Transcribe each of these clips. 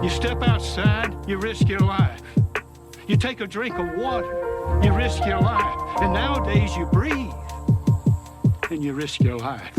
You step outside, you risk your life. You take a drink of water, you risk your life. And nowadays you breathe, and you risk your life.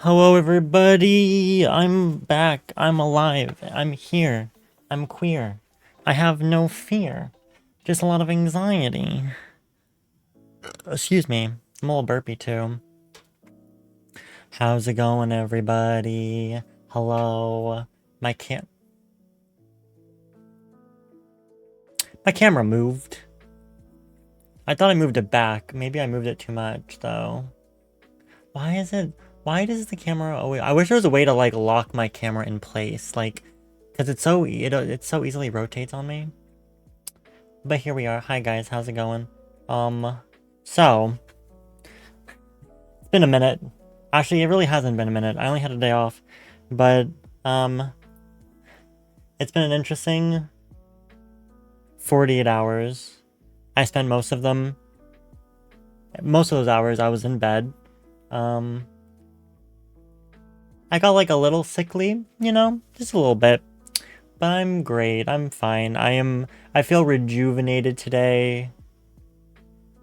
Hello everybody, I'm back, I'm alive, I'm here, I'm queer. I have no fear, just a lot of anxiety. Excuse me, I'm a little burpy too. How's it going everybody? Hello. My camera moved. I thought I moved it back, maybe I moved it too much though. Why does the camera always... I wish there was a way to like lock my camera in place, like, because it so easily rotates on me. But here we are. Hi guys, how's it going? So it's been a minute. Actually, it really hasn't been a minute. I only had a day off, but it's been an interesting 48 hours. I spent most of those hours I was in bed. I got like a little sickly, you know, just a little bit. But I'm great. I'm fine. I feel rejuvenated today.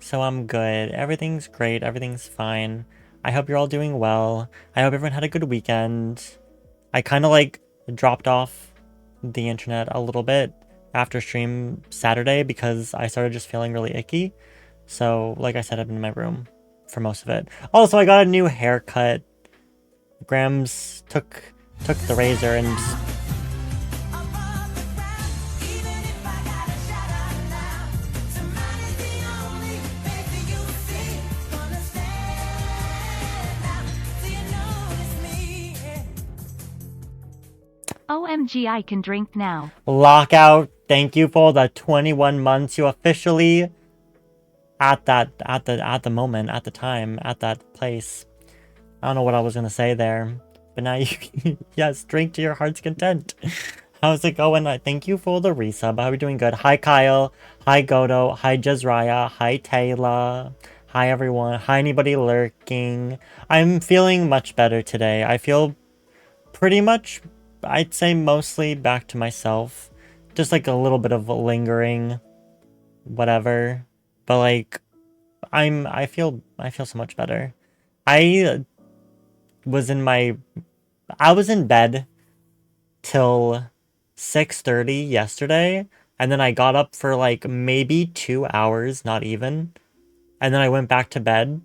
So I'm good. Everything's great. Everything's fine. I hope you're all doing well. I hope everyone had a good weekend. I kind of like dropped off the internet a little bit after stream Saturday because I started just feeling really icky. So like I said, I've been in my room for most of it. Also, I got a new haircut. Grams took the razor and OMG, I can drink now. Lockout, thank you for the 21 months. You officially at the moment, at the time, at that place. I don't know what I was gonna say there, but now you yes, drink to your heart's content. How's it going? Thank you for the resub. How are we doing? Good. Hi Kyle. Hi Godo. Hi Jezraya. Hi Taylor. Hi everyone. Hi anybody lurking. I'm feeling much better today. I feel pretty much, I'd say mostly back to myself. Just like a little bit of lingering whatever. But like I feel so much better. I was in bed till 6:30 yesterday, and then I got up for like maybe 2 hours, not even. And then I went back to bed,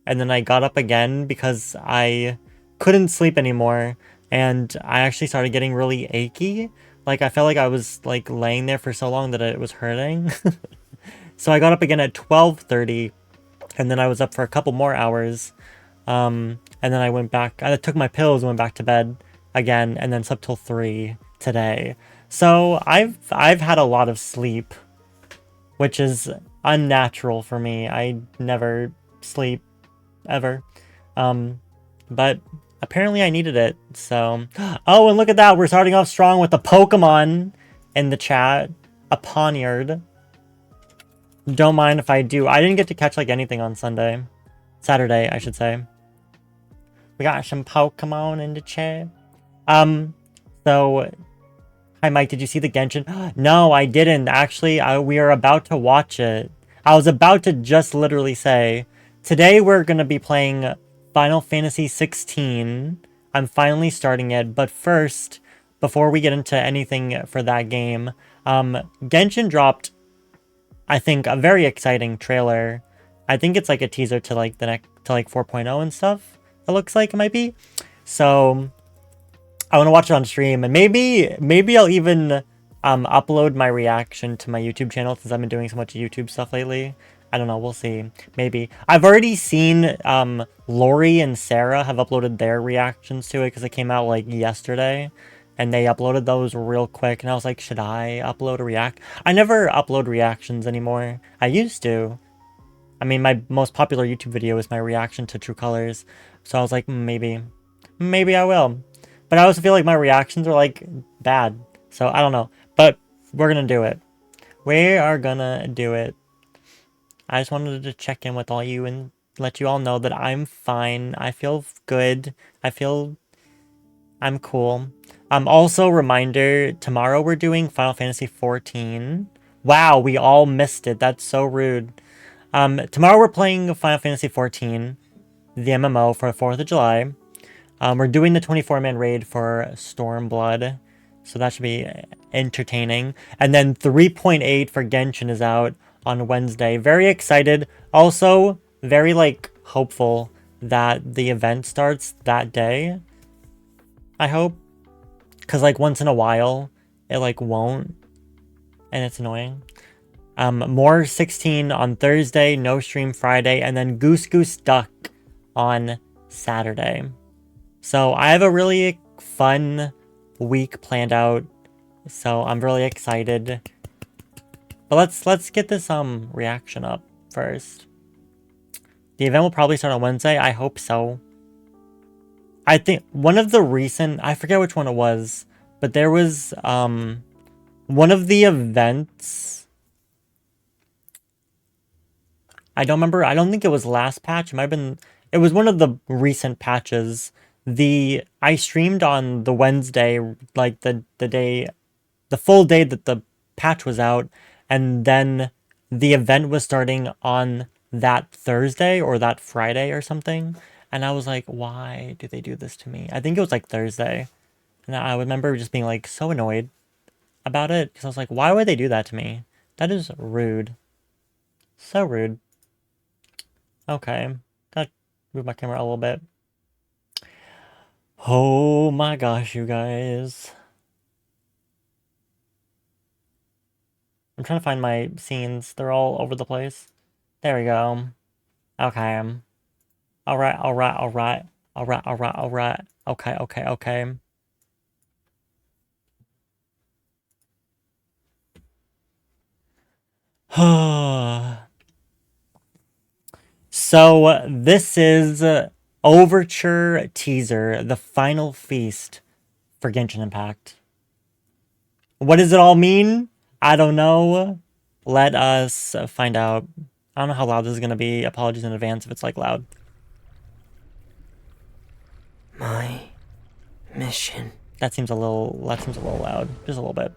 and then I got up again because I couldn't sleep anymore, and I actually started getting really achy. Like I felt like I was like laying there for so long that it was hurting. So I got up again at 12:30, and then I was up for a couple more hours. And then I went back, I took my pills and went back to bed again, and then slept till 3 today. So I've had a lot of sleep, which is unnatural for me. I never sleep ever. But apparently I needed it. So, oh, and look at that. We're starting off strong with the Pokemon in the chat. A Poniard. Don't mind if I do. I didn't get to catch like anything on Saturday, I should say. We got some Pokemon in the chat. So, hi Mike, did you see the Genshin? No, I didn't. Actually, we are about to watch it. I was about to just literally say, today we're going to be playing Final Fantasy 16. I'm finally starting it, but first, before we get into anything for that game, Genshin dropped, I think, a very exciting trailer. I think it's like a teaser to like the next, to like 4.0 and stuff. It looks like it might be. So I want to watch it on stream, and maybe I'll even upload my reaction to my YouTube channel since I've been doing so much YouTube stuff lately. I don't know, we'll see. Maybe. I've already seen Lori and Sarah have uploaded their reactions to it because it came out like yesterday, and they uploaded those real quick, and I was like, should I upload a react? I never upload reactions anymore. I used to. I mean, my most popular YouTube video is my reaction to True Colors. So I was like, maybe I will. But I also feel like my reactions are like bad. So I don't know. But we're gonna do it. We are gonna do it. I just wanted to check in with all you and let you all know that I'm fine. I feel good. I'm cool. Also, reminder, tomorrow we're doing Final Fantasy XIV. Wow, we all missed it. That's so rude. Tomorrow we're playing Final Fantasy XIV, the MMO for 4th of July. We're doing the 24-man raid for Stormblood, so that should be entertaining. And then 3.8 for Genshin is out on Wednesday. Very excited. Also, very, like, hopeful that the event starts that day. I hope. Because, like, once in a while, it, like, won't. And it's annoying. More 16 on Thursday, no stream Friday, and then Goose Goose Duck on Saturday. So I have a really fun week planned out. So I'm really excited. But let's get this reaction up first. The event will probably start on Wednesday. I hope so. I think one of the recent, I forget which one it was, but there was one of the events. I don't remember. I don't think it was last patch. It might have been. It was one of the recent patches. I streamed on the Wednesday, like the full day that the patch was out, and then the event was starting on that Thursday or that Friday or something. And I was like, why do they do this to me? I think it was like Thursday. And I remember just being like so annoyed about it because I was like, why would they do that to me? That is rude. So rude. Okay. Gotta move my camera a little bit. Oh my gosh, you guys. I'm trying to find my scenes. They're all over the place. There we go. Okay. Alright. Okay. So, this is Overture Teaser, the final feast for Genshin Impact. What does it all mean? I don't know. Let us find out. I don't know how loud this is going to be. Apologies in advance if it's like loud. My mission. That seems a little loud. Just a little bit.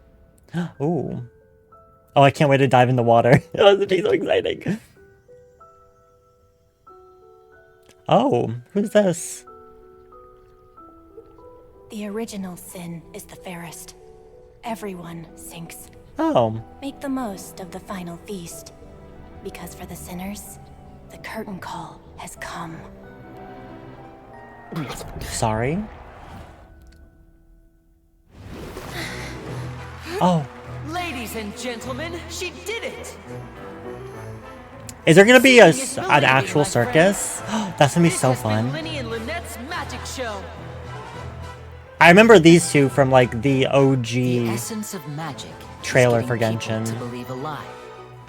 Ooh. Oh, I can't wait to dive in the water. Oh, this is so exciting. Oh, who's this? The original sin is the fairest. Everyone sinks. Oh. Make the most of the final feast. Because for the sinners, the curtain call has come. Sorry? Oh. Ladies and gentlemen, she did it! Is there gonna be an actual circus? That's gonna be so fun. Linny and Lynette's magic show. I remember these two from like the OG The essence of magic trailer is for getting people Genshin. to believe a lie.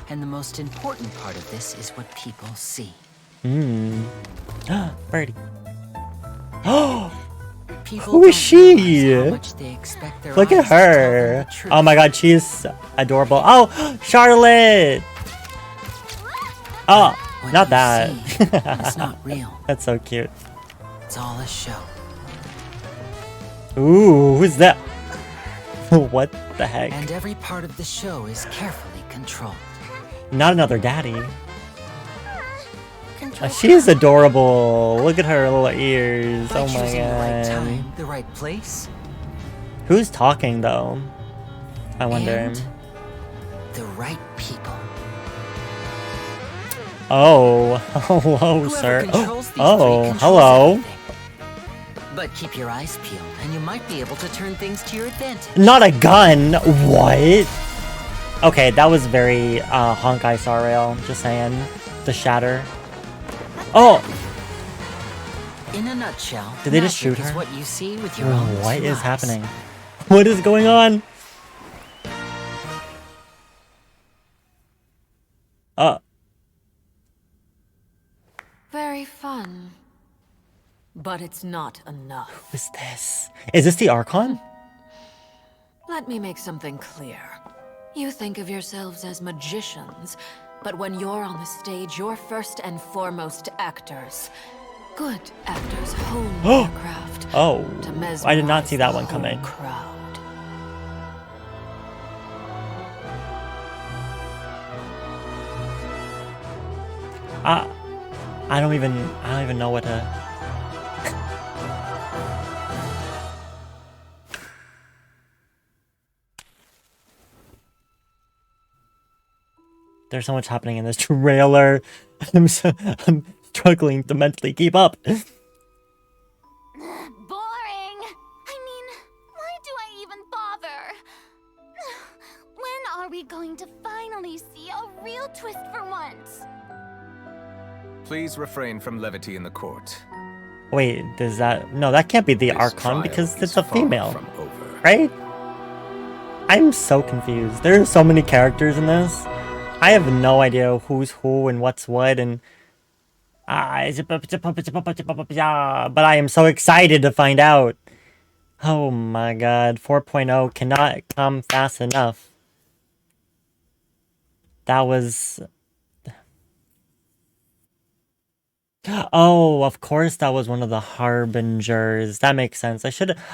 And the most important part of this is what people see. Birdie. People Who is don't she? realize how much they expect their Look eyes at to tell them her. the truth. Oh my god, she's adorable. Oh, Charlotte! Oh, What not you that. see is not real. That's so cute. It's all a show. Ooh, who's that? What the heck? And every part of the show is carefully controlled. Not another daddy. She is adorable. Look at her little ears. By Oh my choosing the right god. time, the right place, Who's talking though? I wonder. and the right people. Oh, hello, Whoever sir. controls these Oh, three controls hello. everything. But keep your eyes peeled, and you might be able to turn things to your advantage. Not a gun. What? Okay, that was very Honkai Star Rail. Just saying. The shatter. Oh, In a nutshell, Did they just magic shoot is her? what you see with your own what two is eyes. happening? What is going on? Very fun. But it's not enough. Who is this? Is this the Archon? Let me make something clear. You think of yourselves as magicians, but when you're on the stage, you're first and foremost actors. Good actors hone their craft Oh, to I did not see that mesmerize one the coming. whole crowd. I don't even know what to. There's so much happening in this trailer. I'm struggling to mentally keep up. Boring! I mean, why do I even bother? When are we going to finally see a real twist for once? Please refrain from levity in the court. Wait, does that... No, that can't be the This Archon trial because is it's a far female, from over. right? I'm so confused. There are so many characters in this. I have no idea who's who and what's what, and... but I am so excited to find out. Oh my god, 4.0 cannot come fast enough. That was... Oh, of course that was one of the Harbingers. That makes sense.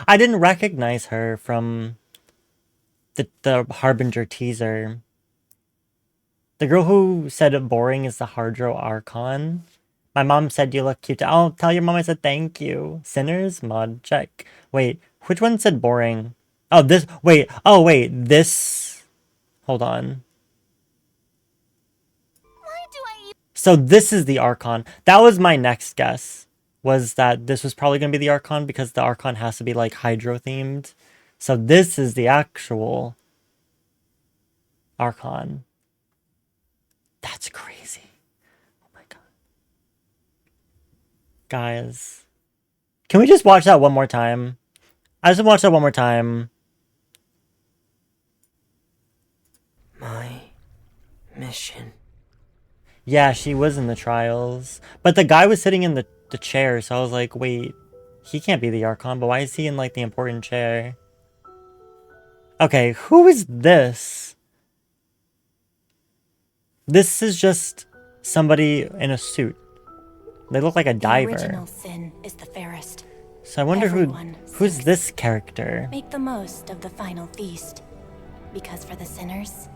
I didn't recognize her from the Harbinger teaser. The girl who said boring is the Hardro Archon. My mom said you look cute. Oh, tell your mom I said thank you. Sinners? Mod check. Wait, which one said boring? Oh, this... Wait. Oh, wait. This... Hold on. So this is the Archon. That was my next guess. Was that this was probably going to be the Archon because the Archon has to be like Hydro themed. So this is the actual Archon. That's crazy. Oh my god. Guys. Can we just watch that one more time? I just watch that one more time. My mission. Yeah, she was in the trials. But the guy was sitting in the chair, so I was like, wait, he can't be the Archon, but why is he in, like, the important chair? Okay, who is this? This is just somebody in a suit. They look like a diver. The original sin is the fairest. So I wonder Everyone who's seeks this character? Make the most of the final feast. Because for the sinners,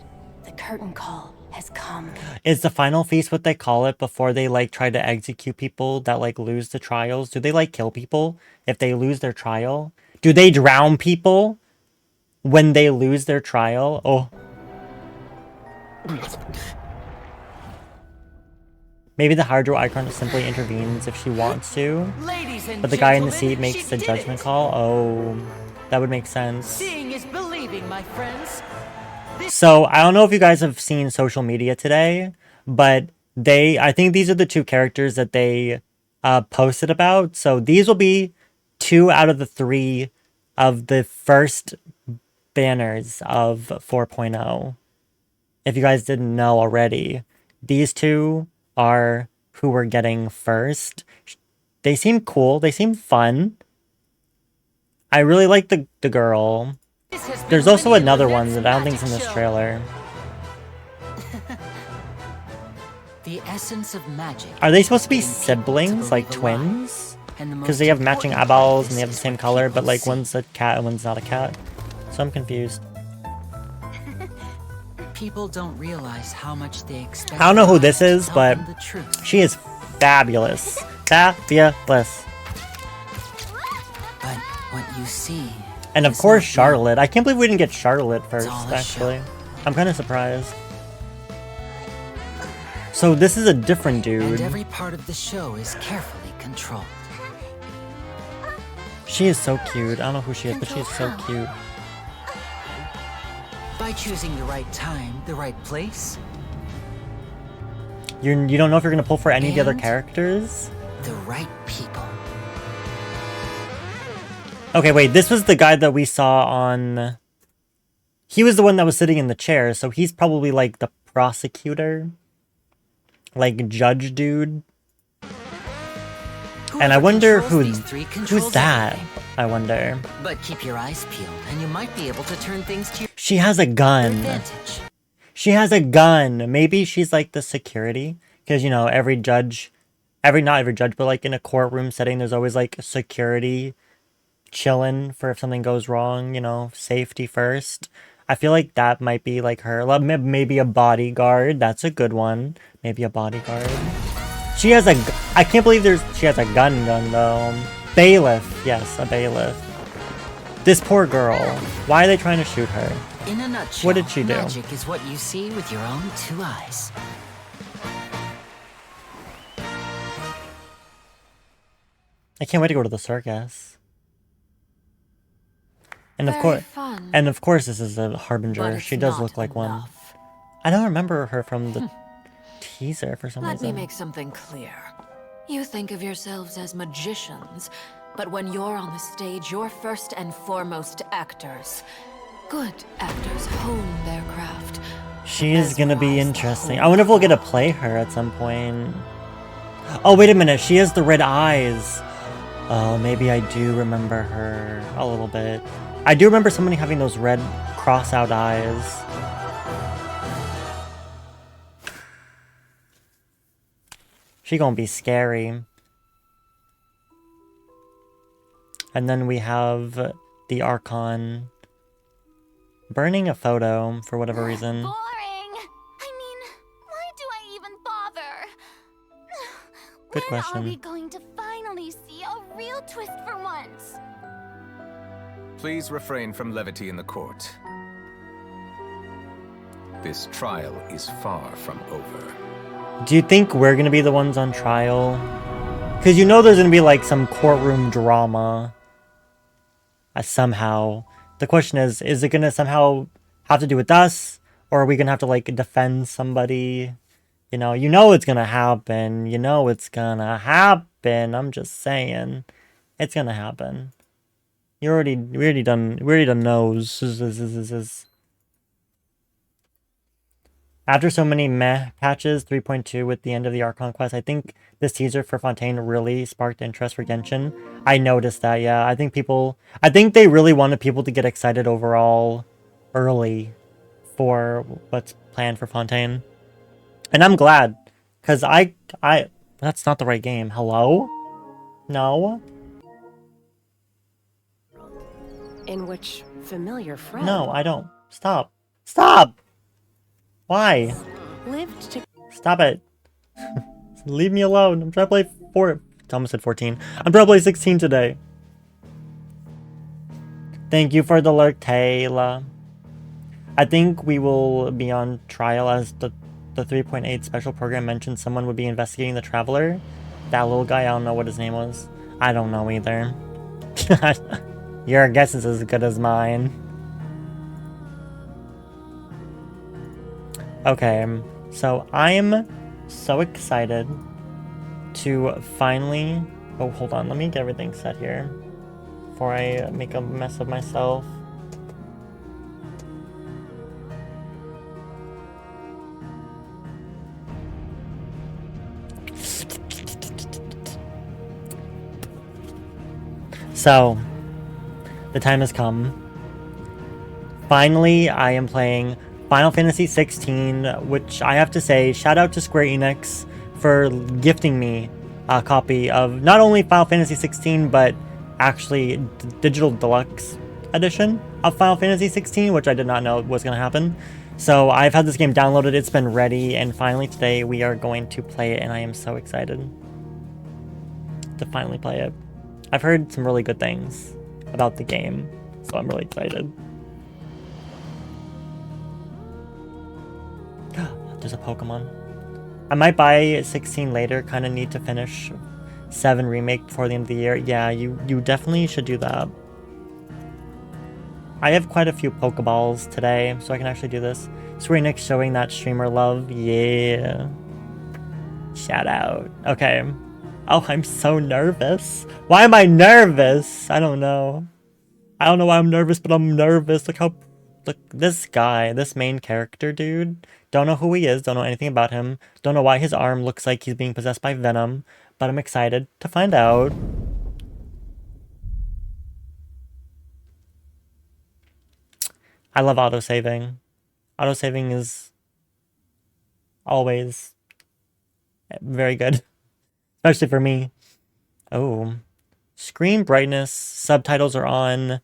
the curtain call has come. Is the final feast what they call it before they like try to execute people that like lose the trials? Do they like kill people if they lose their trial? Do they drown people when they lose their trial? Oh. Maybe the Hydro Icon simply intervenes if she wants to. But the guy in the seat makes the judgment call? Oh, that would make sense. Seeing is believing, my friends. So, I don't know if you guys have seen social media today, but I think these are the two characters that they posted about. So, these will be 2 out of the 3 of the first banners of 4.0. If you guys didn't know already, these 2 are who we're getting first. They seem cool. They seem fun. I really like the girl. There's also another one that I don't think is in this trailer. The essence of magic. Are they supposed to be siblings, like twins? Because they have matching eyeballs and they have the same color, but like one's a cat and one's not a cat. So I'm confused. People don't realize how much they expect. I don't know who this is, but the truth. she is fabulous. Fabulous. But what you see. And of is course not Charlotte. I can't believe we didn't get Charlotte first, all a actually. show. I'm kind of surprised. So this is a different dude. And every part of the show is carefully controlled. She is so cute. I don't know who she is, but she's so cute. By choosing the right time, the right place, You don't know if you're gonna pull for any of the other And- characters? the right people. Okay, wait, this was the guy that we saw on... He was the one that was sitting in the chair, so he's probably like the prosecutor. Like, judge dude. And I Whoever wonder controls these 3 who's controls that? everything. I wonder. But keep your eyes peeled, and you might be able to turn things to your She has a gun. advantage. She has a gun. Maybe she's like the security. Because, you know, not every judge, but like in a courtroom setting, there's always like security chilling for if something goes wrong, you know, safety first. I feel like that might be like her. Maybe a bodyguard. That's a good one. Maybe a bodyguard. She has I can't believe she has a gun though. Bailiff. Yes, a bailiff. This poor girl. Why are they trying to shoot her? In a nutshell, What did she do? magic is what you see with your own 2 eyes. I can't wait to go to the circus. And of Very course, fun. this is a But harbinger. it's She does not look like one. enough. I don't remember her from the teaser for some Let me reason. make something clear. You think of yourselves as magicians, but when you're on the stage, you're first and foremost actors. Good actors hone their craft. She is gonna be Mesmerize the interesting. whole I wonder if we'll get to crowd. play her at some point. Oh, wait a minute. She has the red eyes. Oh, maybe I do remember her a little bit. I do remember somebody having those red cross-out eyes. She gonna be scary. And then we have the Archon burning a photo for whatever reason. Boring! I mean, why do I even bother? Good When are question. we going to finally see a real twist for once? Please refrain from levity in the court. This trial is far from over. Do you think we're gonna be the ones on trial? Because you know there's gonna be like some courtroom drama. Somehow. The question is it gonna somehow have to do with us? Or are we gonna have to like defend somebody? You know it's gonna happen. You know it's gonna happen. I'm just saying. It's gonna happen. We already done knows. After so many meh patches, 3.2 with the end of the Archon quest, I think this teaser for Fontaine really sparked interest for Genshin. I noticed that, yeah. I think they really wanted people to get excited overall early for what's planned for Fontaine. And I'm glad, because that's not the right game. Hello? No? In which familiar friend No, I don't. Stop. Stop! Why? lived to Stop it. Leave me alone. I'm trying to play I almost said 14. I'm trying to play 16 today. Thank you for the lurk, Taylor. I think we will be on trial as the 3.8 special program mentioned someone would be investigating the Traveler. That little guy, I don't know what his name was. I don't know either. Your guess is as good as mine. Okay, so I'm so excited to finally... Oh, hold on. Let me get everything set here before I make a mess of myself. So, the time has come. Finally, I am playing Final Fantasy 16, which I have to say, shout out to Square Enix for gifting me a copy of not only Final Fantasy 16, but actually Digital Deluxe Edition of Final Fantasy 16, which I did not know was going to happen. So I've had this game downloaded, it's been ready, and finally today we are going to play it, and I am so excited to finally play it. I've heard some really good things about the game, so I'm really excited. There's a Pokemon. I might buy 16 later, kind of need to finish 7 Remake before the end of the year. Yeah, you definitely should do that. I have quite a few Pokeballs today, so I can actually do this. Square Enix showing that streamer love. Yeah. Shout out. Okay. Oh, I'm so nervous. Why am I nervous? I don't know. I don't know why I'm nervous, but I'm nervous. Look, this guy, this main character dude. Don't know who he is, don't know anything about him. Don't know why his arm looks like he's being possessed by Venom, but I'm excited to find out. I love autosaving. Autosaving is always very good, especially for me. Oh, screen brightness, subtitles are on,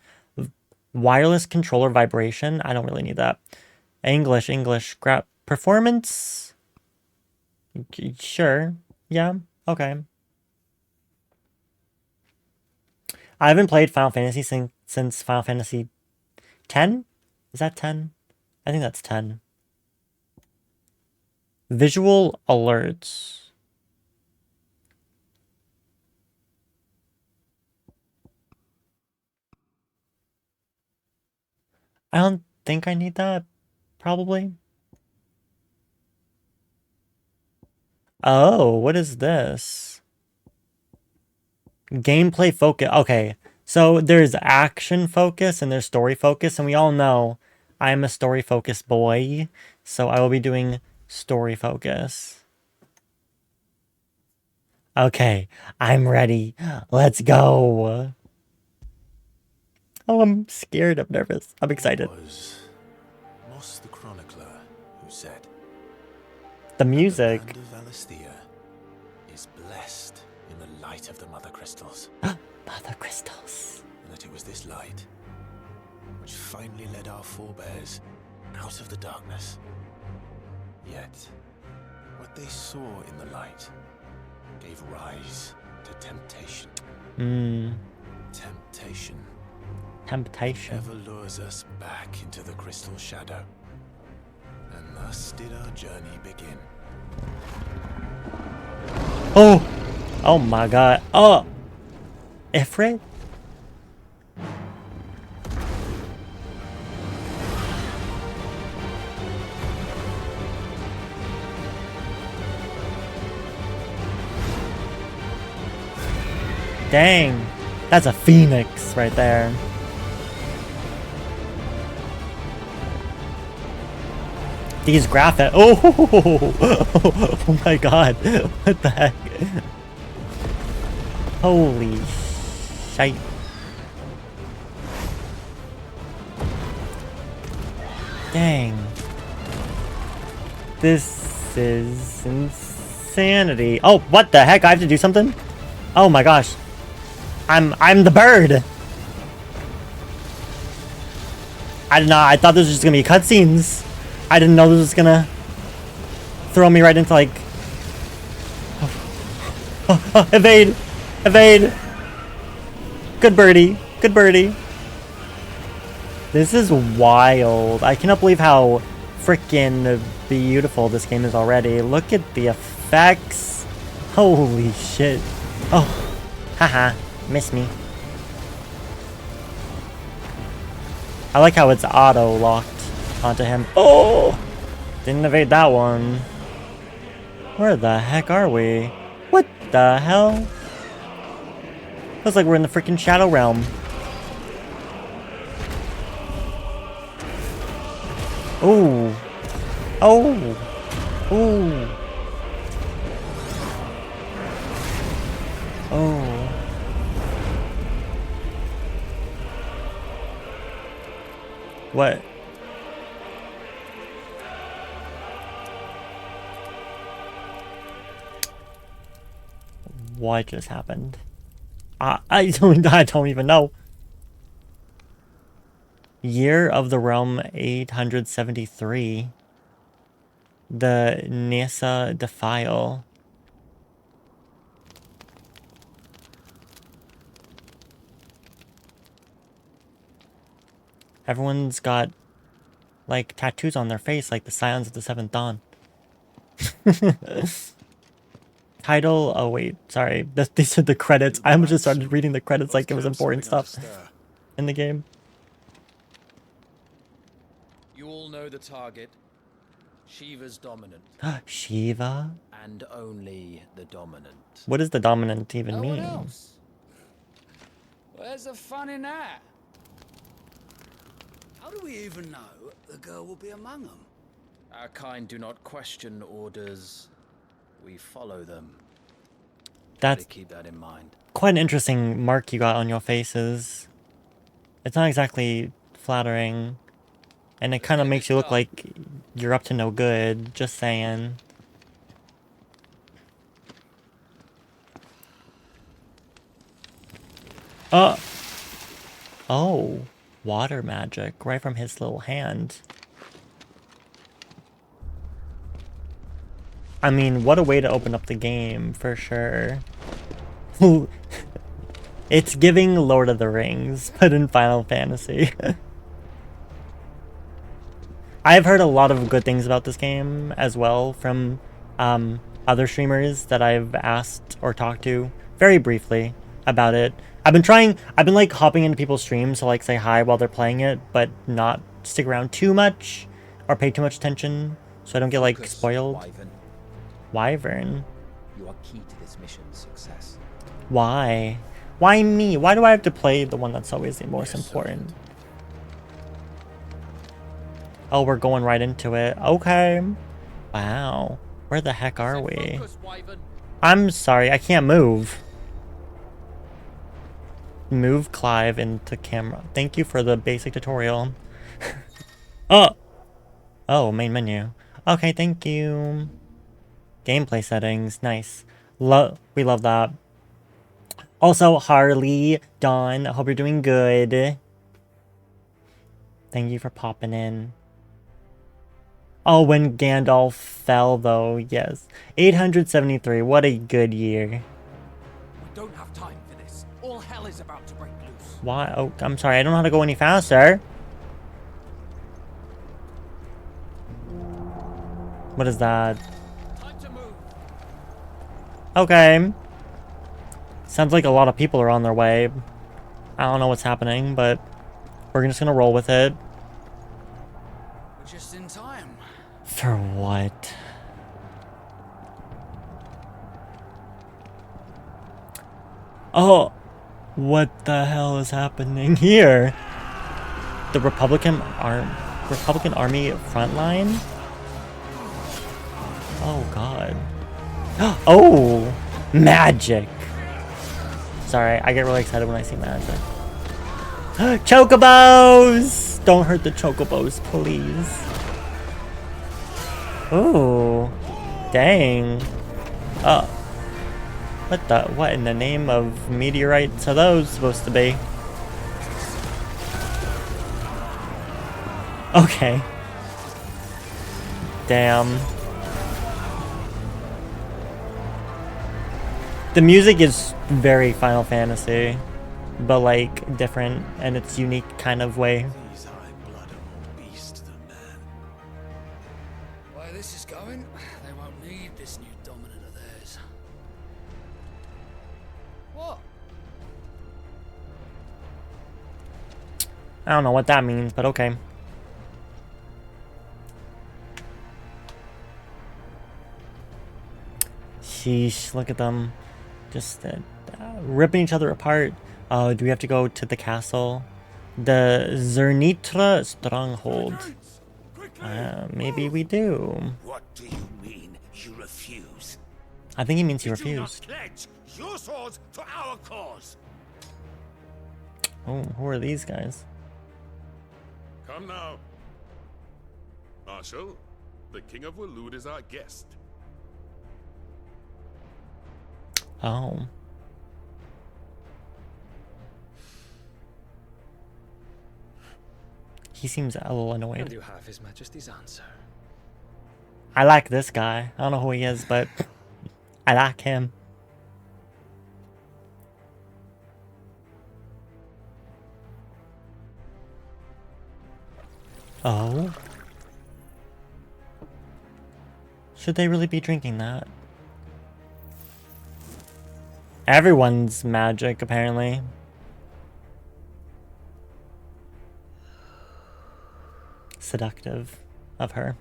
wireless controller vibration. I don't really need that. English, performance. Sure, yeah, okay. I haven't played Final Fantasy since Final Fantasy 10. Is that 10? I think that's 10. Visual alerts. I don't think I need that. Probably. Oh, what is this? Gameplay focus. Okay, so there's action focus and there's story focus, and we all know I'm a story focused boy, so I will be doing story focus. Okay, I'm ready. Let's go. Oh, I'm scared. I'm nervous. I'm excited. It was Moss the Chronicler who said, The music. "The land of Valisthea is blessed in the light of the Mother Crystals." Mother crystals. And that it was this light which finally led our forebears out of the darkness. Yet, what they saw in the light gave rise to temptation. Temptation. Temptation. Ever lures us back into the crystal shadow. And thus did our journey begin. Oh! Oh my god. Oh! Ifrit? Dang. That's a phoenix right there. These graphics. Oh! Oh my god. What the heck? Holy shite. Dang. This is insanity. Oh, what the heck? I have to do something? Oh my gosh. I'm the bird. I did not. I thought this was just gonna be cutscenes. I didn't know this was gonna throw me right into like. Evade! Evade! Good birdie. Good birdie. This is wild. I cannot believe how freaking beautiful this game is already. Look at the effects. Holy shit. Oh. Haha. Miss me. I like how it's auto-locked onto him. Oh! Didn't evade that one. Where the heck are we? What the hell? Feels like we're in the freaking Shadow Realm. Ooh. Oh. Ooh. Oh. What? What just happened? I don't even know. Year of the Realm 873. The Nissa Defile. Everyone's got like tattoos on their face like the Scions of the Seventh Dawn. Title, oh wait, sorry. These are the credits. I almost just started reading the credits like it was important stuff in the game. You all know the target. Shiva's dominant. Shiva? And only the dominant. What does the dominant even mean? What else? Where's the fun in that? How do we even know the girl will be among them? Our kind do not question orders. We follow them. That's keep that in mind. quite an interesting mark you got on your faces. It's not exactly flattering. And it kind of makes you look like you're up to no good, just saying. Oh, water magic right from his little hand. I mean, what a way to open up the game, for sure. It's giving Lord of the Rings, but in Final Fantasy. I've heard a lot of good things about this game as well from other streamers that I've asked or talked to very briefly about it. I've been like hopping into people's streams to like say hi while they're playing it, but not stick around too much or pay too much attention so I don't get like spoiled. Wyvern. You are key to this mission's success. Why? Why me? Why do I have to play the one that's always the most important? Oh, we're going right into it. Okay. Wow. Where the heck are we? I'm sorry, I can't move. Move Clive into camera. Thank you for the basic tutorial. Oh, main menu. Okay, thank you. Gameplay settings. Nice. We love that. Also, Harley, Dawn, I hope you're doing good. Thank you for popping in. Oh, when Gandalf fell, though, yes. 873, what a good year. We don't have time for this. All hell is about to break loose. Why? Oh, I'm sorry, I don't know how to go any faster. What is that? Time to move. Okay. Sounds like a lot of people are on their way. I don't know what's happening, but we're just gonna roll with it. We're just in time. For what? Oh, what the hell is happening here? The Republican Army frontline? Oh god. Oh, magic. Sorry, I get really excited when I see magic. Chocobos! Don't hurt the chocobos, please. Ooh. Dang. Oh. What in the name of meteorites are those supposed to be? Okay. Damn. The music is very Final Fantasy, but like different in its unique kind of way. Why this is going, they won't need this new dominant of theirs. What? I don't know what that means, but okay. Sheesh, look at them. Just ripping each other apart. Do we have to go to the castle? The Zernitra stronghold. Maybe we do. What do you mean you refuse? I think he means he Did you not refused. pledge your swords to our cause? Oh, who are these guys? Come now. Marshal, the King of Waloed is our guest. Oh. He seems a little annoyed. And you have His Majesty's answer. I like this guy. I don't know who he is, but I like him. Oh. Should they really be drinking that? Everyone's magic, apparently. Seductive of her.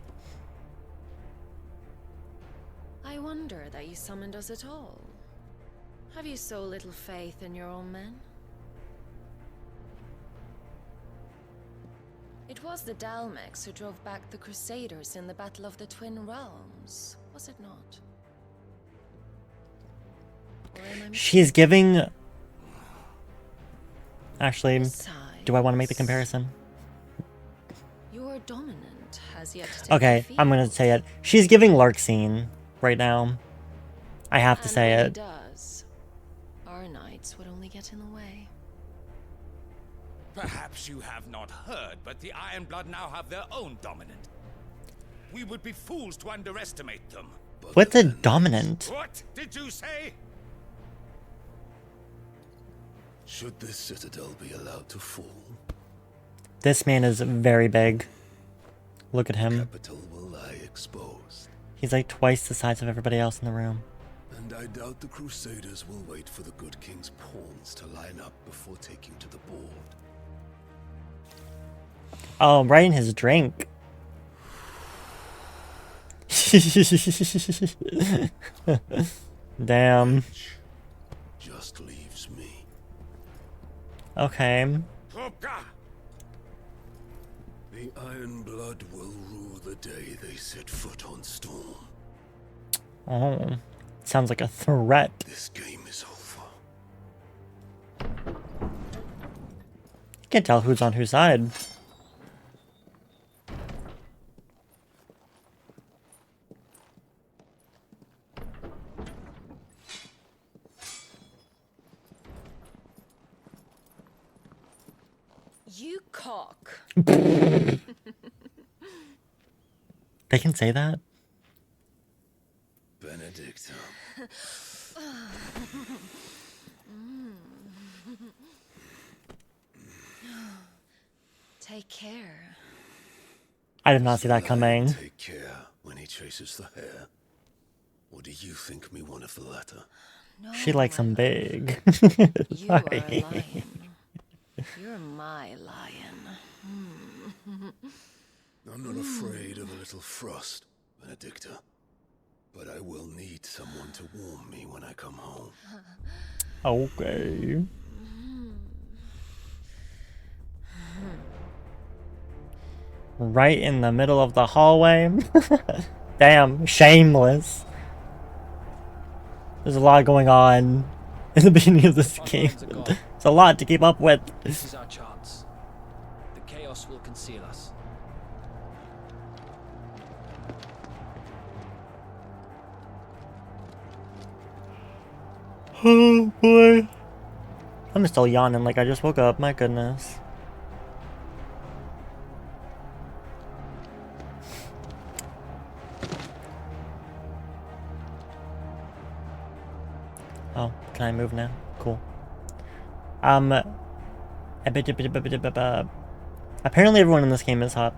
I wonder that you summoned us at all. Have you so little faith in your own men? It was the Dalmex who drove back the Crusaders in the Battle of the Twin Realms, was it not? She's giving... Actually, do I want to make the comparison? Your dominant has yet to take Okay, the I'm gonna say it. She's giving Larkseen right now. I have to And say when he it. does, our knights would only get in the way. Perhaps you have not heard, but the Ironblood now have their own dominant. We would be fools to underestimate them. What's a dominant? What did you say? Should this citadel be allowed to fall? This man is very big. Look at him. Capital will lie exposed. He's like twice the size of everybody else in the room. And I doubt the Crusaders will wait for the good king's pawns to line up before taking to the board. Oh, right in his drink. Damn. Just leaves me. Okay. The Iron Blood will rue the day they set foot on Storm. Oh. Sounds like a threat. This game is over. You can't tell who's on whose side. You cock. They can say that? Benedicta. Take care. I did not see that coming. Take care when he chases the hare. Or do you think me one of the latter? No, She likes him big. You are a lion. You're my lion. I'm not afraid of a little frost, Benedicta. But I will need someone to warm me when I come home. Okay. Right in the middle of the hallway. Damn, shameless. There's a lot going on in the beginning of this game. It's a lot to keep up with. This is our chance. The chaos will conceal us. Oh boy. I'm still yawning like I just woke up, my goodness. Oh, can I move now? Cool. Apparently everyone in this game is hot.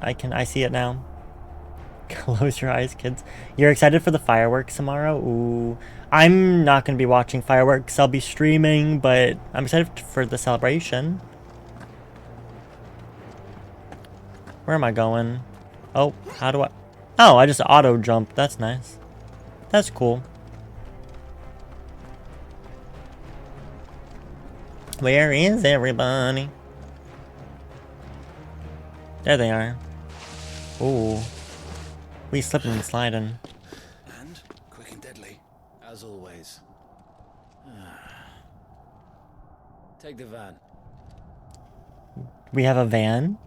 I see it now. Close your eyes, kids. You're excited for the fireworks tomorrow? Ooh. I'm not going to be watching fireworks. I'll be streaming, but I'm excited for the celebration. Where am I going? Oh, how do I... Oh, I just auto jumped. That's nice. That's cool. Where is everybody? There they are. Ooh. We slipping and sliding. And quick and deadly, as always. Take the van. We have a van?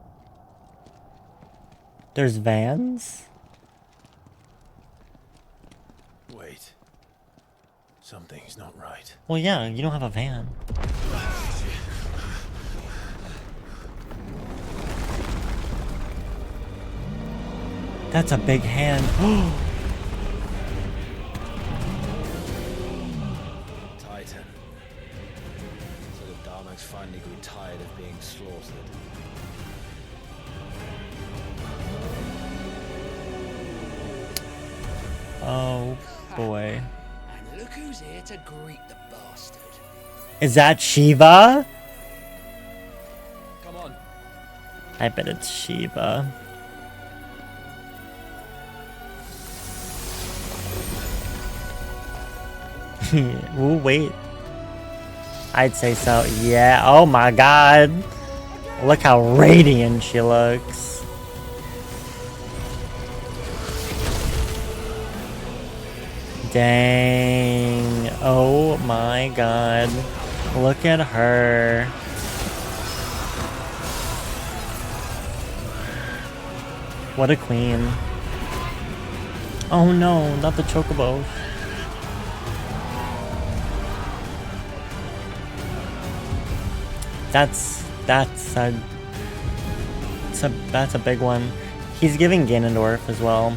There's vans? Wait. Something's not right. Well, yeah, you don't have a van. That's a big hand. Titan. So the Darmax finally grew tired of being slaughtered. Oh boy. And look who's here to greet the bastard. Is that Shiva? Come on. I bet it's Shiva. Ooh, wait. I'd say so. Yeah. Oh my god. Look how radiant she looks. Dang. Oh my god. Look at her. What a queen. Oh no, not the chocobo. That's a big one. He's giving Ganondorf as well.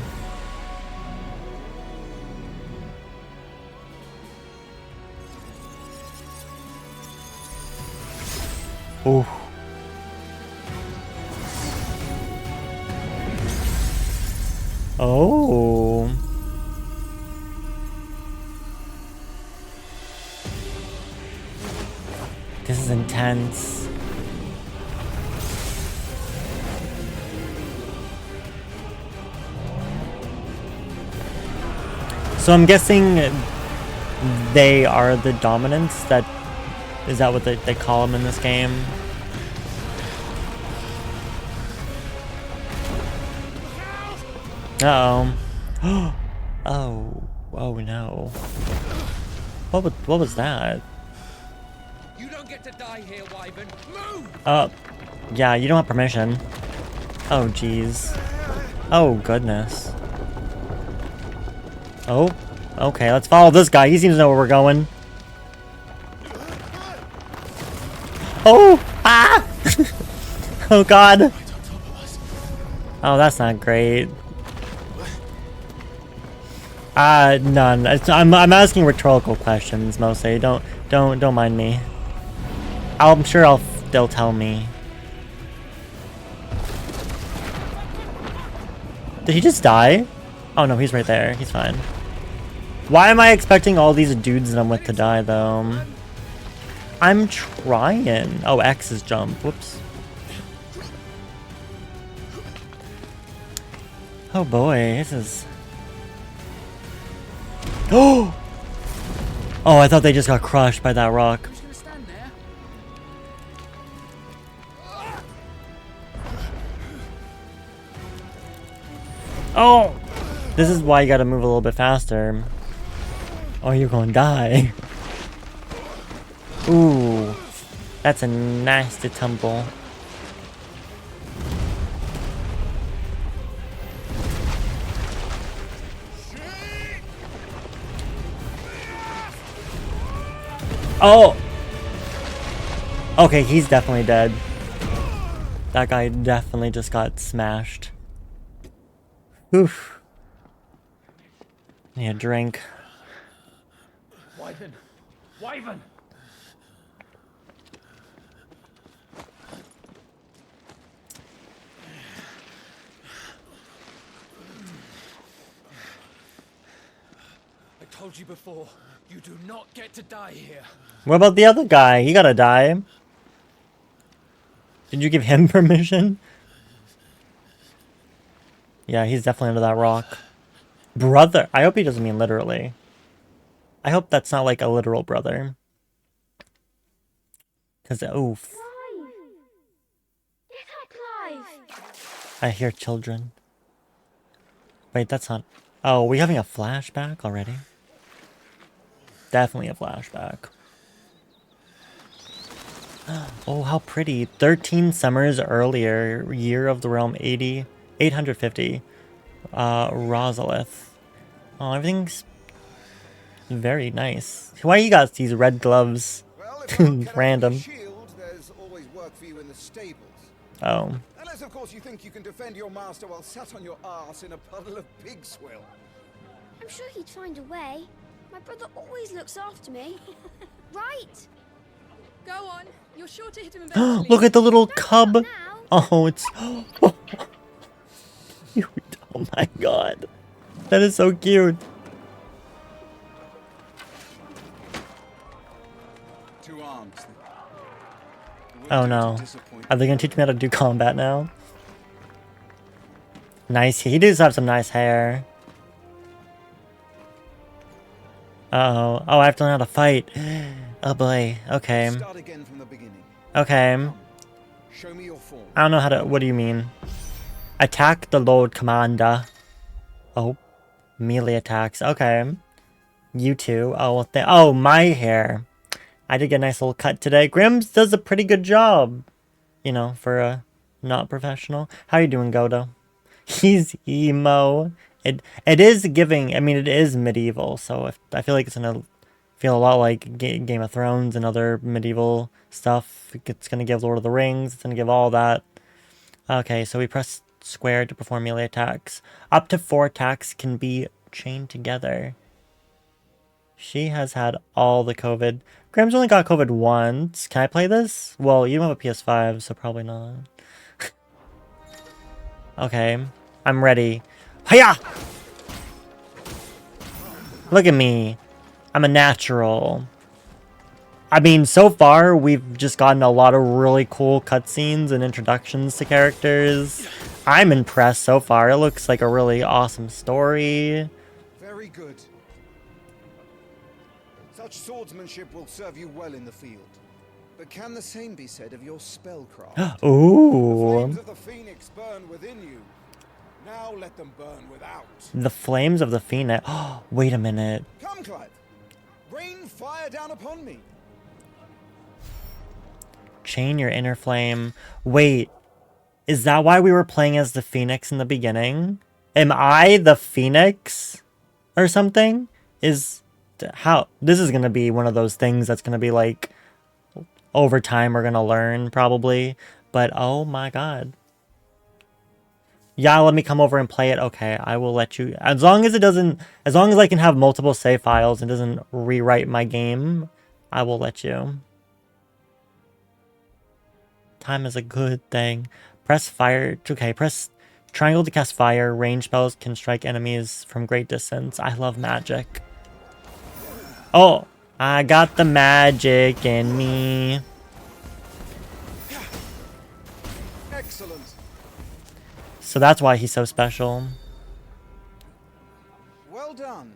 Ooh. Oh. This is intense. So I'm guessing they are the dominants. Is that what they call them in this game? Uh-oh. Oh. Oh no. What was that? You don't get to die here, Wyvern. Move! Yeah, you don't have permission. Oh jeez. Oh goodness. Oh, okay, let's follow this guy. He seems to know where we're going. Oh! Ah! Oh god. Oh, that's not great. None. I'm asking rhetorical questions mostly. Don't mind me. I'm sure they'll tell me. Did he just die? Oh no, he's right there. He's fine. Why am I expecting all these dudes that I'm with to die though? I'm trying. Oh, X is jump. Whoops. Oh boy, this is... Oh! Oh, I thought they just got crushed by that rock. Oh! This is why you gotta move a little bit faster. Or you're gonna die. Ooh. That's a nasty tumble. Oh! Okay, he's definitely dead. That guy definitely just got smashed. Oof. Need a drink. Wyvern! Wyvern! I told you before, you do not get to die here. What about the other guy? He gotta die. Did you give him permission? Yeah, he's definitely under that rock. Brother. I hope he doesn't mean literally. I hope that's not like a literal brother. Because, oof. I hear children. Wait, that's not... Oh, are we having a flashback already? Definitely a flashback. Oh, how pretty. 13 summers earlier. Year of the Realm 850. Rosalith. Oh, everything's very nice. Why you got these red gloves? Random. There's always work for you in the stables. Oh. Unless, of course, you think you can defend your master while sat on your ass in a puddle of pig swill. I'm sure he'd find a way. My brother always looks after me. Right? Go on. You're sure to hit him eventually. Look at the little cub. Oh, it's... Oh my god. That is so cute. Two arms. Oh no. Are they gonna teach me how to do combat now? Nice. He does have some nice hair. Uh-oh. Oh, I have to learn how to fight. Oh boy. Okay. Start again from the beginning. Okay. Show me your form. I don't know how to... What do you mean? Attack the Lord Commander. Oh. Melee attacks. Okay. You two. Oh, well, oh, my hair. I did get a nice little cut today. Grimm's does a pretty good job. You know, for a not professional. How you doing, Godo? He's emo. It is giving... I mean, it is medieval. So I feel like it's gonna feel a lot like Game of Thrones and other medieval stuff. It's gonna give Lord of the Rings. It's gonna give all that. Okay, so we press square to perform melee attacks. Up to 4 attacks can be chained together. She has had all the COVID. Graham's only got COVID once. Can I play this? Well, you don't have a PS5, so probably not. Okay, I'm ready. Hiya! Look at me. I'm a natural. I mean, so far, we've just gotten a lot of really cool cutscenes and introductions to characters. I'm impressed so far. It looks like a really awesome story. Very good. Such swordsmanship will serve you well in the field. But can the same be said of your spellcraft? Ooh. The flames of the Phoenix burn within you. Now let them burn without. The flames of the Phoenix. Wait a minute. Come, Clive. Rain fire down upon me. Chain your inner flame. Wait. Is that why we were playing as the Phoenix in the beginning? Am I the Phoenix? Or something? How? This is gonna be one of those things that's gonna be like, over time we're gonna learn, probably. But, oh my god. Yeah, let me come over and play it. Okay, I will let you. As long as I can have multiple save files and doesn't rewrite my game, I will let you. Time is a good thing. Press fire. Okay, press triangle to cast fire. Range spells can strike enemies from great distance. I love magic. Oh, I got the magic in me. Excellent. So that's why he's so special. Well done.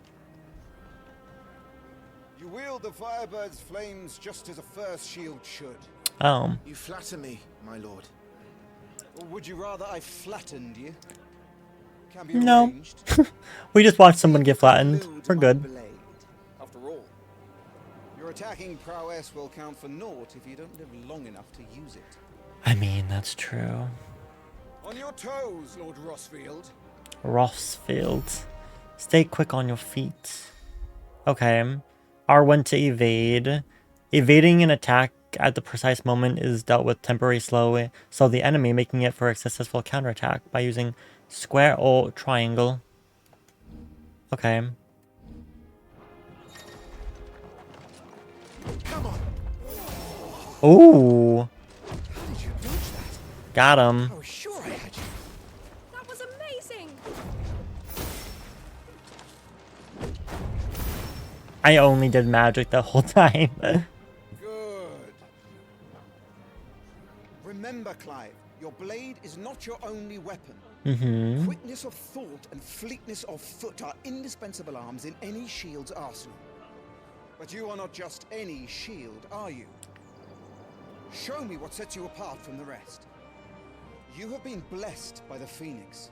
You wield the Firebird's flames just as a first shield should. Oh. You flatter me, my lord. Or would you rather I flattened you? Can be No. arranged. We just watched someone get flattened. We're good. After all, your attacking prowess will count for naught if you don't live long enough to use it. I mean, that's true. On your toes, Lord Rossfield. Rossfield. Stay quick on your feet. Okay. R1 to evade. Evading an attack at the precise moment is dealt with temporary slow the enemy, making it for a successful counterattack by using square or triangle. Okay. Come on. Ooh. How did you dodge that? Got him. I was sure I had you. That was amazing. I only did magic the whole time. Good. Remember, Clive, your blade is not your only weapon. Mm-hmm. Quickness of thought and fleetness of foot are indispensable arms in any shield's arsenal. But you are not just any shield, are you? Show me what sets you apart from the rest. You have been blessed by the Phoenix,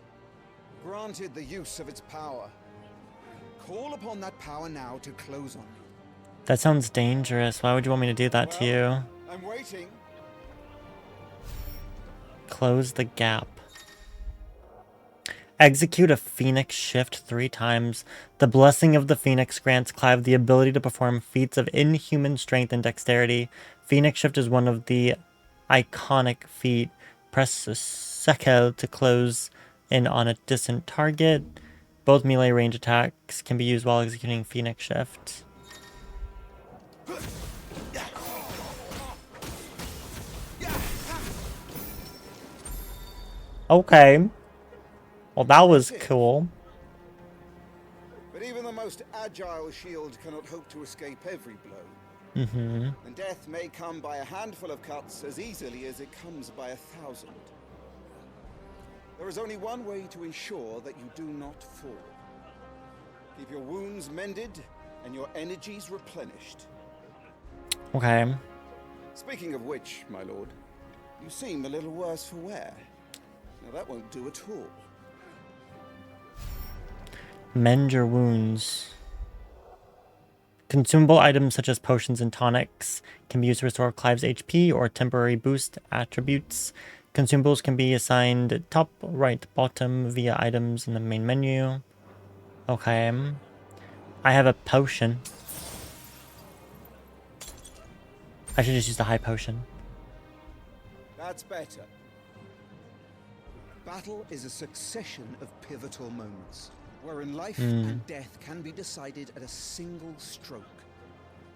granted the use of its power. Call upon that power now to close on you. That sounds dangerous. Why would you want me to do that to you? I'm waiting. Close the gap. Execute a Phoenix shift 3 times. The blessing of the Phoenix grants Clive the ability to perform feats of inhuman strength and dexterity. Phoenix shift is one of the iconic feat. Press Sekel to close in on a distant target. Both melee range attacks can be used while executing Phoenix shift. Okay. Well, that was cool. But even the most agile shield cannot hope to escape every blow. Mm-hmm. And death may come by a handful of cuts as easily as it comes by 1,000. There is only one way to ensure that you do not fall. Keep your wounds mended and your energies replenished. Okay. Speaking of which, my lord, you seem a little worse for wear. Now that won't do at all. Mend your wounds. Consumable items such as potions and tonics can be used to restore Clive's HP or temporary boost attributes. Consumables can be assigned top, right, bottom via items in the main menu. Okay. I have a potion. I should just use the high potion. That's better. Battle is a succession of pivotal moments, wherein life and death can be decided at a single stroke.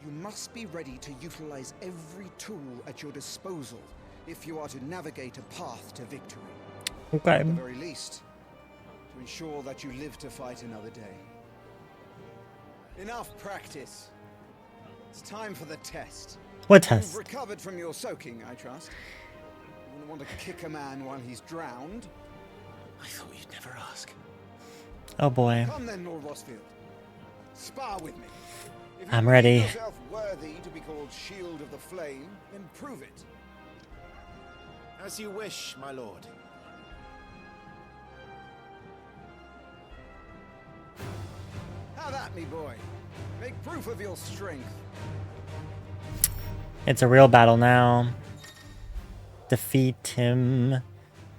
You must be ready to utilize every tool at your disposal if you are to navigate a path to victory. Okay. At the very least, to ensure that you live to fight another day. Enough practice. It's time for the test. What test? You've recovered from your soaking, I trust. You wouldn't want to kick a man while he's drowned. I thought you'd never ask. Oh boy. Come then, Lord Rosfield. Spar with me. If you I'm believe ready. yourself worthy to be called Shield of the Flame, then prove it. As you wish, my lord. Have at me, boy. Make proof of your strength. It's a real battle now. Defeat him.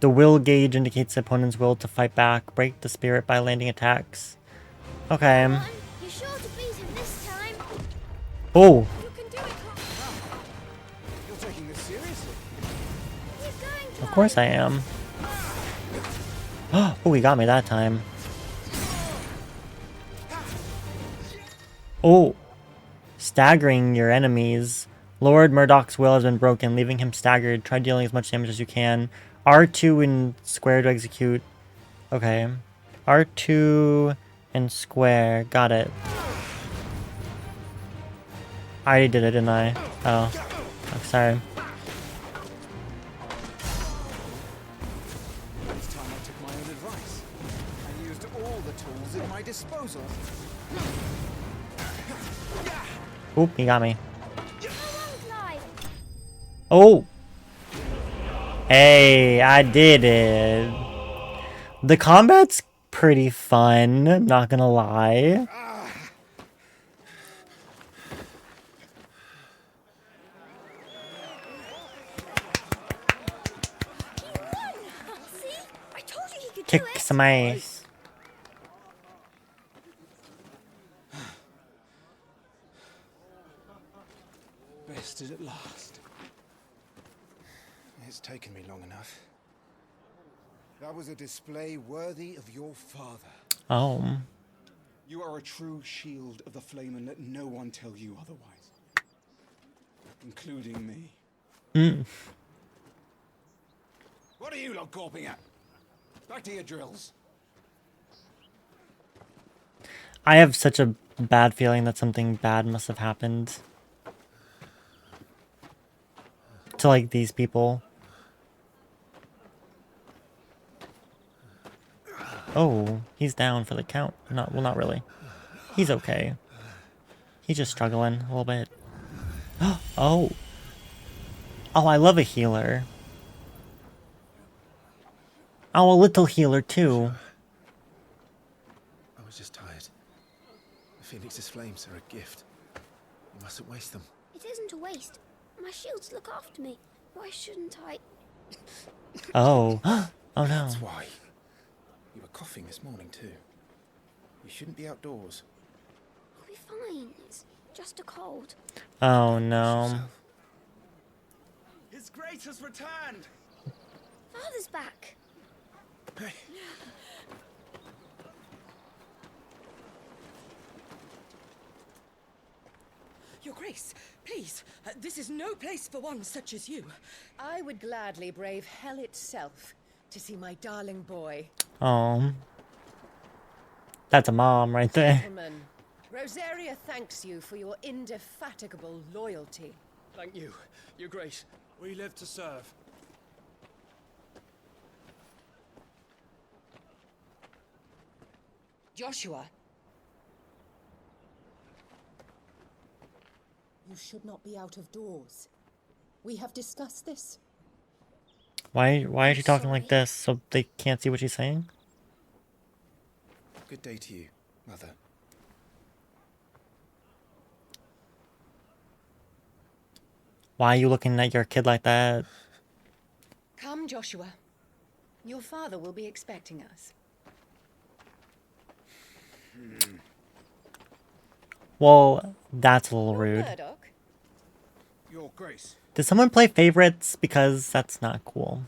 The will gauge indicates the opponent's will to fight back. Break the spirit by landing attacks. Okay. You're sure to beat him this time. Oh. You can do it. You're taking this seriously. Keep going, Of course I am. Oh, he got me that time. Oh. Staggering your enemies. Lord Murdoch's will has been broken, leaving him staggered. Try dealing as much damage as you can. R2 and square to execute. Okay. R2 and square. Got it. I already did it, didn't I? Oh. I'm sorry. This time I took my own advice and used all the tools at my disposal. Oop, he got me. Oh! Hey, I did it. The combat's pretty fun, not gonna lie. See? I told you he could Kick do it. some ass. Rested at last. It's taken me long enough. That was a display worthy of your father. Oh. You are a true shield of the flame, and let no one tell you otherwise. Including me. What are you lot gawping at? Back to your drills. I have such a bad feeling that something bad must have happened to, like, these people. Oh, he's down for the count. Not, well, not really. He's okay. He's just struggling a little bit. Oh. Oh, I love a healer. Oh, a little healer too. I was just tired. The Phoenix's flames are a gift. You mustn't waste them. It isn't a waste. My shields look after me. Why shouldn't I? Oh. Oh no. That's why. You were coughing this morning too. You shouldn't be outdoors. I'll be fine. It's just a cold. Oh no. His Grace has returned! Father's back. Hey. Your Grace, please, this is no place for one such as you. I would gladly brave hell itself to see my darling boy. Oh. That's a mom right there. Gentlemen, Rosaria thanks you for your indefatigable loyalty. Thank you, Your Grace. We live to serve. Joshua. You should not be out of doors. We have discussed this. Why is she talking like this so they can't see what she's saying? Good day to you, Mother. Why are you looking at your kid like that? Come, Joshua. Your father will be expecting us. Well, that's a little rude. Murdoch? Your Grace. Did someone play favorites? Because that's not cool.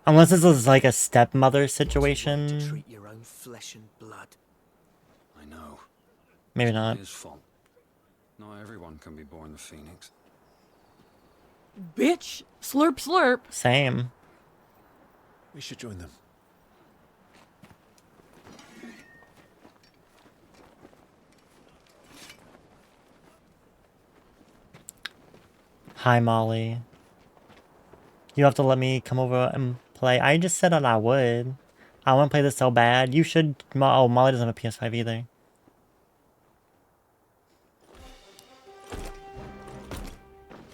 Unless this is like a stepmother situation. Treat your own flesh and blood. I know. Maybe It's not. his fault. Not everyone can be born the Phoenix. Bitch, slurp slurp. Same. We should join them. Hi, Molly. You have to let me come over and play. I just said that I would. I want to play this so bad. You should... Oh, Molly doesn't have a PS5 either.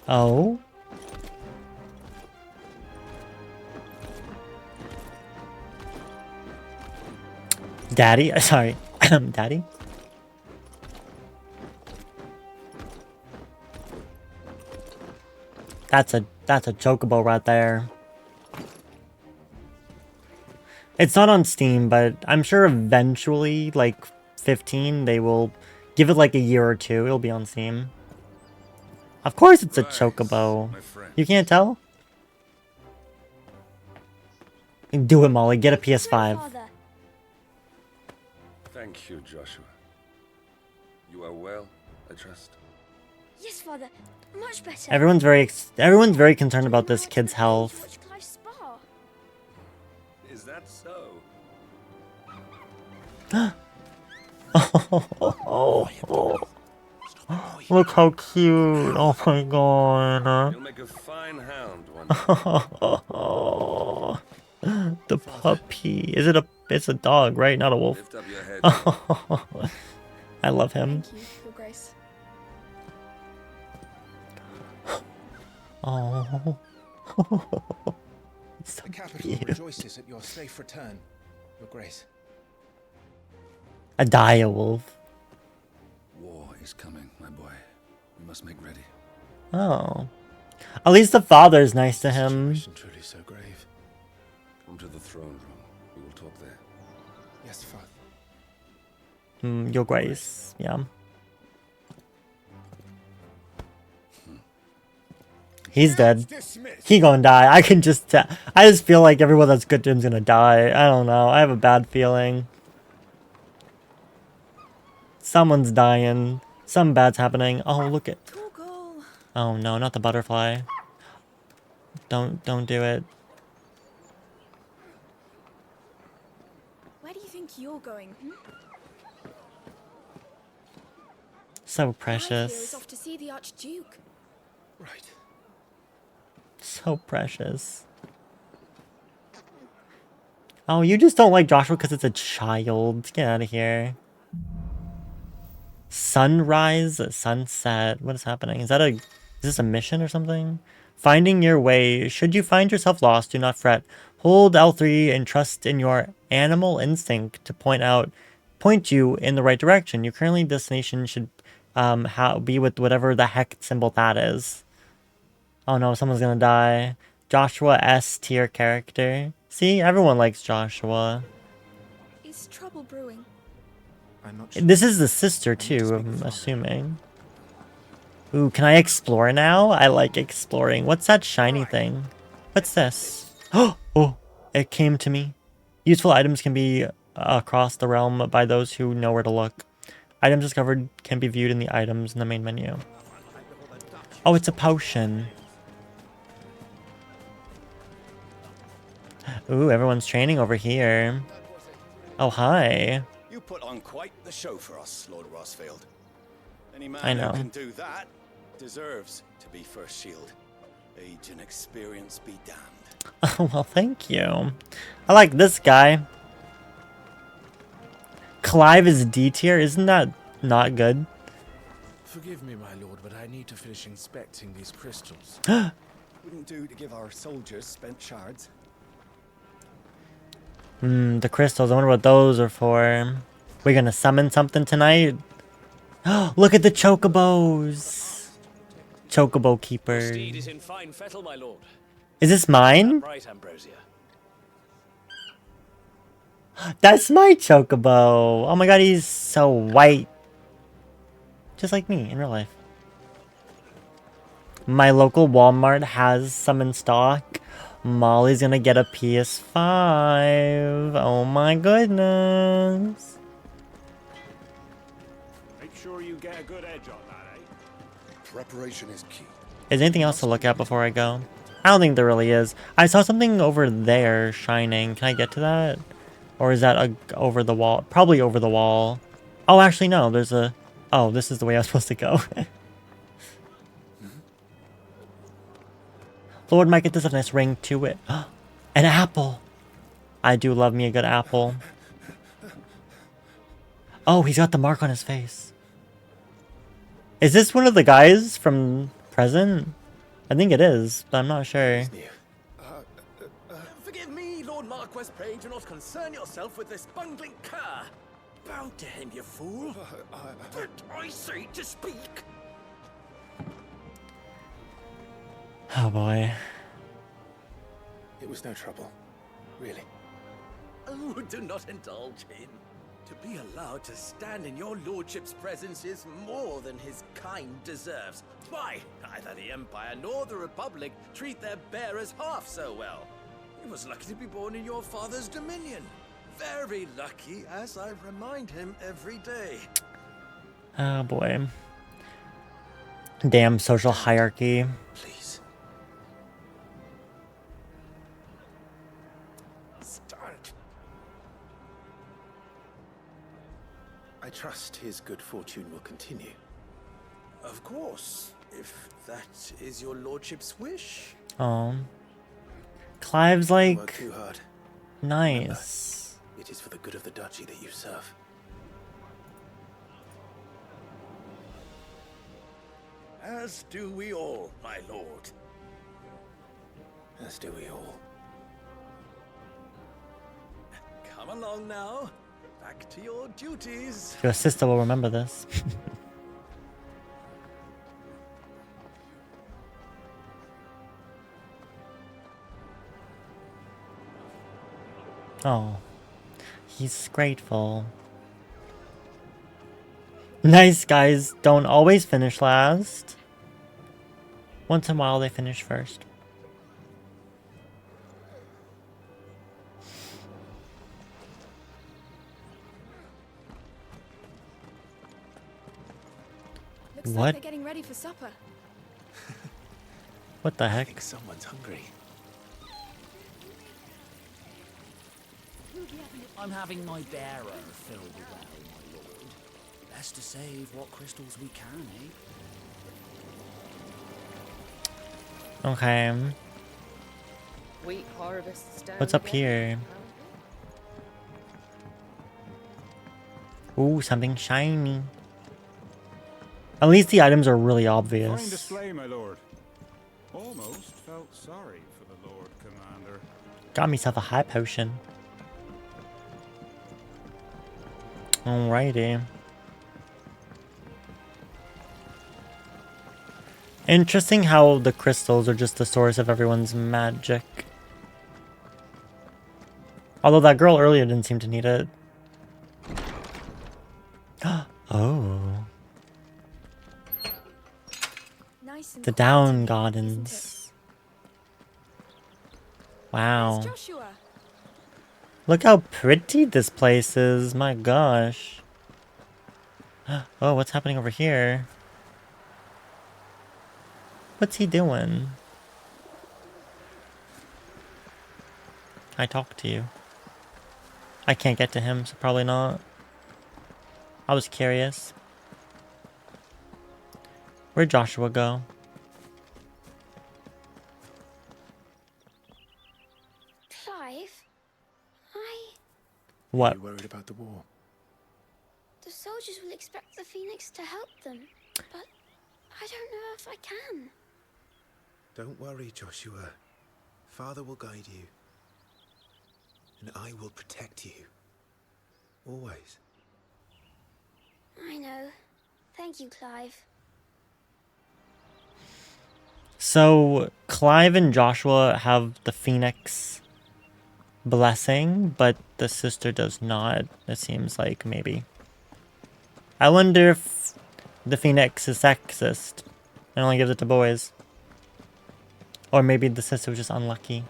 Oh? Daddy? Sorry. Daddy? That's a chocobo right there. It's not on Steam, but I'm sure eventually, like 15, they will give it like a year or two. It'll be on Steam. Of course it's a chocobo. You can't tell? Do it, Molly. Get a PS5. Thank you, Joshua. You are well, I trust. Yes, Father. Much better. Everyone's very concerned about this kid's health. Is that so? Look how cute. Oh my god. You'll make a fine hound one day. The puppy. Is it a... It's a dog, right? Not a wolf. Lift up your head. I love him. Thank you, Your Grace. Oh. The capital rejoices at your safe return, Your Grace. A dire wolf. War is coming, my boy. We must make ready. Oh. At least the father's nice to him. Truly so grave. Come to the throne room. We will talk there. Yes, Father. Your Grace. Yeah. He's dead. He gonna die. I can just I just feel like everyone that's good to him's gonna die. I don't know. I have a bad feeling. Someone's dying. Something bad's happening. Oh, look at... Oh no, not the butterfly. Don't do it. Where do you think you're going? So Is precious. off to see the Archduke. Right. So precious. Oh, you just don't like Joshua because it's a child. Get out of here. Sunrise, sunset. What is happening? Is this a mission or something? Finding your way. Should you find yourself lost, do not fret. Hold L3 and trust in your animal instinct to point you in the right direction. Your current destination should be with whatever the heck symbol that is. Oh no, someone's gonna die. Joshua S tier character. See, everyone likes Joshua. Is trouble brewing? I'm not sure. This is the sister too, I'm assuming. Ooh, can I explore now? I like exploring. What's that shiny thing? What's this? Oh, it came to me. Useful items can be across the realm by those who know where to look. Items discovered can be viewed in the items in the main menu. Oh, it's a potion. Ooh, everyone's training over here. Oh, hi. You put on quite the show for us, Lord Rossfield. Any I man know. who can do that deserves to be first shield. Age and experience be damned. Oh, well, thank you. I like this guy. Clive is D tier. Isn't that not good? Forgive me, my lord, but I need to finish inspecting these crystals. Wouldn't do to give our soldiers spent shards. The crystals. I wonder what those are for. We're gonna summon something tonight? Look at the chocobos! Chocobo keeper. Steed is in fine fettle, my lord. Is this mine? Right, Ambrosia. That's my chocobo! Oh my god, he's so white. Just like me in real life. My local Walmart has some in stock. Molly's gonna get a PS5. Oh my goodness. Make sure you get a good edge on that, eh? Preparation is key. Is there anything else to look at before I go? I don't think there really is. I saw something over there shining. Can I get to that? Or is that over the wall? Probably over the wall. Oh, actually, no. There's a... Oh, this is the way I was supposed to go. Lord Mike, does have a nice ring to it. An apple! I do love me a good apple. Oh, he's got the mark on his face. Is this one of the guys from Present? I think it is, but I'm not sure. Forgive me, Lord Marquess, pray do not concern yourself with this bungling cur. Bow to him, you fool. But I say to speak. Oh boy. It was no trouble, really. Oh, do not indulge him. To be allowed to stand in your lordship's presence is more than his kind deserves. Why, neither the Empire nor the Republic treat their bearers half so well. He was lucky to be born in your father's dominion. Very lucky, as I remind him every day. Oh boy. Damn social hierarchy. Please. Start. I trust his good fortune will continue. Of course, if that is your lordship's wish. Oh. Clive's like... Work too hard. Nice. Remember, it is for the good of the duchy that you serve. As do we all, my lord. As do we all. Come along now. Back to your duties. Your sister will remember this. Oh. He's grateful. Nice guys don't always finish last. Once in a while they finish first. Looks What? like they're getting ready for supper. What the I heck? think someone's hungry. I'm having my bearer filled well, my lord. Best to save what crystals we can, eh? Okay. Wheat harvest stand What's up yet? here? Ooh, something shiny. At least the items are really Fine obvious. display, my lord. Almost felt sorry for the Lord Commander. Got myself a high potion. Alrighty. Interesting how the crystals are just the source of everyone's magic. Although that girl earlier didn't seem to need it. Oh. Nice and The quiet Down in here, Gardens. Wow. isn't it? Joshua. Look how pretty this place is. My gosh. Oh, what's happening over here? What's he doing? I talk to you. I can't get to him, so probably not. I was curious. Where'd Joshua go? Clive, What? Are you worried about the war? the soldiers will expect the Phoenix to help them, but I don't know if I can. Don't worry, Joshua. Father will guide you. And I will protect you. Always. I know. Thank you, Clive. So, Clive and Joshua have the Phoenix blessing, but the sister does not. It seems like, maybe. I wonder if the Phoenix is sexist and only gives it to boys. Or maybe the sister was just unlucky.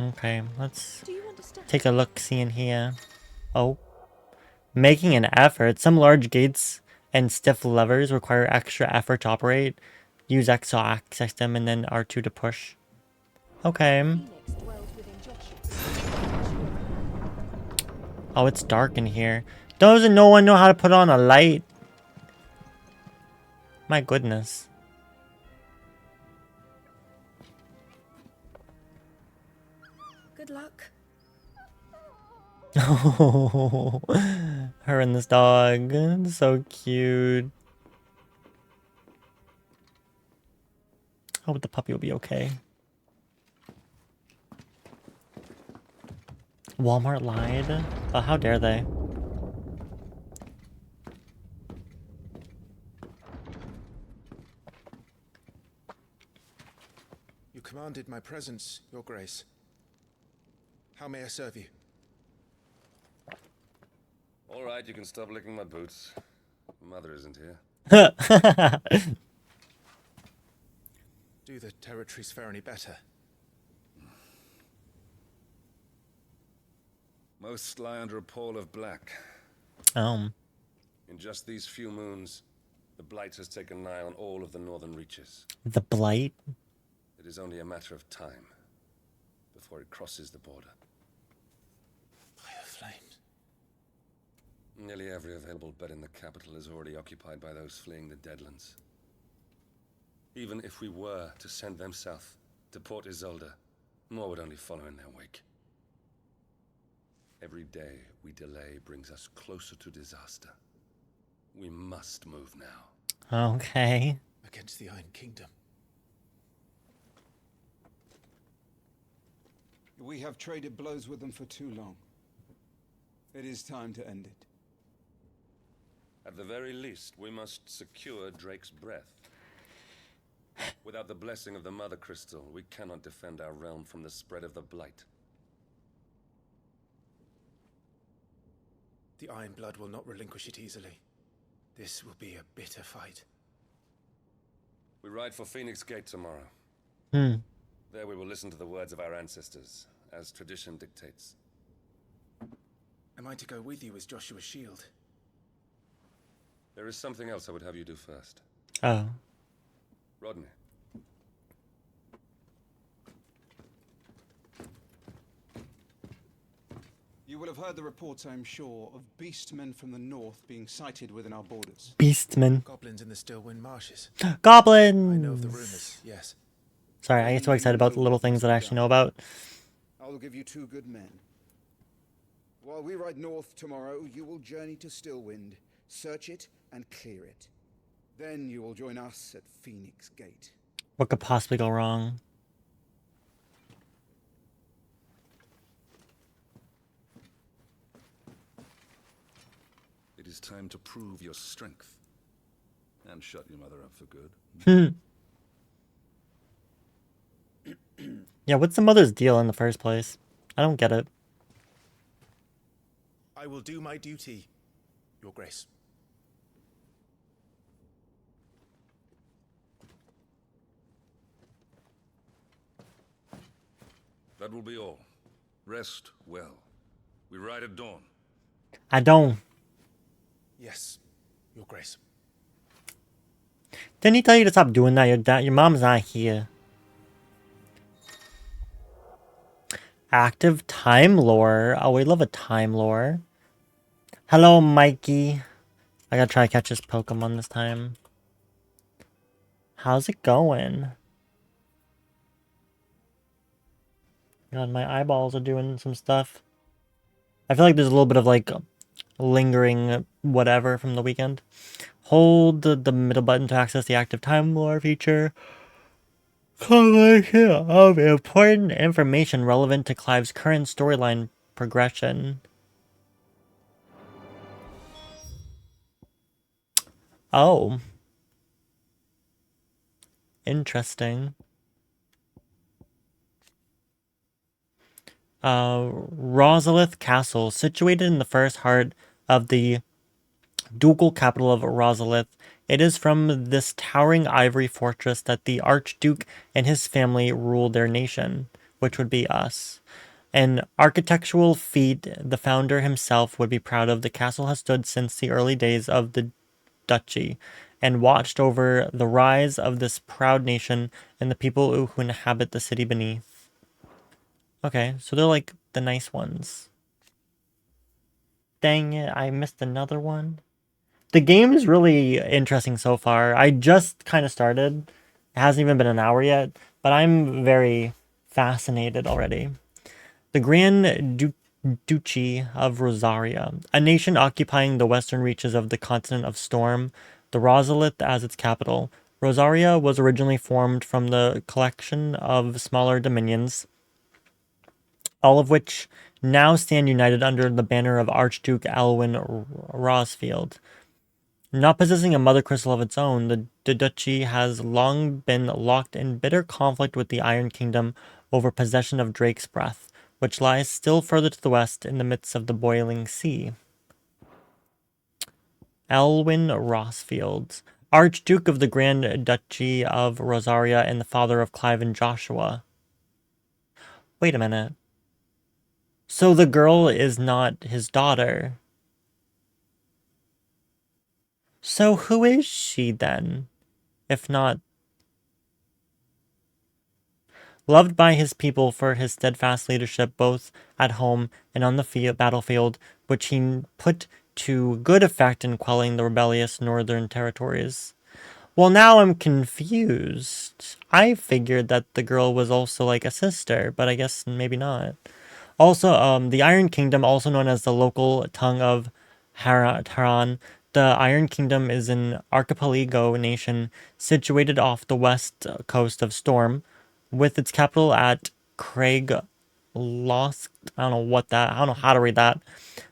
Okay, let's take a look, see in here. Oh, Making an effort. Some large gates and stiff levers require extra effort to operate. Use X to access them and then R2 to push. Okay. Oh, it's dark in here. Doesn't no one know how to put on a light? My goodness. Good luck. Oh, her and this dog. So cute. Hope the puppy will be okay. Walmart lied? How dare they? You commanded my presence, Your Grace. How may I serve you? All right, you can stop licking my boots. Mother isn't here. Do the territories fare any better? Most lie under a pall of black. Oh. In just these few moons, the Blight has taken nigh on all of the northern reaches. The Blight? It is only a matter of time before it crosses the border. Fire flames. Nearly every available bed in the capital is already occupied by those fleeing the Deadlands. Even if we were to send them south to Port Isolde, more would only follow in their wake. Every day we delay brings us closer to disaster. We must move now. Okay. Against the Iron Kingdom. We have traded blows with them for too long. It is time to end it. At the very least, we must secure Drake's breath. Without the blessing of the Mother Crystal, we cannot defend our realm from the spread of the Blight. The Iron Blood will not relinquish it easily. This will be a bitter fight. We ride for Phoenix Gate tomorrow. There we will listen to the words of our ancestors, as tradition dictates. Am I to go with you as Joshua's shield? There is something else I would have you do first. Oh. Rodney. You will have heard the reports, I'm sure, of beastmen from the north being sighted within our borders. Beastmen. Goblins in the Stillwind marshes. Goblins! I know of the rumors, yes. Sorry, I get so excited about the little things that I actually know about. I will give you 2 good men. While we ride north tomorrow, you will journey to Stillwind, search it, and clear it. Then you will join us at Phoenix Gate. What could possibly go wrong? It is time to prove your strength. And shut your mother up for good. Yeah, what's the mother's deal in the first place? I don't get it. I will do my duty, Your Grace. That will be all. Rest well. We ride at dawn. I don't. Yes, Your Grace. Didn't he tell you to stop doing that? Your mom's not here. Active time lore. Oh, we love a time lore. Hello, Mikey. I gotta try to catch this Pokemon this time. How's it going? God, my eyeballs are doing some stuff. I feel like there's a little bit of like lingering whatever from the weekend. Hold the middle button to access the active time lore feature. Collection of important information relevant to Clive's current storyline progression. Oh. Interesting. Rosalith Castle, situated in the first heart of the ducal capital of Rosalith. It is from this towering ivory fortress that the Archduke and his family ruled their nation, which would be us. An architectural feat the founder himself would be proud of, the castle has stood since the early days of the duchy and watched over the rise of this proud nation and the people who inhabit the city beneath. Okay, so they're like the nice ones. Dang it, I missed another one. The game is really interesting so far. I just kind of started. It hasn't even been an hour yet, but I'm very fascinated already. The Grand Duchy of Rosaria, a nation occupying the western reaches of the continent of Storm, the Rosalith as its capital. Rosaria was originally formed from the collection of smaller dominions, all of which now stand united under the banner of Archduke Alwyn Rosfield. Not possessing a mother crystal of its own, the duchy has long been locked in bitter conflict with the Iron Kingdom over possession of Drake's Breath, which lies still further to the west in the midst of the boiling sea. Alwyn Rosfield, Archduke of the Grand Duchy of Rosaria and the father of Clive and Joshua. Wait a minute. So the girl is not his daughter. So who is she then, if not? Loved by his people for his steadfast leadership both at home and on the battlefield, which he put to good effect in quelling the rebellious northern territories. Well, now I'm confused. I figured that the girl was also like a sister, but I guess maybe not. Also, the Iron Kingdom, also known as the local tongue of Haran, the Iron Kingdom is an archipelago nation situated off the west coast of Storm, with its capital at Craig Lost. I don't know how to read that.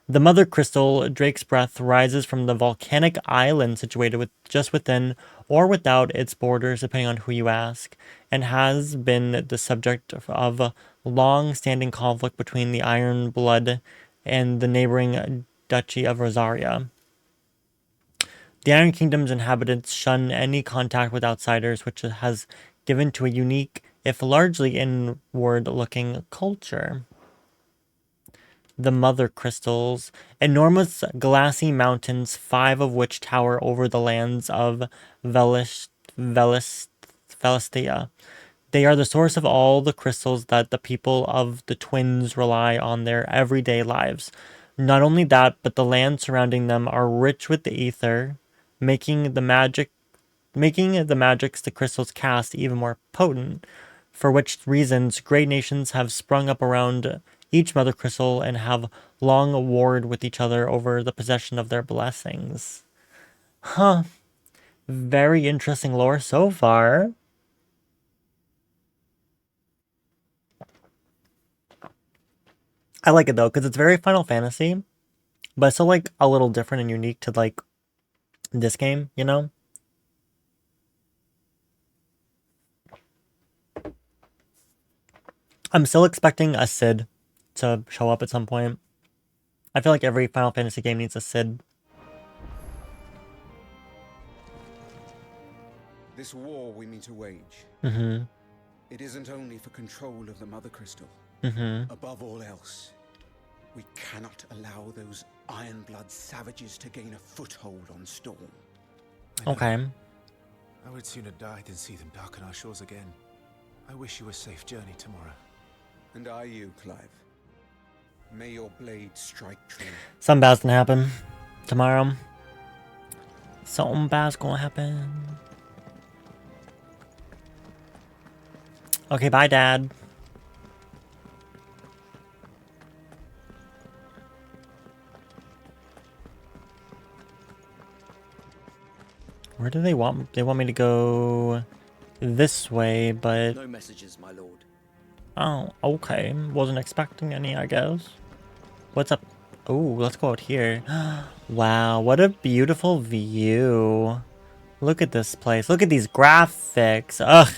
The mother crystal, Drake's Breath, rises from the volcanic island situated just within or without its borders, depending on who you ask, and has been the subject of long-standing conflict between the Iron Blood and the neighboring Duchy of Rosaria. The Iron Kingdom's inhabitants shun any contact with outsiders, which has given to a unique, if largely inward-looking, culture. The Mother Crystals, enormous glassy mountains, 5 of which tower over the lands of Velistia. They are the source of all the crystals that the people of the Twins rely on their everyday lives. Not only that, but the lands surrounding them are rich with the ether, making the magics the crystals cast even more potent, for which reasons great nations have sprung up around each mother crystal and have long warred with each other over the possession of their blessings. Huh. Very interesting lore so far. I like it though, because it's very Final Fantasy, but it's still like a little different and unique to like this game, you know? I'm still expecting a Cid to show up at some point. I feel like every Final Fantasy game needs a Cid. This war we mean to wage. Mm-hmm. It isn't only for control of the Mother Crystal. Mm-hmm. Above all else, we cannot allow those Ironblood savages to gain a foothold on Storm. Okay. I would sooner die than see them darken our shores again. I wish you a safe journey tomorrow. And I you, Clive. May your blade strike true. Something bad's gonna happen tomorrow. Something bad's gonna happen. Okay, bye, Dad. Where do they want? They want me to go this way, but... No messages, my lord. Oh, okay. Wasn't expecting any, I guess. What's up? Oh, let's go out here. Wow, what a beautiful view. Look at this place. Look at these graphics. Ugh.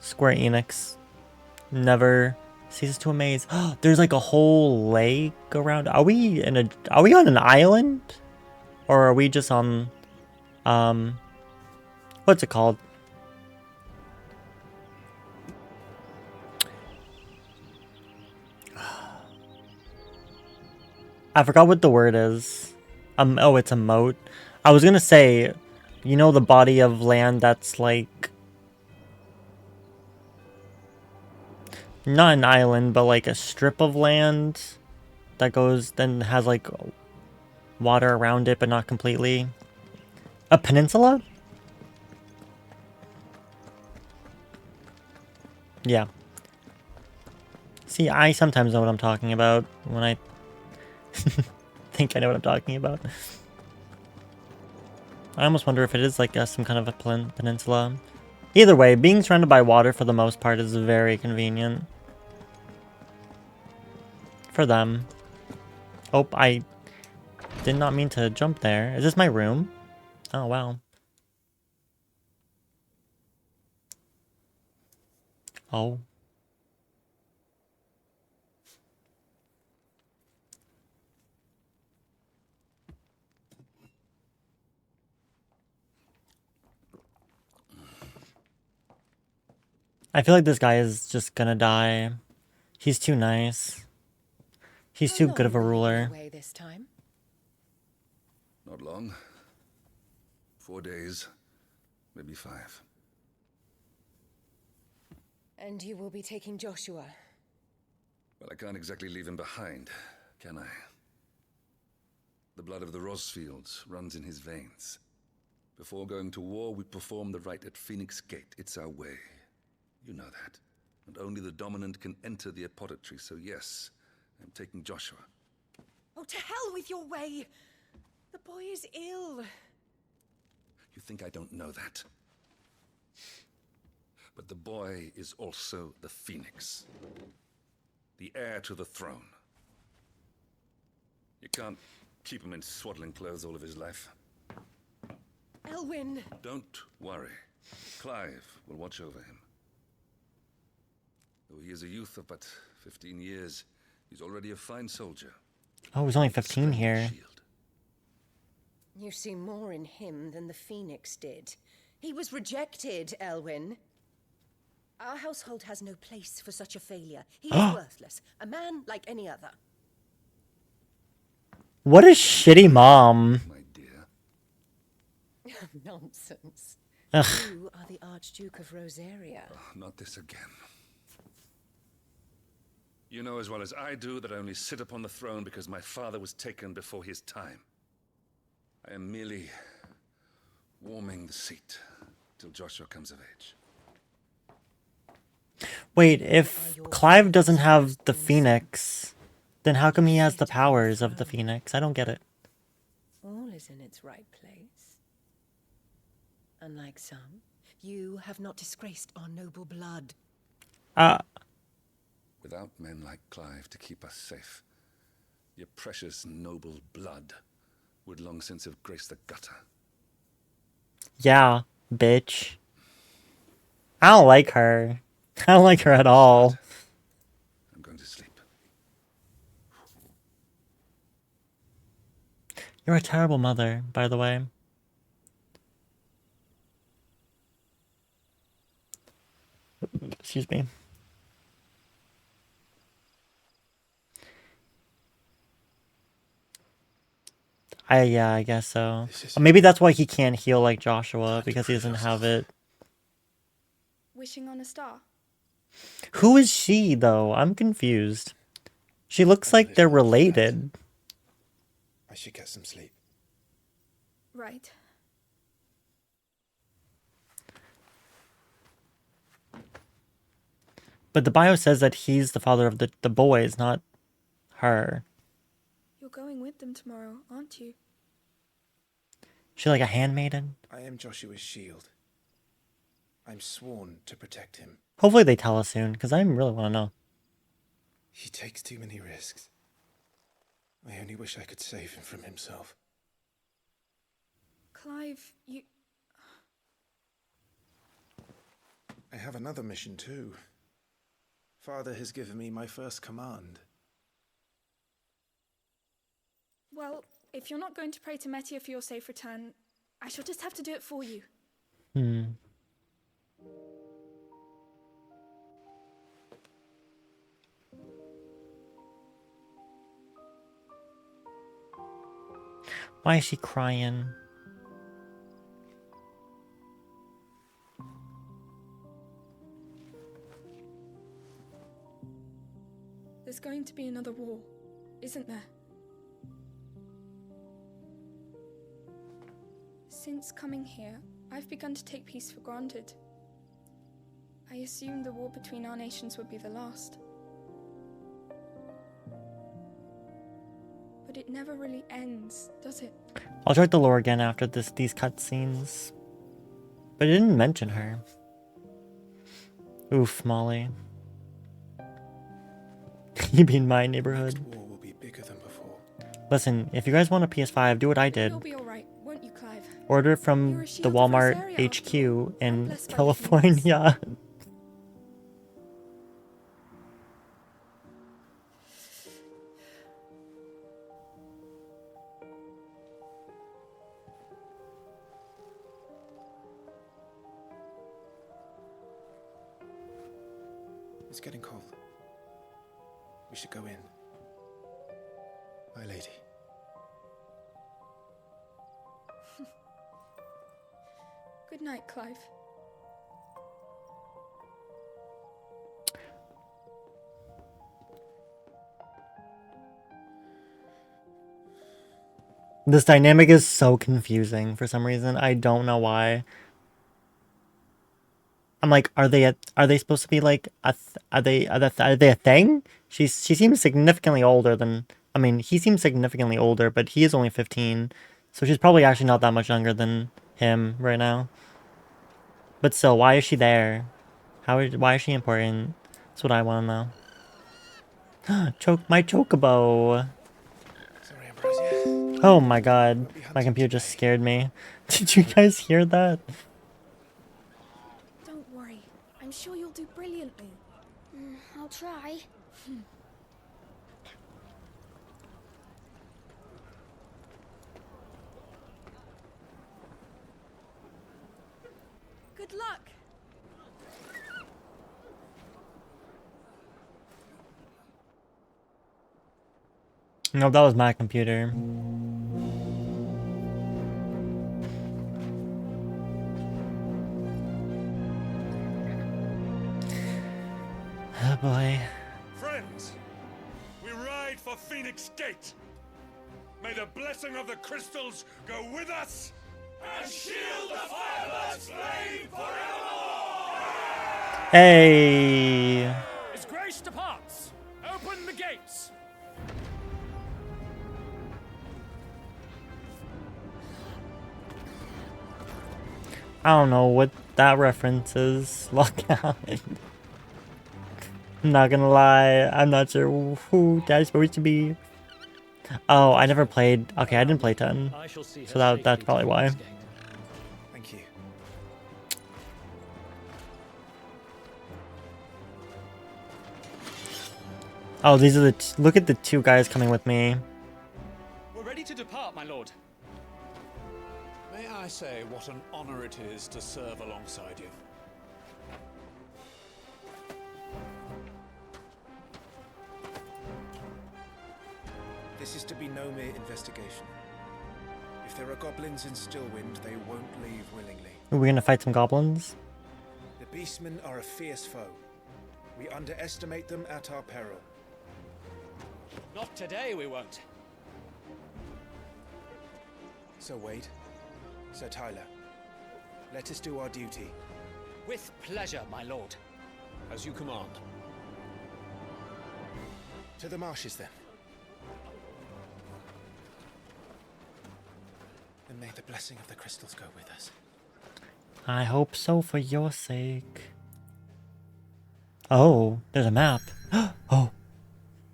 Square Enix never ceases to amaze. There's like a whole lake around. Are we on an island? Or are we just on what's it called? I forgot what the word is. Oh, it's a moat. I was gonna say, you know, the body of land that's like not an island, but like a strip of land that goes then has like water around it, but not completely. A peninsula? Yeah. See, I sometimes know what I'm talking about when I think I know what I'm talking about. I almost wonder if it is like some kind of a peninsula. Either way, being surrounded by water for the most part is very convenient. For them. Oh, I did not mean to jump there. Is this my room? Oh, wow. Oh. I feel like this guy is just gonna die. He's too nice. He's too good of a ruler. Away this time? Not long. 4 days, maybe 5. And you will be taking Joshua? Well, I can't exactly leave him behind, can I? The blood of the Rosfields runs in his veins. Before going to war, we perform the rite at Phoenix Gate. It's our way. You know that. And only the dominant can enter the apothecary, so yes, I'm taking Joshua. Oh, to hell with your way! The boy is ill. You think I don't know that? But the boy is also the Phoenix. The heir to the throne. You can't keep him in swaddling clothes all of his life. Elwyn! Don't worry. Clive will watch over him. Though he is a youth of but 15 years, he's already a fine soldier. Oh, he's only 15 here. You see more in him than the Phoenix did. He was rejected, Elwyn. Our household has no place for such a failure. He is worthless. A man like any other. What a shitty mom. My dear. Nonsense. Ugh. You are the Archduke of Rosaria. Oh, not this again. You know as well as I do that I only sit upon the throne because my father was taken before his time. I am merely warming the seat till Joshua comes of age. Wait, if Clive doesn't have the Phoenix, then how come he has the powers of the Phoenix? I don't get it. All is in its right place. Unlike some, you have not disgraced our noble blood. Without men like Clive to keep us safe, your precious noble blood would long since have graced the gutter. Yeah, bitch. I don't like her. I don't like her at all. I'm going to sleep. You're a terrible mother, by the way. Excuse me. Yeah, I guess so. Maybe that's why he can't heal like Joshua, because he doesn't have it. Wishing on a star. Who is she, though? I'm confused. She looks like they're related. I should get some sleep. Right. But the bio says that he's the father of the boys, not her. You're going with them tomorrow, aren't you? She like a handmaiden? I am Joshua's shield. I'm sworn to protect him. Hopefully they tell us soon, because I really want to know. He takes too many risks. I only wish I could save him from himself. Clive, you... I have another mission too. Father has given me my first command. Well, if you're not going to pray to Metia for your safe return, I shall just have to do it for you. Why is she crying? There's going to be another war, isn't there? Since coming here, I've begun to take peace for granted. I assumed the war between our nations would be the last. But it never really ends, does it? I'll check the lore again after these cutscenes. But it didn't mention her. Oof, Molly. You be in my neighborhood. War will be bigger than before. Listen, if you guys want a PS5, do what I did. You'll be all right, won't you, Clive? Order it from the Walmart HQ in California. It's getting cold. We should go in. My lady. Good night, Clive. This dynamic is so confusing for some reason. I don't know why. I'm like, are they supposed to be like are they a thing? She seems significantly older than, I mean, he seems significantly older, but he is only 15, so she's probably actually not that much younger than him right now. But still, why is she there? Why is she important? That's what I want to know. My chocobo. Sorry, Ambrosia. Oh my god, my computer just scared me. Did you guys hear that? Don't worry. I'm sure you'll do brilliantly. I'll try. Good luck. No, that was my computer. Oh boy. Friends, we ride for Phoenix Gate. May the blessing of the crystals go with us and shield the Firebird's flame forevermore! Hey! As grace departs, open the gates! I don't know what that reference is. Lockout. I'm not gonna lie, I'm not sure who that's supposed to be. Oh, I never played. Okay, I didn't play 10. So that's probably why. Thank you. Oh, these are look at the two guys coming with me. We're ready to depart, my lord. May I say what an honor it is to serve alongside you? This is to be no mere investigation. If there are goblins in Stillwind, they won't leave willingly. Are we gonna fight some goblins? The beastmen are a fierce foe. We underestimate them at our peril. Not today, we won't. Sir Wade, Sir Tyler, let us do our duty. With pleasure, my lord. As you command. To the marshes, then. And may the blessing of the crystals go with us. I hope so for your sake. Oh, there's a map. Oh,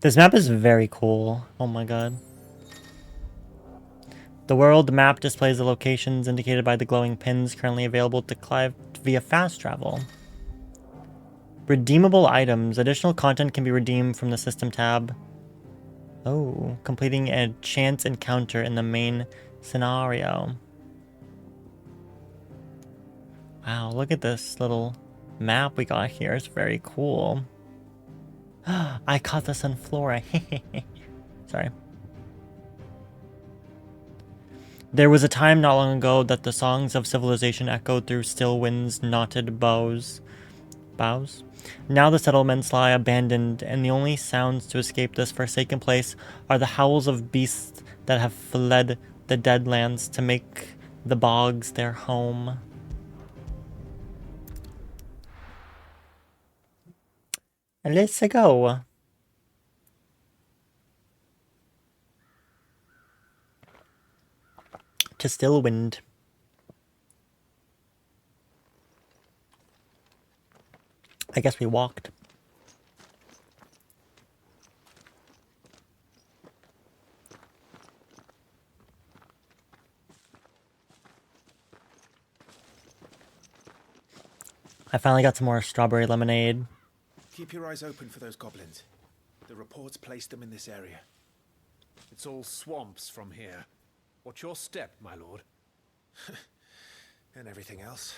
this map is very cool. Oh my god. The world map displays the locations indicated by the glowing pins currently available to Clive via fast travel. Redeemable items. Additional content can be redeemed from the system tab. Oh, completing a chance encounter in the main scenario. Wow, look at this little map we got here. It's very cool. I caught the Sunflora. Sorry. There was a time not long ago that the songs of civilization echoed through still winds, knotted bows. Now the settlements lie abandoned, and the only sounds to escape this forsaken place are the howls of beasts that have fled the Deadlands to make the bogs their home. Let's go. To Stillwind. I guess we walked. I finally got some more strawberry lemonade. Keep your eyes open for those goblins. The reports placed them in this area. It's all swamps from here. Watch your step, my lord. And everything else?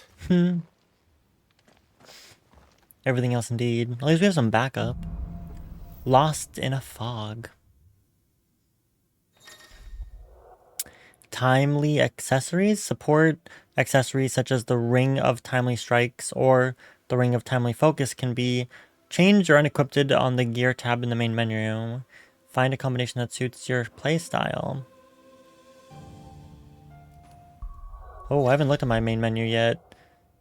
Everything else indeed. At least we have some backup. Lost in a fog. Timely accessories support accessories such as the Ring of Timely Strikes or the Ring of Timely Focus can be changed or unequipped on the Gear tab in the main menu. Find a combination that suits your playstyle. Oh, I haven't looked at my main menu yet.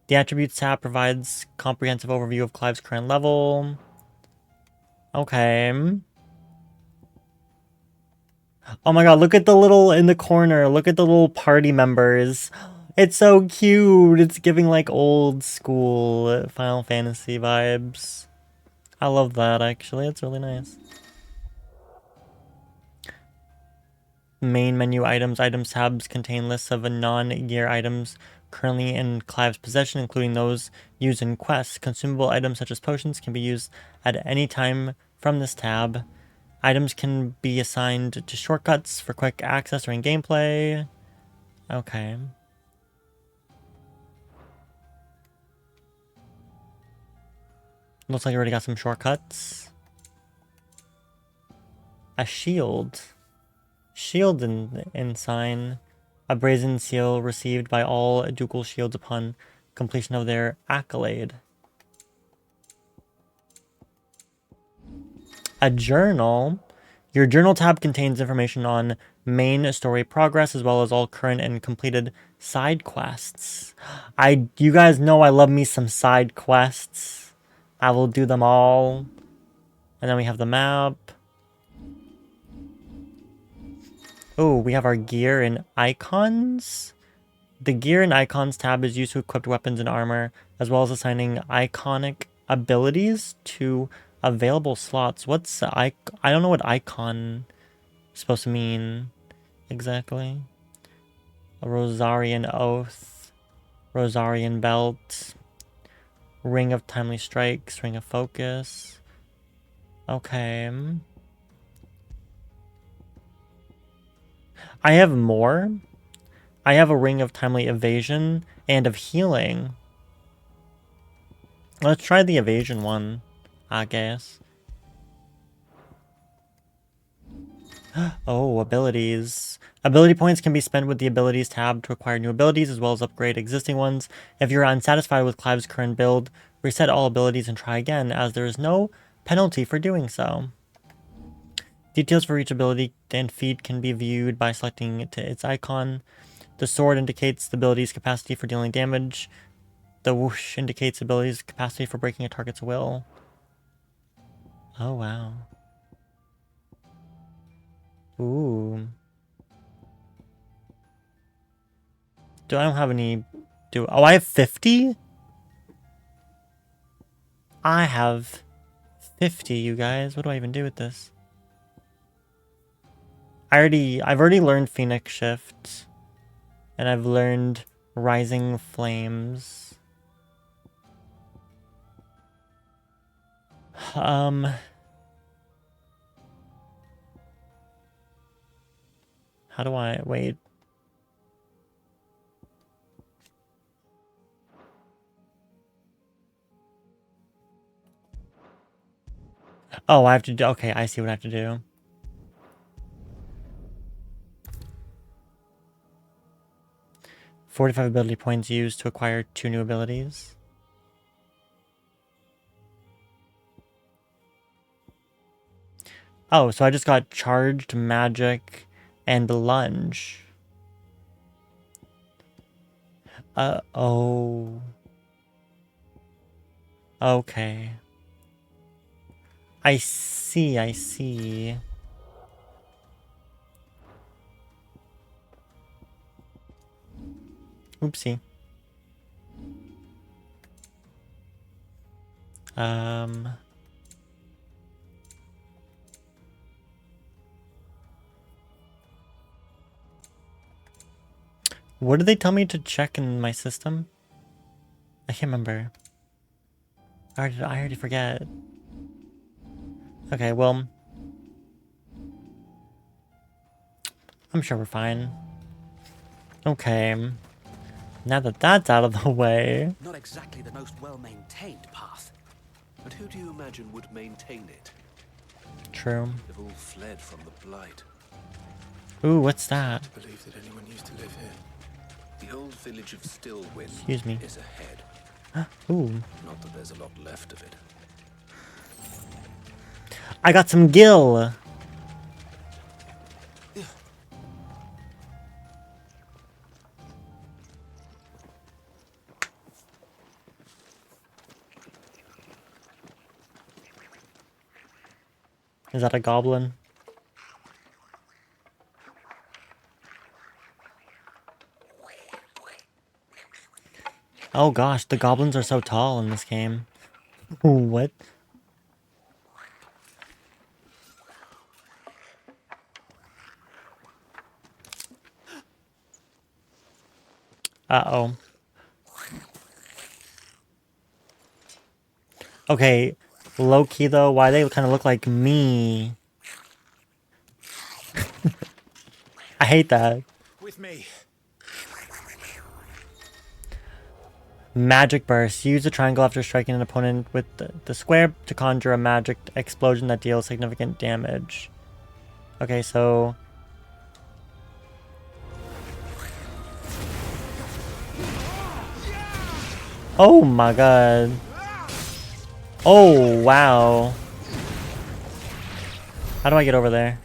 The Attributes tab provides comprehensive overview of Clive's current level. Okay. Oh my god, look at the little, in the corner, look at the little party members. It's so cute. It's giving like old school Final Fantasy vibes. I love that actually, it's really nice. Main menu items. Items tabs contain lists of non-gear items currently in Clive's possession, including those used in quests. Consumable items such as potions can be used at any time from this tab. Items can be assigned to shortcuts for quick access during gameplay. Okay. Looks like I already got some shortcuts. A shield. Shield ensign. A brazen seal received by all ducal shields upon completion of their accolade. A journal. Your journal tab contains information on main story progress as well as all current and completed side quests. You guys know I love me some side quests. I will do them all. And then we have the map. Oh, we have our gear and icons. The gear and icons tab is used to equip weapons and armor, as well as assigning iconic abilities to available slots. What's I don't know what icon is supposed to mean exactly. A Rosarian Oath, Rosarian Belt, Ring of Timely Strikes, Ring of Focus. Okay. I have more. I have a Ring of Timely Evasion and of Healing. Let's try the evasion one, I guess. Oh, abilities. Ability points can be spent with the abilities tab to acquire new abilities as well as upgrade existing ones. If you're unsatisfied with Clive's current build, reset all abilities and try again, as there is no penalty for doing so. Details for each ability and feat can be viewed by selecting its icon. The sword indicates the ability's capacity for dealing damage. The whoosh indicates the ability's capacity for breaking a target's will. Oh, wow. Ooh. I don't have any... Oh, I have 50? I have 50, you guys. What do I even do with this? I've already learned Phoenix Shift. And I've learned Rising Flames. How do I... Wait. Oh, I have to do... Okay, I see what I have to do. 45 ability points used to acquire 2 new abilities. Oh, so I just got charged, magic, and lunge. Oh. Okay. I see, I see. Oopsie. What did they tell me to check in my system? I can't remember. I already forget. Okay, well, I'm sure we're fine. Okay. Now that that's out of the way. Not exactly the most well-maintained path. And who do you imagine would maintain it? True. They've all fled from the Blight. Ooh, what's that? I believe that anyone used to live here. The old village of Stillwind Excuse me. is ahead. Ooh. Not that there's a lot left of it. I got some gil. Is that a goblin? Oh gosh, the goblins are so tall in this game. What? Uh-oh. Okay, low-key though, why they kind of look like me? I hate that. With me. Magic Burst. Use the triangle after striking an opponent with the square to conjure a magic explosion that deals significant damage. Okay, so... Oh my god. Oh, wow. How do I get over there?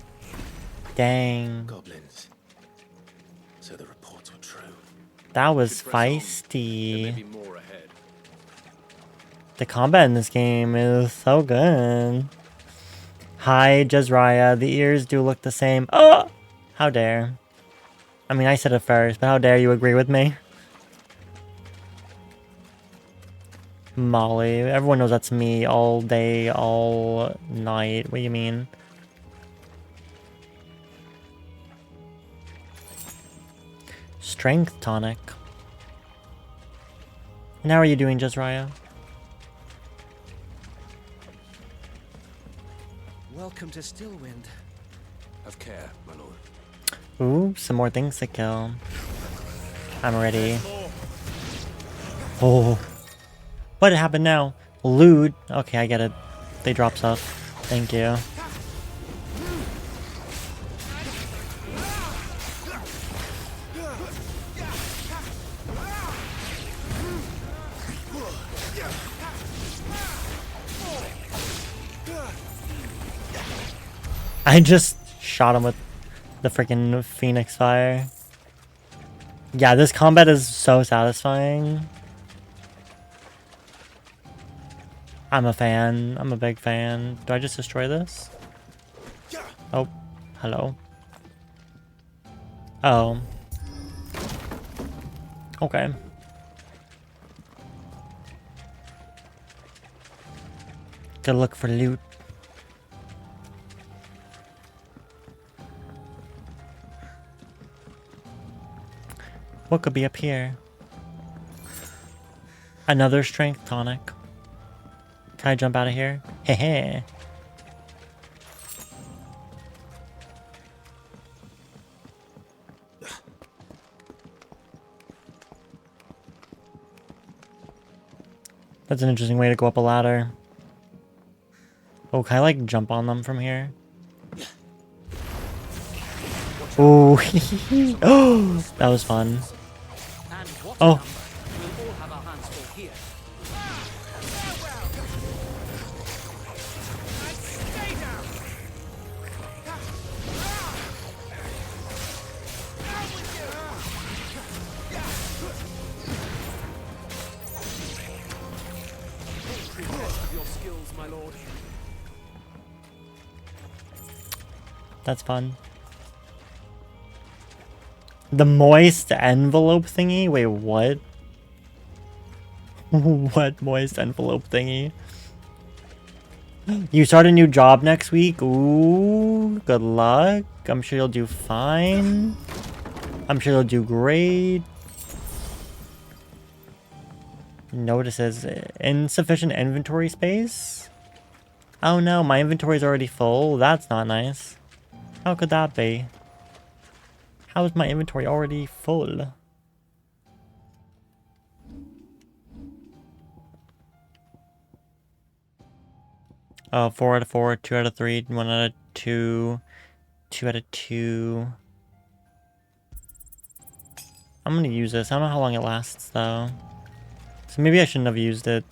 Dang. Goblins. So the reports were true. That was feisty. The combat in this game is so good. Hi, Jezraya. The ears do look the same. Oh! How dare. I mean, I said it first, but how dare you agree with me? Molly. Everyone knows that's me all day, all night. What do you mean? Strength tonic. And how are you doing, Jezraya? Welcome to Stillwind. Have care, my lord. Ooh, some more things to kill. I'm ready. Oh. What happened now? Loot. Okay, I get it. They drop stuff. Thank you. I just shot him with the freaking Phoenix Fire. Yeah, this combat is so satisfying. I'm a fan. I'm a big fan. Do I just destroy this? Oh, hello. Oh. Okay. Gotta look for loot. What could be up here? Another strength tonic. Can I jump out of here? Heh. That's an interesting way to go up a ladder. Oh, can I like jump on them from here? Ooh. Oh, that was fun. Oh. We'll all have our hands full here. Stay down. Your skills, my lord. That's fun. The moist envelope thingy? Wait, what? What moist envelope thingy? You start a new job next week? Ooh, good luck. I'm sure you'll do fine. I'm sure you'll do great. Notices insufficient inventory space? Oh no, my inventory is already full. That's not nice. How could that be? How is my inventory already full? Oh, 4 out of 4, 2 out of 3, 1 out of 2, 2 out of 2. I'm gonna use this. I don't know how long it lasts though. So maybe I shouldn't have used it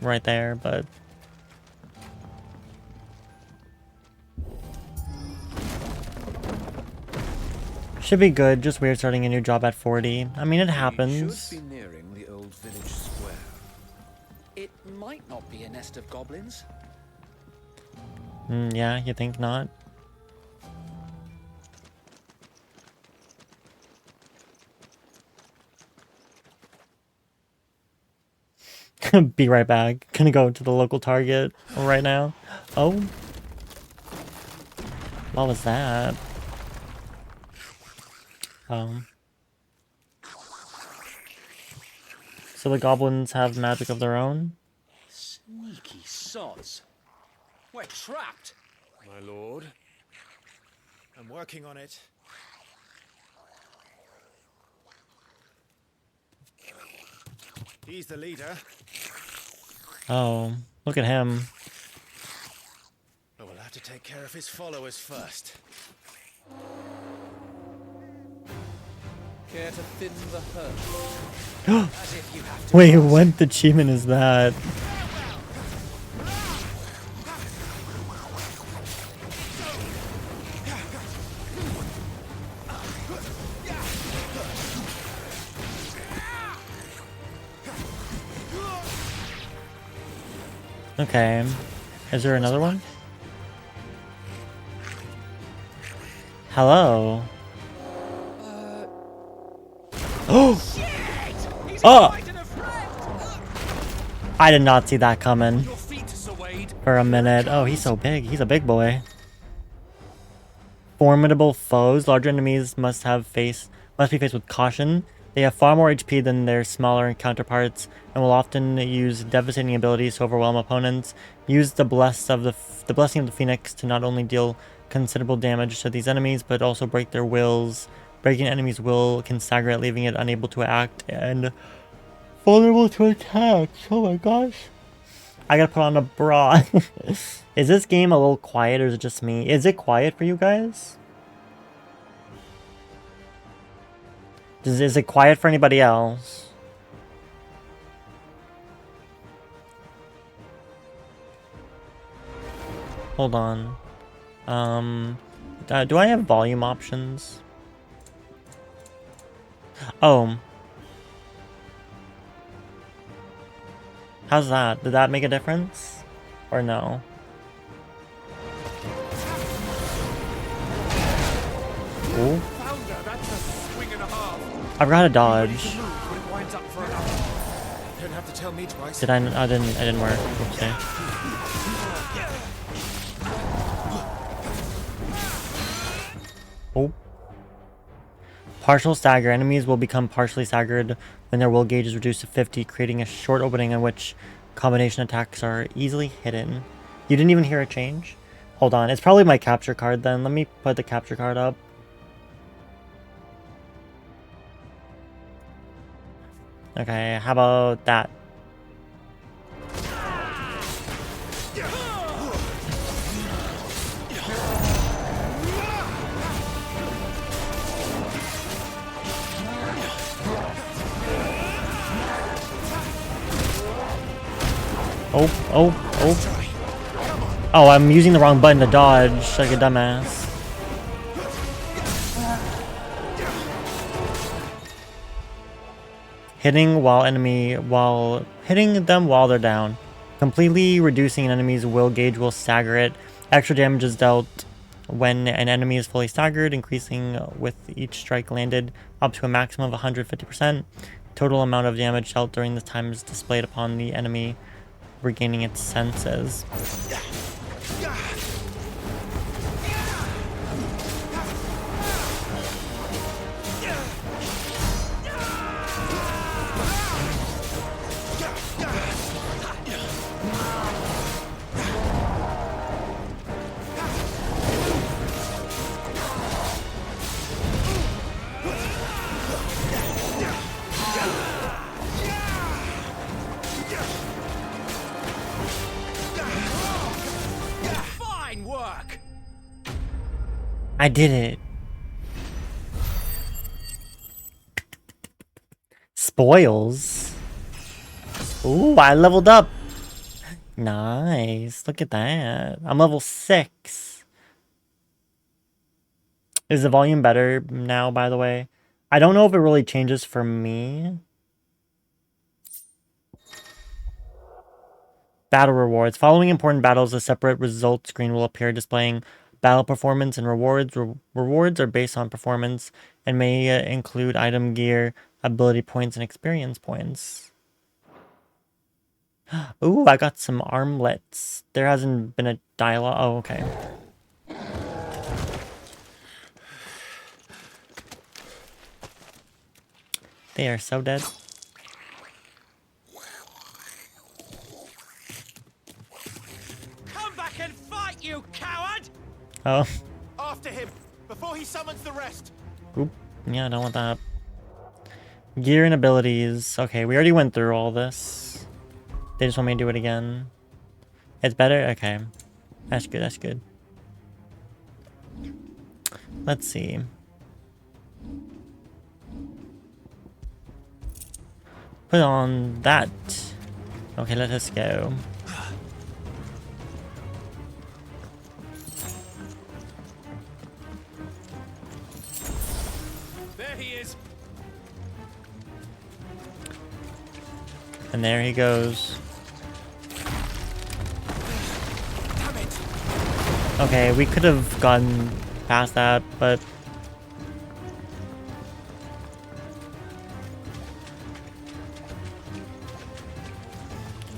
right there, but... should be good, just weird starting a new job at 40. I mean, it happens. We should be nearing the old village square. It might not be a nest of goblins. Yeah, you think not? Be right back. Gonna go to the local Target right now. Oh. What was that? So the goblins have magic of their own? Sneaky sods. We're trapped. My lord. I'm working on it. He's the leader. Oh, look at him. But we'll have to take care of his followers first. Care to thin the herd? As if you have to. Wait, what achievement is that? Okay. Is there another one? Hello. Oh! Oh! I did not see that coming. For a minute. Oh, he's so big. He's a big boy. Formidable foes. Larger enemies must be faced with caution. They have far more HP than their smaller counterparts and will often use devastating abilities to overwhelm opponents. Use the blessing of the Phoenix to not only deal considerable damage to these enemies, but also break their wills. Breaking an enemy's will can stagger it, leaving it unable to act and vulnerable to attacks. Oh my gosh. I gotta put on a bra. Is this game a little quiet or is it just me? Is it quiet for you guys? Is it quiet for anybody else? Hold on. Do I have volume options? Oh. How's that? Did that make a difference? Or no? Ooh. I forgot to dodge. Did I didn't work. Okay. Oh. Partial stagger. Enemies will become partially staggered when their will gauge is reduced to 50, creating a short opening in which combination attacks are easily hidden. You didn't even hear a change? Hold on. It's probably my capture card then. Let me put the capture card up. Okay, how about that? Oh, oh, oh. Oh, I'm using the wrong button to dodge like a dumbass. Hitting them while they're down. Completely reducing an enemy's will gauge will stagger it. Extra damage is dealt when an enemy is fully staggered, increasing with each strike landed up to a maximum of 150%. Total amount of damage dealt during this time is displayed upon the enemy regaining its senses. Fine work. I did it. Spoils. Ooh, I leveled up. Nice. Look at that. I'm level 6. Is the volume better now, by the way? I don't know if it really changes for me. Battle rewards. Following important battles, a separate results screen will appear displaying battle performance and rewards. Rewards are based on performance and may include item gear, ability points, and experience points. Ooh, I got some armlets. There hasn't been a dialogue. Oh, okay. They are so dead. Come back and fight, you coward! Oh. After him, before he summons the rest. Oop. Yeah, I don't want that. Gear and abilities. Okay, we already went through all this. They just want me to do it again. It's better? Okay. That's good, that's good. Let's see. Put on that. Okay, let us go. There he is. And there he goes. Damn it. Okay, we could have gotten past that, but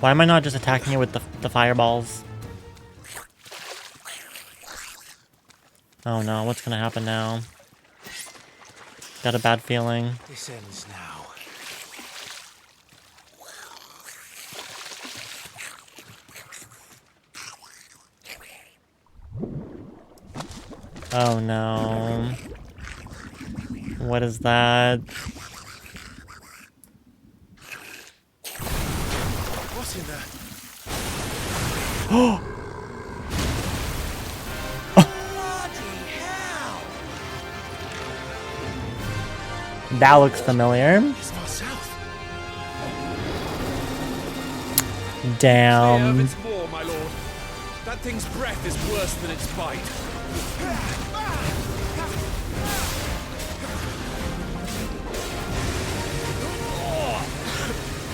why am I not just attacking it with the fireballs? Oh no, what's gonna happen now? Got a bad feeling. This ends now. Oh no. What is that? What's in there? Oh! That looks familiar. It's far south. Damn. It's more, my lord. That thing's breath is worse than its bite. Oh,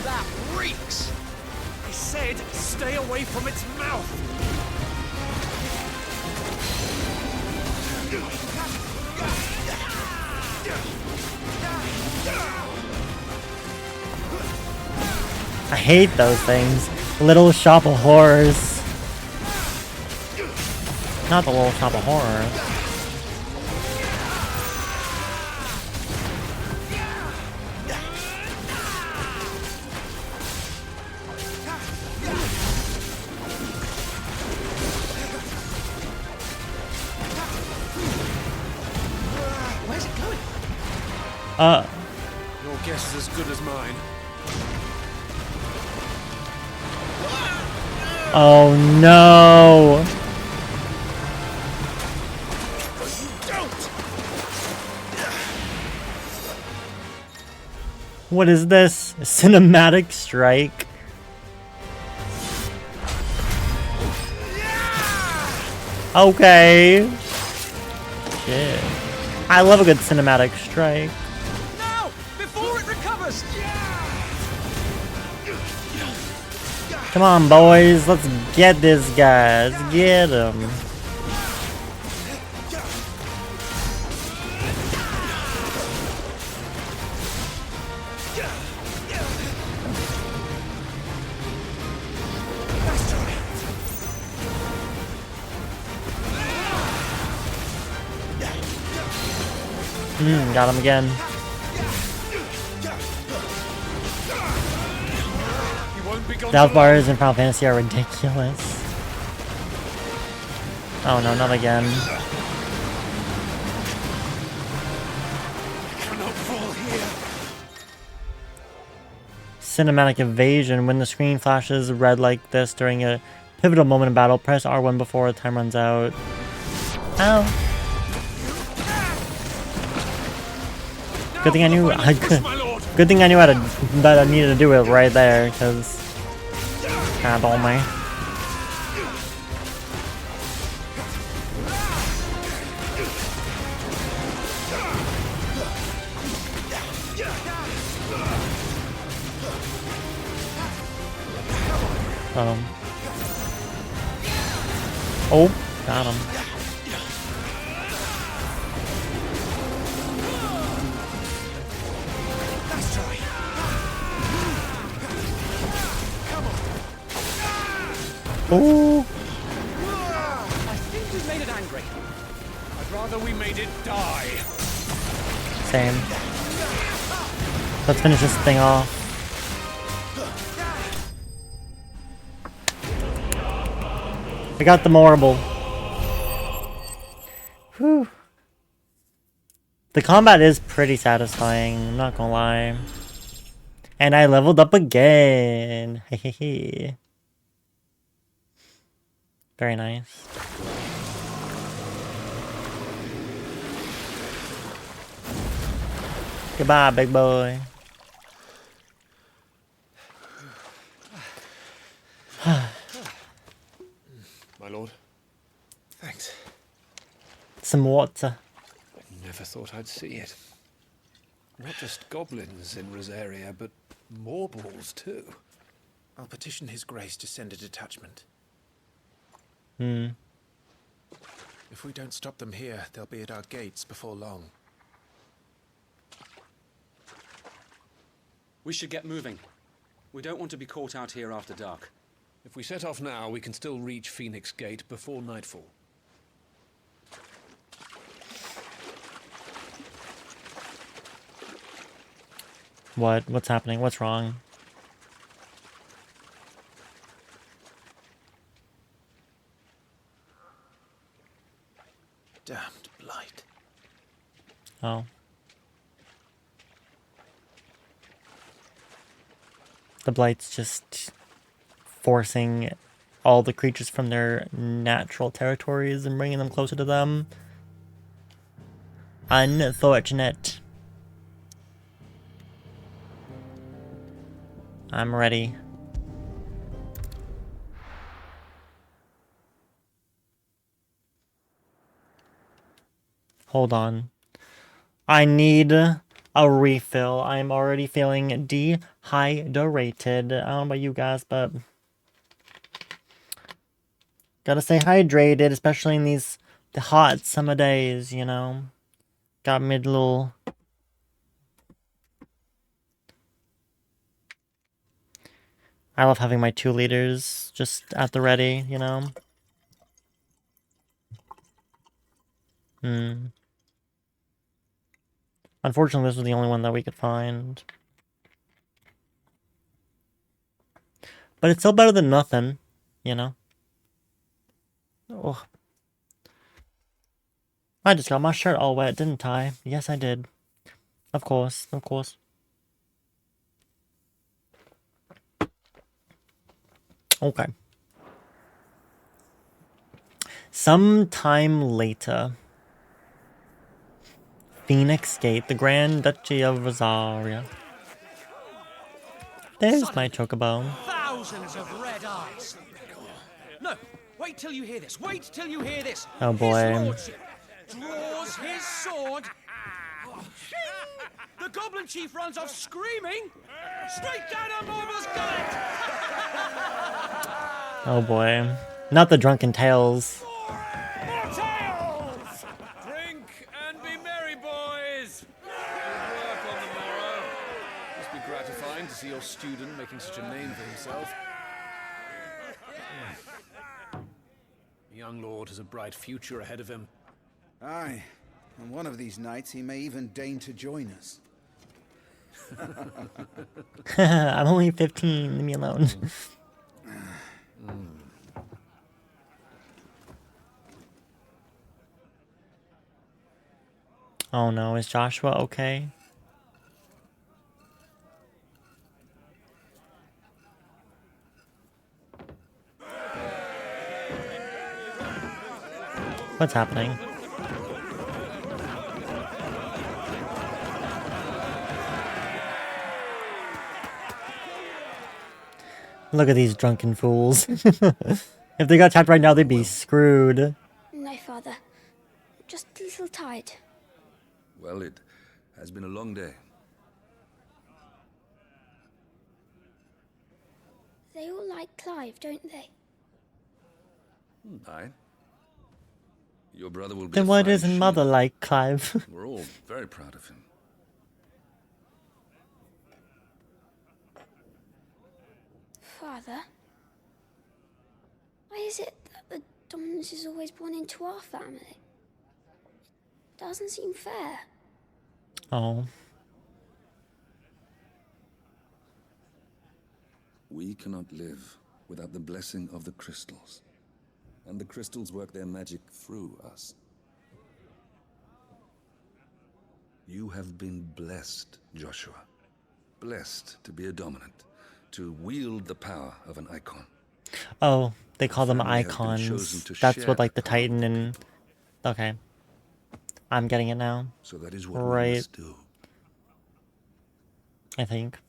that reeks! I said stay away from its mouth! I hate those things. Little Shop of Horrors. Not the Little Shop of Horrors. Where's it going? Your guess is as good as mine. Oh no! What is this? A cinematic strike? Okay. Shit. I love a good cinematic strike. Now! Before it recovers! Come on, boys. Let's get this guy. Let's get him. Got him again. The health bars in Final Fantasy are ridiculous. Oh no, not again. Cinematic evasion. When the screen flashes red like this during a pivotal moment in battle, press R1 before the time runs out. Ow. Good thing I knew. Good thing I knew that I needed to do it right there, because God almighty. Oh, got him. Oh. I think we made it angry. I'd rather we made it die. Same. Let's finish this thing off. I got the marble. Whew. The combat is pretty satisfying, I'm not gonna lie. And I leveled up again. Hehehe. Very nice. Goodbye, big boy. My lord. Thanks. Some water. I never thought I'd see it. Not just goblins in Rosaria, but morbles too. I'll petition His Grace to send a detachment. If we don't stop them here, they'll be at our gates before long. We should get moving. We don't want to be caught out here after dark. If we set off now, we can still reach Phoenix Gate before nightfall. What's happening? What's wrong? Damned blight. Oh. The blight's just forcing all the creatures from their natural territories and bringing them closer to them. Unfortunate. I'm ready. Hold on. I need a refill. I'm already feeling dehydrated. I don't know about you guys, but gotta stay hydrated, especially in the hot summer days, you know. Got me a little... I love having my 2 liters just at the ready, you know. Unfortunately, this was the only one that we could find. But it's still better than nothing, you know. Oh. I just got my shirt all wet, didn't I? Yes, I did. Of course, of course. Okay. Sometime later. Phoenix Gate, the Grand Duchy of Rosaria. There's my chocobo. Thousands of red eyes. No, Wait till you hear this. Wait till you hear this. Oh, boy. His lordship draws his sword. The goblin chief runs off screaming, straight down a Morbal's gullet. Oh boy. Not the drunken tales. Tales! Drink and be merry, boys. Good work on the morrow. Must be gratifying to see your student making such a name for himself. The young lord has a bright future ahead of him. Aye, and one of these nights he may even deign to join us. I'm only 15, leave me alone. Oh no, is Joshua okay? What's happening? Look at these drunken fools. If they got tapped right now, they'd be screwed. No, Father. Just a little tired. Well, it has been a long day. They all like Clive, don't they? Aye. Your brother will be Then a why fine doesn't shield. Mother like Clive? We're all very proud of him. Father? Why is it that the dominance is always born into our family? It doesn't seem fair. Oh. We cannot live without the blessing of the crystals. And the crystals work their magic through us. You have been blessed, Joshua. Blessed to be a dominant, to wield the power of an icon. Oh, they call them family have been icons. chosen to That's share what like that the power Titan and... Okay. I'm getting it now. So that is what we Right. must do. I think.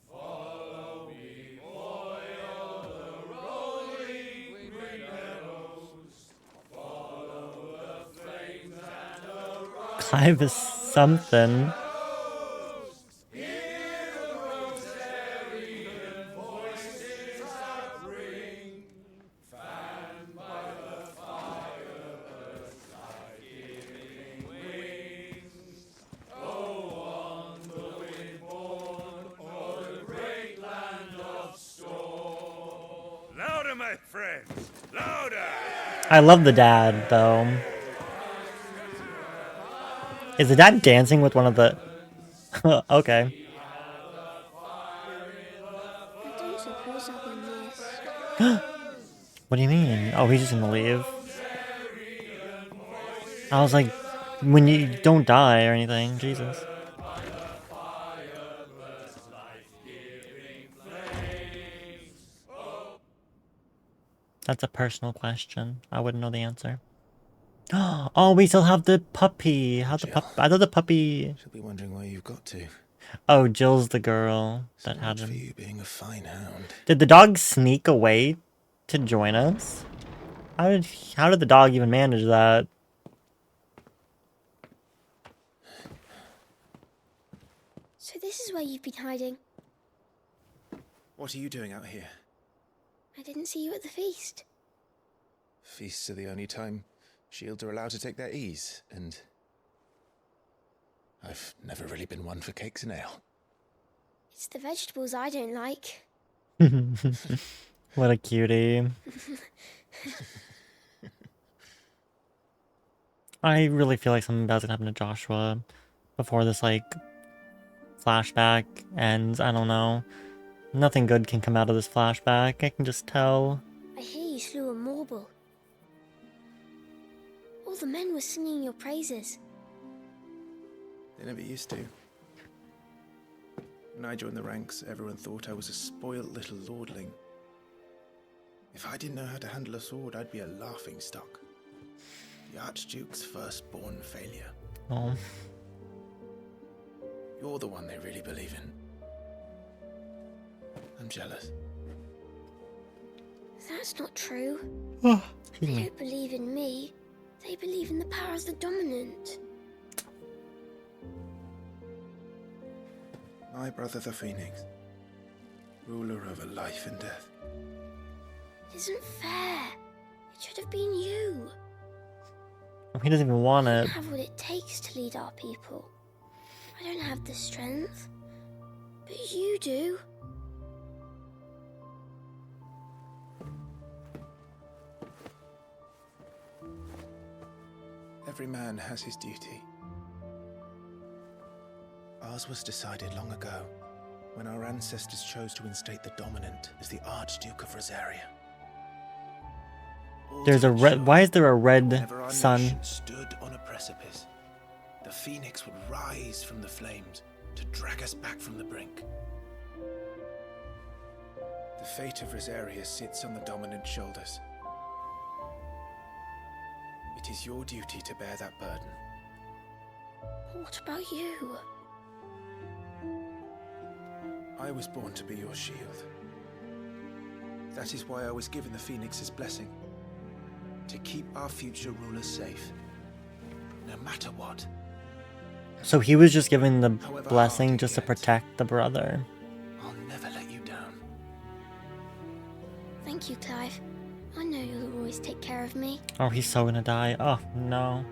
Clive is something. Louder, my friends! Louder! I love the dad, though. Is the dad dancing with one of the... Okay. I don't suppose I'll be missed. What do you mean? Oh, he's just gonna leave. I was like, when you don't die or anything, Jesus. That's a personal question. I wouldn't know the answer. Oh, we still have the puppy. How the pup? I thought the puppy. She'll be wondering where you've got to. Oh, Jill's the girl that So had much for him. you being a fine hound. Did the dog sneak away to join us? How did the dog even manage that? So this is where you've been hiding. What are you doing out here? I didn't see you at the feast. Feasts are the only time shields are allowed to take their ease, and I've never really been one for cakes and ale. It's the vegetables I don't like. What a cutie. I really feel like something bad's gonna happen to Joshua before this, like, flashback ends. I don't know. Nothing good can come out of this flashback. I can just tell. I hear you slew a Morble. All the men were singing your praises. They never used to. When I joined the ranks, everyone thought I was a spoilt little lordling. If I didn't know how to handle a sword, I'd be a laughingstock. The Archduke's firstborn failure. Oh. You're the one they really believe in. I'm jealous. That's not true. Excuse They me. don't believe in me. They believe in the power of the dominant. My brother the Phoenix, ruler over life and death. It isn't fair. It should have been you. He doesn't even want I it. don't have what it takes to lead our people. I don't have the strength. But you do. Every man has his duty. Ours was decided long ago, when our ancestors chose to instate the dominant as the Archduke of Rosaria. There's a red. Why is there a red Whenever our sun? nation stood on a precipice, the Phoenix would rise from the flames to drag us back from the brink. The fate of Rosaria sits on the dominant's shoulders. It is your duty to bear that burden. What about you? I was born to be your shield. That is why I was given the Phoenix's blessing. To keep our future rulers safe. No matter what. So he was just given the blessing just to protect the brother. I'll never let you down. Thank you, Clive. I know you'll always take care of me. Oh, he's so gonna die. Oh, no.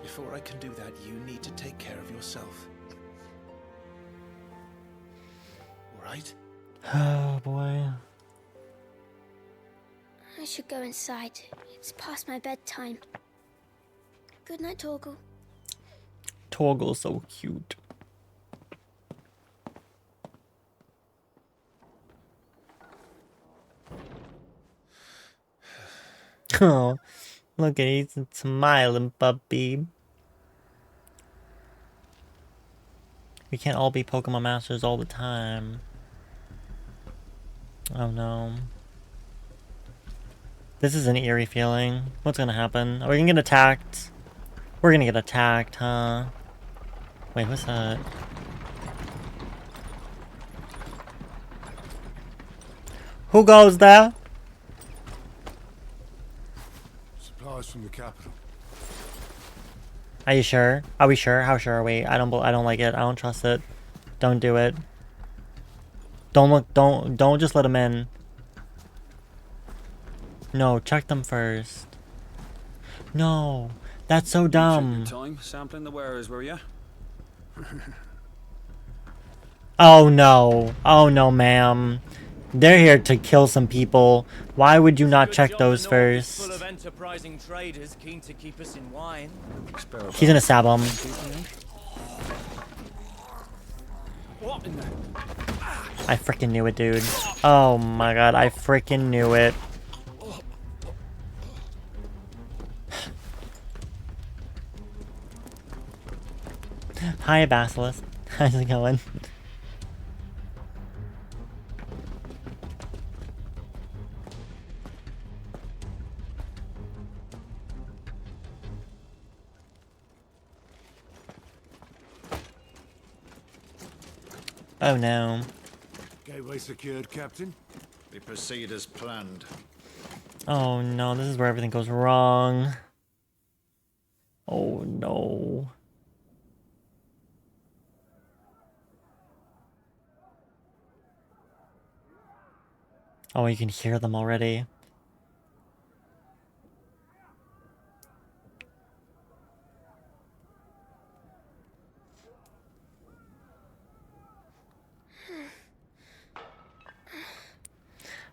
Before I can do that, you need to take care of yourself. Alright? Oh, boy. I should go inside. It's past my bedtime. Good night, Torgal. Torgal's so cute. Oh, look at he's a smiling puppy. We can't all be Pokemon Masters all the time. Oh no. This is an eerie feeling. What's gonna happen? Are we gonna get attacked? We're gonna get attacked, huh? Wait, what's that? Who goes there? Supplies from the capital. Are you sure? Are we sure? How sure are we? I don't like it. I don't trust it. Don't do it. Don't just let them in. No, check them first. No, that's so dumb. Time sampling the wares, were you? Oh no, ma'am. They're here to kill some people. Why would you not check those first? Full of enterprising traders keen to keep us in wine. He's gonna stab him. What in the... I freaking knew it, dude. Oh my god, I freaking knew it. Hi, Basilisk. How's it going? Oh no. Gateway secured, Captain. We proceed as planned. Oh no, this is where everything goes wrong. Oh no. Oh, you can hear them already.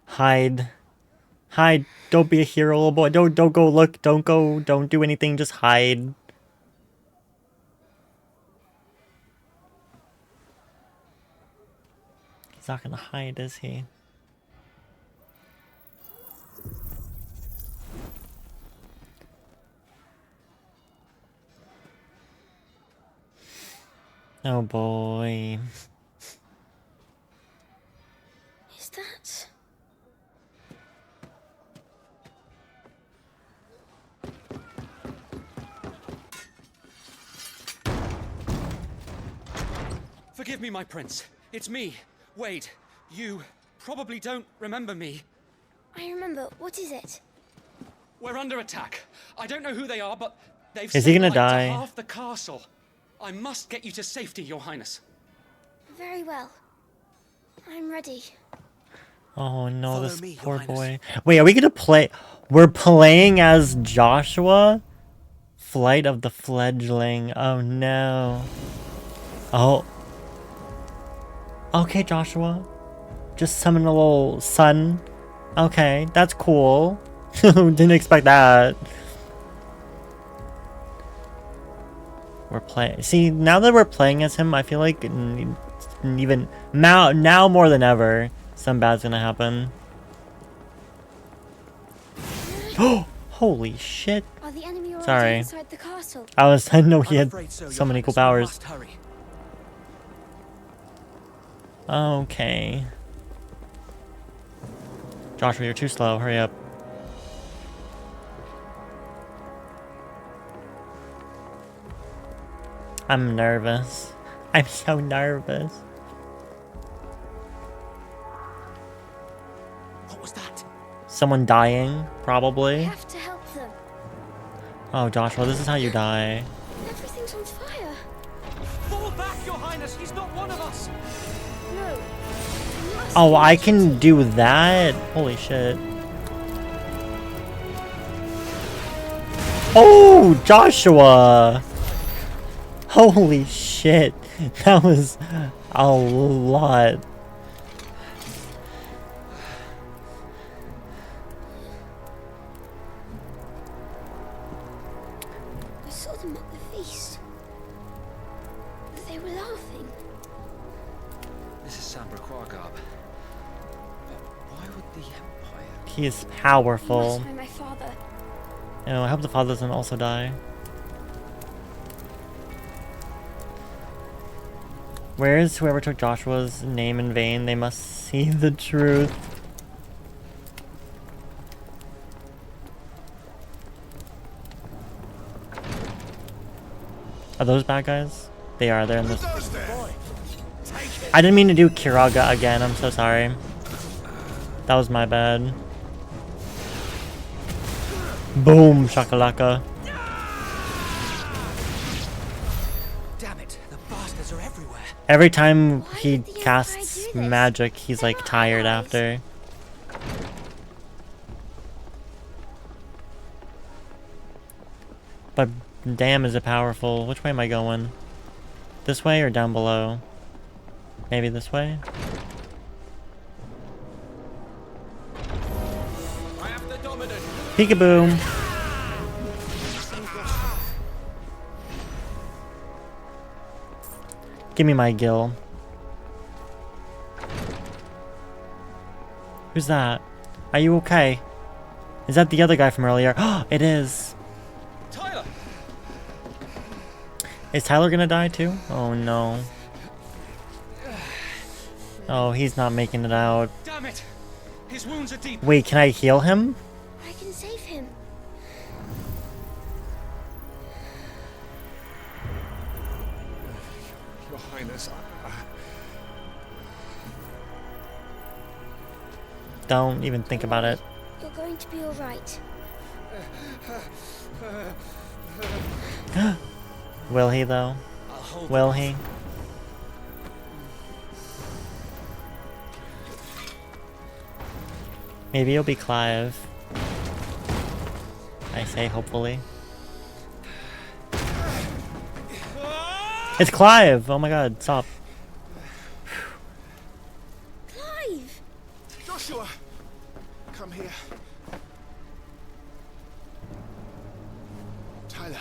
Hide. Hide. Don't be a hero, little boy. Don't go look. Don't do anything. Just hide. He's not gonna hide, is he? Oh boy. Is that... Forgive me, my prince. It's me, Wade. You probably don't remember me. I remember. What is it? We're under attack. I don't know who they are, but they've Is he set gonna light die? to half the castle. I must get you to safety, Your Highness. Very well. I'm ready. Oh no, Follow this me, Your poor Highness. boy. Wait, are we gonna play? We're playing as Joshua? Flight of the Fledgling. Oh no. Oh. Okay, Joshua. Just summon a little sun. Okay, that's cool. Didn't expect that. We're playing. See, now that we're playing as him, I feel like even now more than ever, something bad's gonna happen. Oh, holy shit! Are the enemy already Sorry. inside the castle? I didn't know he I'm had afraid so, so Your many cool Highness. We powers. must hurry. Okay. Joshua, you're too slow. Hurry up. I'm nervous. I'm so nervous. What was that? Someone dying, We probably. have to help them. Oh, Joshua, this is how you die. Everything's on fire. Fall back, Your Highness. He's not one of us. No. We must Oh, I finish can it. do that? Holy shit. Oh, Joshua! Holy shit. That was a lot. I saw them at the feast. They were laughing. This is Sambra Garb. Why would the Empire... He is You powerful. must find my father. I hope the father doesn't also die. Where is whoever took Joshua's name in vain? They must see the truth. Are those bad guys? They are. They're in this. I didn't mean to do Kiraga again. I'm so sorry. That was my bad. Boom, shakalaka. Damn it! The bastards are everywhere. Every time he casts magic, he's like tired after. But damn, is it powerful. Which way am I going? This way or down below? Maybe this way? Peekaboo! Give me my gill. Who's that? Are you okay? Is that the other guy from earlier? Oh, it is. Tyler! Is Tyler gonna die too? Oh no. Oh, he's not making it out. Damn it! His wounds are deep. Wait, can I heal him? I can save him. Your Highness, Don't even think about it. You're going to be all right. Will he though? Will he? Maybe it'll be Clive. I say hopefully. It's Clive! Oh my god, stop. Clive! Joshua! Come here. Tyler,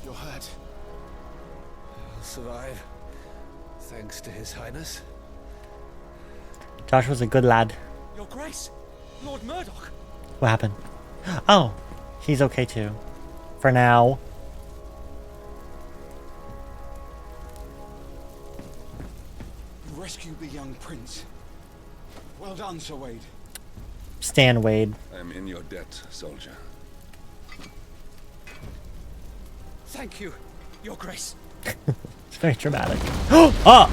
you're hurt. I'll survive. Thanks to His Highness. Joshua's a good lad. Your Grace, Lord Murdoch. What happened? Oh, he's okay too. For now. You rescued the young prince. Well done, Sir Wade. Stan Wade. I'm in your debt, soldier. Thank you, Your Grace. It's very dramatic. Oh!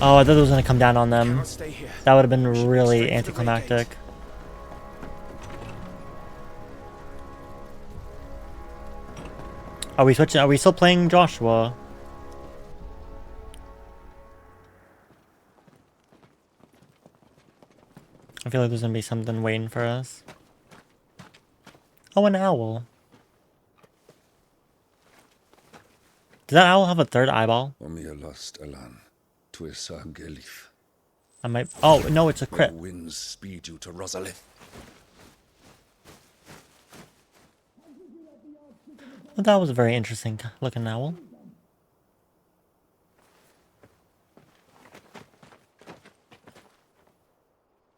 Oh, I thought it was gonna come down on them. Cannot stay here. That would have been really anticlimactic. Are we switching? Are we still playing Joshua? I feel like there's gonna be something waiting for us. Oh, an owl. Does that owl have a third eyeball? I might. Oh no, it's a crit. Winds speed you to Rosalith. Well, that was a very interesting looking owl.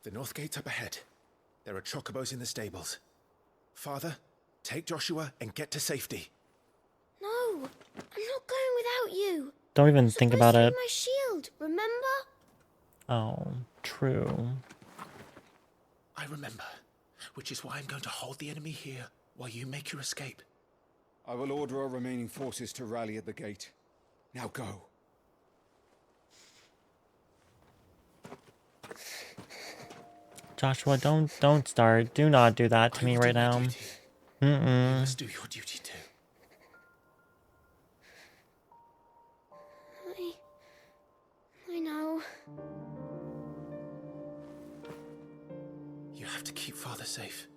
The north gate's up ahead. There are chocobos in the stables. Father, take Joshua and get to safety. No, I'm not going without you. Don't even think about it. My shield, remember? Oh, true. I remember, which is why I'm going to hold the enemy here while you make your escape. I will order our remaining forces to rally at the gate. Now go. Joshua, don't start. Do not do that to me right now. You must do your duty too. I know. You have to keep Father safe.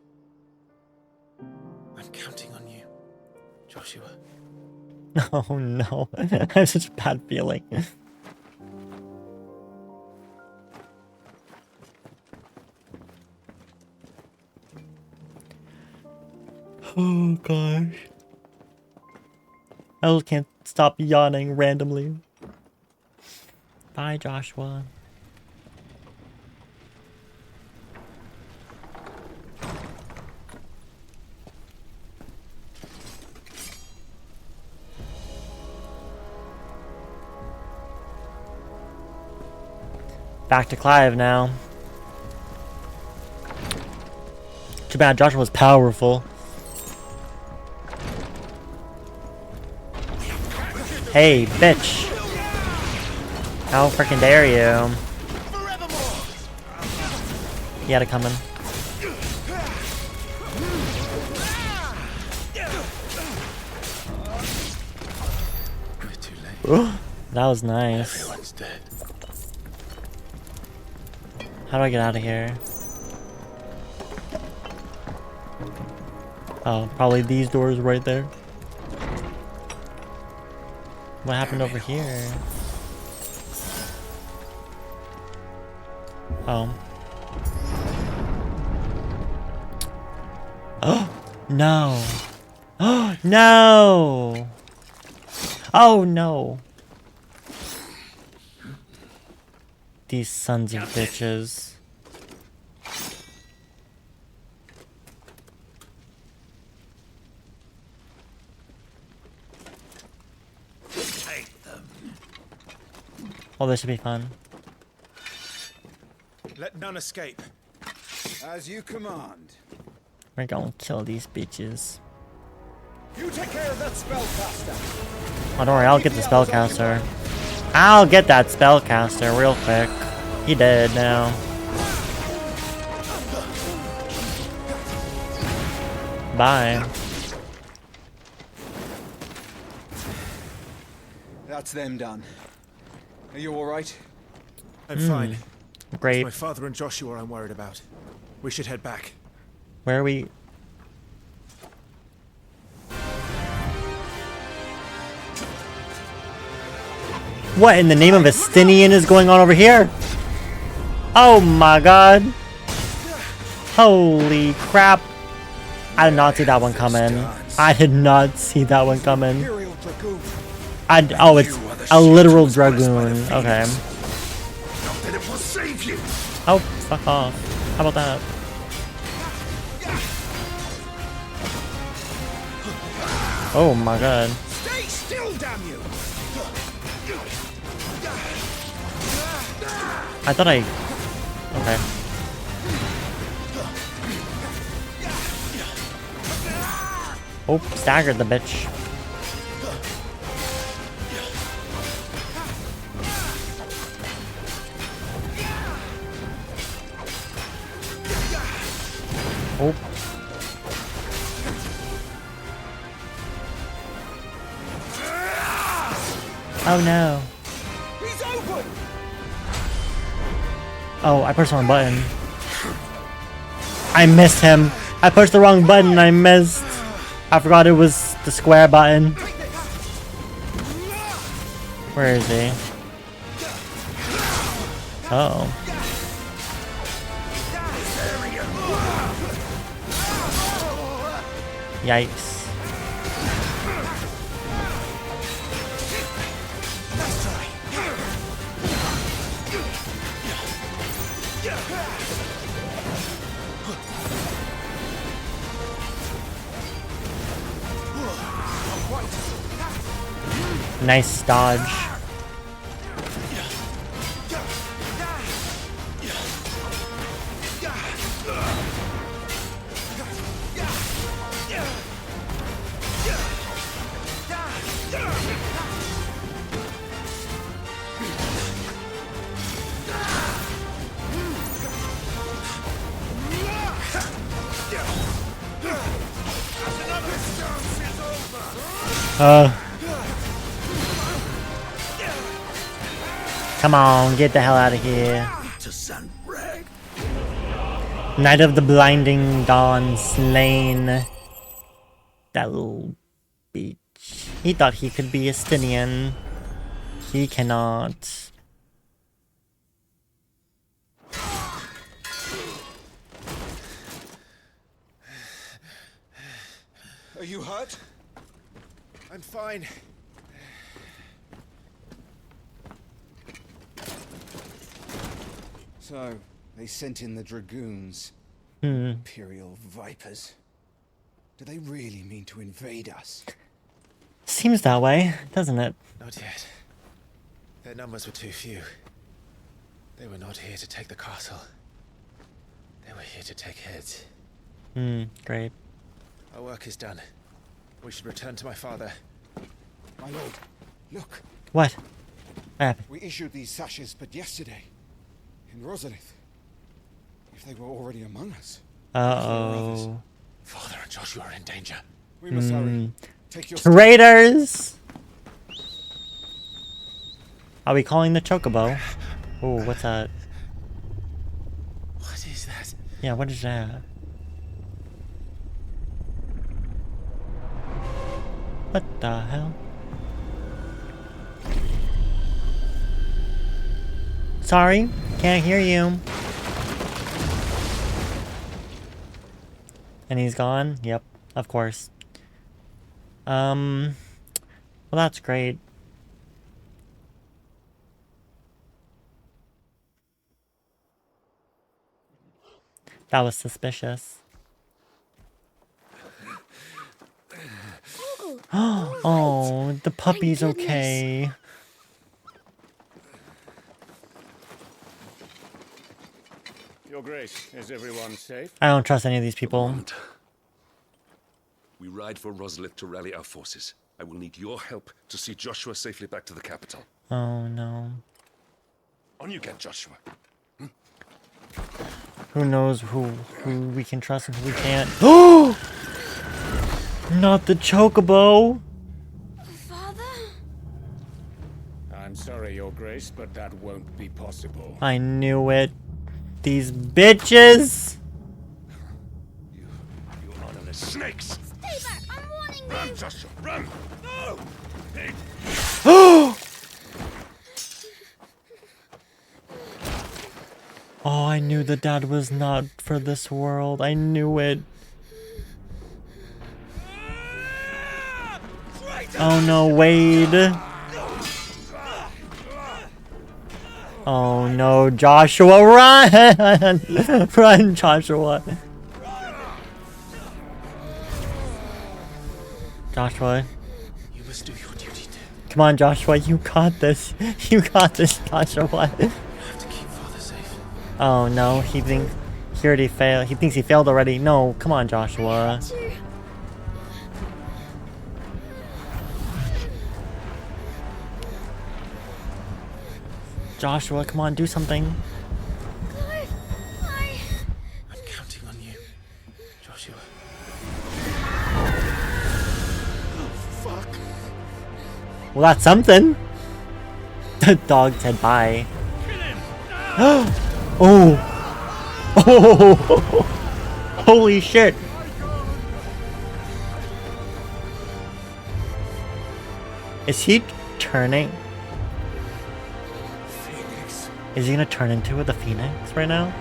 I'm counting on you, Joshua. Oh no, I have such a bad feeling. Oh gosh. I just can't stop yawning randomly. Bye, Joshua. Back to Clive now. Too bad Joshua was powerful. Hey, bitch. How freaking dare you? He had it coming. That was nice. Everyone's dead. How do I get out of here? Oh, probably these doors right there. What happened over here? Oh. Oh no. Oh no. Oh no. These sons of bitches. Take them. Oh, this should be fun. Let none escape. As you command. We're gonna kill these bitches. You take care of that spellcaster. Oh, don't worry, I'll get the spellcaster. I'll get that spellcaster real quick. He dead now. Bye. That's them done. Are you all right? I'm fine. Great. It's my father and Joshua I'm worried about. We should head back. Where are we? What in the name of Estinian is going on over here? Oh my god. Holy crap. I did not see that one coming. I did not see that one coming. Oh, it's a literal dragoon. Okay. Oh, fuck off. How about that? Oh my god. Stay still, damn you! I thought I... Okay. Oh, staggered the bitch. Oh. Oh no. He's open! Oh, I pushed the wrong button. I missed him. I pushed the wrong button. I missed. I forgot it was the square button. Where is he? Uh oh. Yikes. Nice dodge. Come on, get the hell out of here. Night of the Blinding Dawn slain. That little bitch. He thought he could be a Stinian. He cannot. Are you hurt? I'm fine. So, they sent in the Dragoons. Hmm. Imperial Vipers. Do they really mean to invade us? Seems that way, doesn't it? Not yet. Their numbers were too few. They were not here to take the castle. They were here to take heads. Great. Our work is done. We should return to my father. My lord, look. What? What happened? We issued these sashes but yesterday. In Rosalith. If they were already among us. Uh-oh. Father and Joshua are in danger. We must hurry. Take your Traitors! Are we calling the Chocobo? Oh, what's that? What is that? Yeah, what is that? What the hell? Sorry, can't hear you. And he's gone? Yep, of course. Well, that's great. That was suspicious. Oh, the puppy's okay. Your Grace, is everyone safe? I don't trust any of these people. We ride for Rosalith to rally our forces. I will need your help to see Joshua safely back to the capital. Oh no. On you get, Joshua. Who knows who we can trust and who we can't. Oh! Not the Chocobo! Father? I'm sorry, Your Grace, but that won't be possible. I knew it. These bitches! You honorless snakes! Stay back! I'm warning you! Run, Joshua, run! No! Pig! Oh, I knew the dad was not for this world. I knew it. Oh no, Wade. Oh no, Joshua, run! Run, Joshua. Joshua. You must do your duty too. Come on, Joshua, you got this. You got this, Joshua. You have to keep Father safe. Oh no, he thinks he already failed. He thinks he failed already. No, come on, Joshua. Joshua, come on, do something. Clive, I'm counting on you. Well, that's something. The dog said bye. Oh. Oh. Holy shit. Is he turning? Phoenix. Is he gonna turn into the Phoenix right now?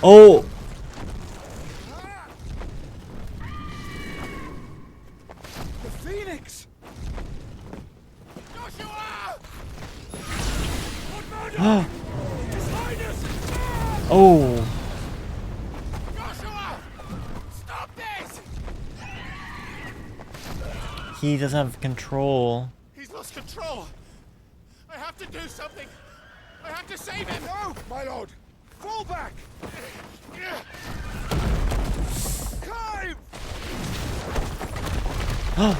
Oh! The Phoenix! Joshua! His Highness! Oh! Joshua! Stop this! He doesn't have control. He's lost control. I have to do something. I have to save him. No, my lord. Fall back. Climb!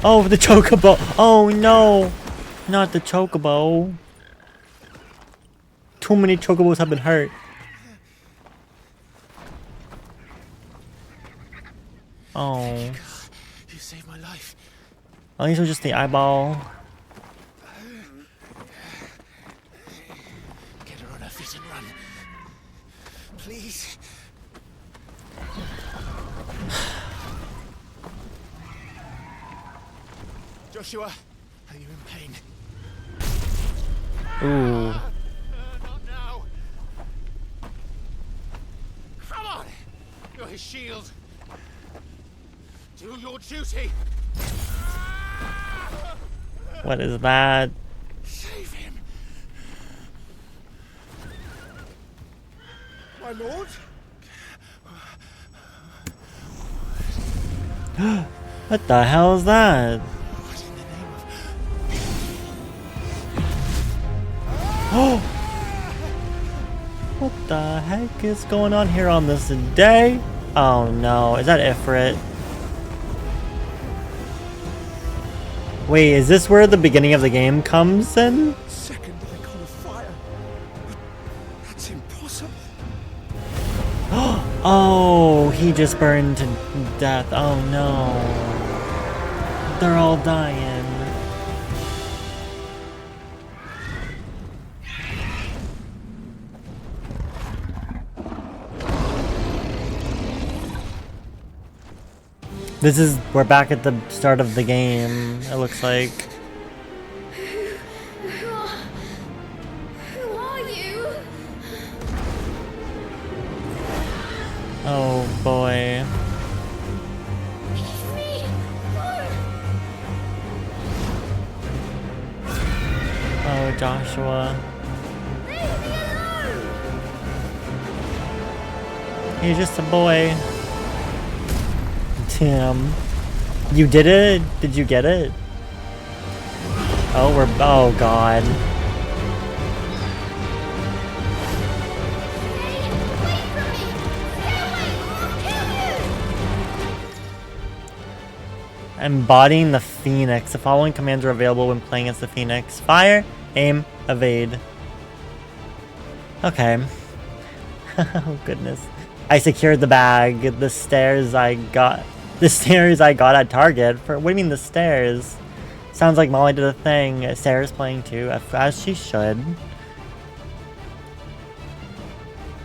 Oh, the chocobo! Oh no! Not the chocobo. Too many chocobos have been hurt. Oh. You saved my life. At least it was just the eyeball. Get her on her feet and run. Please. Joshua, are you in pain? Ooh. Not now. Come on. You're his shield. Do your duty. What is that? Save him. My lord? What the hell is that? Oh! What the heck is going on here on this day? Oh no, is that Ifrit? Wait, is this where the beginning of the game comes in? Second icon of fire. That's impossible. Oh, he just burned to death. Oh no. They're all dying. We're back at the start of the game, it looks like. Who are you? Oh boy. Oh, Joshua. He's just a boy. Damn. You did it? Did you get it? Oh, oh god. Embodying the Phoenix. The following commands are available when playing as the Phoenix. Fire, aim, evade. Okay. Oh goodness. I secured the bag. The stairs I got at Target. What do you mean the stairs? Sounds like Molly did a thing. Sarah's playing too, as she should.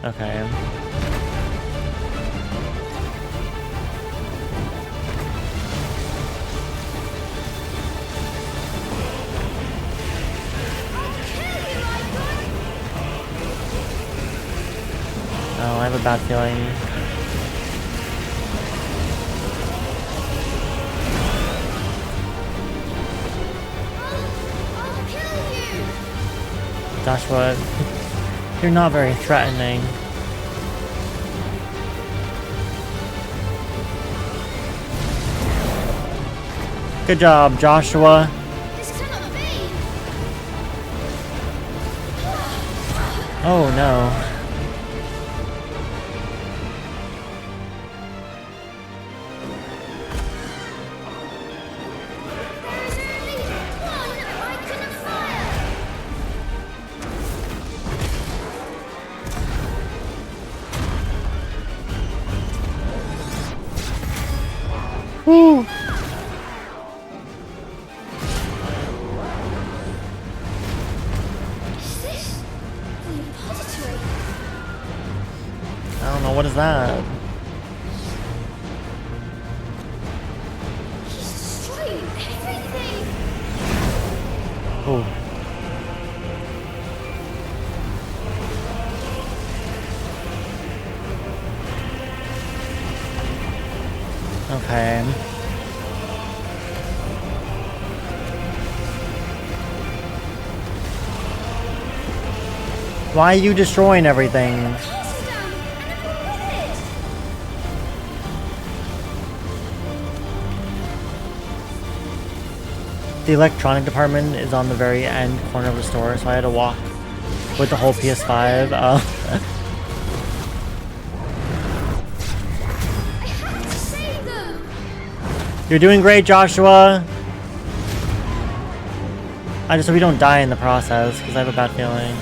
Okay. Oh, I have a bad feeling. Joshua, you're not very threatening. Good job, Joshua. Oh no. that? He's destroying everything! Oh. Okay. Why are you destroying everything? The electronic department is on the very end corner of the store, so I had to walk with the whole PS5. You're doing great, Joshua! I just hope you don't die in the process, because I have a bad feeling.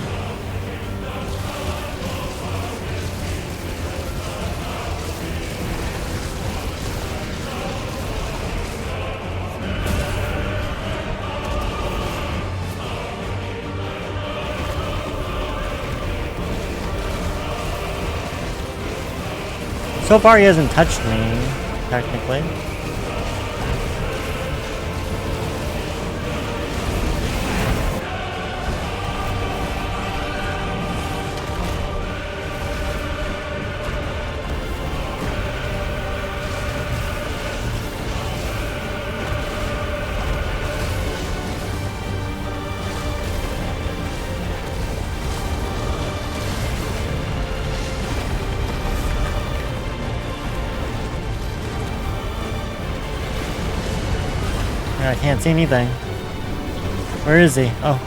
So far, he hasn't touched me, technically. I can't see anything. Where is he? Oh.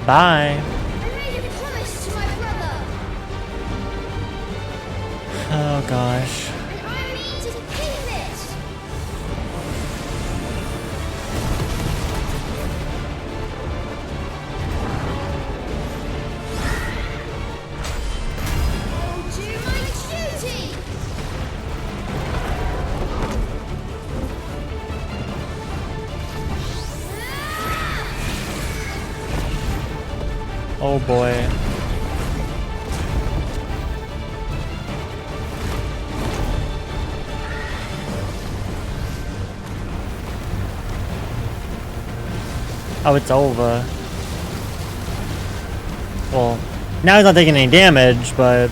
Bye. I made a promise to my brother, Oh gosh. and I mean to keep it! I'll do my duty! Oh boy. Oh, it's over. Well, now he's not taking any damage, but...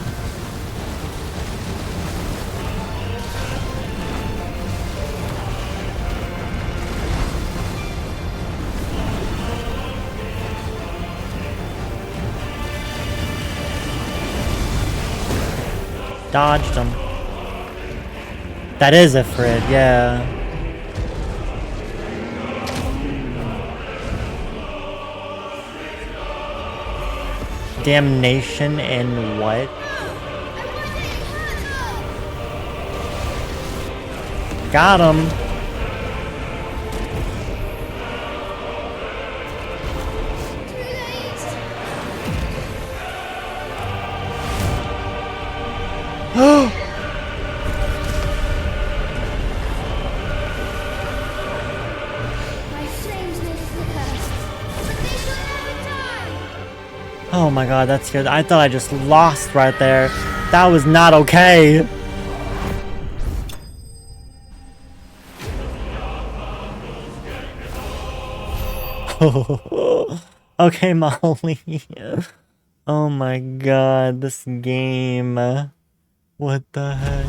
Dodged him. That is a Frid, yeah. Damnation in what? Got him. My flames may flicker, but they shall never die! Oh my god, that's good. I thought I just lost right there. That was not okay. Okay, Molly. Oh my god, this game. What the heck?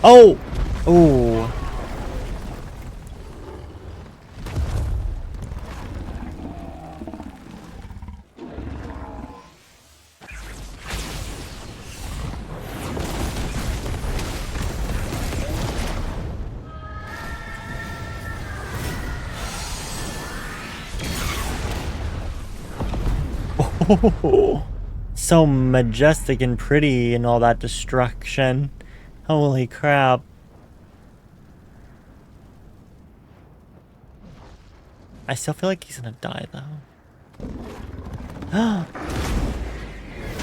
Oh! Ooh. So majestic and pretty and all that destruction. Holy crap. I still feel like he's gonna die though.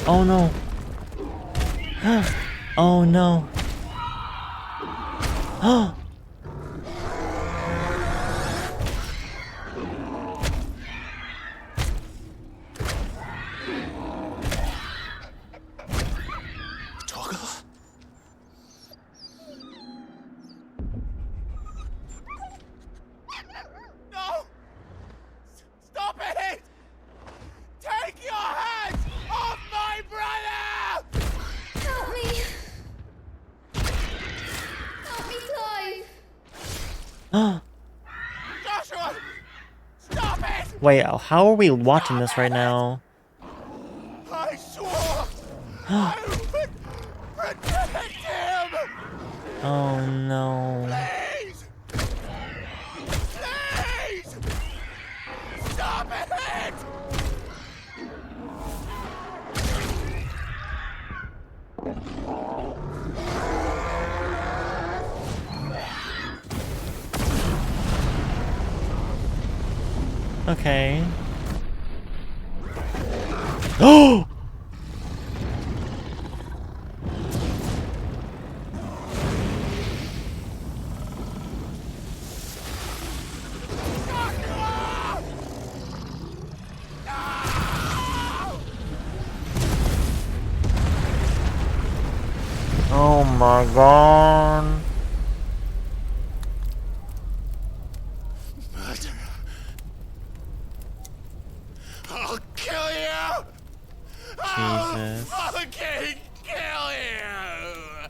Oh no. Oh no. Oh. No! Stop it! Take your hands off my brother! Help me! Help me, Clive! Joshua! Stop it! Wait, how are we watching this right now? I swore I would protect him! Oh no. Please! Please! Stop it! Okay. Oh! Oh my god. Murderer. I'll kill you! Jesus. I'll fucking kill you!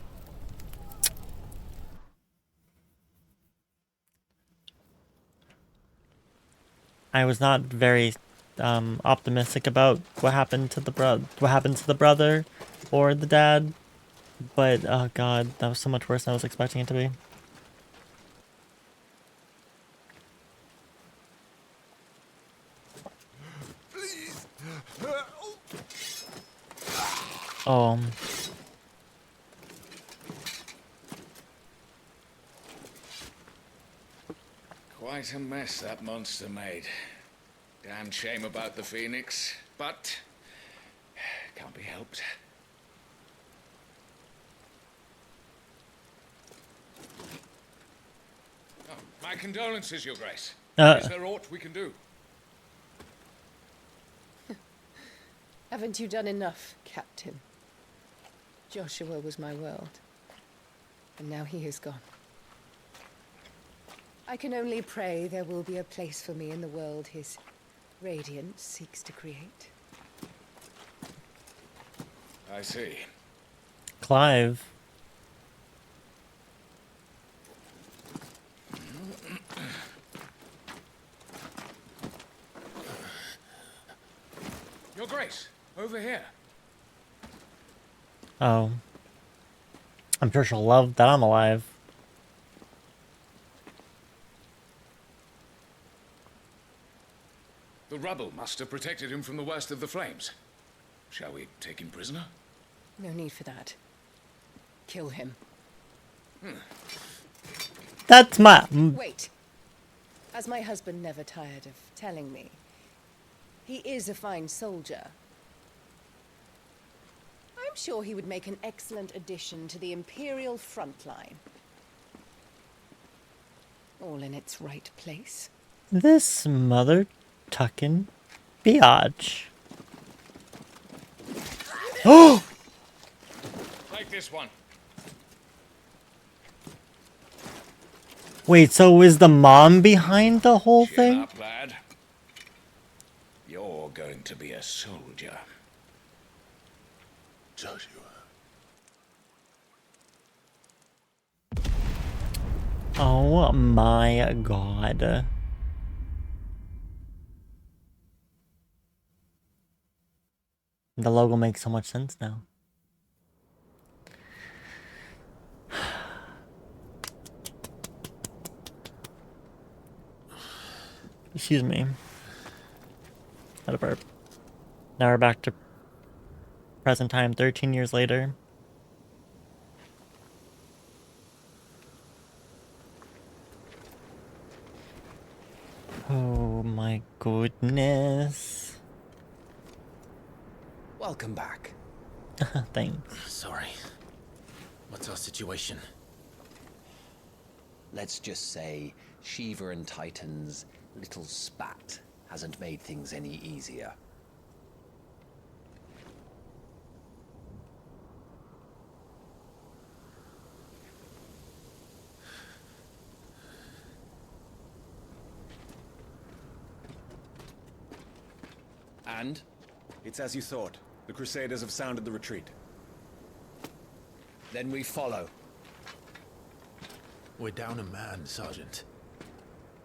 I was not very optimistic about what happened to the brother or the dad, but oh god, that was so much worse than I was expecting it to be. Please. Oh. Quite a mess that monster made. Damn shame about the Phoenix, but can't be helped. Oh, my condolences, Your Grace. Is there aught we can do? Haven't you done enough, Captain? Joshua was my world, and now he is gone. I can only pray there will be a place for me in the world his radiance seeks to create. I see. Clive. Your Grace, over here. Oh. I'm sure she'll love that I'm alive. The rubble must have protected him from the worst of the flames. Shall we take him prisoner? No need for that. Kill him. That's my... Wait. As my husband never tired of telling me, he is a fine soldier. I'm sure he would make an excellent addition to the Imperial front line. All in its right place. This mother tuckin' biatch. Oh! Take this one. Wait, so is the mom behind the whole Chin thing? up, lad. You're going to be a soldier. Joshua. Oh my god. The logo makes so much sense now. Excuse me. Had a burp. Now we're back to present time 13 years later. Oh my goodness. Welcome back. Thanks. Sorry. What's our situation? Let's just say Shiva and Titan's little spat hasn't made things any easier. And? It's as you thought. The Crusaders have sounded the retreat. Then we follow. We're down a man, Sergeant.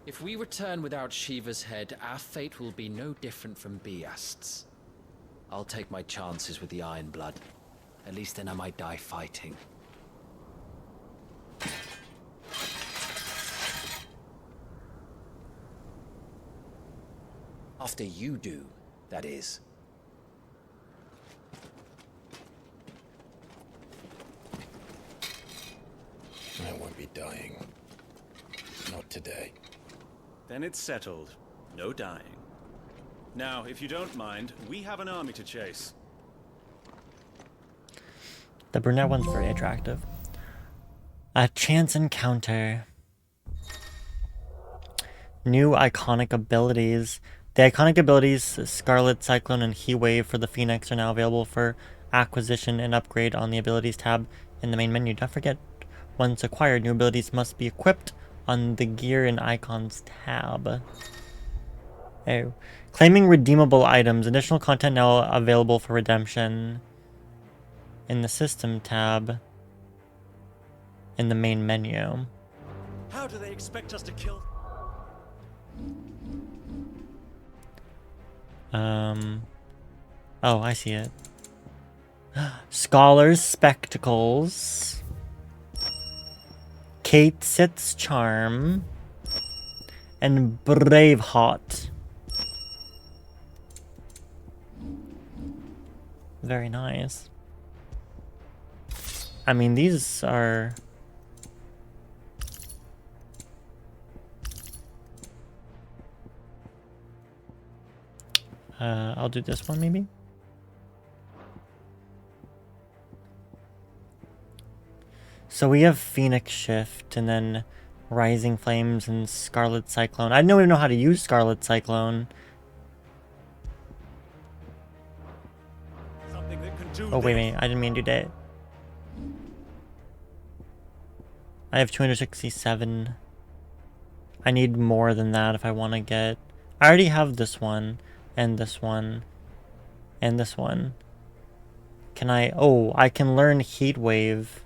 If we return without Shiva's head, our fate will be no different from Biast's. I'll take my chances with the Iron Blood. At least then I might die fighting. After you do, that is. I won't be dying. Not today. Then it's settled. No dying. Now, if you don't mind, we have an army to chase. The brunette one's very attractive. A chance encounter. New iconic abilities. The iconic abilities Scarlet, Cyclone, and Heat Wave for the Phoenix are now available for acquisition and upgrade on the abilities tab in the main menu. Don't forget, once acquired, new abilities must be equipped on the Gear and Icons tab. Oh. Claiming redeemable items. Additional content now available for redemption in the System tab in the main menu. How do they expect us to kill? Oh, I see it. Scholar's Spectacles. Kate Sith's Charm. And Braveheart. Very nice. I mean, these are... I'll do this one maybe. So we have Phoenix Shift and then Rising Flames and Scarlet Cyclone. I don't even know how to use Scarlet Cyclone. Oh wait, I didn't mean to do that. I have 267. I need more than that if I want to get... I already have this one. And this one. And this one. Can I... Oh, I can learn Heat Wave.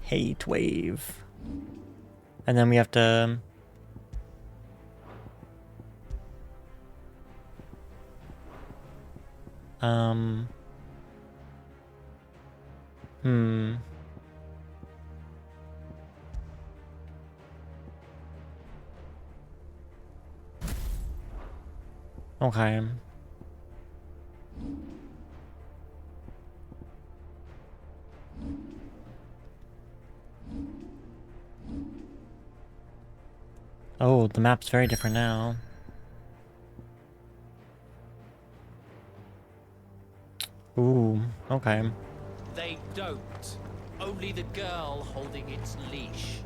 Heat Wave. And then we have to... Okay. Oh, the map's very different now. Ooh, okay. They don't. Only the girl holding its leash.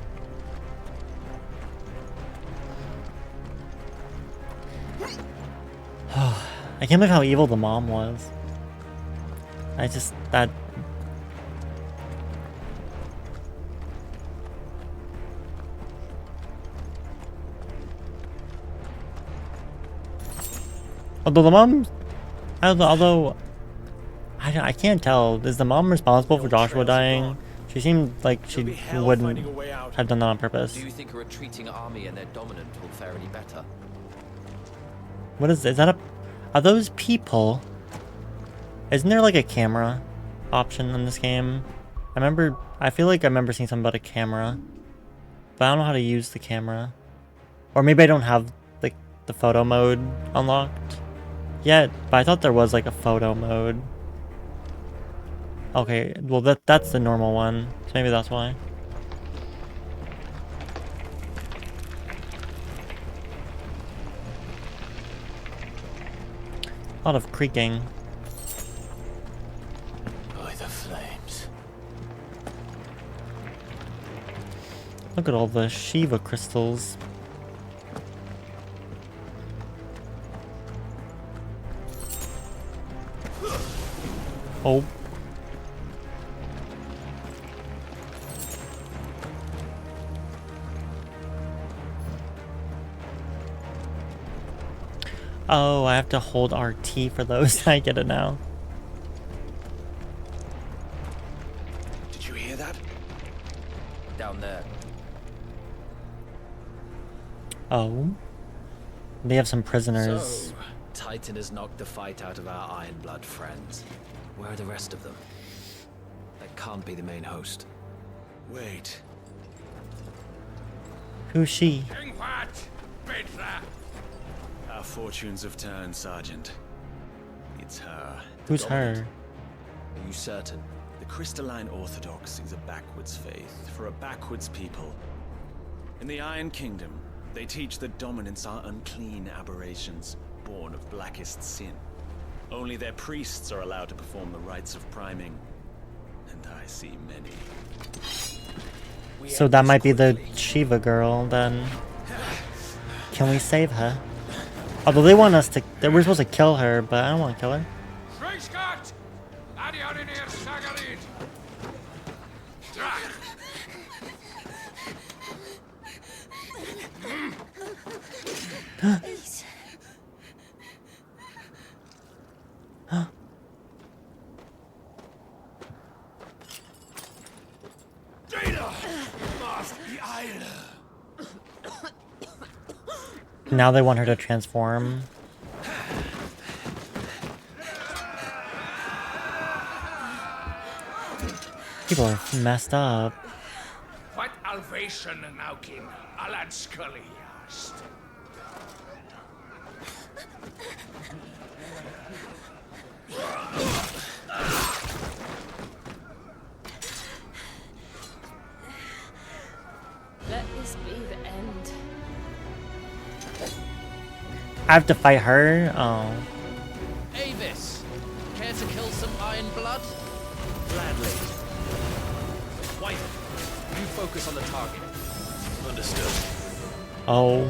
I can't believe how evil the mom was. That... Although the mom... I can't tell. Is the mom responsible for Joshua dying? She seemed like she wouldn't have done that on purpose. Do you think a retreating army and their dominant will fare any better? What is that? Are those people? Isn't there like a camera option in this game? I feel like I remember seeing something about a camera. But I don't know how to use the camera. Or maybe I don't have like the photo mode unlocked yet, but I thought there was like a photo mode. Okay, well that's the normal one, so maybe that's why. A lot of creaking. By the flames. Look at all the Shiva crystals. Oh. Oh, I have to hold RT for those. I get it now. Did you hear that? Down there. Oh. They have some prisoners. So, Titan has knocked the fight out of our Ironblood friends. Where are the rest of them? That can't be the main host. Wait. Who's she? Our fortunes have turned, Sergeant. It's her. Who's her? Are you certain? The Crystalline Orthodox is a backwards faith for a backwards people. In the Iron Kingdom, they teach that dominants are unclean aberrations, born of blackest sin. Only their priests are allowed to perform the rites of priming. And I see many. So that might be the Shiva girl, then. Can we save her? Although they want us to... We're supposed to kill her, but I don't want to kill her. Now they want her to transform. People are messed up. What Alvation Naukin, Alad Scully asked. Let this be the end. I have to fight her? Oh. Avis, care to kill some Ironblood? Gladly. White, you focus on the target. Understood. Oh.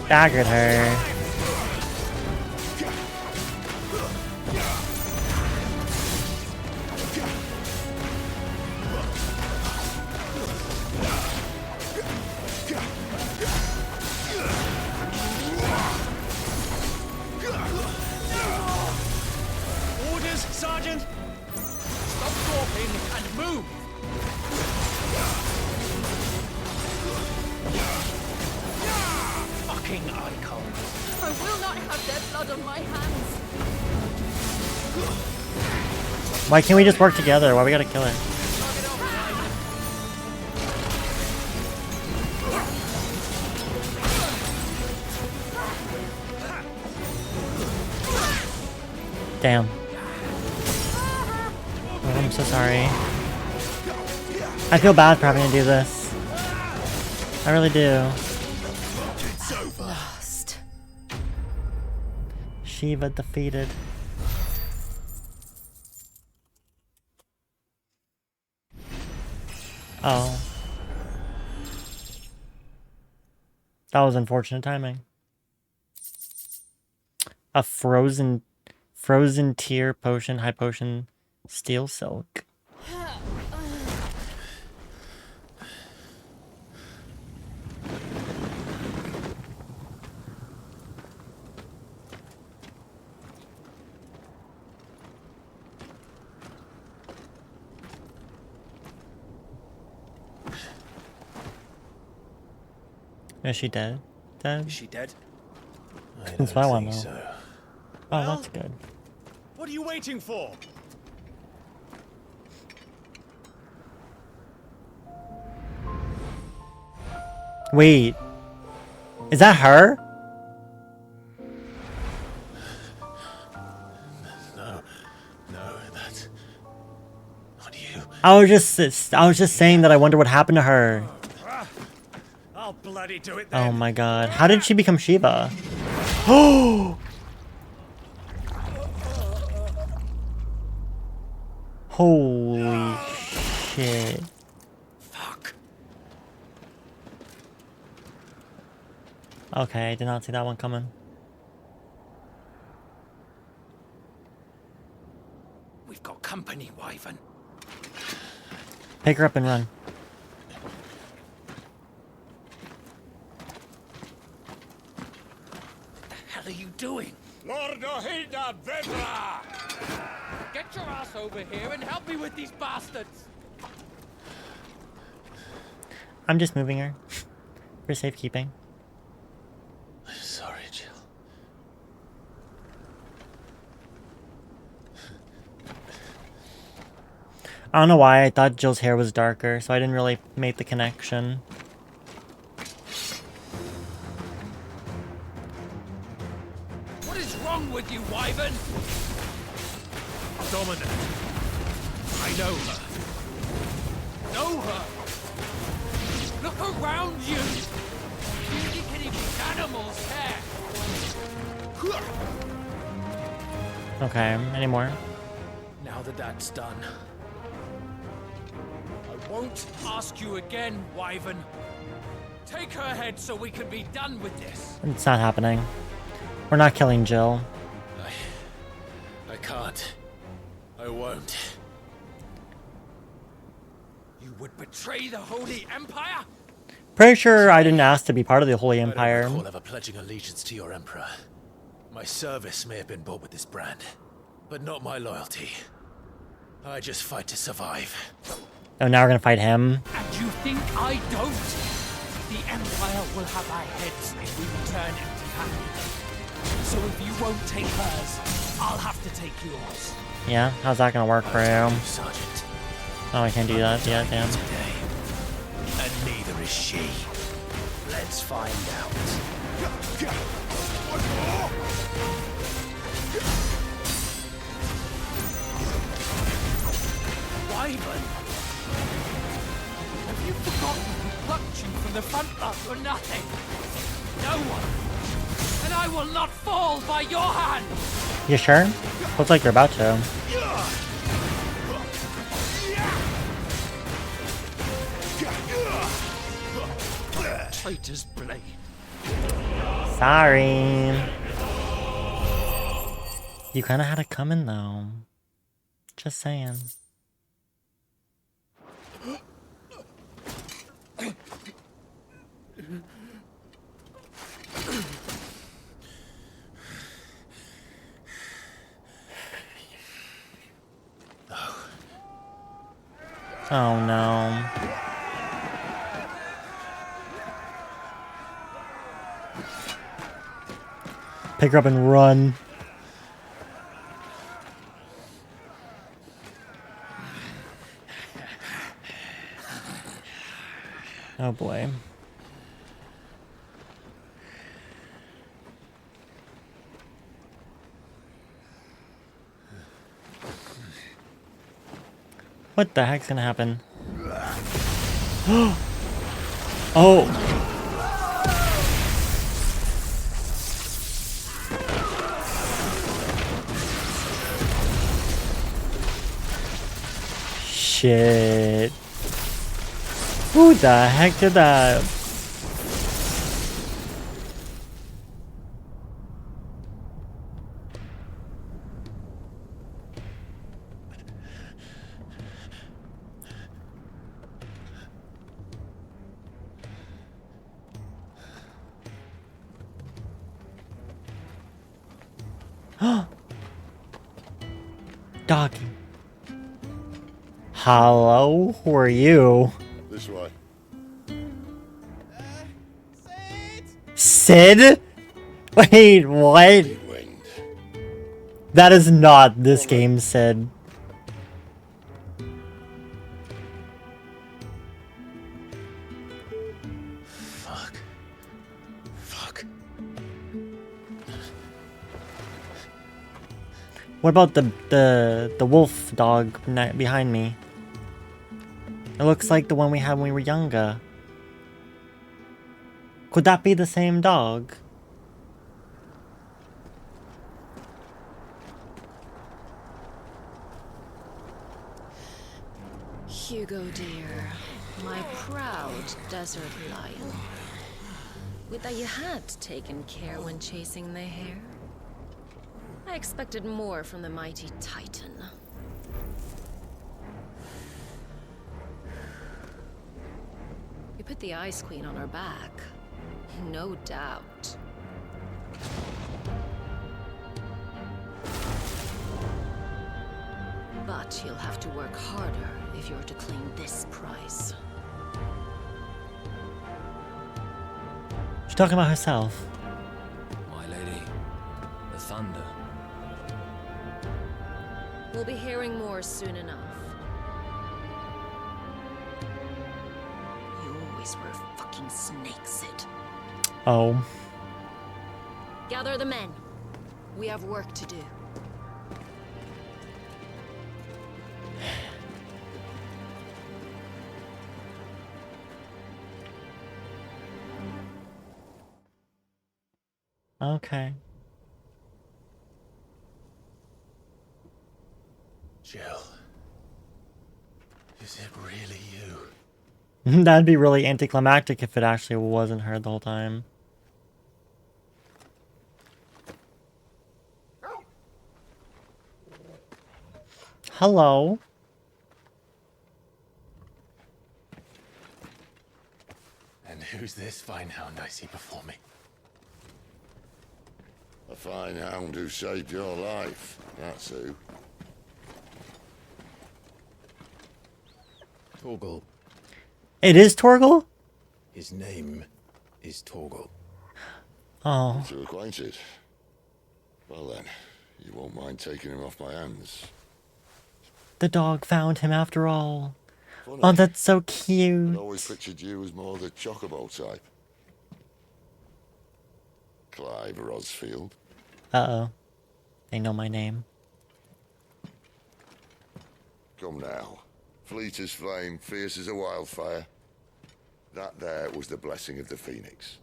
Staggered her. Orders, Sergeant! Stop gawping and move! Fucking icons. I will not have their blood on my hands. Why can't we just work together? Why we gotta kill her? Damn. Oh, I'm so sorry. I feel bad for having to do this. I really do. Lost. Shiva defeated. Oh. That was unfortunate timing. A frozen tear potion, high potion, steel silk. Is she dead? Dead? Is she dead? That's what I want to know. so. Oh, that's good. What are you waiting for? Wait. Is that her? No, that's not you. I was just saying that I wonder what happened to her. I'll bloody do it Oh then. my god. How did she become Shiva? Oh! Holy shit. Fuck. Okay, I did not see that one coming. We've got company, Wyvern. Pick her up and run. What the hell are you doing? Lord Ohida Vedra! Get your ass over here and help me with these bastards! I'm just moving her. For safekeeping. Sorry, Jill. I don't know why I thought Jill's hair was darker, so I didn't really make the connection. What is wrong with you, Wyvern? Dominant. I know her. Know her? Look around you! Beauty can even animals' hair! Okay, any more? Now that that's done, I won't ask you again, Wyvern. Take her head so we can be done with this. It's not happening. We're not killing Jill. I can't. I won't. You would betray the Holy Empire? Pretty sure I didn't ask to be part of the Holy I Empire. don't recall ever pledging allegiance to your Emperor. My service may have been bought with this brand, but not my loyalty. I just fight to survive. Oh, now we're gonna fight him? And you think I don't? The Empire will have our heads if we return empty-handed. So if you won't take hers, I'll have to take yours. Yeah? How's that gonna work for you? Sergeant. Oh, I can't do that yet, damn. Today. And neither is she. Let's find out. Wyvern! Have you forgotten who plucked you from the front line for nothing? No one! And I will not fall by your hand! You sure? Looks like you're about to. Traitor's blade. Sorry. You kinda had it coming though. Just saying. Oh no. Pick her up and run. Oh boy. What the heck's gonna happen? Oh! Shit. Who the heck did that? Doggy. Hello? Who are you? This way. Sid? Wait, what? That is not this game, Sid. Fuck. What about the wolf dog behind me? It looks like the one we had when we were younger. Could that be the same dog? Hugo, dear, my proud desert lion. Would that you had taken care when chasing the hare. I expected more from the mighty Titan. You put the Ice Queen on her back, no doubt. But you'll have to work harder if you're to claim this prize. She's talking about herself. My lady, the thunder. We'll be hearing more soon enough. You always were a fucking snake, Sid. Oh. Gather the men. We have work to do. Okay. Jill. Is it really you? That'd be really anticlimactic if it actually wasn't her the whole time. Hello. And who's this fine hound I see before me? A fine hound who saved your life, that's who. Torgal. It is Torgal? His name is Torgal. Oh. You two acquainted? Well then, you won't mind taking him off my hands. The dog found him after all. Funny. Oh, that's so cute. I always pictured you as more the chocobo type. Clive Rosfield. Uh-oh. They know my name. Come now. Fleet as flame, fierce as a wildfire. That there was the blessing of the Phoenix.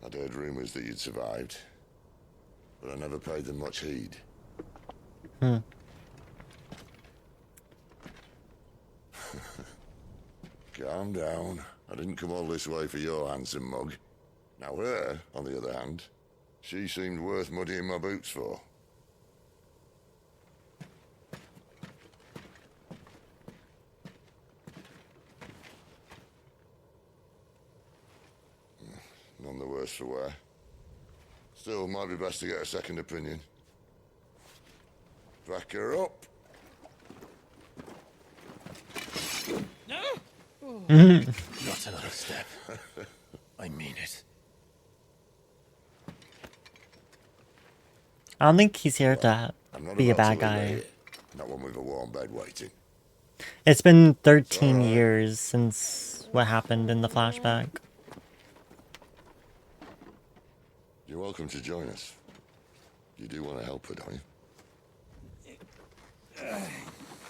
I'd heard rumours that you'd survived, but I never paid them much heed. Calm down. I didn't come all this way for your handsome mug. Now her, on the other hand, she seemed worth muddying my boots for. None the worse for wear. Still, might be best to get a second opinion. Back her up. Not another step. I mean it. I don't think he's here to be a bad guy. Here. Not one with a warm bed waiting. It's been 13 years since what happened in the flashback. You're welcome to join us. You do want to help her, don't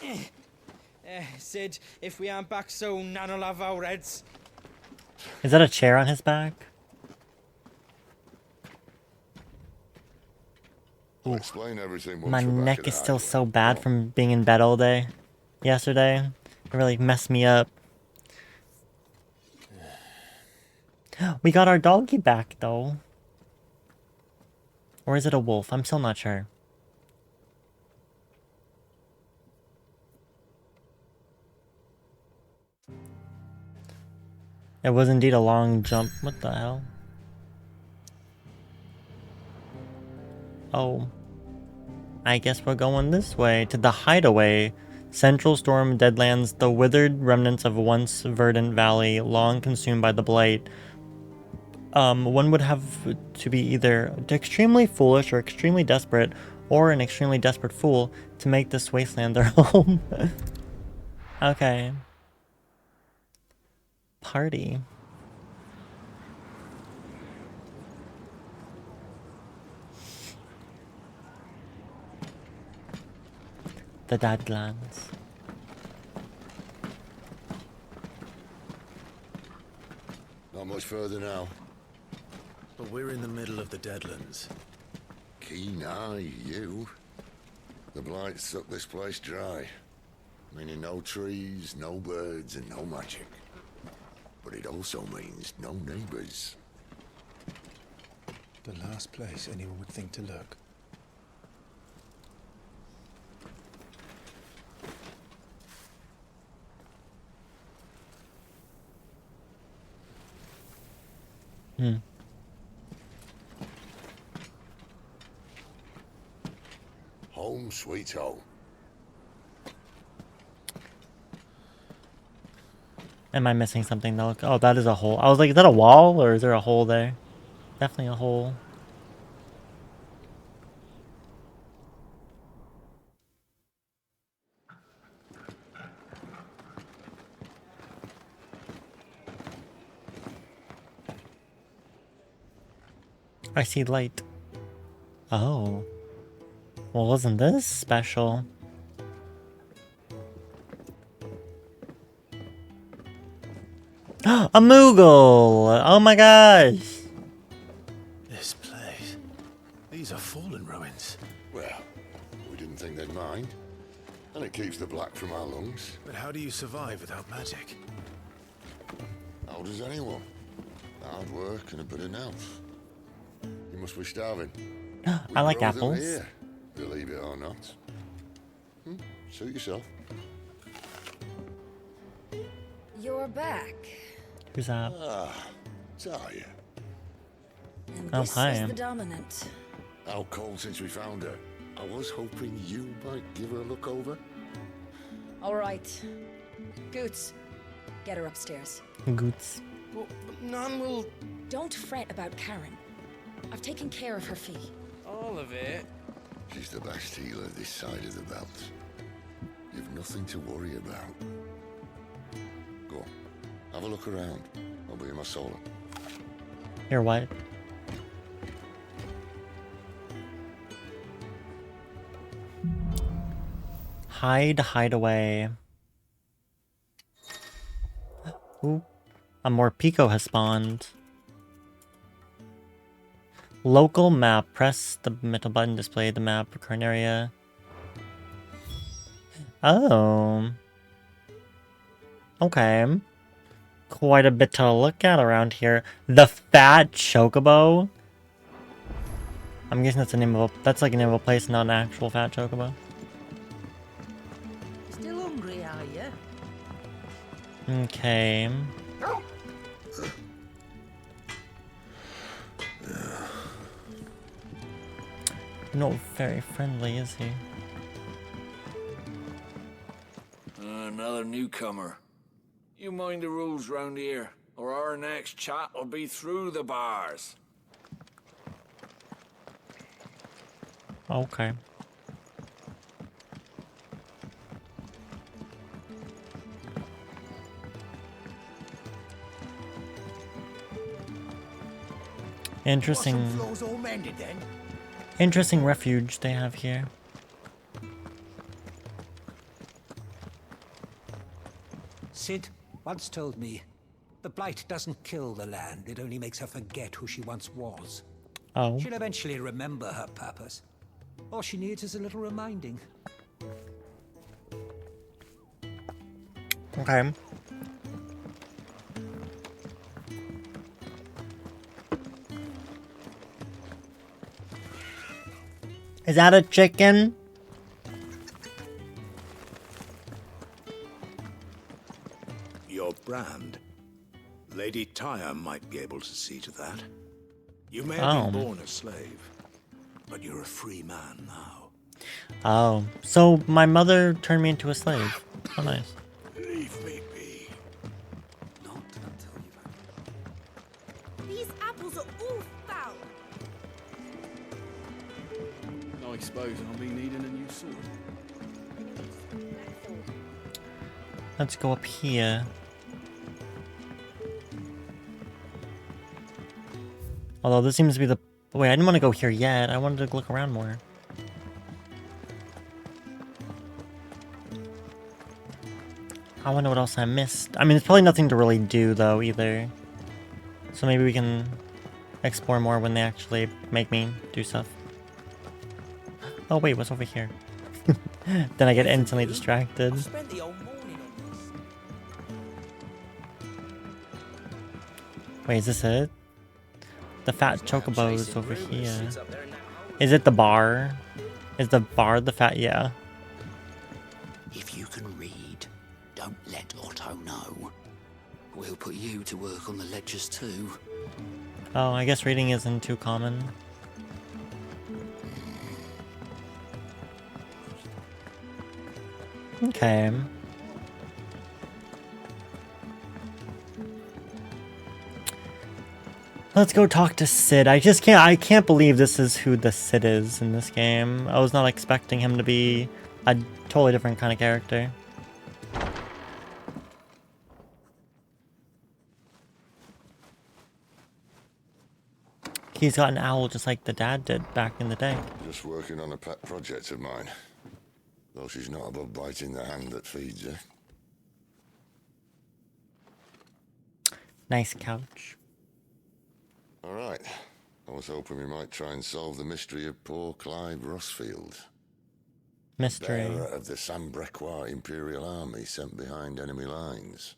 you? Sid, if we aren't back soon, Nan'll have our heads. Is that a chair on his back? I'll explain everything once My we're back neck at is still Hideaway. so bad from being in bed all day. Yesterday. It really messed me up. We got our doggy back, though. Or is it a wolf? I'm still not sure. It was indeed a long jump. What the hell? Oh. I guess we're going this way. To the Hideaway. Central Storm Deadlands, the withered remnants of a once verdant valley, long consumed by the blight. One would have to be either extremely foolish or extremely desperate, or an extremely desperate fool to make this wasteland their home. Okay. Party. The Deadlands. Not much further now. But we're in the middle of the Deadlands. Keen eye, you. The blight sucked this place dry. Meaning no trees, no birds, and no magic. But it also means no neighbors. The last place anyone would think to look. Home sweet home. Am I missing something though? Oh, that is a hole. I was like, is that a wall or is there a hole there? Definitely a hole. I see light. Oh. Well, wasn't this special? A Moogle! Oh my gosh! This place. These are fallen ruins. Well, we didn't think they'd mind. And it keeps the black from our lungs. But how do you survive without magic? How does anyone? Hard work and a bit of nerve. You must be starving. I like grow them apples. Here, believe it or not. Suit yourself. You're back. Who's that? Ah, Talia. And Oh, this hi. is the dominant. How cold since we found her. I was hoping you might give her a look over. All right. Goots, get her upstairs. Goots. Well, none will... Don't fret about Karen. I've taken care of her fee. All of it? She's the best healer this side of the belt. You've nothing to worry about. Go on, have a look around. I'll be in my solo. You're what? Hide away. Ooh. A more Pico has spawned. Local map. Press the middle button, display the map for current area. Oh. Okay. Quite a bit to look at around here. The Fat Chocobo? I'm guessing that's the name of a... That's like the name of a place, not an actual Fat Chocobo. Still hungry, are you? Okay. Not very friendly, is he? Another newcomer. You mind the rules round here, or our next chat will be through the bars. Okay. Interesting. Floors all mended then? Interesting refuge they have here. Sid once told me, the blight doesn't kill the land, it only makes her forget who she once was. Oh. She'll eventually remember her purpose. All she needs is a little reminding. Okay. Is that a chicken? Your brand. Lady Tyre might be able to see to that. You may have been born a slave, but you're a free man now. Oh. So my mother turned me into a slave. Oh, nice. Leave me be. Not until you've... These apples are all foul. I suppose I'll be needing a new sword. Let's go up here. Although this seems to be the... Wait, I didn't want to go here yet. I wanted to look around more. I wonder what else I missed. I mean, there's probably nothing to really do, though, either. So maybe we can explore more when they actually make me do stuff. Oh, wait, what's over here? Then I get instantly distracted. Wait, is this it? The fat chocobo's over here. Is it the bar? Is the bar the fat? Yeah. If you can read, don't let Otto know. We'll put you to work on the ledgers too. Oh, I guess reading isn't too common. Okay. Let's go talk to Sid. I can't believe this is who the Sid is in this game. I was not expecting him to be a totally different kind of character. He's got an owl just like the dad did back in the day. Just working on a pet project of mine. Though she's not above biting the hand that feeds her. Nice couch. Alright. I was hoping we might try and solve the mystery of poor Clive Rossfield. Mystery. Bearer of the Sambrequois Imperial Army sent behind enemy lines.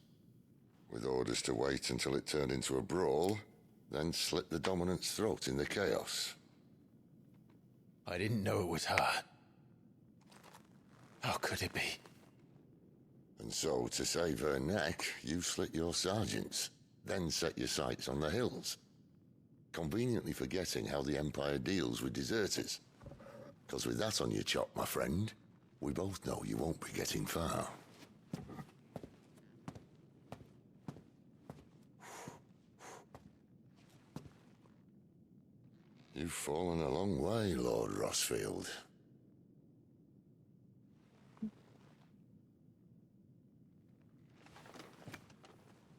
With orders to wait until it turned into a brawl, then slit the dominant's throat in the chaos. I didn't know it was her. How could it be? And so, to save her neck, you slit your sergeants, then set your sights on the hills. Conveniently forgetting how the Empire deals with deserters. Because with that on your chop, my friend, we both know you won't be getting far. You've fallen a long way, Lord Rossfield.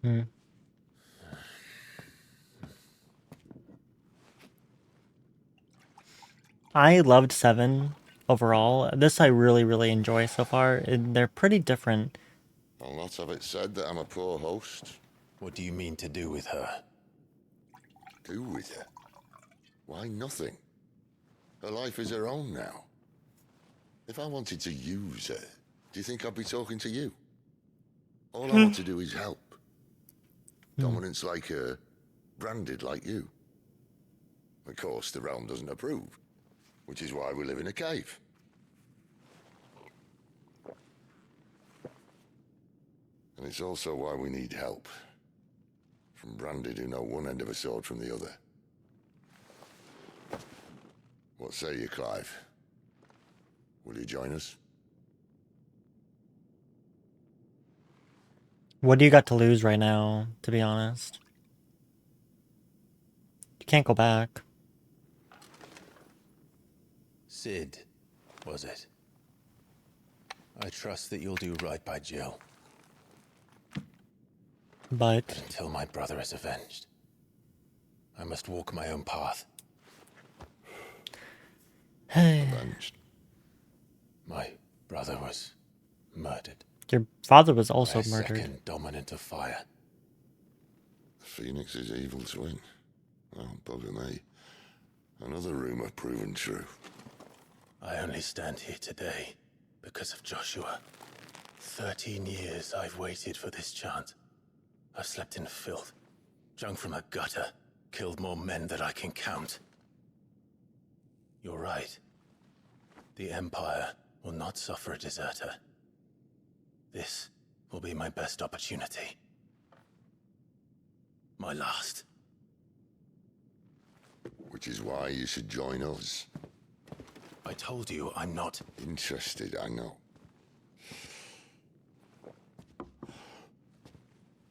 Hmm. I loved 7 overall. This I really enjoy so far. They're pretty different. I'll not have it said that I'm a poor host. What do you mean to do with her? Do with her? Why, nothing. Her life is her own now. If I wanted to use her, do you think I'd be talking to you? All I want to do is help. Dominants like her, branded like you. Of course, the realm doesn't approve, which is why we live in a cave. And it's also why we need help. From branded who know one end of a sword from the other. What say you, Clive? Will you join us? What do you got to lose right now, to be honest? You can't go back. Sid, was it? I trust that you'll do right by Jill. But until my brother is avenged, I must walk my own path. Avenged. My brother was murdered. Your father was also by a murdered. Second dominant of fire. Phoenix's evil twin. Oh, bugger me. Another rumor proven true. I only stand here today because of Joshua. 13 years I've waited for this chance. I've slept in filth, drunk from a gutter, killed more men than I can count. You're right. The Empire will not suffer a deserter. This will be my best opportunity. My last. Which is why you should join us. I told you I'm not interested, I know.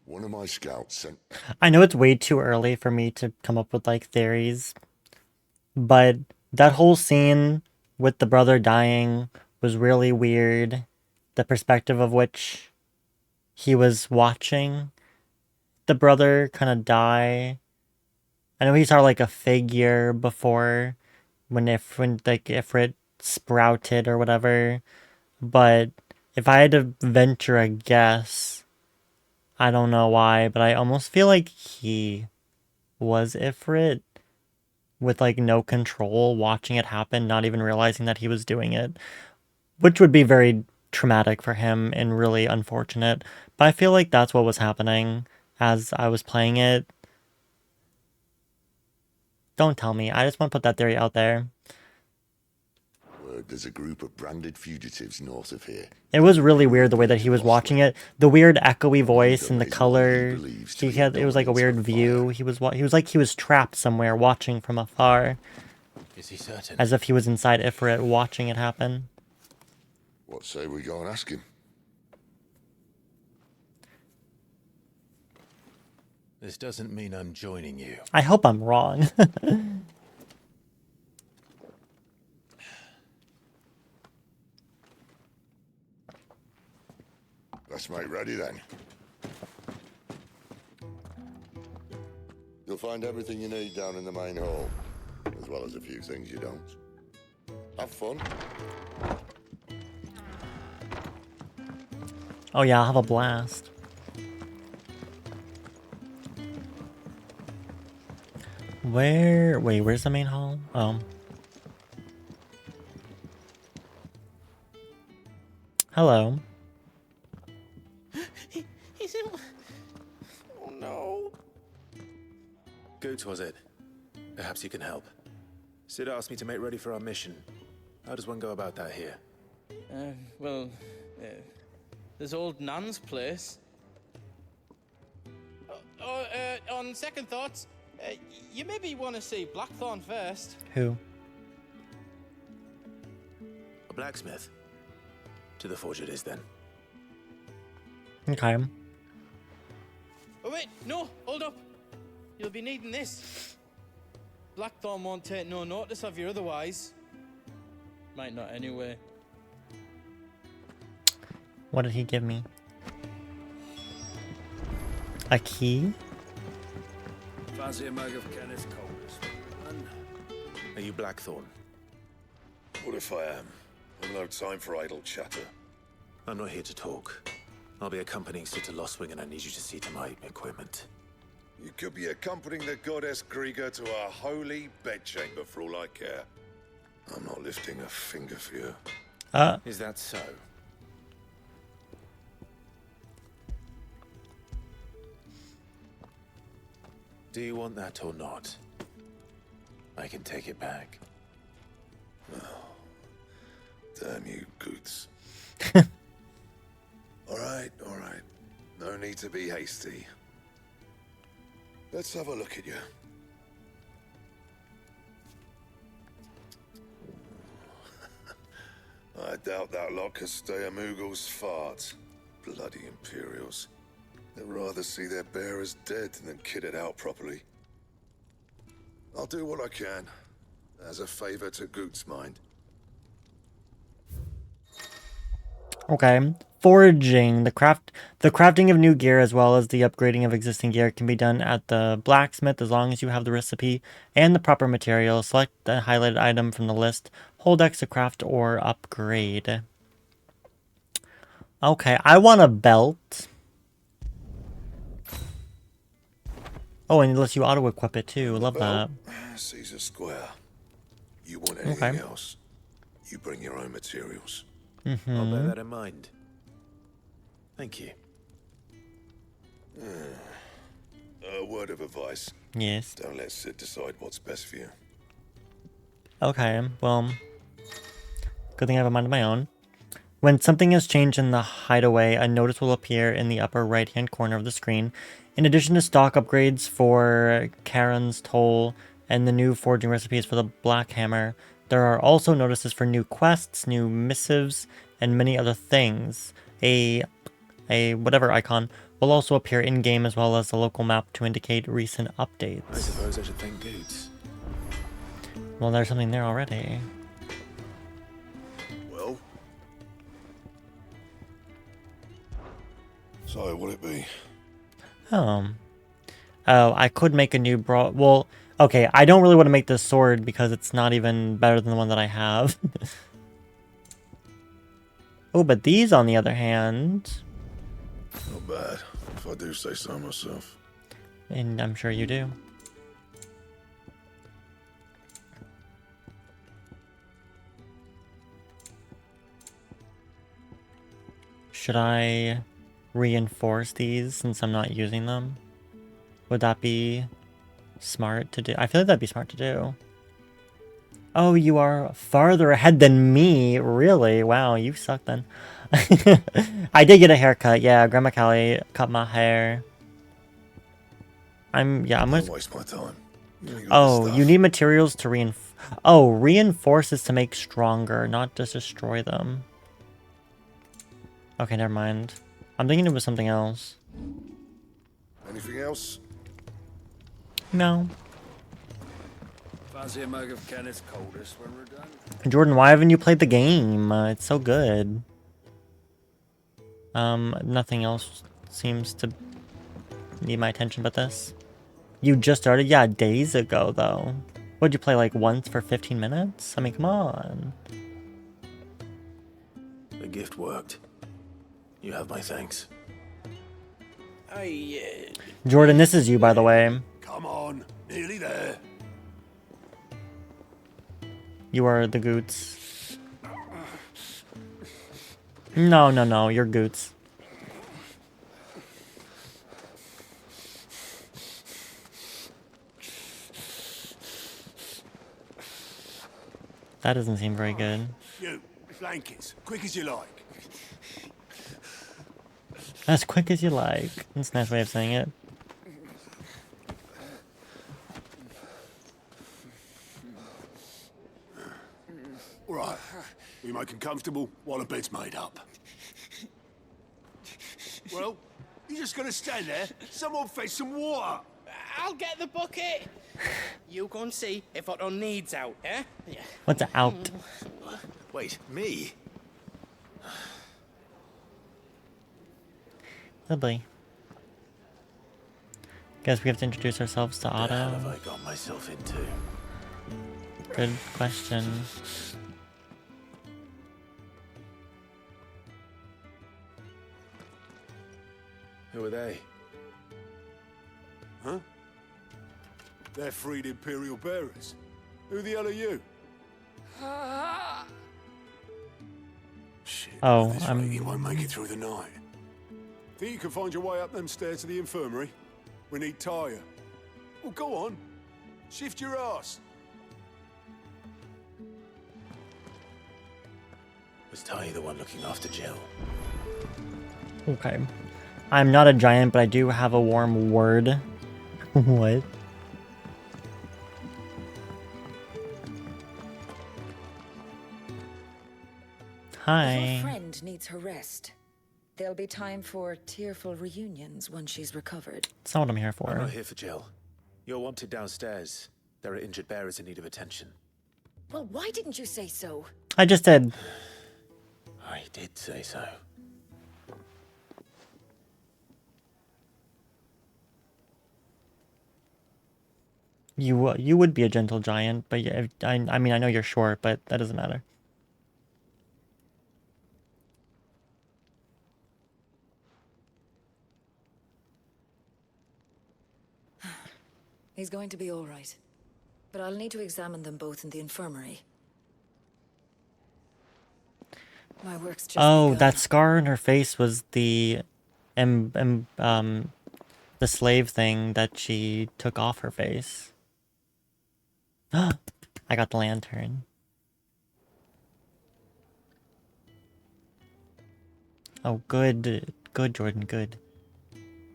One of my scouts sent... I know it's way too early for me to come up with, like, theories. But that whole scene with the brother dying was really weird. The perspective of which he was watching the brother kind of die. I know he saw, like, a figure before when Ifrit sprouted or whatever. But If I had to venture a guess, I don't know why, but I almost feel like he was Ifrit with like no control, watching it happen, not even realizing that he was doing it, which would be very traumatic for him and really unfortunate. But I feel like that's what was happening as I was playing it. Don't tell me. I just want to put that theory out there. There's a group of branded fugitives north of here. It was really weird the way that he was watching it. The weird echoey voice and the color. It was like a weird view. He was like he was trapped somewhere watching from afar. Is he certain? As if he was inside Ifrit watching it happen. What say we go and ask him? This doesn't mean I'm joining you. I hope I'm wrong. Let's make ready then. You'll find everything you need down in the main hall, as well as a few things you don't. Have fun. Oh yeah, I'll have a blast. Where's the main hall? Hello. He's in... Oh no. Goots, was it? Perhaps you can help. Sid asked me to make ready for our mission. How does one go about that here? There's old Nan's place. On second thoughts, you maybe want to see Blackthorn first. Who? A blacksmith. To the forge it is then. Okay. Oh wait, no, hold up. You'll be needing this. Blackthorn won't take no notice of you otherwise. Might not anyway. What did he give me? A key? Fancy a mug of Kenneth Coldest. Are you Blackthorn? What if I am? I've no time for idle chatter. I'm not here to talk. I'll be accompanying Sid to Lostwing, and I need you to see to my equipment. You could be accompanying the goddess Krieger to our holy bedchamber for all I care. I'm not lifting a finger for you. Is that so? Do you want that or not? I can take it back. Oh, damn you, Goots. All right. No need to be hasty. Let's have a look at you. I doubt that lot could stay a Moogle's fart. Bloody Imperials. They'd rather see their bearers dead than kit it out properly. I'll do what I can, as a favor to Goot's mind. Okay. Foraging. The crafting of new gear as well as the upgrading of existing gear can be done at the blacksmith as long as you have the recipe and the proper material. Select the highlighted item from the list. Hold X to craft or upgrade. Okay, I want a belt. Oh, and it lets you auto-equip it too. Love that. Caesar Square. You want anything else? You bring your own materials. I'll bear that in mind. Thank you. A word of advice. Yes. Don't let Sid decide what's best for you. Okay, well, good thing I have a mind of my own. When something has changed in the hideaway, a notice will appear in the upper right-hand corner of the screen. In addition to stock upgrades for Karen's toll and the new forging recipes for the Black Hammer, there are also notices for new quests, new missives, and many other things. A whatever icon will also appear in-game as well as the local map to indicate recent updates. I suppose I should thank Goots. Well, there's something there already. Well? So, what'll it be? Oh, I could make a new well, okay, I don't really want to make this sword because it's not even better than the one that I have. Oh, but these, on the other hand... Not bad, if I do say so myself. And I'm sure you do. Should I reinforce these since I'm not using them? Would that be smart to do? I feel like that'd be smart to do. Oh, you are farther ahead than me. Really? Wow, you suck then. I did get a haircut. Yeah, Grandma Callie cut my hair. I'm gonna waste my time. Oh, you need materials to reinforce. Oh, reinforce is to make stronger, not just destroy them. Okay, never mind. I'm thinking it was something else. Anything else? No. Fancy a mug of Kenneth's coldest when we're done? Jordan, why haven't you played the game? It's so good. Nothing else seems to need my attention but this. You just started? Yeah, days ago, though. What'd you play, like, once for 15 minutes? I mean, come on. The gift worked. You have my thanks. Jordan, this is you, by the way. Come on, nearly there. You are the Goots. No, you're Goots. That doesn't seem very good. You, blankets, quick as you like. As quick as you like. That's a nice way of saying it. All right, we make them comfortable while the bed's made up. Well, you just gonna stand there? Someone fetch some water. I'll get the bucket. You go and see if Otto needs out, eh? Yeah. What's out? Wait, me? Lovely. Guess we have to introduce ourselves to Otto. What the hell have I got myself into? Good question. Who are they? Huh? They're freed Imperial bearers. Who the hell are you? Shit, Oh, at this rate, you won't make it through the night. Think you can find your way up them stairs to the infirmary? We need Tyre. Well, go on. Shift your ass. Was Ty the one looking after Jill? Okay. I'm not a giant, but I do have a warm word. What? Hi. Your friend needs her rest. There'll be time for tearful reunions once she's recovered. That's not what I'm here for. I'm not here for Jill. You're wanted downstairs. There are injured bearers in need of attention. Well, why didn't you say so? I just did. I did say so. You would be a gentle giant, but yeah, I mean, I know you're short, but that doesn't matter. He's going to be all right. But I'll need to examine them both in the infirmary. My work's just Oh, begun. that scar on her face was the slave thing that she took off her face. I got the lantern. Oh, good. Good, Jordan, good.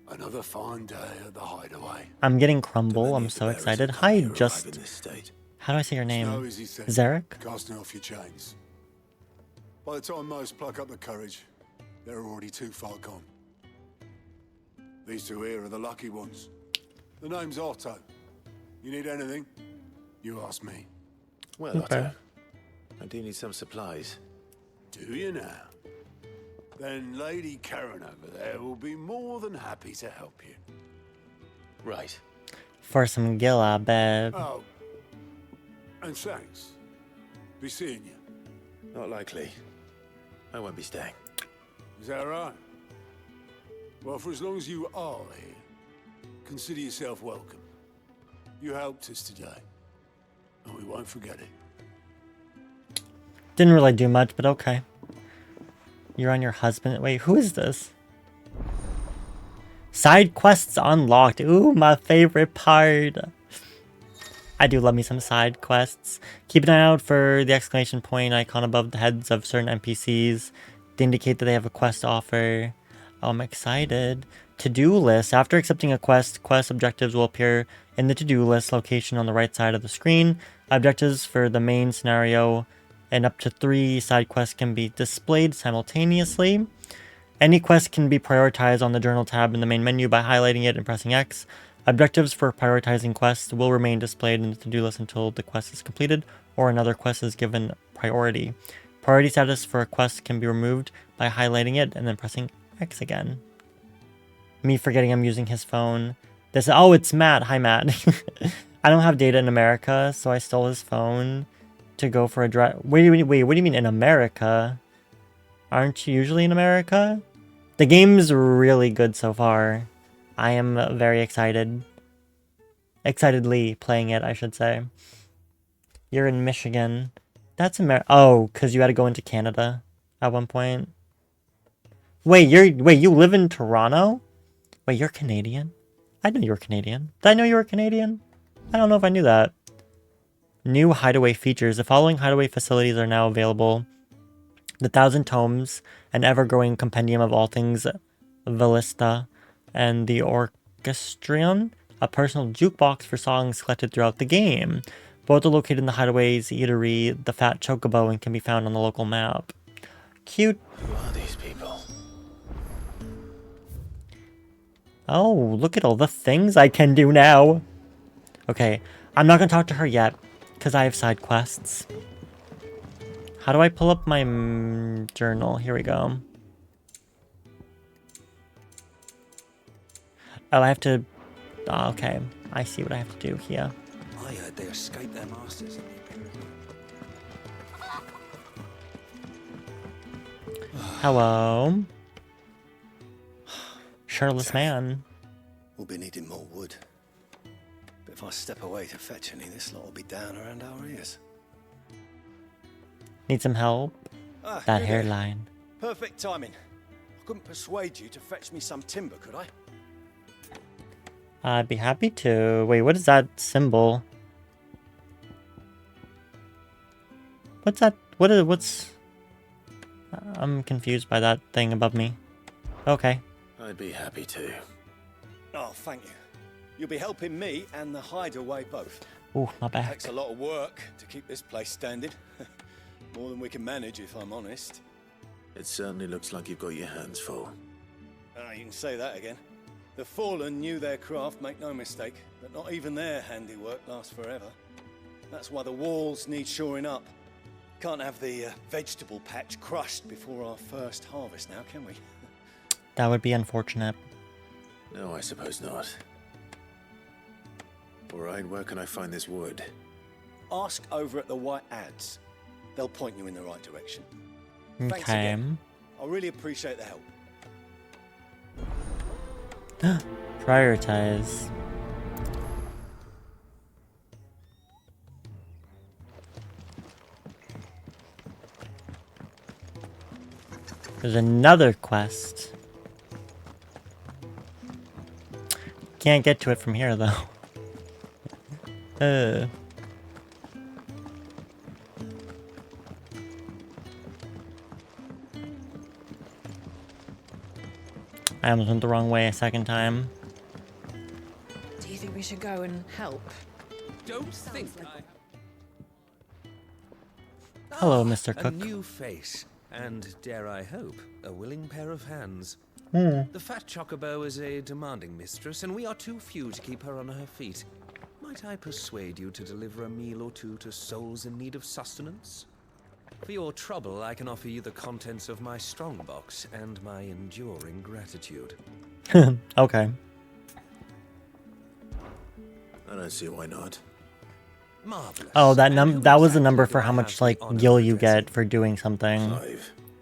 Another fine day at the hideaway. I'm getting crumble. I'm so excited. Hi, just... How do I say your name? Snow is his Zarek? Casting off your chains. By the time most pluck up the courage, they're already too far gone. These two here are the lucky ones. The name's Otto. You need anything? You ask me. Well, Otto, I do need some supplies. Do you now? Then Lady Karen over there will be more than happy to help you. Right. For some gilla, babe. Oh. And thanks. Be seeing you. Not likely. I won't be staying. Is that right? Well, for as long as you are here, consider yourself welcome. You helped us today, and we won't forget it. Didn't really do much, but okay. You're on your husband. Wait, who is this? Side quests unlocked. Ooh, my favorite part. I do love me some side quests. Keep an eye out for the exclamation point icon above the heads of certain NPCs to indicate that they have a quest offer. Oh, I'm excited. To-do list. After accepting a quest objectives will appear in the to-do list location on the right side of the screen. Objectives for the main scenario and up to 3 side quests can be displayed simultaneously. Any quest can be prioritized on the journal tab in the main menu by highlighting it and pressing X. Objectives for prioritizing quests will remain displayed in the to-do list until the quest is completed or another quest is given priority. Priority status for a quest can be removed by highlighting it and then pressing X again. Me forgetting I'm using his phone. Oh, it's Matt. Hi, Matt. I don't have data in America, so I stole his phone to go for a drive. Wait, what do you mean in America? Aren't you usually in America? The game's really good so far. I am very excited. Excitedly playing it, I should say. You're in Michigan. That's Oh, because you had to go into Canada at one point. Wait, you live in Toronto? Wait, you're Canadian? I know you were Canadian. Did I know you were Canadian? I don't know if I knew that. New hideaway features. The following hideaway facilities are now available. The Thousand Tomes, an ever-growing compendium of all things Velista, and the Orchestrion, a personal jukebox for songs collected throughout the game. Both are located in the Hideaway's eatery, the Fat Chocobo, and can be found on the local map. Cute. Who are these people? Oh, look at all the things I can do now. Okay, I'm not going to talk to her yet, because I have side quests. How do I pull up my journal? Here we go. Oh, I have to... Oh, okay, I see what I have to do here. I heard they escaped their masters. Hello. Shirtless man. We'll be needing more wood. But if I step away to fetch any, this lot will be down around our ears. Need some help? That you hairline. there. Perfect timing. I couldn't persuade you to fetch me some timber, could I? I'd be happy to. Wait, what is that symbol? What's that? What's... I'm confused by that thing above me. Okay. I'd be happy to. Oh, thank you. You'll be helping me and the hideaway both. Ooh, my back. Takes a lot of work to keep this place standing. More than we can manage, if I'm honest. It certainly looks like you've got your hands full. You can say that again. The Fallen knew their craft, make no mistake, but not even their handiwork lasts forever. That's why the walls need shoring up. Can't have the vegetable patch crushed before our first harvest now, can we? That would be unfortunate. No, I suppose not. Alright, where can I find this wood? Ask over at the White Ads. They'll point you in the right direction. Thanks Okay. again. I really appreciate the help. Prioritize. There's another quest. Can't get to it from here though. I almost went the wrong way a second time. Do you think we should go and help? Don't think Hello, Mr. A Cook. new face, and dare I hope, a willing pair of hands. Hmm. The Fat Chocobo is a demanding mistress, and we are too few to keep her on her feet. Might I persuade you to deliver a meal or two to souls in need of sustenance? For your trouble, I can offer you the contents of my strongbox and my enduring gratitude. Okay. I don't see why not. Marvelous. Oh, that was the number for how much like gil you get for doing something.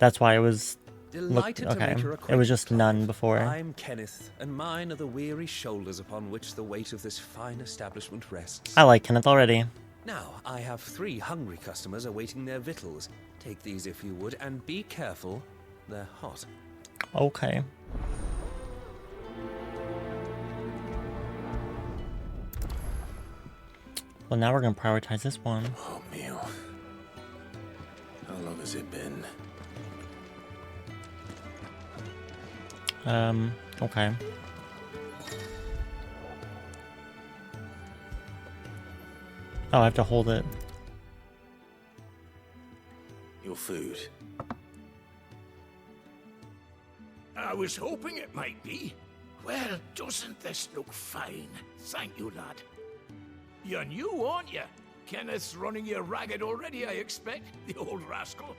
That's why it was... Delighted to okay, make your it was just acquaintance, none Clive. before. I'm Kenneth, and mine are the weary shoulders upon which the weight of this fine establishment rests. I like Kenneth already. Now, I have 3 hungry customers awaiting their victuals. Take these if you would, and be careful, they're hot. Okay. Well, now we're gonna prioritize this one. Oh, meal. How long has it been? Okay. Oh, I have to hold it. Your food. I was hoping it might be. Well, doesn't this look fine? Thank you, lad. You're new, aren't you? Kenneth's running you ragged already, I expect, the old rascal.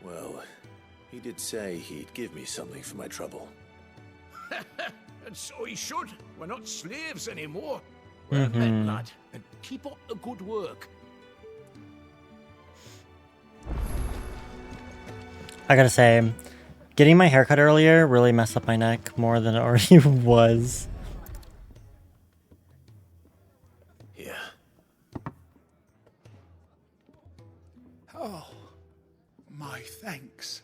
Well, he did say he'd give me something for my trouble. And so he should. We're not slaves anymore. We're men, lad, and keep up the good work. I gotta say, getting my haircut earlier really messed up my neck more than it already was. Yeah. Oh, my thanks.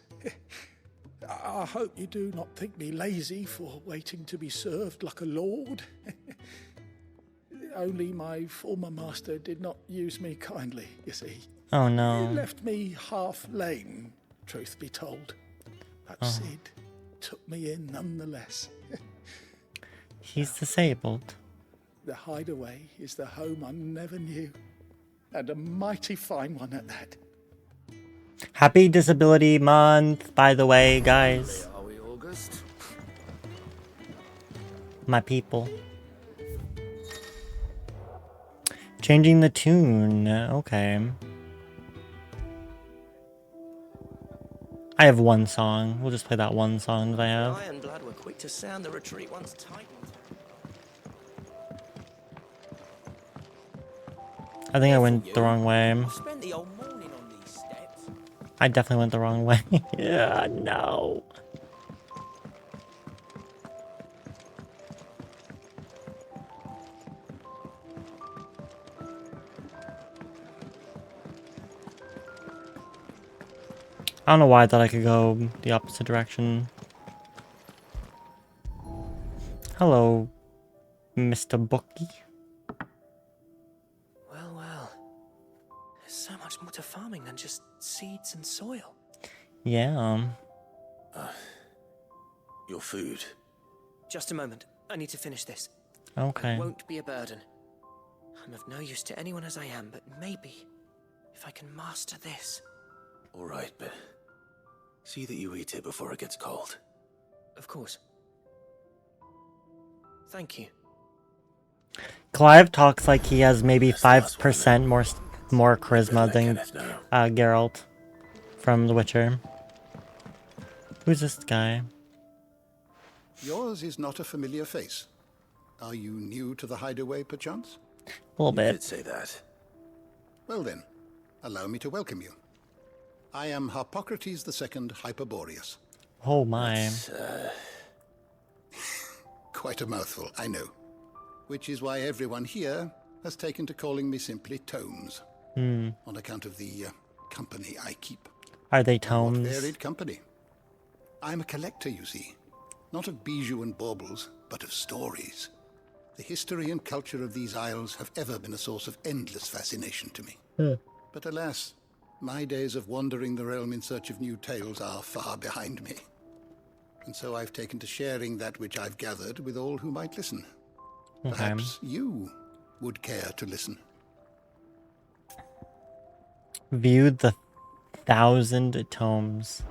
I hope you do not think me lazy for waiting to be served like a lord. Only my former master did not use me kindly, you see. Oh no. He left me half lame, truth be told. But Sid took me in nonetheless. He's disabled. The hideaway is the home I never knew. And a mighty fine one at that. Happy Disability Month, by the way, guys. Are we August? My people. Changing the tune. Okay. I have one song. We'll just play that one song that I have. Iron Blood were quick to sound the retreat once tightened. I think I went the wrong way. Spent the whole morning on these steps. I definitely went the wrong way. Yeah, no. I don't know why I thought I could go the opposite direction. Hello, Mr. Bookie. Well, well. There's so much more to farming than just seeds and soil. Yeah. Your food. Just a moment. I need to finish this. Okay. It won't be a burden. I'm of no use to anyone as I am, but maybe if I can master this. All right, but see that you eat it before it gets cold. Of course. Thank you. Clive talks like he has maybe 5% more charisma than Geralt from The Witcher. Who's this guy? Yours is not a familiar face. Are you new to the hideaway, perchance? A little bit. You did say that. Well then, allow me to welcome you. I am Harpocrates II Hyperboreus. Oh my. Quite a mouthful, I know. Which is why everyone here has taken to calling me simply Tomes. On account of the company I keep. Are they What tomes? varied company. I'm a collector, you see. Not of bijou and baubles, but of stories. The history and culture of these isles have ever been a source of endless fascination to me. But alas, my days of wandering the realm in search of new tales are far behind me. And so I've taken to sharing that which I've gathered with all who might listen. Okay. Perhaps you would care to listen. Viewed the 1,000 tomes.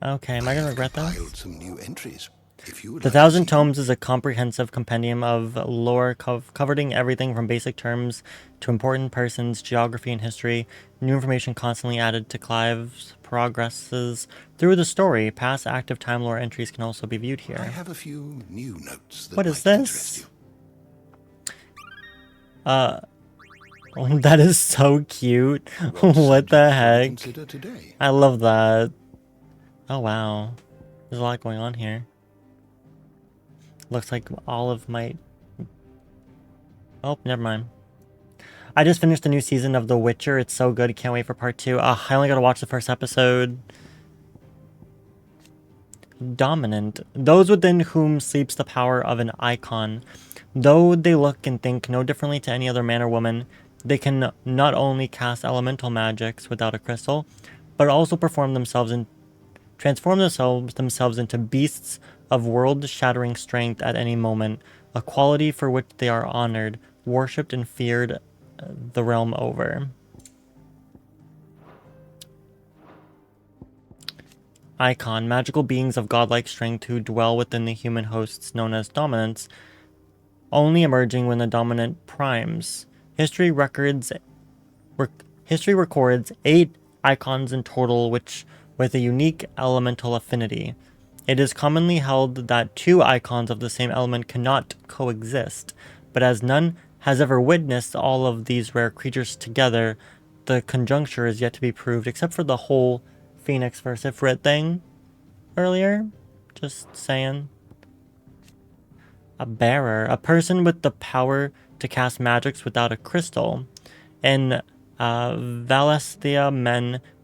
Okay, am I gonna regret that? Compiled some new entries. If you would The like to 1,000 see Tomes is a comprehensive compendium of lore covering everything from basic terms to important persons, geography, and history. New information constantly added to Clive's progresses through the story. Past active time lore entries can also be viewed here. I have a few new notes that What is might interest this? you. That is so cute. What the heck? consider today? I love that. Oh wow. There's a lot going on here. Looks like Olive might... Oh, never mind. I just finished the new season of The Witcher. It's so good. Can't wait for part 2. I only gotta watch the first episode. Dominant. Those within whom sleeps the power of an icon. Though they look and think no differently to any other man or woman, they can not only cast elemental magics without a crystal, but also transform themselves into beasts of world-shattering strength at any moment, a quality for which they are honored, worshipped, and feared the realm over. Icon, magical beings of godlike strength who dwell within the human hosts known as dominants, only emerging when the dominant primes. History records 8 icons in total, which with a unique elemental affinity. It is commonly held that 2 icons of the same element cannot coexist, but as none has ever witnessed all of these rare creatures together, the conjuncture is yet to be proved, except for the whole Phoenix versus Ifrit thing earlier. Just saying. A bearer, a person with the power to cast magics without a crystal. In Valestia,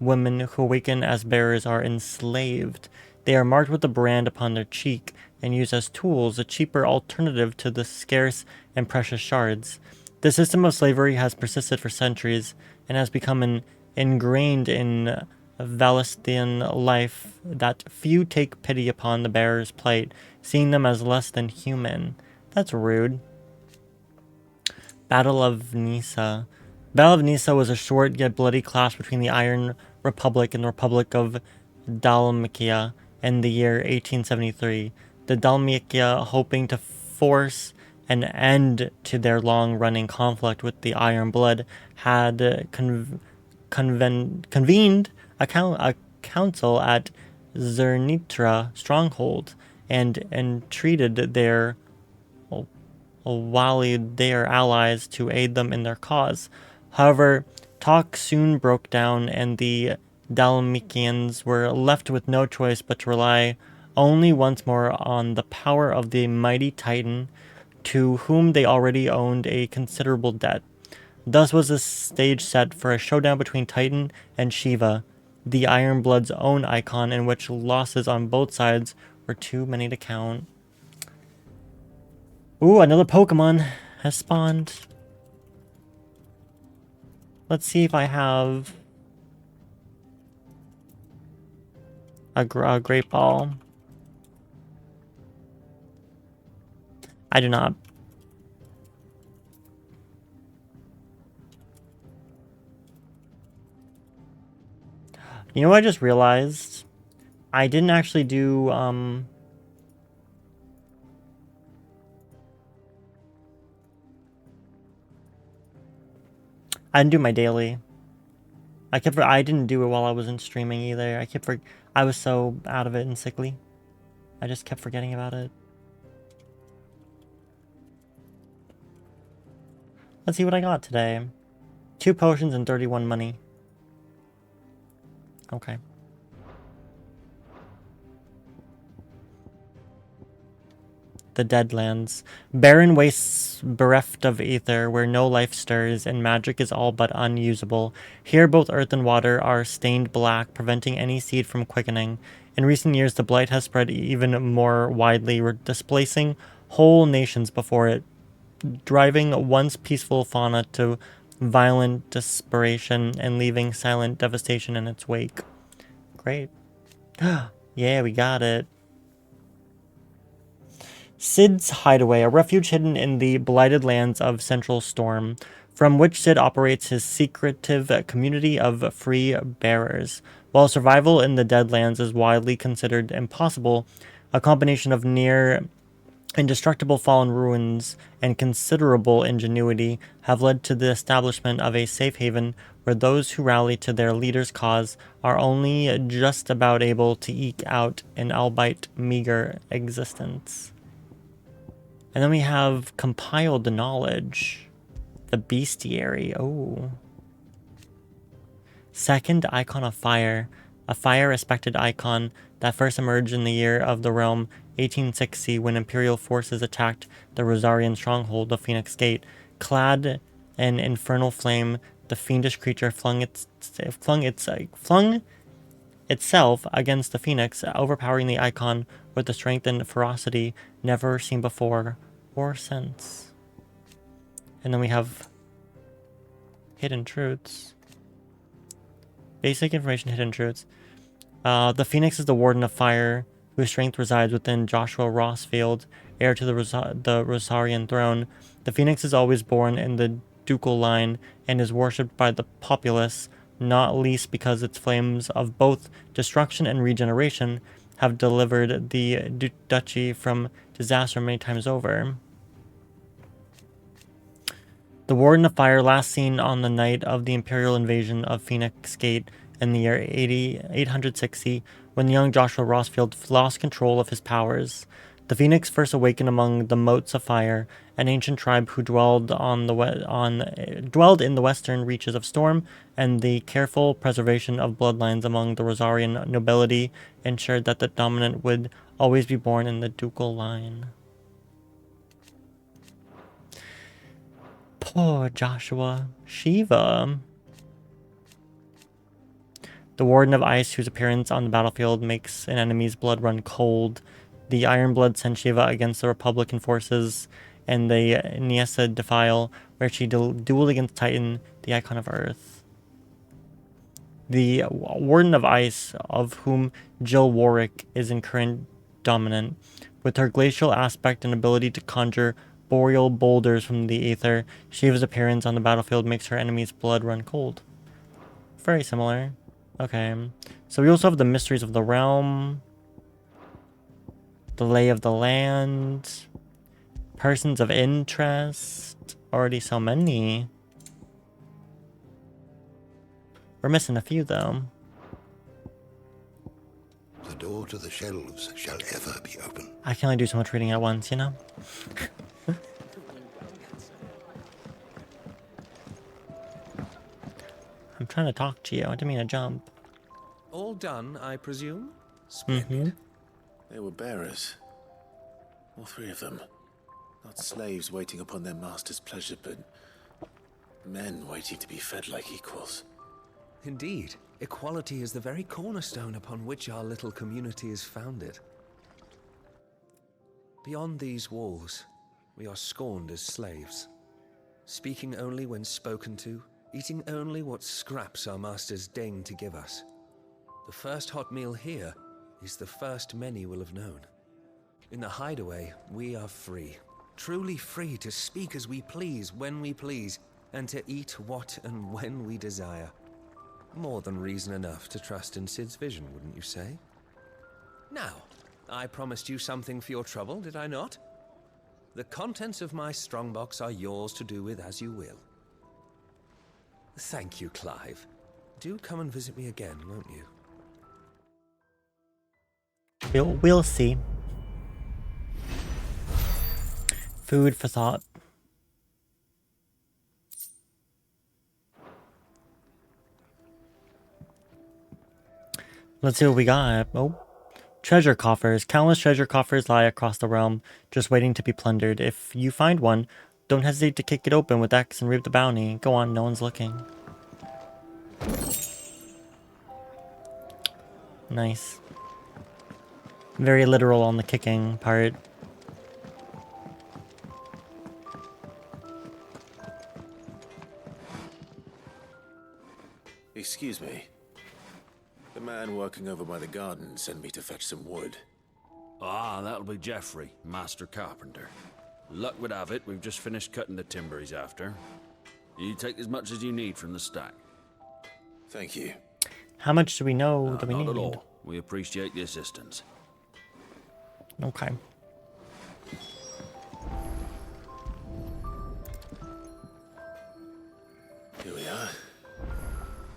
women who awaken as bearers are enslaved. They are marked with a brand upon their cheek and used as tools, a cheaper alternative to the scarce and precious shards. The system of slavery has persisted for centuries and has become ingrained in Valestian life that few take pity upon the bearer's plight, seeing them as less than human. That's rude. Battle of Nisa. Battle of Nisa was a short yet bloody clash between the Iron Republic and the Republic of Dalmatia in the year 1873. The Dalmatia, hoping to force an end to their long-running conflict with the Iron Blood, had convened a council at Zernitra stronghold and entreated their allies to aid them in their cause. However, talk soon broke down and the Dalmatians were left with no choice but to rely only once more on the power of the mighty Titan, to whom they already owned a considerable debt. Thus was the stage set for a showdown between Titan and Shiva, the Iron Blood's own icon, in which losses on both sides were too many to count. Ooh, another Pokemon has spawned. Let's see if I have a Great Ball. I do not. You know what I just realized? I didn't actually do, I didn't do my daily. I didn't do it while I wasn't streaming either. I was so out of it and sickly. I just kept forgetting about it. Let's see what I got today. 2 potions and 31 money. Okay. The Deadlands. Barren wastes bereft of ether, where no life stirs, and magic is all but unusable. Here both earth and water are stained black, preventing any seed from quickening. In recent years, the blight has spread even more widely, displacing whole nations before it, driving once peaceful fauna to violent desperation and leaving silent devastation in its wake. Great. Yeah, we got it. Cid's Hideaway, a refuge hidden in the blighted lands of Central Storm, from which Cid operates his secretive community of free bearers. While survival in the Deadlands is widely considered impossible, a combination of near indestructible fallen ruins and considerable ingenuity have led to the establishment of a safe haven where those who rally to their leader's cause are only just about able to eke out an albeit meager existence. And then we have compiled the knowledge. The bestiary. Oh. Second icon of fire. A fire respected icon that first emerged in the year of the realm 1860 when Imperial forces attacked the Rosarian stronghold of Phoenix Gate. Clad in infernal flame, the fiendish creature flung itself against the Phoenix, overpowering the icon with a strength and ferocity never seen before or since. And then we have hidden truths. Basic information, hidden truths. The Phoenix is the Warden of Fire, whose strength resides within Joshua Rossfield, heir to the Rosarian throne. The Phoenix is always born in the ducal line and is worshipped by the populace, not least because its flames of both destruction and regeneration have delivered the duchy from disaster many times over. The Warden of Fire, last seen on the night of the Imperial invasion of Phoenix Gate in the year 860, when young Joshua Rossfield lost control of his powers. The Phoenix first awakened among the Motes of Fire, an ancient tribe who dwelled in the western reaches of Storm, and the careful preservation of bloodlines among the Rosarian nobility ensured that the dominant would always be born in the ducal line. Poor Joshua. Shiva. The Warden of Ice, whose appearance on the battlefield makes an enemy's blood run cold. The Ironblood sent Shiva against the Republican forces and the Niesa Defile, where she dueled against Titan, the icon of Earth. The Warden of Ice, of whom Jill Warwick is in current dominant, with her glacial aspect and ability to conjure boreal boulders from the aether, Shiva's appearance on the battlefield makes her enemy's blood run cold. Very similar. Okay. So we also have the Mysteries of the Realm, the Lay of the Land, Persons of Interest. Already so many. We're missing a few though. The door to the shelves shall ever be open. I can only do so much reading at once, you know? I'm trying to talk to you. I didn't mean to jump. All done, I presume? Splendid. They were bearers. All three of them. Not slaves waiting upon their master's pleasure, but men waiting to be fed like equals. Indeed. Equality is the very cornerstone upon which our little community is founded. Beyond these walls, we are scorned as slaves. Speaking only when spoken to, eating only what scraps our masters deign to give us. The first hot meal here is the first many will have known. In the hideaway, we are free. Truly free to speak as we please, when we please, and to eat what and when we desire. More than reason enough to trust in Cid's vision, wouldn't you say? Now, I promised you something for your trouble, did I not? The contents of my strongbox are yours to do with as you will. Thank you, Clive. Do come and visit me again, won't you? We'll see. Food for thought. Let's see what we got. Oh. Treasure coffers. Countless treasure coffers lie across the realm, just waiting to be plundered. If you find one, don't hesitate to kick it open with X and reap the bounty. Go on, no one's looking. Nice. Very literal on the kicking part. Excuse me. The man working over by the garden sent me to fetch some wood. Ah, that'll be Geoffrey, master carpenter. Luck would have it, we've just finished cutting the timber he's after. You take as much as you need from the stack. Thank you. How much do we know that we not need? at all. We appreciate the assistance. Okay. Here we are.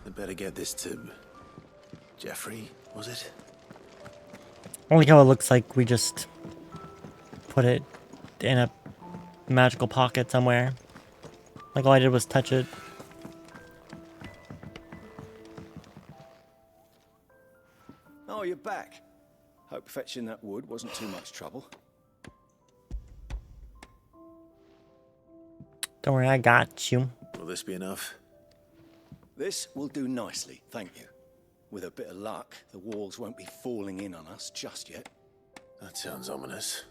I'd better get this to Geoffrey, was it? I like how it looks like we just put it in a magical pocket somewhere. Like all I did was touch it. Oh, you're back. Hope fetching that wood wasn't too much trouble. Don't worry, I got you. Will this be enough? This will do nicely, thank you. With a bit of luck, the walls won't be falling in on us just yet. That sounds ominous.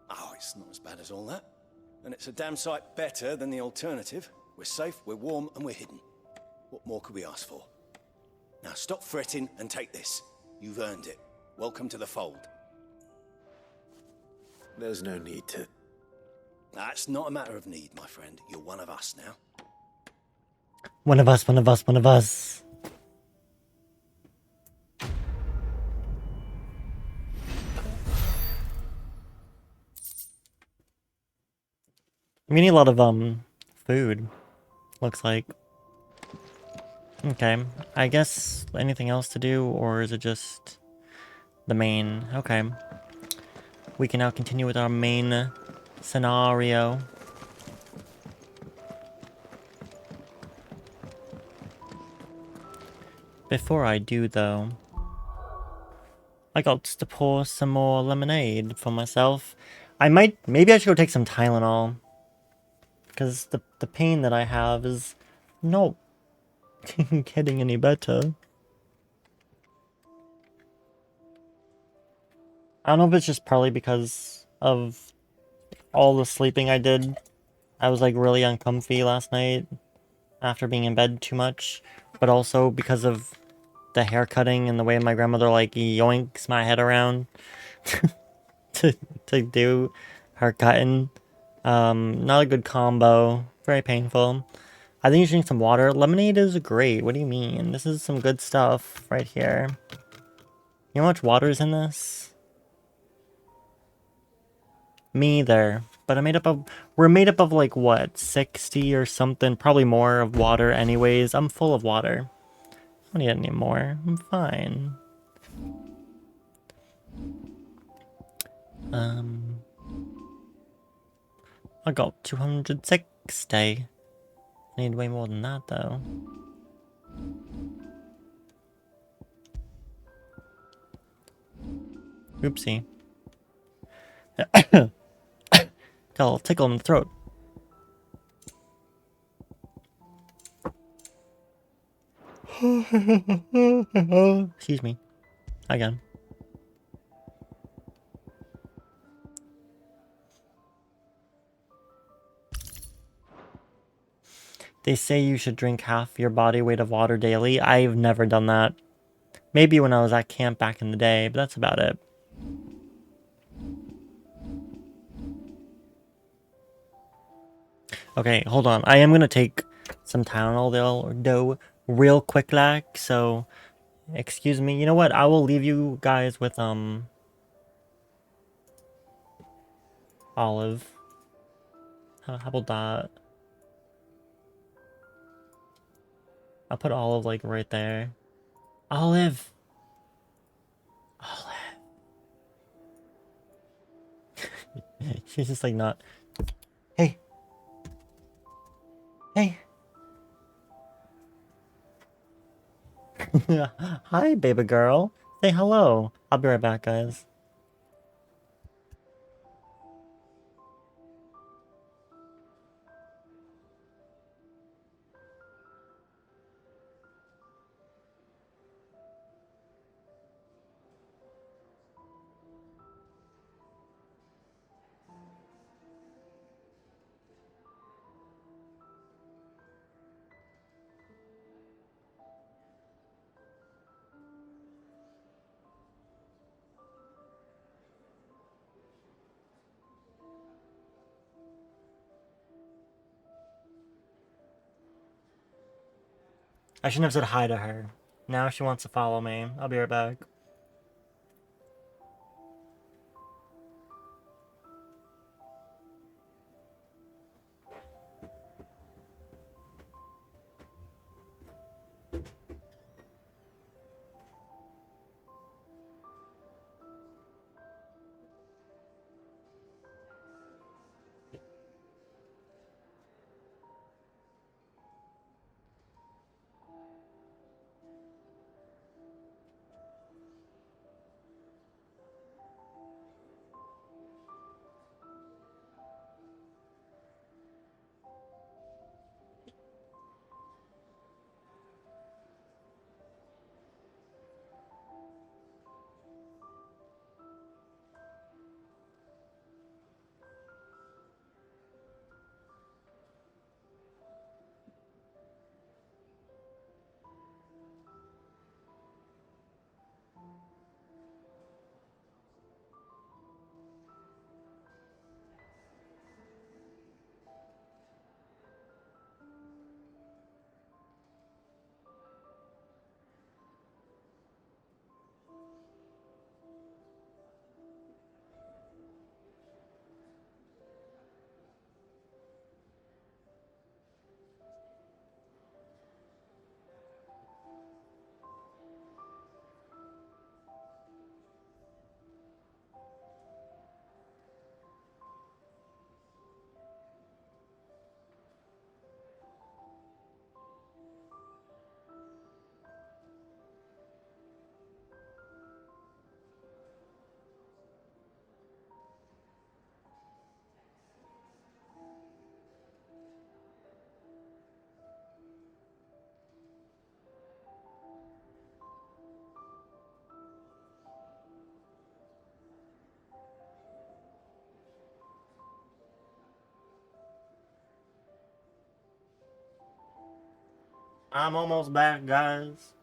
Oh, it's not as bad as all that. And it's a damn sight better than the alternative. We're safe, we're warm, and we're hidden. What more could we ask for? Now stop fretting and take this. You've earned it. Welcome to the fold. There's no need to... That's not a matter of need, my friend. You're one of us now. One of us, one of us, one of us. We need a lot of, food. Looks like. Okay. I guess anything else to do, or is it just the main? Okay. We can now continue with our main scenario. Before I do, though, I got to pour some more lemonade for myself. Maybe I should go take some Tylenol. Because the pain that I have is not getting any better. I don't know if it's just partly because of all the sleeping I did. I was like really uncomfy last night after being in bed too much. But also because of the hair cutting and the way my grandmother like yoinks my head around to do her cutting. Not a good combo. Very painful. I think you should drink some water. Lemonade is great. What do you mean? This is some good stuff right here. You know how much water is in this? Me either. But we're made up of like what? 60 or something? Probably more of water anyways. I'm full of water. I don't need any more. I'm fine. I got 260. I need way more than that, though. Oopsie. Got a little tickle in the throat. Excuse me. Again. They say you should drink half your body weight of water daily. I've never done that. Maybe when I was at camp back in the day, but that's about it. Okay, hold on. I am going to take some Tylenol though real quick, like, so excuse me. You know what? I will leave you guys with, Olive. How about that? I'll put Olive, like, right there. Olive! Olive. She's just, like, not... Hey! Hey! Hi, baby girl. Say hello. I'll be right back, guys. I shouldn't have said hi to her. Now she wants to follow me. I'll be right back. I'm almost back, guys.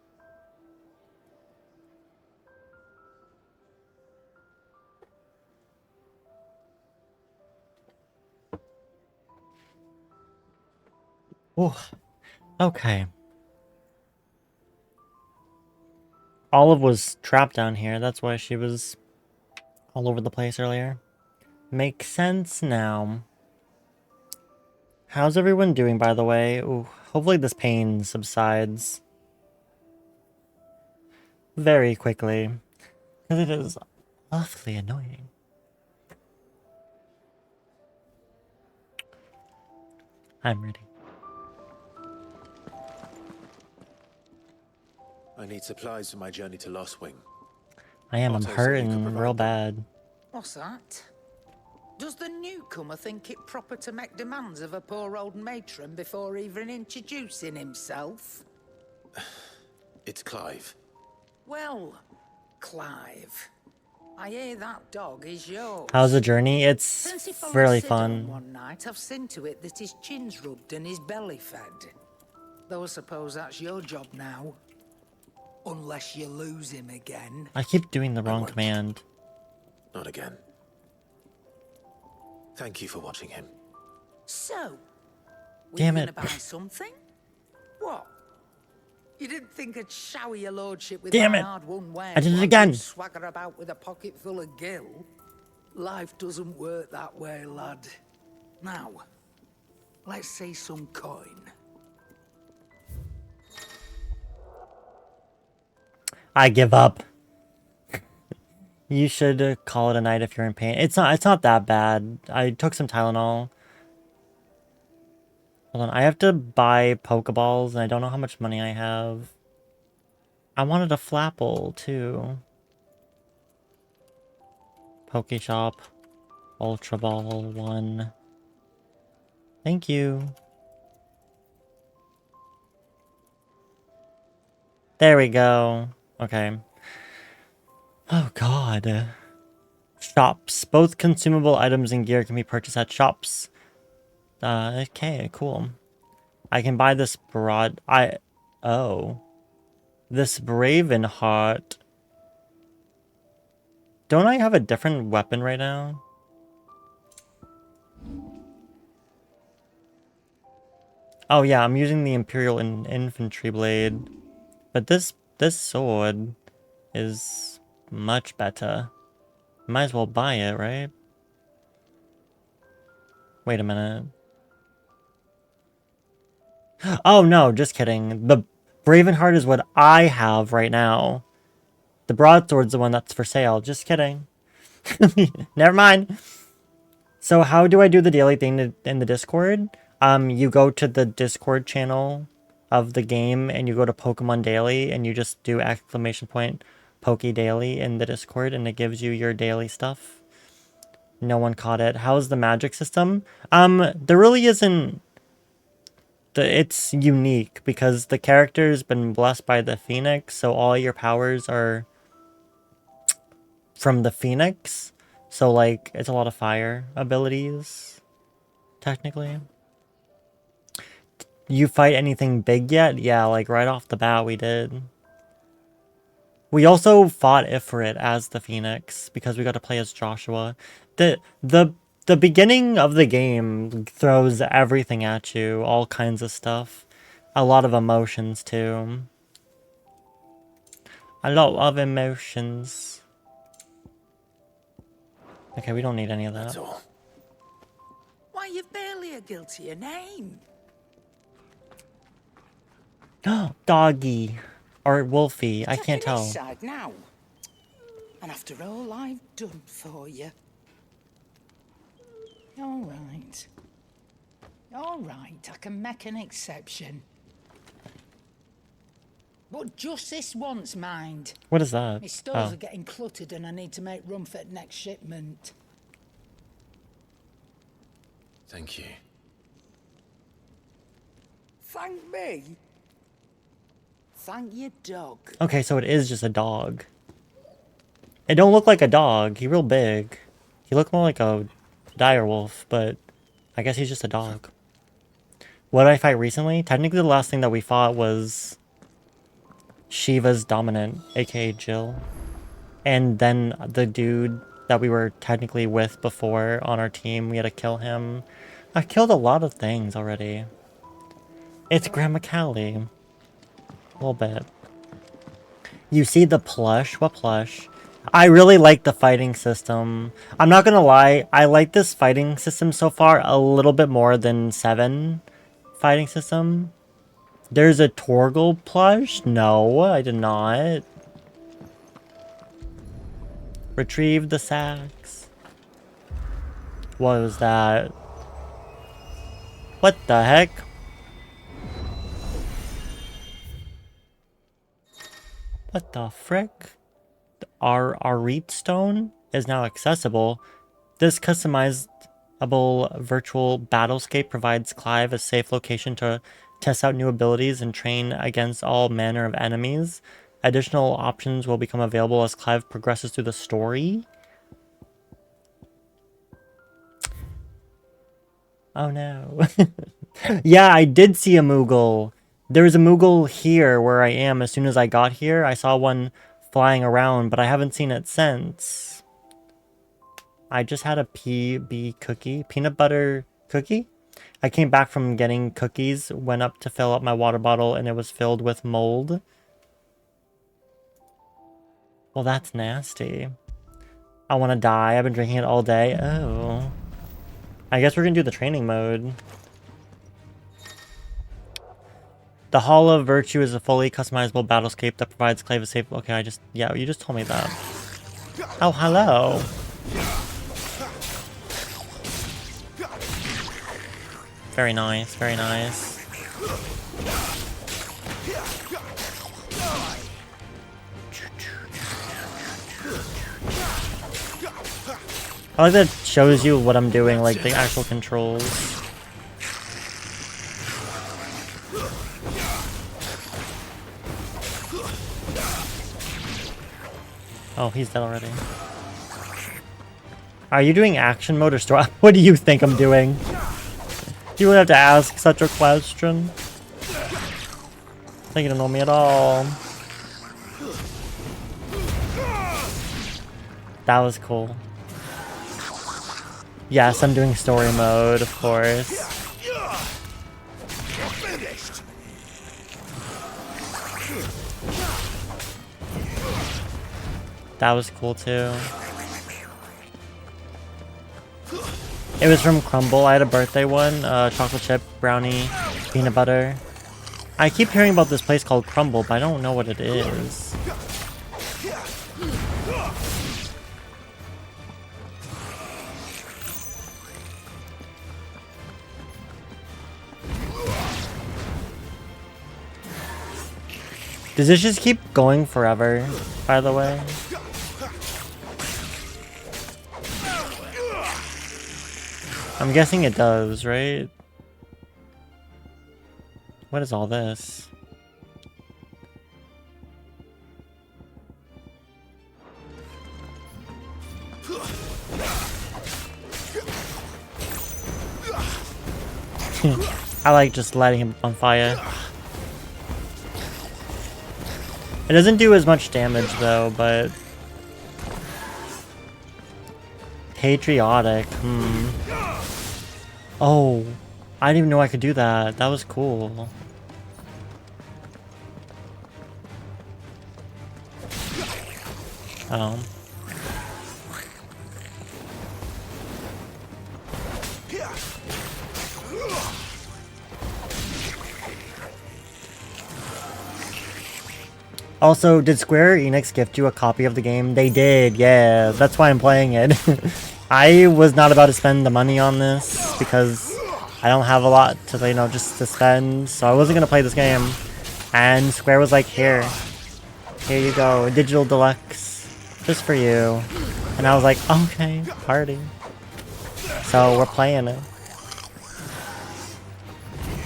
Ooh, okay. Olive was trapped down here. That's why she was all over the place earlier. Makes sense now. How's everyone doing, by the way? Ooh, hopefully this pain subsides very quickly, because it is awfully annoying. I'm ready. I need supplies for my journey to Lost Wing. I'm Otto said you could hurting provide real them. bad. What's that? Does the newcomer think it proper to make demands of a poor old matron before even introducing himself? It's Clive. Well, Clive, I hear that dog is yours. How's the journey? It's Since he followed fairly Sid on fun. one night, I've seen to it that his chin's rubbed and his belly fed. Though I suppose that's your job now. Unless you lose him again. I keep doing the wrong command. Not again. Thank you for watching him. So, were Damn you it. gonna buy something? What? You didn't think I'd shower your lordship with Damn my it. hard-won wares I did it while again. you swagger about with a pocket full of gil? Life doesn't work that way, lad. Now, let's see some coin. I give up. You should call it a night if you're in pain. It's not that bad. I took some Tylenol. Hold on, I have to buy Pokeballs and I don't know how much money I have. I wanted a Flapple too. Pokeshop. Ultra Ball 1. Thank you. There we go. Okay. Oh god. Shops. Both consumable items and gear can be purchased at shops. Okay, cool. I can buy this This Bravenheart. Don't I have a different weapon right now? Oh yeah, I'm using the Imperial Infantry Blade. But this sword is much better. Might as well buy it, right? Wait a minute. Oh no, just kidding. The Bravenheart is what I have right now. The broadsword's the one that's for sale. Just kidding. Never mind. So how do I do the daily thing in the Discord? You go to the Discord channel of the game and you go to Pokemon Daily and you just do !! Poke Daily in the Discord and it gives you your daily stuff. No one caught it. How's the magic system? There really isn't... It's unique because the character's been blessed by the Phoenix, so all your powers are from the Phoenix. So, like, it's a lot of fire abilities, technically. You fight anything big yet? Yeah, like, right off the bat we did. We also fought Ifrit as the Phoenix, because we got to play as Joshua. The beginning of the game throws everything at you, all kinds of stuff. A lot of emotions, too. A lot of emotions. Okay, we don't need any of that. That's all. Why, you've barely a guiltier name. Doggy. Or Wolfie, I can't tell. This side now. And after all I've done for you. All right. All right, I can make an exception. But just this once, mind. What is that? My stores are getting cluttered and I need to make room for the next shipment. Thank you. Thank me? Thank your dog. Okay, so it is just a dog. It don't look like a dog. He's real big. He looked more like a dire wolf, but I guess he's just a dog. What did I fight recently? Technically the last thing that we fought was Shiva's dominant, aka Jill. And then the dude that we were technically with before on our team, we had to kill him. I've killed a lot of things already. It's Grandma Callie. A little bit. You see the plush? What plush? I really like the fighting system. I'm not gonna lie, I like this fighting system so far a little bit more than 7 fighting system. There's a Torgal plush? No, I did not. Retrieve the sacks. What was that? What the heck? What the frick? Our Arit stone is now accessible. This customizable virtual battlescape provides Clive a safe location to test out new abilities and train against all manner of enemies. Additional options will become available as Clive progresses through the story. Oh no. Yeah, I did see a Moogle. There was a Moogle here where I am. As soon as I got here, I saw one flying around, but I haven't seen it since. I just had a PB cookie, peanut butter cookie. I came back from getting cookies, went up to fill up my water bottle, and it was filled with mold. Well, that's nasty. I want to die. I've been drinking it all day. Oh. I guess we're going to do the training mode. The Hall of Virtue is a fully customizable battlescape that provides Clive a safe... Okay, yeah, you just told me that. Oh, hello. Very nice, very nice. I like that it shows you what I'm doing, like the actual controls. Oh, he's dead already. Are you doing action mode or story? What do you think I'm doing? You would have to ask such a question. I think you don't know me at all. That was cool. Yes, I'm doing story mode, of course. That was cool too. It was from Crumble. I had a birthday one. Chocolate chip, brownie, peanut butter. I keep hearing about this place called Crumble, but I don't know what it is. Does this just keep going forever, by the way? I'm guessing it does, right? What is all this? I like just lighting him on fire. It doesn't do as much damage though, but... Patriotic, Oh, I didn't even know I could do that. That was cool. Oh. Also, did Square Enix gift you a copy of the game? They did, yeah. That's why I'm playing it. I was not about to spend the money on this because I don't have a lot to, you know, just to spend. So I wasn't going to play this game. And Square was like, here you go, digital deluxe, just for you. And I was like, okay, party. So we're playing it.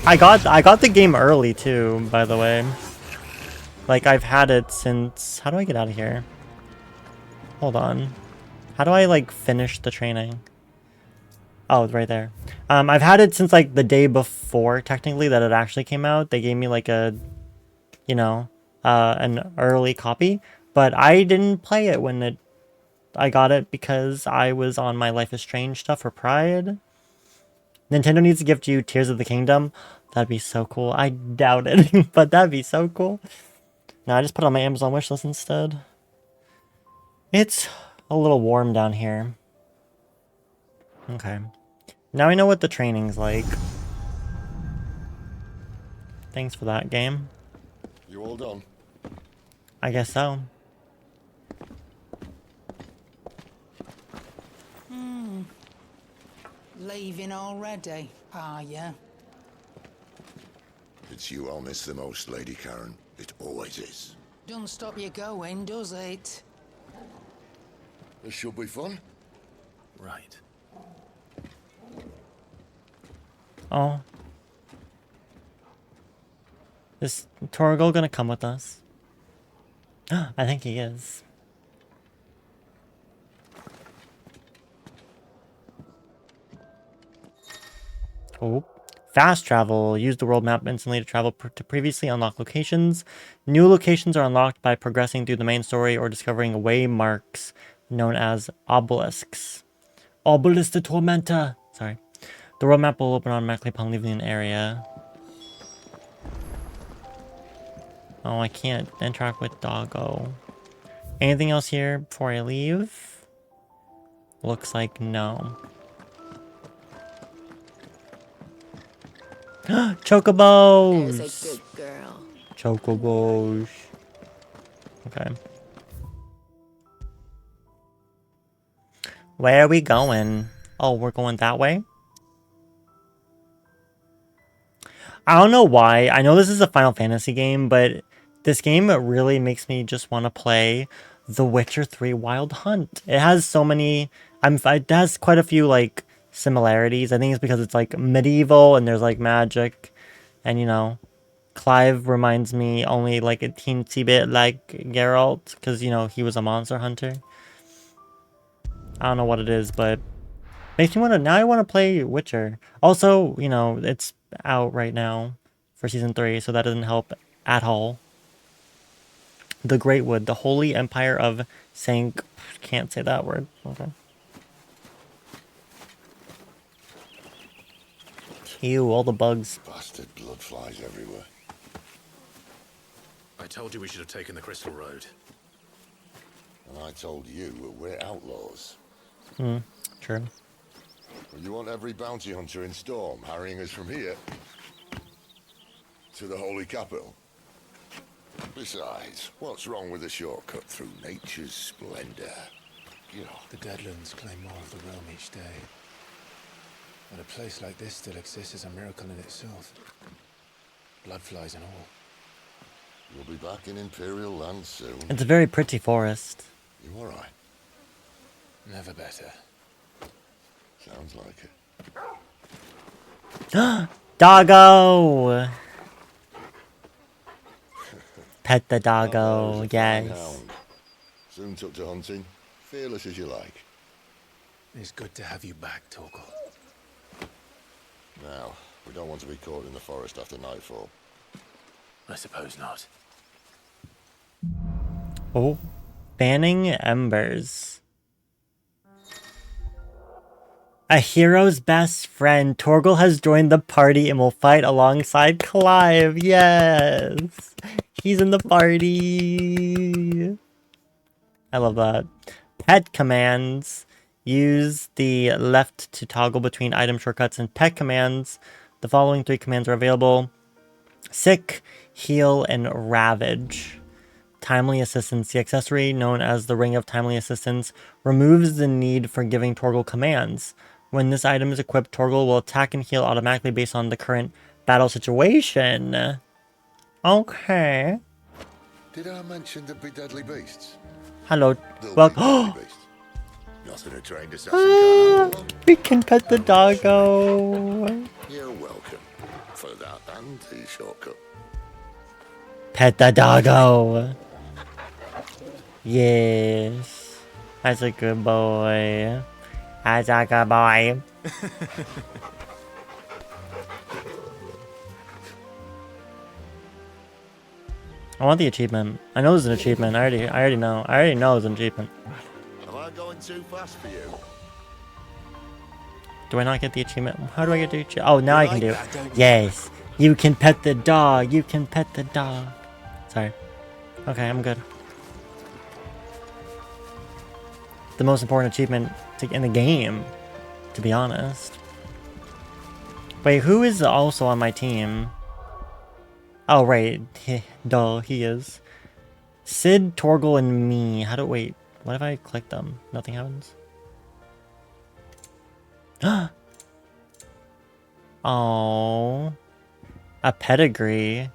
I got the game early too, by the way. Like, I've had it since... How do I get out of here? Hold on. How do I, like, finish the training? Oh, it's right there. I've had it since like the day before, technically, that it actually came out. They gave me like a, you know, an early copy, but I didn't play it when I got it because I was on my Life is Strange stuff for Pride. Nintendo needs to gift you Tears of the Kingdom. That'd be so cool. I doubt it, but that'd be so cool. No, I just put it on my Amazon wishlist instead. It's a little warm down here. Okay. Now I know what the training's like. Thanks for that, game. You all done? I guess so. Leaving already, are ya? It's you I'll miss the most, Lady Karen. It always is. Don't stop you going, does it? This should be fun. Right. Oh. Is Torgal gonna come with us? I think he is. Oh. Fast travel. Use the world map instantly to travel to previously unlocked locations. New locations are unlocked by progressing through the main story or discovering waymarks known as obelisks. Obelisk the Tormentor! Sorry. The world map will open automatically upon leaving an area. Oh, I can't interact with Doggo. Anything else here before I leave? Looks like no. Chocobos! There's a good girl. Chocobos. Okay. Where are we going? Oh, we're going that way? I don't know why. I know this is a Final Fantasy game, but this game really makes me just want to play The Witcher 3 Wild Hunt. It has so many... it has quite a few, like, similarities. I think it's because it's, like, medieval and there's, like, magic. And, you know, Clive reminds me only, like, a teensy bit like Geralt. Because, you know, he was a monster hunter. I don't know what it is, but... makes me want to... now I want to play Witcher. Also, you know, it's out right now for Season 3, so that doesn't help at all. The Greatwood, the Holy Empire of Sank... can't say that word. Okay. Ew, all the bugs. Bastard blood flies everywhere. I told you we should have taken the Crystal Road. And I told you we're outlaws. True. Well, you want every bounty hunter in Storm harrying us from here to the Holy Capital? Besides, what's wrong with a shortcut through nature's splendor? The Deadlands claim more of the realm each day. But a place like this still exists is a miracle in itself. Bloodflies and all. You'll be back in Imperial land soon. It's a very pretty forest. You alright? Never better. Sounds like it. Doggo! Pet the doggo, yes. Soon took to hunting. Fearless as you like. It's good to have you back, Torgal. Now, we don't want to be caught in the forest after nightfall. I suppose not. Oh. Banning Embers. A hero's best friend. Torgal has joined the party and will fight alongside Clive. Yes! He's in the party. I love that. Pet commands. Use the left to toggle between item shortcuts and pet commands. The following 3 commands are available. Sick, Heal, and Ravage. Timely Assistance. The accessory, known as the Ring of Timely Assistance, removes the need for giving Torgal commands. When this item is equipped, Torgal will attack and heal automatically based on the current battle situation. Okay. Did I mention there'd be deadly beasts? Hello. Well, nothing a trained assassin can't handle. We can pet the doggo. You're welcome for that and the shortcut. Pet the doggo. Yes. That's a good boy. As a good boy. I want the achievement. I know there's an achievement. I already know. I already know there's an achievement. Am I going too fast for you? Do I not get the achievement? How do I get the achievement? Oh, now I can do it. Yes. You can pet the dog. You can pet the dog. Sorry. Okay, I'm good. The most important achievement in the game, to be honest. Wait, who is also on my team? Oh, right. Duh, he is. Sid, Torgal, and me. How do... Wait. What if I click them? Nothing happens? Oh. A pedigree.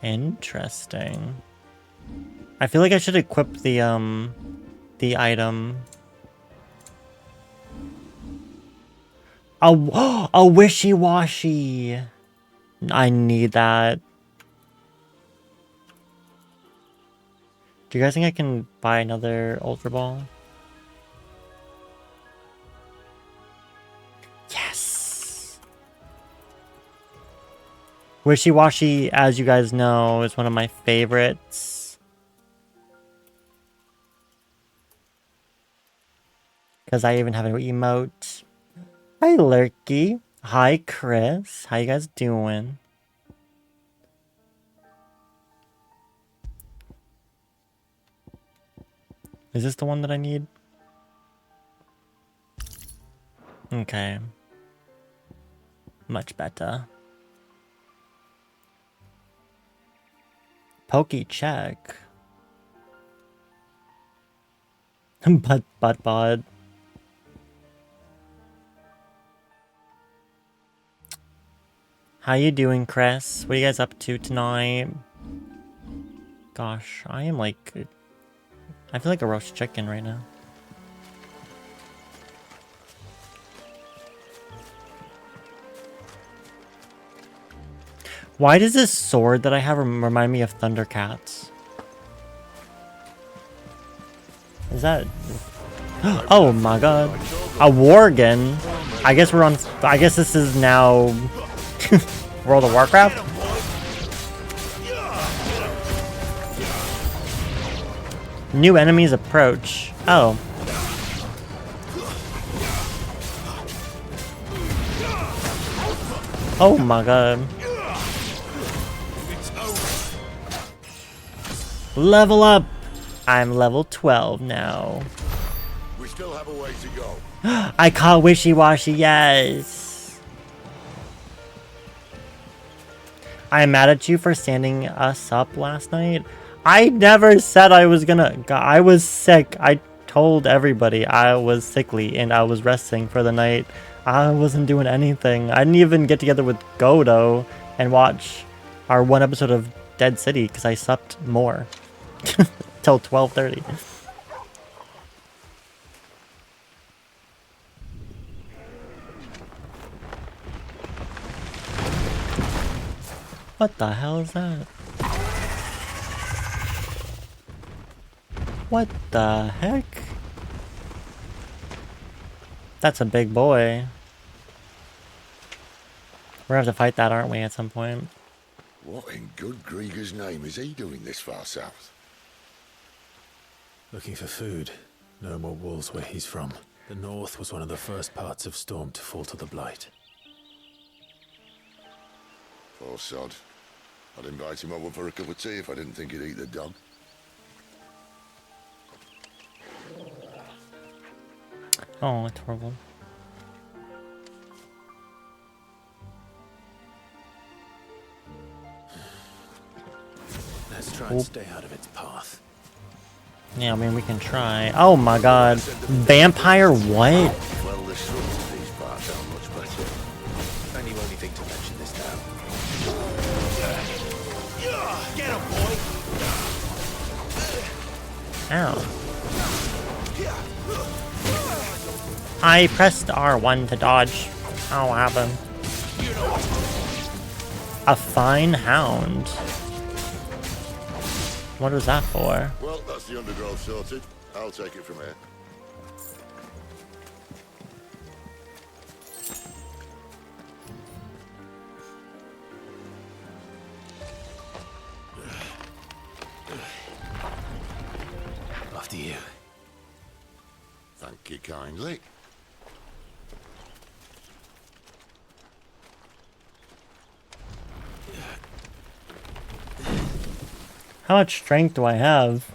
Interesting. I feel like I should equip the item. A wishy-washy. I need that. Do you guys think I can buy another Ultra Ball? Yes! Wishy-washy, as you guys know, is one of my favorites. Because I even have an emote. Hi, Lurky. Hi, Chris. How you guys doing? Is this the one that I need? Okay. Much better. Pokey check. But. How you doing, Chris? What are you guys up to tonight? Gosh, I am like... I feel like a roast chicken right now. Why does this sword that I have remind me of Thundercats? Is that... Oh my god. A Worgen? I guess we're on... I guess this is now... World of Warcraft? New enemies approach. Oh. Oh my god. Level up! I'm level 12 now. We still have a way to go. I caught wishy-washy, yes! I am mad at you for standing us up last night. I never said I was gonna... I was sick. I told everybody I was sickly and I was resting for the night. I wasn't doing anything. I didn't even get together with Godo and watch our one episode of Dead City because I slept more. Till 12:30. What the hell is that? What the heck? That's a big boy. We're gonna have to fight that, aren't we, at some point? What in good Grieger's name is he doing this far south? Looking for food. No more wolves where he's from. The north was one of the first parts of Storm to fall to the Blight. Poor sod. I'd invite him over for a cup of tea if I didn't think he'd eat the dog. Oh, it's horrible. Let's try and stay out of its path. Yeah, I mean, we can try. Oh my god. Vampire what? Well, the shrubs in these parts are much better. And you only think to mention this now. Get him, boy! Ow. I pressed R1 to dodge. Oh, what happened? A fine hound. What was that for? Well, that's the undergrowth sorted. I'll take it from here. Thank you kindly. How much strength do I have?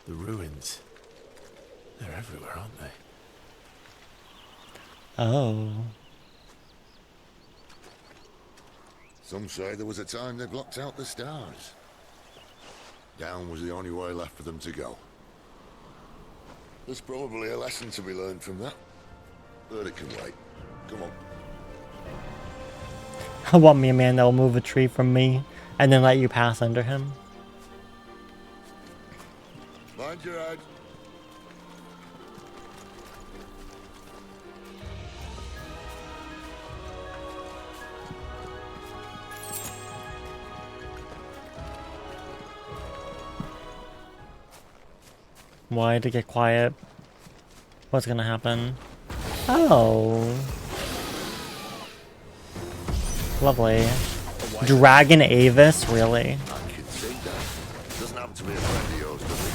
The ruins. They're everywhere, aren't they? Oh. Some say there was a time they blocked out the stars. Down was the only way left for them to go. There's probably a lesson to be learned from that. But it can wait. Come on. I want me a man that will move a tree from me and then let you pass under him. Mind your head. Why to get quiet? What's gonna happen? Oh. Lovely. Dragon Avis, really? I can see that. Doesn't happen to be a friend of yours, does it?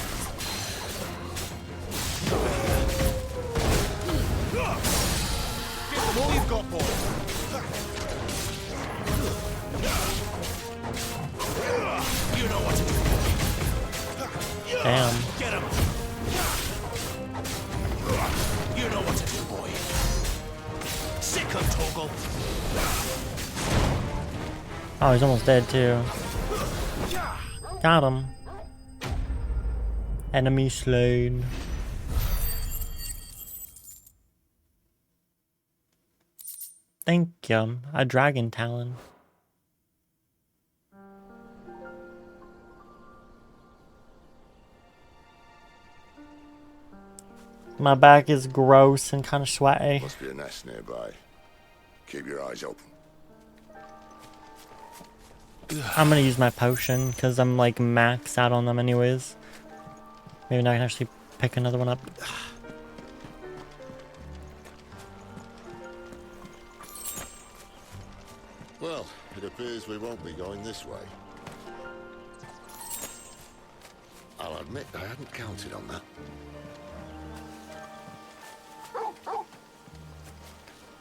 Give them all you've got, boy. You know what to do. Damn. Get him. You know what to do, boy. Sick him, Toggle. Oh, he's almost dead too. Got him. Enemy slain. Thank you. A dragon talon. My back is gross and kind of sweaty. Must be a nest nearby. Keep your eyes open. I'm gonna use my potion because I'm like maxed out on them anyways. Maybe now I can actually pick another one up. Well, it appears we won't be going this way. I'll admit I hadn't counted on that.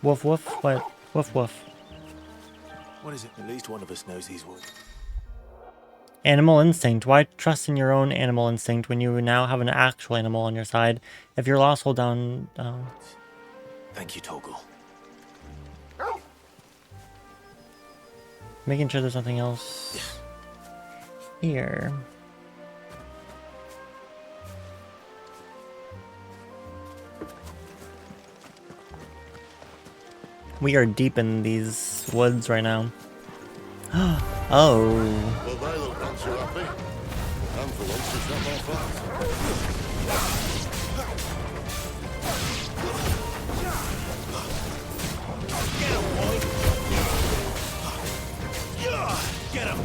Woof woof, what? Woof woof. What is it? At least one of us knows he's wolf. Animal instinct. Why trust in your own animal instinct when you now have an actual animal on your side? If you're lost, hold down. Thank you, Toggle. Making sure there's nothing else here. We are deep in these woods right now. Oh. Well, they look not too happy. And for once, it's not my fault. Get him, boy. Get him.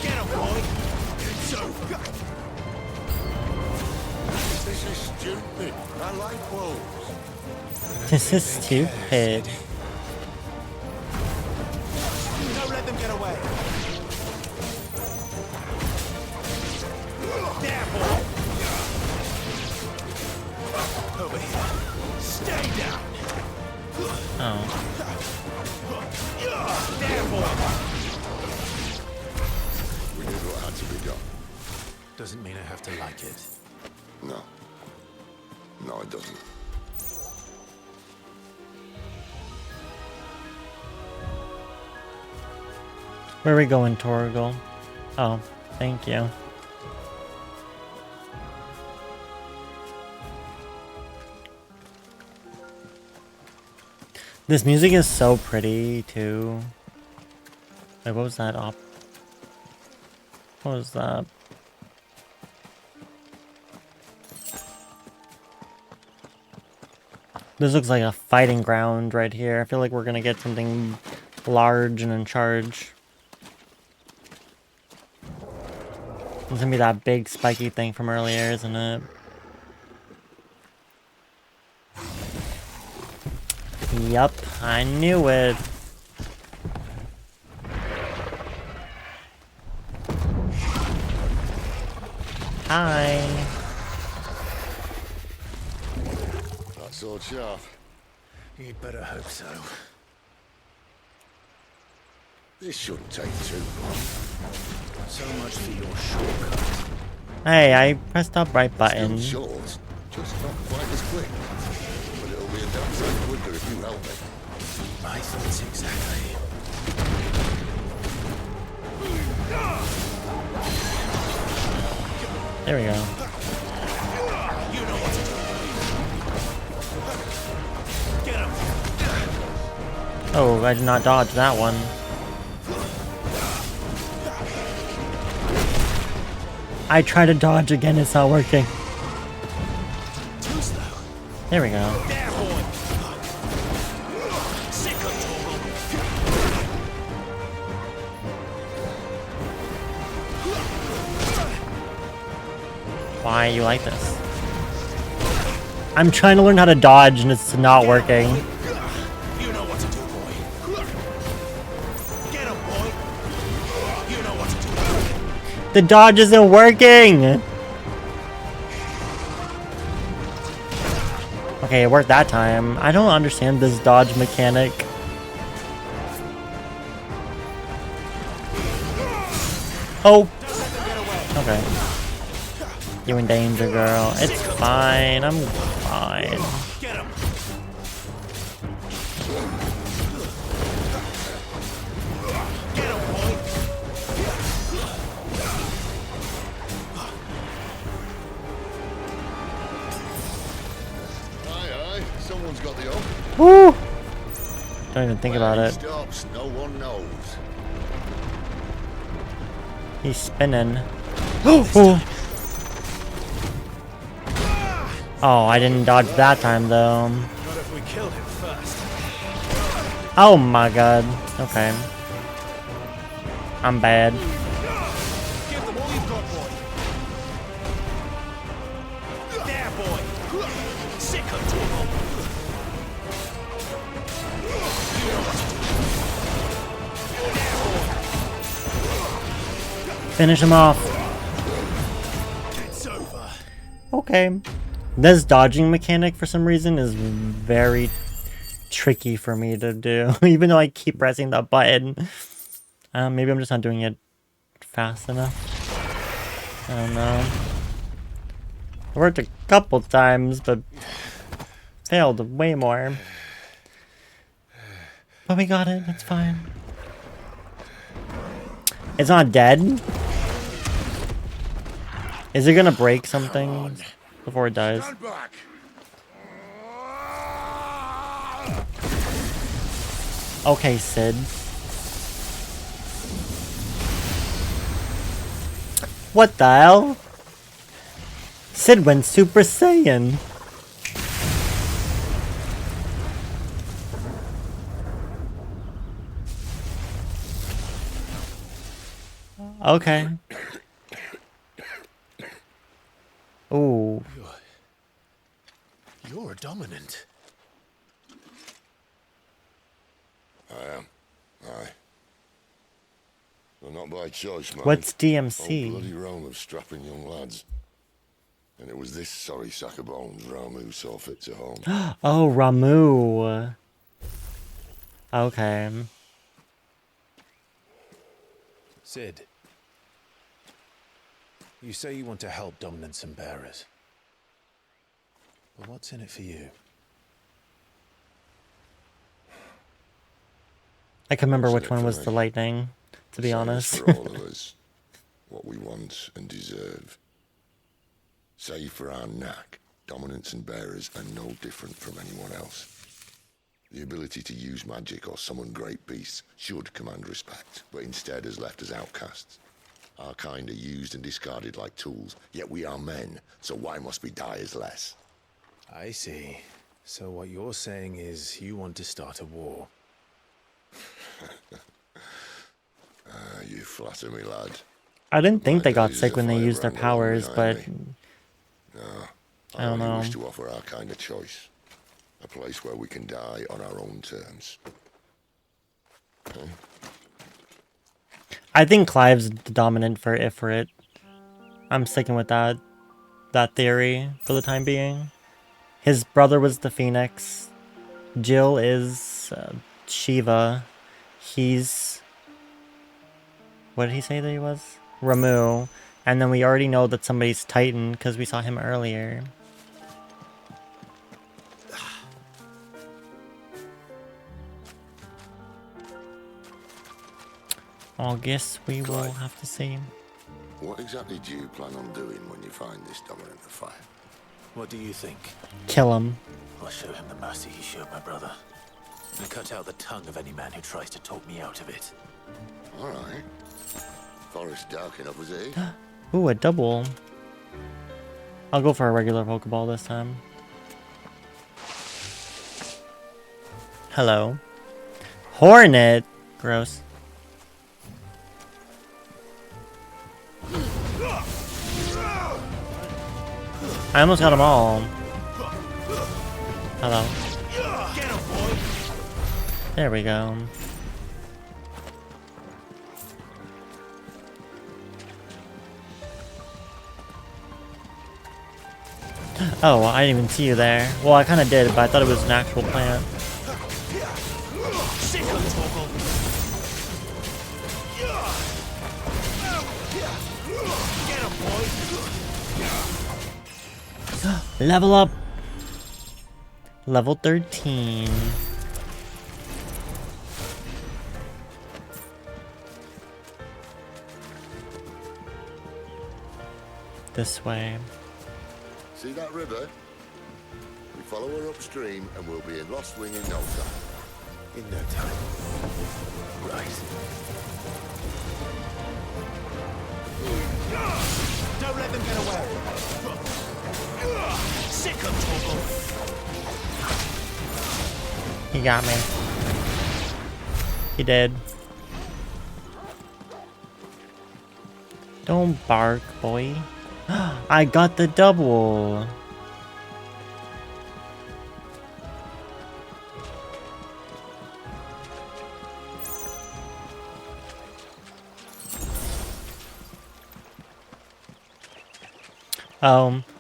Get him, boy. So. This is stupid. I like wolves. This is stupid. Don't let them get away. There, boy. Over here. Stay down. Oh. There, boy. We did what had to be done. Doesn't mean I have to like it. No. No, it doesn't. Where are we going, Torgal? Oh, thank you. This music is so pretty, too. Wait, what was that op? What was that? This looks like a fighting ground right here. I feel like we're gonna get something large and in charge. It's gonna be that big spiky thing from earlier, isn't it? Yup, I knew it. Hi. That sword sharp. You'd better hope so. This shouldn't take too long. So much for your shortcut. Hey, I pressed up right button. Still short, just not quite as quick. But it'll be a damn sight quicker if you help me. My thoughts exactly. There we go. You know what to do. Get him. Oh, I did not dodge that one. I try to dodge again, it's not working. Too slow. There we go. There, boy. Sick of Why are you like this? I'm trying to learn how to dodge and it's not working. You know what to do, boy. Get him, boy. You know what to do. The dodge isn't working! Okay, it worked that time. I don't understand this dodge mechanic. Oh! Okay. You in danger, girl. It's fine. I'm fine. Get him. Get him, boy. Aye, someone's got the hook. Woo! Don't even think about it. Stops, no one knows. He's spinning. Oh! Oh, I didn't dodge that time though. Not if we kill him first. Oh my god. Okay. I'm bad. Give them all you've got, boy. There, boy. Sick of trouble. You know what to do. Finish him off. It's over. Okay. This dodging mechanic, for some reason, is very tricky for me to do. Even though I keep pressing that button. Maybe I'm just not doing it fast enough. I don't know. It worked a couple times, but failed way more. But we got it. It's fine. It's not dead. Is it gonna break something before it dies? Okay, Sid. What the hell? Sid went Super Saiyan. Okay. Ooh. You're dominant. I am. Aye. Well, not by choice, man. What's DMC? Whole bloody realm of strapping young lads. And it was this sorry sack of bones Ramu saw fit to home. Oh, Ramu. Okay. Sid. You say you want to help dominants and bearers. But what's in it for you? I can remember which one was the lightning, to be honest. For all of us, what we want and deserve. Save for our knack, dominants and bearers are no different from anyone else. The ability to use magic or summon great beasts should command respect, but instead has left us outcasts. Our kind are used and discarded like tools, yet we are men, so why must we die as less? I see. So what you're saying is you want to start a war. You flatter me, lad. I didn't think they got days sick are when they fire used their brand powers, behind but me. No, I don't only know. wish to offer our kind of choice. A place where we can die on our own terms. I think Clive's the dominant for Ifrit. I'm sticking with that theory for the time being. His brother was the Phoenix. Jill is Shiva. He's... What did he say that he was? Ramu. And then we already know that somebody's Titan because we saw him earlier. I guess we will have to see. What exactly do you plan on doing when you find this dominant of fire? What do you think? Kill him. I'll show him the mercy he showed my brother. And cut out the tongue of any man who tries to talk me out of it. All right. Forest dark enough as it is. Ooh, a double. I'll go for a regular Pokeball this time. Hello. Hornet! Gross. I almost got them all. Hello. There we go. Oh, I didn't even see you there. Well, I kind of did, but I thought it was an actual plant. Level up! Level 13. This way. See that river? We follow her upstream and we'll be in Lost Wing in no time. In no time. Right. Don't let them get away. Sick of trouble. He got me. He did. Don't bark, boy. I got the double.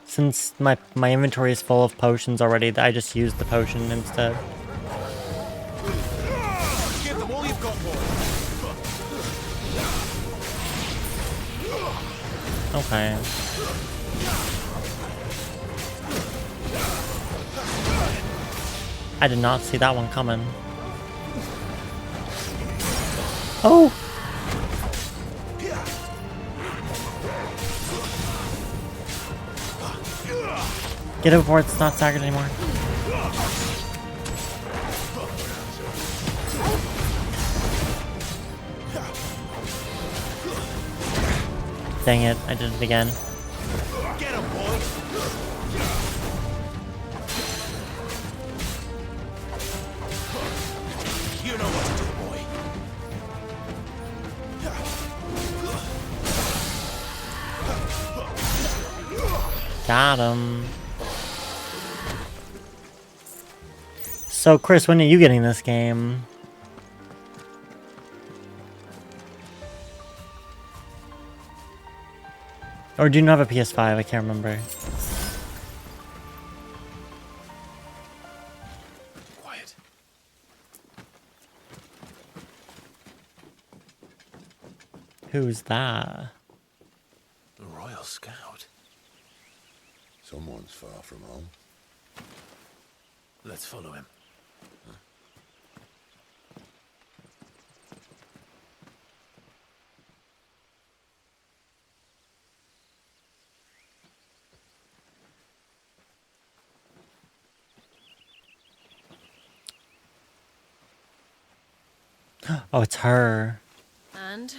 Since my inventory is full of potions already, I just used the potion instead. Give them all you've got, boy. Okay. I did not see that one coming. Oh! Get it before it's not staggered anymore. Dang it, I did it again. Get him, boy. You know what to do, boy. Got him. So, Chris, when are you getting this game? Or do you not have a PS5? I can't remember. Quiet. Who's that? A Royal Scout. Someone's far from home. Let's follow him. Oh, it's her. And?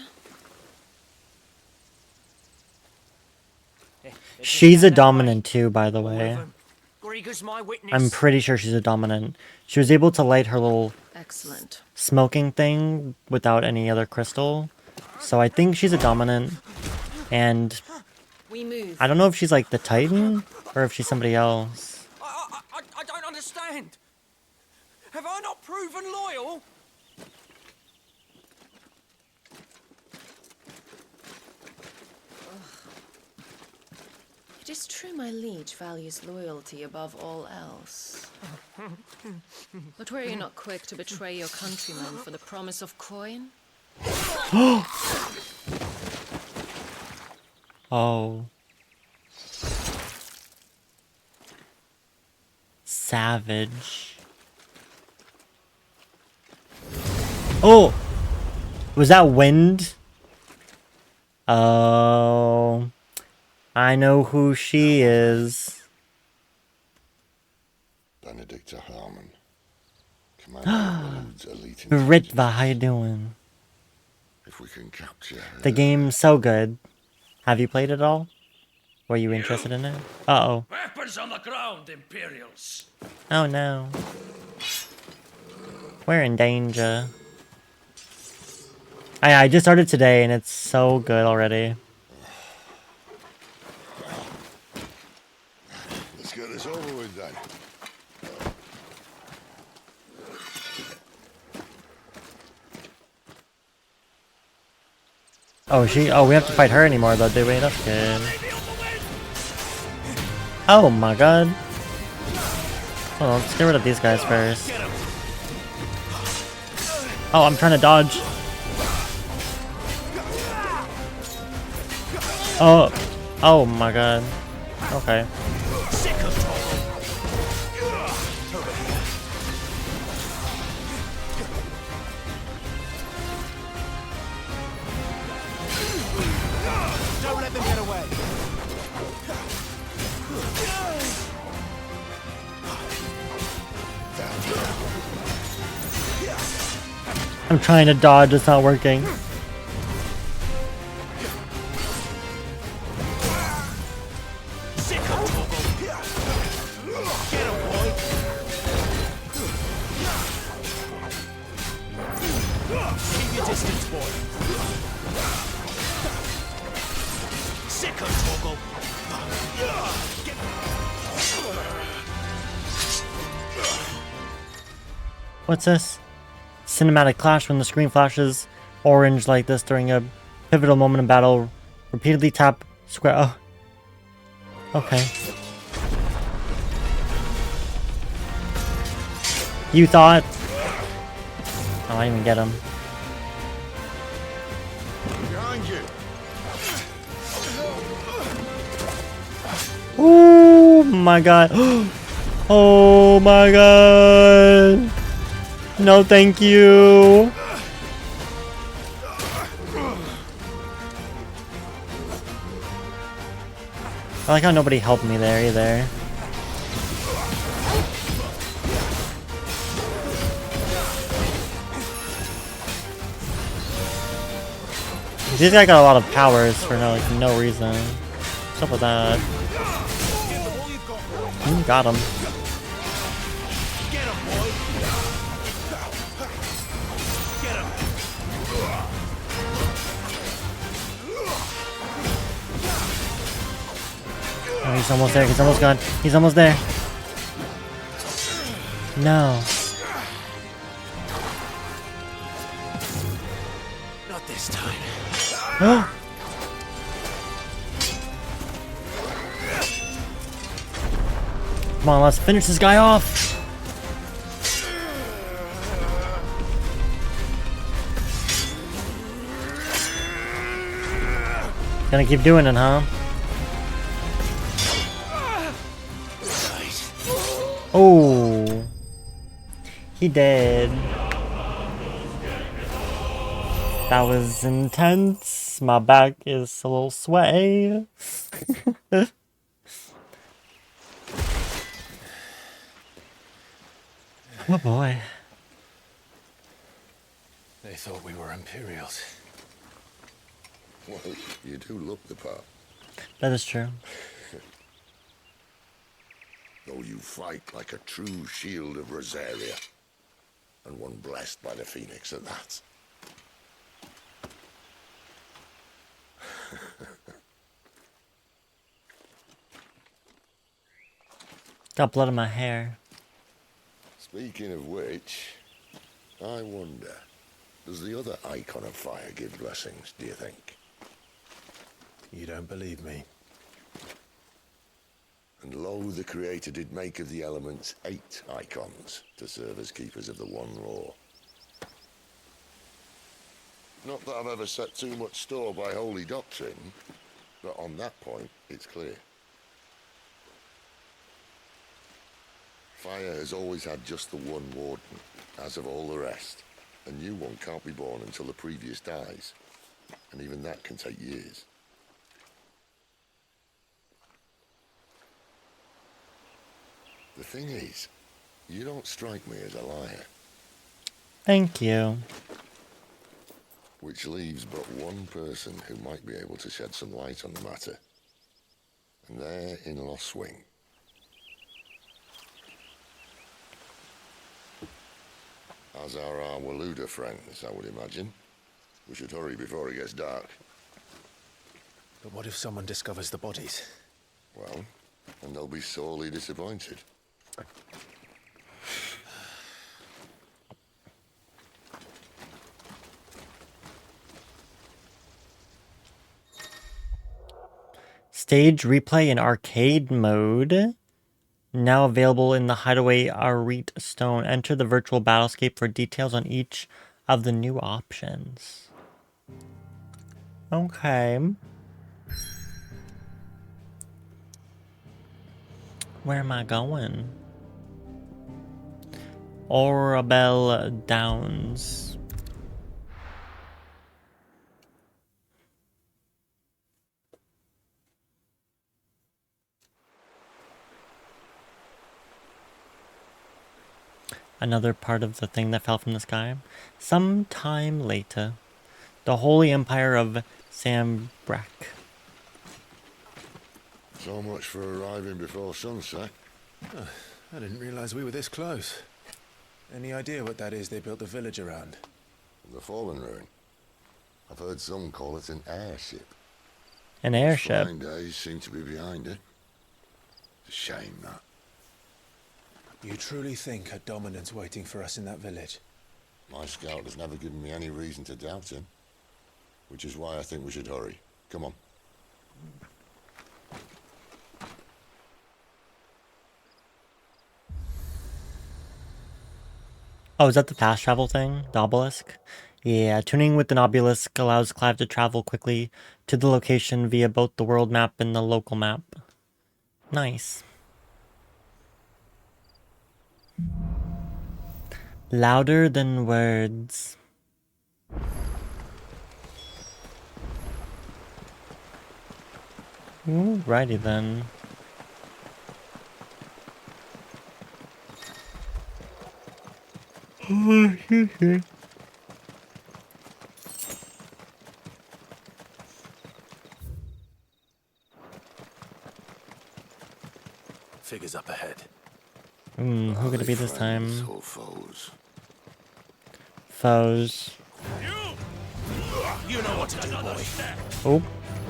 She's a dominant too, by the way. Greagor's my witness. I'm pretty sure she's a dominant. She was able to light her little Excellent. smoking thing without any other crystal. So I think she's a dominant. And We move. I don't know if she's like the Titan or if she's somebody else. I don't understand. Have I not proven loyal? It is true my liege values loyalty above all else. But were you not quick to betray your countrymen for the promise of coin? Oh. Savage. Oh! Was that wind? Oh. I know who she is. Benedicta Harmon. Commander of Elud's elite Ritva, how you doing? If we can capture her... The game's so good. Have you played it all? Were you interested in it? Uh-oh. Weapons on the ground, Imperials! Oh no. We're in danger. I just started today and it's so good already. Let's get this over with then. Oh, we have to fight her anymore though, do we? That's good. Oh my god. Hold on, let's get rid of these guys first. Oh, I'm trying to dodge. Oh my god. Okay. Don't let them get away. I'm trying to dodge, it's not working. Keep your distance, boy. Sicko toggle. What's this? Cinematic clash when the screen flashes orange like this during a pivotal moment in battle. Repeatedly tap square. Oh. Okay. You thought? Oh, I didn't even get him. Behind you. Oh my god. Oh my god. No, thank you. I like how nobody helped me there either. This guy got a lot of powers for no reason. What's up with that? Got him. Oh, he's almost there. He's almost gone. He's almost there. No. Not this time. Come on, let's finish this guy off. Gonna keep doing it, huh? Oh, he did. That was intense. My back is a little sweaty. Oh boy. They thought we were Imperials. Well, you do look the part. That is true. Though you fight like a true shield of Rosaria. And one blessed by the Phoenix at that. Got blood in my hair. Speaking of which, I wonder, does the other icon of fire give blessings, do you think? You don't believe me? And lo, the Creator did make of the elements 8 icons to serve as keepers of the one law. Not that I've ever set too much store by holy doctrine, but on that point, it's clear. Fire has always had just the one warden, as of all the rest. A new one can't be born until the previous dies, and even that can take years. The thing is, you don't strike me as a liar. Thank you. Which leaves but one person who might be able to shed some light on the matter. And they're in Lost Swing. As are our Waluda friends, I would imagine. We should hurry before it gets dark. But what if someone discovers the bodies? Well, and they'll be sorely disappointed. Stage replay in arcade mode. Now available in the Hideaway Arete Stone. Enter the virtual battlescape for details on each of the new options. Okay. Where am I going? Orabelle Downs. Another part of the thing that fell from the sky. Sometime later, the Holy Empire of Sambrack. So much for arriving before sunset. Oh, I didn't realize we were this close. Any idea what that is they built the village around? The Fallen Ruin. I've heard some call it an airship. An airship? Flying days seem to be behind it. It's a shame, that. You truly think a dominant's waiting for us in that village? My scout has never given me any reason to doubt him. Which is why I think we should hurry. Come on. Oh, is that the fast travel thing? The obelisk? Yeah, tuning with an obelisk allows Clive to travel quickly to the location via both the world map and the local map. Nice. Louder than words. Alrighty then. Figures up ahead. Who could it be this time? Or foes? Foes. You know what to do, boy. Oh.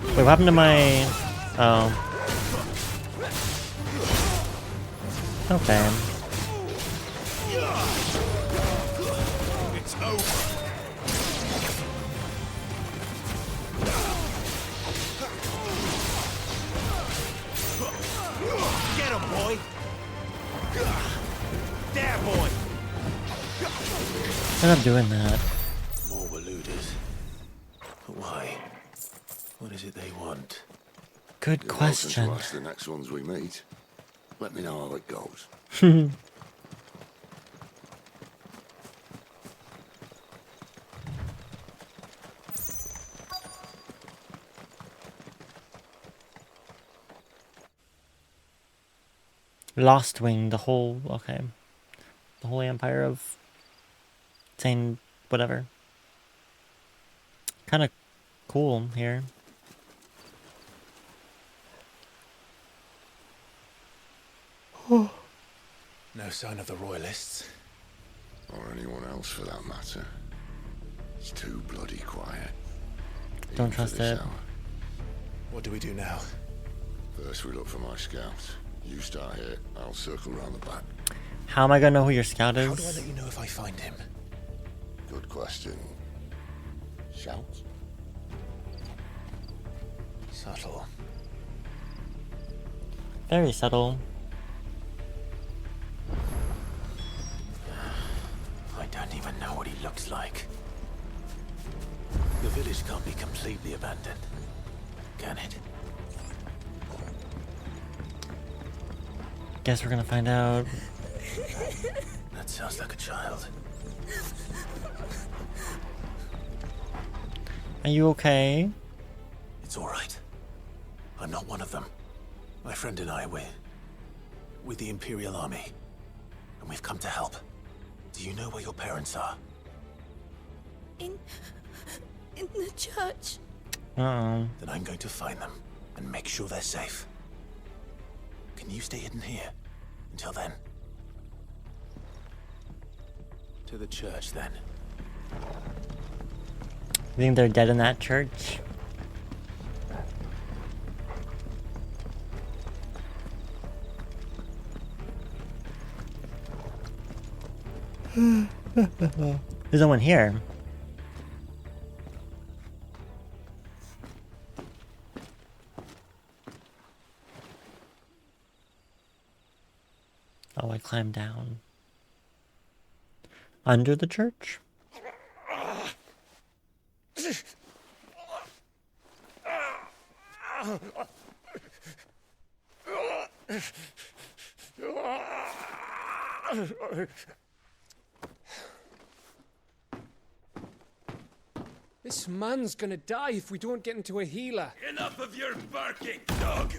Wait, what happened to my... Oh. Okay. It's over. Get him, boy. There, boy. End up doing that. More Waludas. But why? What is it they want? Good question. You're welcome to ask the next ones we meet. Let me know how it goes. Lost Wing, the whole... Okay. The Holy Empire of... Same... whatever. Kind of cool here. No sign of the royalists. Or anyone else for that matter. It's too bloody quiet. Don't Even for trust this it. hour. What do we do now? First we look for my scout. You start here, I'll circle around the back. How am I gonna know who your scout is? How do I let you know if I find him? Good question. Shout? Subtle. Very subtle. I don't even know what he looks like. The village can't be completely abandoned, can it? Guess we're gonna find out. That sounds like a child. Are you okay? It's all right. I'm not one of them. My friend and I, we're with the Imperial Army, and we've come to help. Do you know where your parents are? In the church. Uh-oh. Then I'm going to find them and make sure they're safe. Can you stay hidden here until then? To the church, then. You think they're dead in that church? There's no one here. Oh, I climbed down. Under the church? This man's gonna die if we don't get into a healer. Enough of your barking, dog!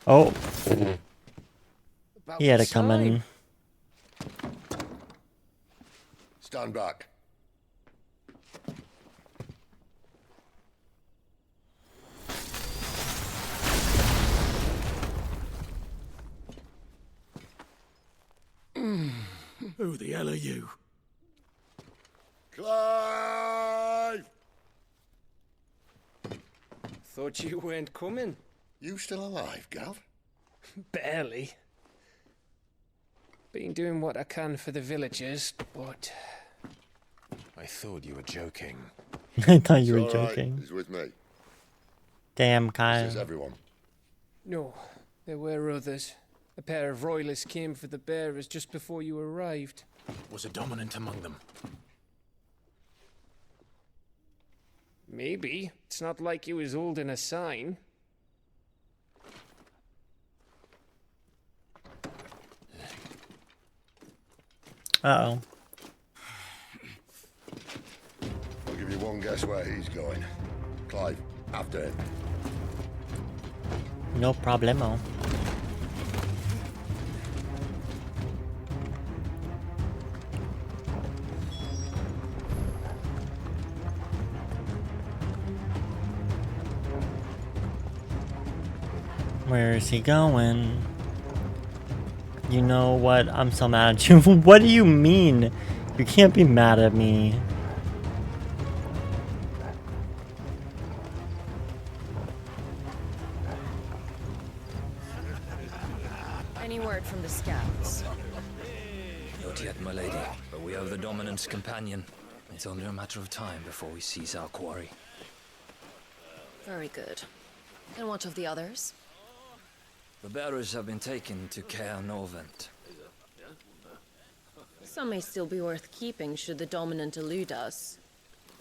Oh. About He had it time. coming. Stand back. Who the hell are you? Clive! Thought you weren't coming. You still alive, Gav? Barely. Been doing what I can for the villagers, but I thought you were joking. I thought you were It's all right. joking. He's with me. Damn, Kyle. This is everyone. no, there were others. A pair of royalists came for the bearers just before you arrived. Was a dominant among them? Maybe. It's not like he was holding a sign. Uh-oh. I'll give you one guess where he's going. Clive, after him. No problemo. Where is he going? You know what? I'm so mad at you. What do you mean? You can't be mad at me. Any word from the scouts? Not yet, my lady, but we have the dominant's companion. It's only a matter of time before we seize our quarry. Very good. And what of the others? The bearers have been taken to Caer Novent. Some may still be worth keeping should the dominant elude us.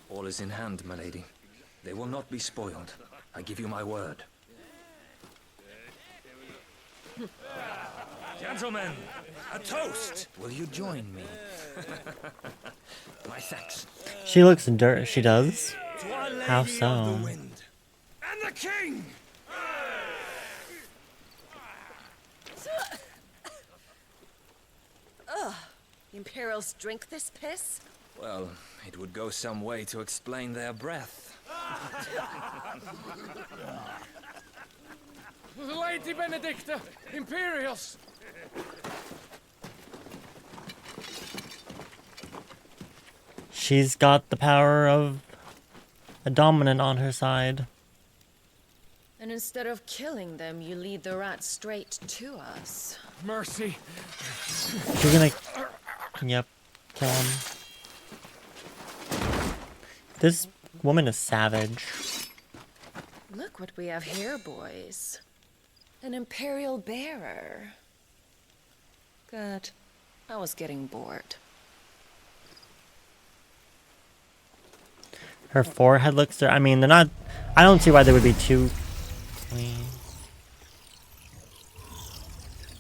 All is in hand, my lady. They will not be spoiled. I give you my word. Gentlemen, a toast! Will you join me? My thanks. She looks dirt. She does? To Our Lady How of so? the Wind. And the king! Ugh. The Imperials drink this piss? Well, it would go some way to explain their breath. Lady Benedicta! Imperials! She's got the power of a dominant on her side. And instead of killing them, you lead the rats straight to us. Mercy. She's gonna... Yep. Kill him. This woman is savage. Look what we have here, boys. An Imperial bearer. Good. I was getting bored. Her forehead looks... I mean, they're not... I don't see why they would be too clean.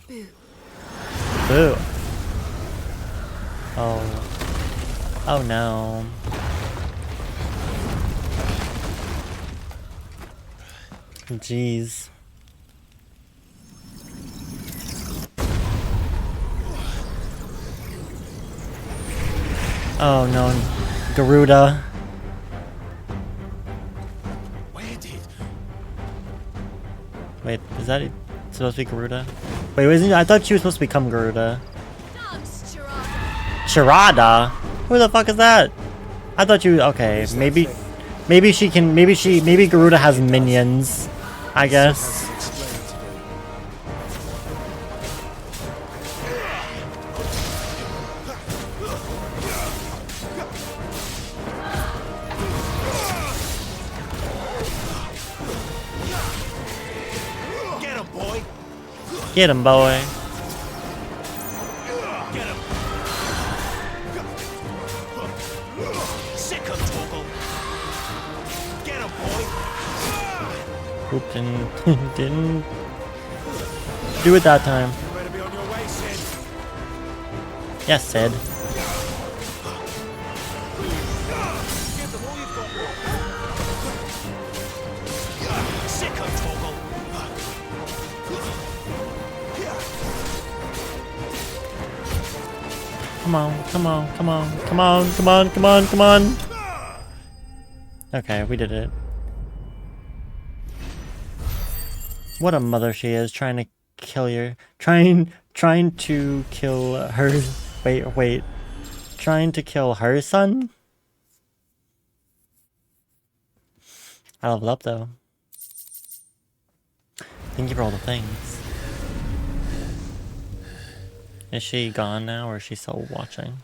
Boo. Boo. Oh. Oh no. Jeez. Oh no. Garuda. Wait, is that supposed to be Garuda? Wait, wasn't I thought she was supposed to become Garuda. Charada? Who the fuck is that? I thought you okay, maybe Garuda has minions, I guess. Get him, boy. Get him. Sick of Torgal. Get him, boy. Oop, didn't do it that time. You better be on your way, Sid. Yes, Sid. Give them all you've got. Sick of Torgal. Come on, come on, come on, come on, come on, come on, come on. Okay, we did it. What a mother she is, trying to kill your... Trying to kill her... Wait. Trying to kill her son? I leveled up, though. Thank you for all the things. Is she gone now, or is she still watching?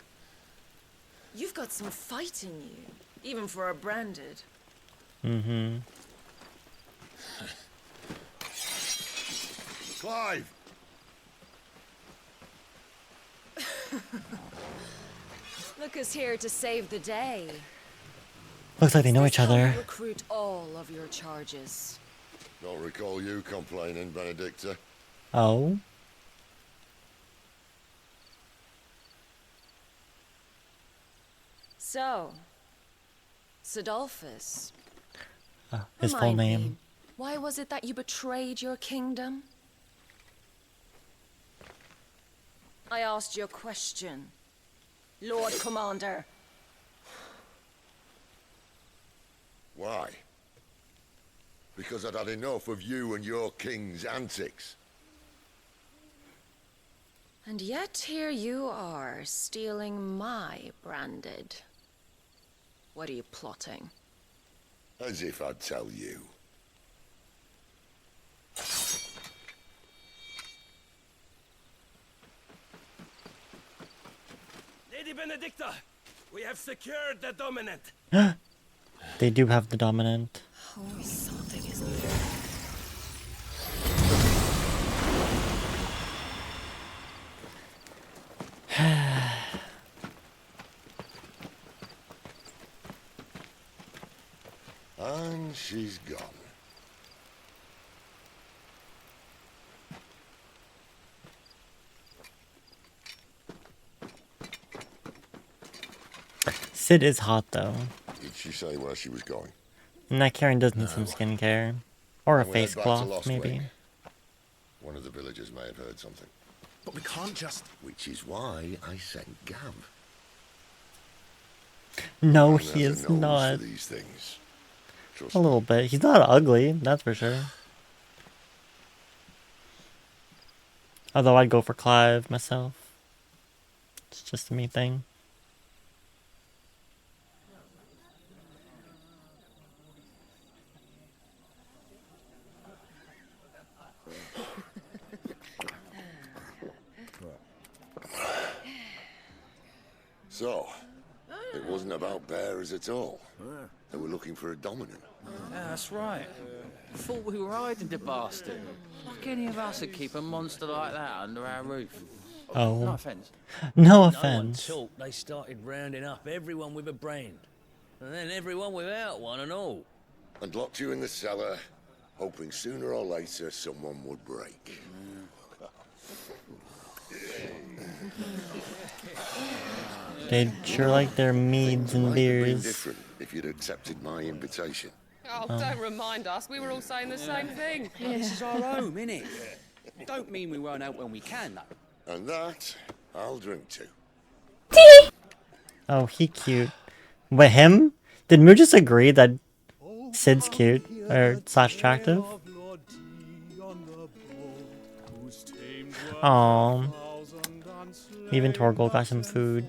You've got some fight in you, even for a branded. Mm-hmm. Clive! Look who's here to save the day. Looks like they know each How other. you recruit all of your charges. Don't recall you complaining, Benedicta. Oh? So, Sidolphus. His full Remind name. me, why was it that you betrayed your kingdom? I asked you a question, Lord Commander. Why? Because I'd had enough of you and your king's antics. And yet here you are, stealing my branded. What are you plotting? As if I'd tell you. Lady Benedicta, we have secured the dominant. They do have the dominant. Always something, isn't there? And she's gone. Sid is hot, though. Did she say where she was going? And that Karen does need some skincare. Or a We'll face head back to cloth, Lost maybe. Wing. One of the villagers may have heard something. But we can't just... Which is why I sent Gav. No, Karen he has a is nose not. for these things. Trust A little bit. He's not ugly, that's for sure. Although I'd go for Clive myself. It's just a me thing. So, it wasn't about bearers at all. They were looking for a dominant. Yeah, that's right. Thought we were hiding the bastard. Like any of us would keep a monster like that under our roof. Oh. No offense. No No offense. one talked. They started rounding up everyone with a brain. And then everyone without one and all. And locked you in the cellar, hoping sooner or later someone would break. They'd sure like their meads and Might have been beers. different if you'd accepted my invitation. Oh, don't remind us. We were all saying the same thing. This is our home, innit? Don't mean we won't out when we can, though. And that, I'll drink to. Oh, he cute. With him? Did Moo just agree that Sid's cute? Or slash attractive? Aww. Even Torgal got some food.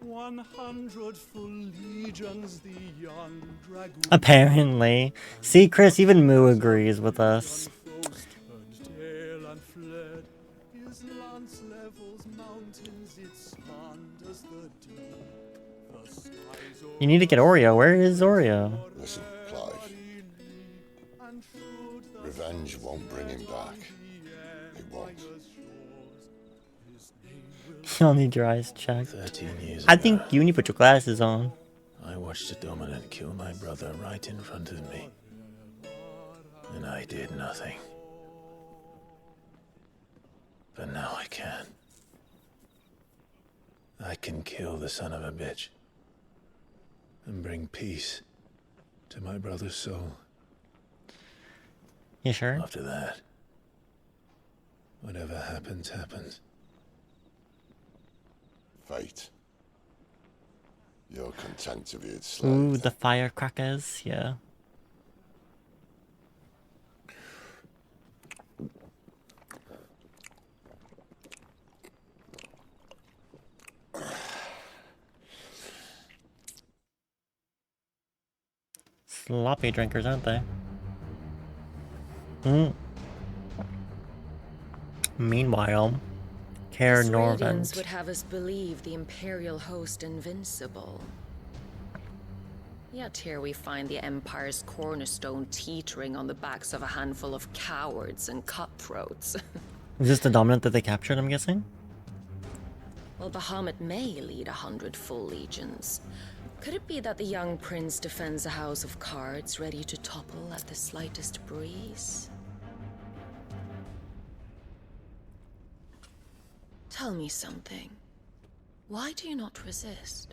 100 full legions, the young dragoon. Apparently. See, Chris, even Moo agrees with us. You need to get Oreo. Where is Oreo? Listen, Clive. Revenge won't bring him back. It won't. You'll need your eyes checked. 13 years I ago, think you need to put your glasses on. I watched a dominant kill my brother right in front of me. And I did nothing. But now I can. I can kill the son of a bitch. And bring peace to my brother's soul. You sure? After that, whatever happens, happens. Fate. You're content to be its slave. Ooh, the firecrackers, yeah. Sloppy drinkers, aren't they? Meanwhile, Care This Norvent. radiance would have us believe the Imperial host invincible. Yet here we find the Empire's cornerstone teetering on the backs of a handful of cowards and cutthroats. Is this the dominant that they captured, I'm guessing? Well, Bahamut may lead 100 full legions. Could it be that the young prince defends a house of cards ready to topple at the slightest breeze? Tell me something. Why do you not resist?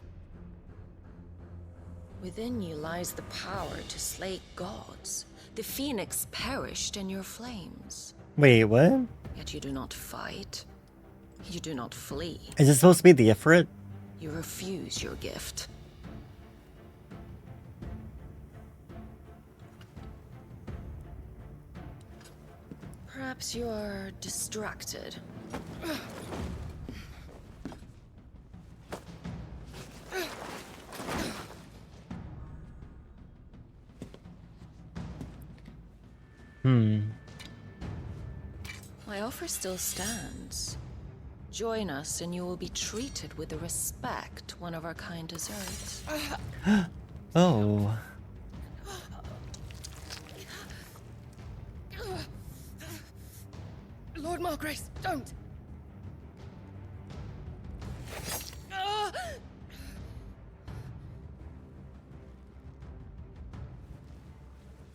Within you lies the power to slay gods. The phoenix perished in your flames. Wait, what? Yet you do not fight. You do not flee. Is it supposed to be the Ifrit? You refuse your gift. Perhaps you're distracted. My offer still stands. Join us and you will be treated with the respect one of our kind deserves. Oh. Lord Margrace, don't!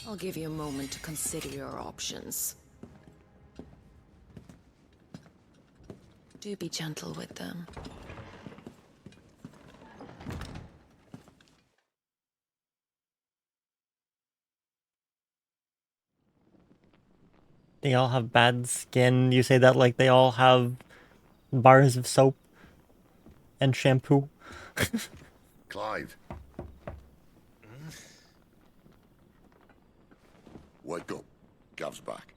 I'll give you a moment to consider your options. Do be gentle with them. They all have bad skin. You say that like they all have bars of soap and shampoo. Clive. Wake up. Gav's back.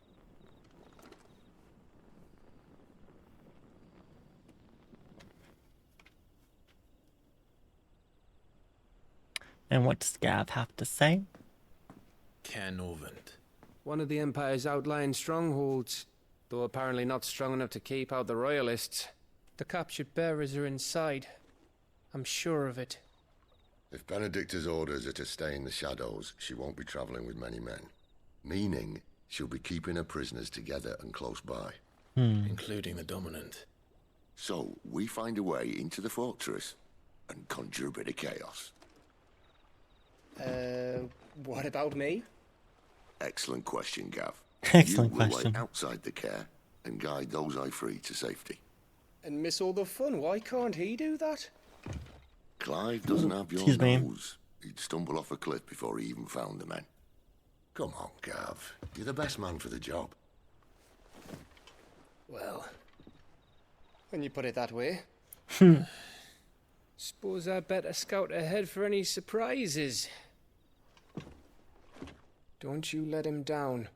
And what does Gav have to say? Canovant. One of the Empire's outlying strongholds, though apparently not strong enough to keep out the Royalists. The captured bearers are inside. I'm sure of it. If Benedicta's orders are to stay in the shadows, she won't be traveling with many men. Meaning, she'll be keeping her prisoners together and close by. Including the dominant. So, we find a way into the fortress and conjure a bit of chaos. What about me? Excellent question, Gav. Excellent you will question. wait outside the care and guide those I free to safety. And miss all the fun. Why can't he do that? Clive doesn't have your Excuse me. nose. He'd stumble off a cliff before he even found the men. Come on, Gav. You're the best man for the job. Well, when you put it that way. Suppose I better scout ahead for any surprises. Don't you let him down.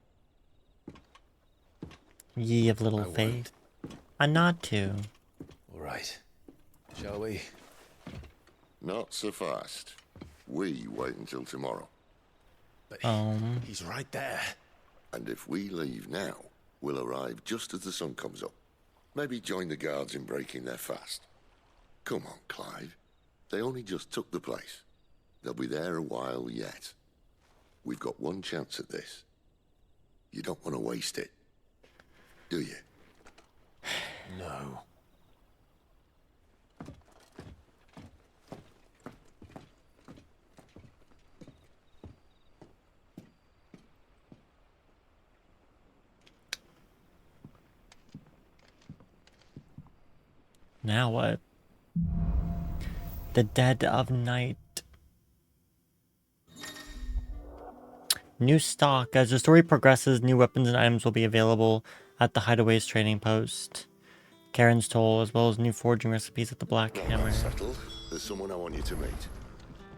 Ye of little faith. A nod to. All right. Shall we? Not so fast. We wait until tomorrow. But he's right there. And if we leave now, we'll arrive just as the sun comes up. Maybe join the guards in breaking their fast. Come on, Clive. They only just took the place. They'll be there a while yet. We've got one chance at this. You don't want to waste it, do you? No. Now what? The Dead of Night. New stock. As the story progresses, new weapons and items will be available at the Hideaway's trading post. Karen's Toll, as well as new forging recipes at the Black Hammer. Settled. There's someone I want you to meet.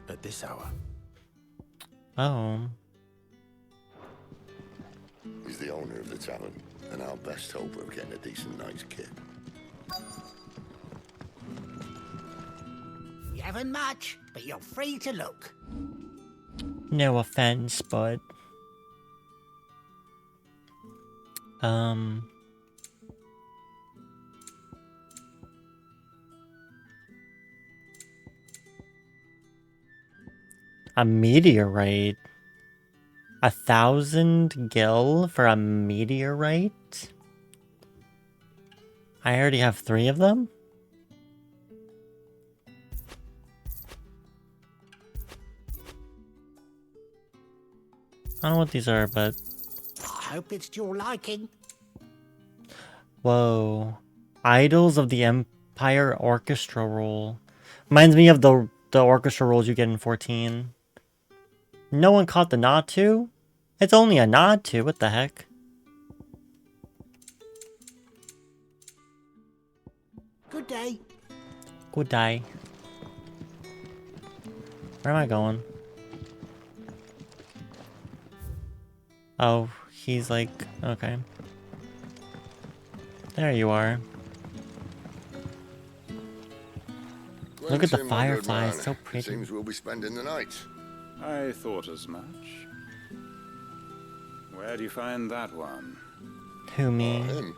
At this hour. Oh. He's the owner of the tavern, and our best hope of getting a decent night's kit. You haven't much, but you're free to look. No offense, but... A meteorite? 1,000 gil for a meteorite? I already have 3 of them? I don't know what these are, but... I hope it's to your liking. Whoa. Idols of the Empire Orchestra Roll. Reminds me of the orchestra rolls you get in 14. No one caught the nod to? It's only a nod to, what the heck? Good day. Good day. Where am I going? Oh, he's like, okay. There you are. Look at the Quentin, my good fireflies, man. so It pretty. seems we'll be spending the night. I thought as much. Where do you find that one? Who, me? Him.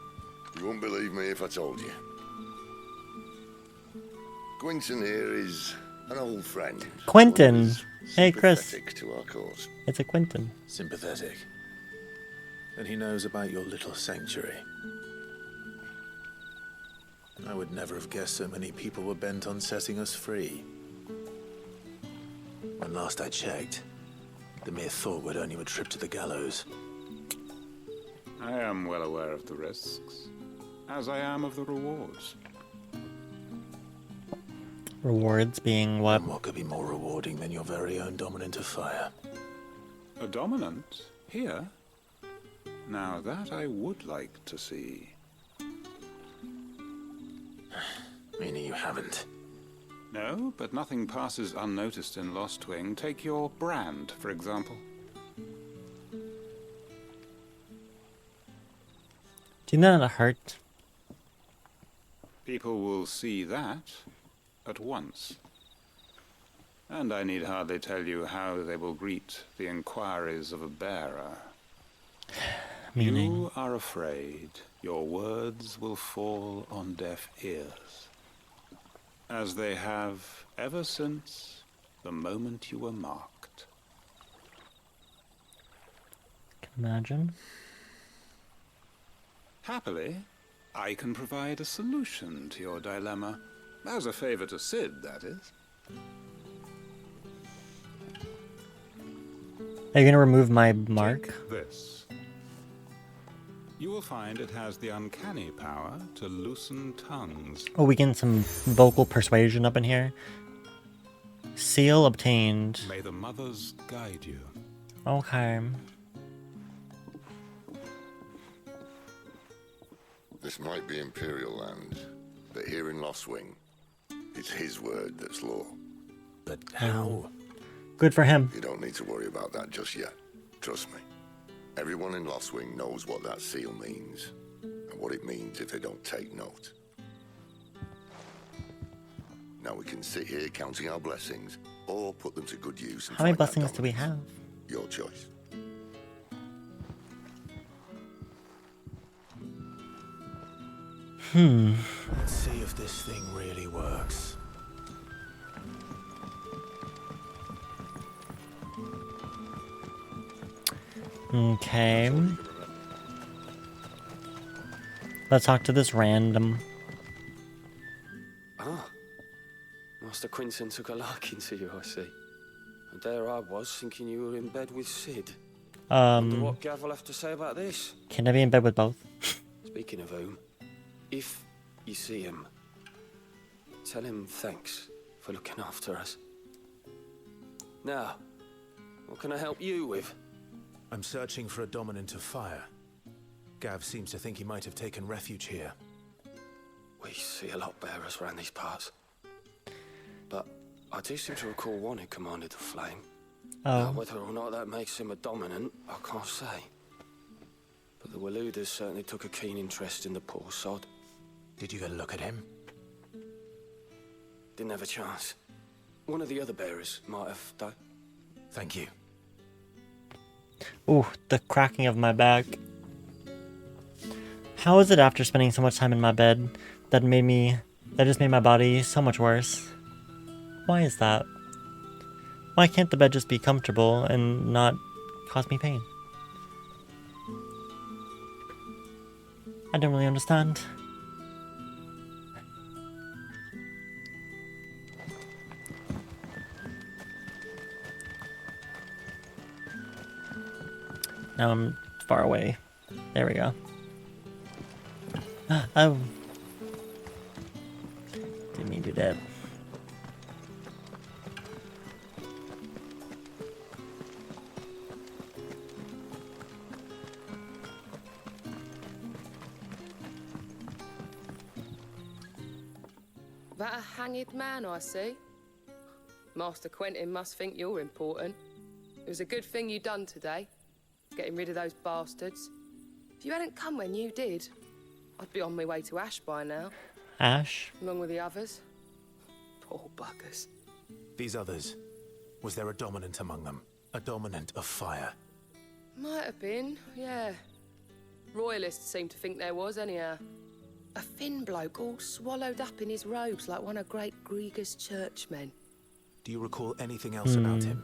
You wouldn't believe me if I told you. Quentin here is an old friend. Quentin! Hey, Chris. Sympathetic to our cause. It's a Quentin. Sympathetic. And he knows about your little sanctuary. I would never have guessed so many people were bent on setting us free. When last I checked, the mere thought would earn you a trip to the gallows. I am well aware of the risks, as I am of the rewards. Rewards being what? And what could be more rewarding than your very own dominant of fire? A dominant? Here? Now that I would like to see. Meaning you haven't. No, but nothing passes unnoticed in Lost Wing. Take your brand, for example. Do you know that hurt? People will see that at once. And I need hardly tell you how they will greet the inquiries of a bearer. Meaning? You are afraid your words will fall on deaf ears, as they have ever since the moment you were marked. Imagine. Happily, I can provide a solution to your dilemma. As a favor to Sid, that is. Are you gonna remove my mark? Take this. You will find it has the uncanny power to loosen tongues. Oh, we get some vocal persuasion up in here. Seal obtained. May the mothers guide you. Okay. This might be Imperial land, but here in Lostwing, it's his word that's law. But how? Good for him. You don't need to worry about that just yet. Trust me. Everyone in Lostwing knows what that seal means, and what it means if they don't take note. Now we can sit here counting our blessings, or put them to good use. And How many find that blessings do we dominance. have? Your choice. Let's see if this thing really works. Okay. Let's talk to this random. Ah, Master Quinton took a liking to you, I see. And there I was, thinking you were in bed with Sid. Wonder what Gav will have to say about this. Can I be in bed with both? Speaking of whom, if you see him, tell him thanks for looking after us. Now, what can I help you with? I'm searching for a dominant of fire. Gav seems to think he might have taken refuge here. We see a lot bearers around these parts. But I do seem to recall one who commanded the flame. Now, whether or not that makes him a dominant, I can't say. But the Waluders certainly took a keen interest in the poor sod. Did you get a look at him? Didn't have a chance. One of the other bearers might have, though. Thank you. Ooh, the cracking of my back. How is it after spending so much time in my bed that just made my body so much worse? Why is that? Why can't the bed just be comfortable and not cause me pain? I don't really understand. Now I'm far away. There we go. Oh. Didn't mean to do that. That a hanged man, I see. Master Quentin must think you're important. It was a good thing you done today, getting rid of those bastards. If you hadn't come when you did, I'd be on my way to Ash by now. Ash? Along with the others. Poor buggers. These others, was there a dominant among them? A dominant of fire? Might have been, yeah. Royalists seem to think there was, anyhow. A thin bloke all swallowed up in his robes like one of Great Grieger's churchmen. Do you recall anything else about him?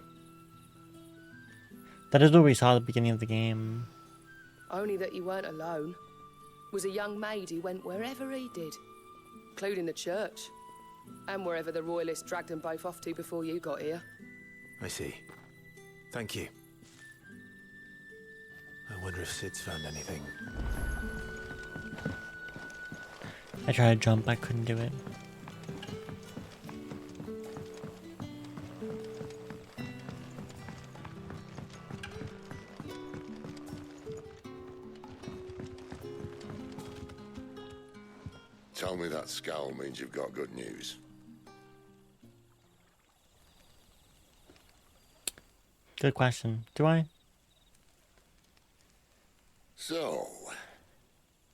That is what we saw at the beginning of the game. Only that he weren't alone. Was a young maid who went wherever he did, including the church, and wherever the Royalists dragged them both off to before you got here. I see. Thank you. I wonder if Sid's found anything. I tried to jump, I couldn't do it. Tell me that scowl means you've got good news. Good question. Do I? So,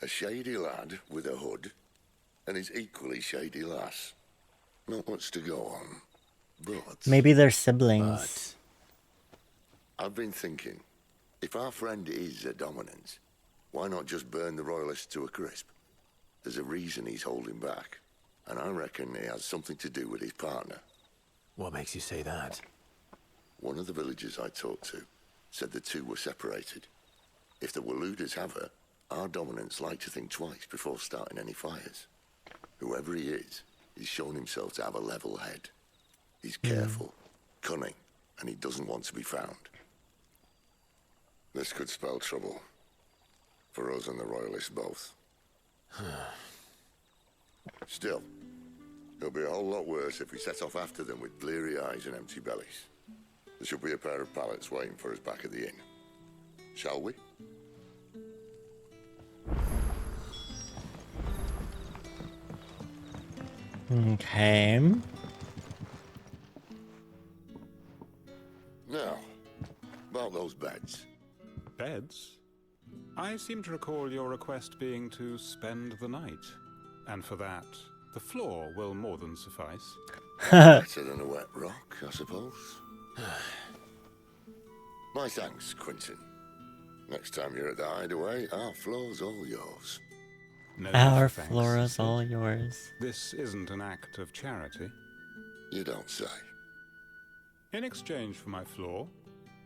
a shady lad with a hood, and his equally shady lass. Not much to go on, but... Maybe they're siblings. I've been thinking, if our friend is a dominant, why not just burn the Royalists to a crisp? There's a reason he's holding back, and I reckon it has something to do with his partner. What makes you say that? One of the villagers I talked to said the two were separated. If the Waluders have her, our dominants like to think twice before starting any fires. Whoever he is, he's shown himself to have a level head. He's careful, cunning, and he doesn't want to be found. This could spell trouble. For us and the Royalists both. Still, it'll be a whole lot worse if we set off after them with bleary eyes and empty bellies. There should be a pair of pallets waiting for us back at the inn. Shall we? Okay. Now, about those beds. Beds? I seem to recall your request being to spend the night. And for that, the floor will more than suffice. Better than a wet rock, I suppose. My thanks, Quentin. Next time you're at the hideaway, our floor's all yours. No, our thanks. floor is all yours. This isn't an act of charity. You don't say. In exchange for my floor,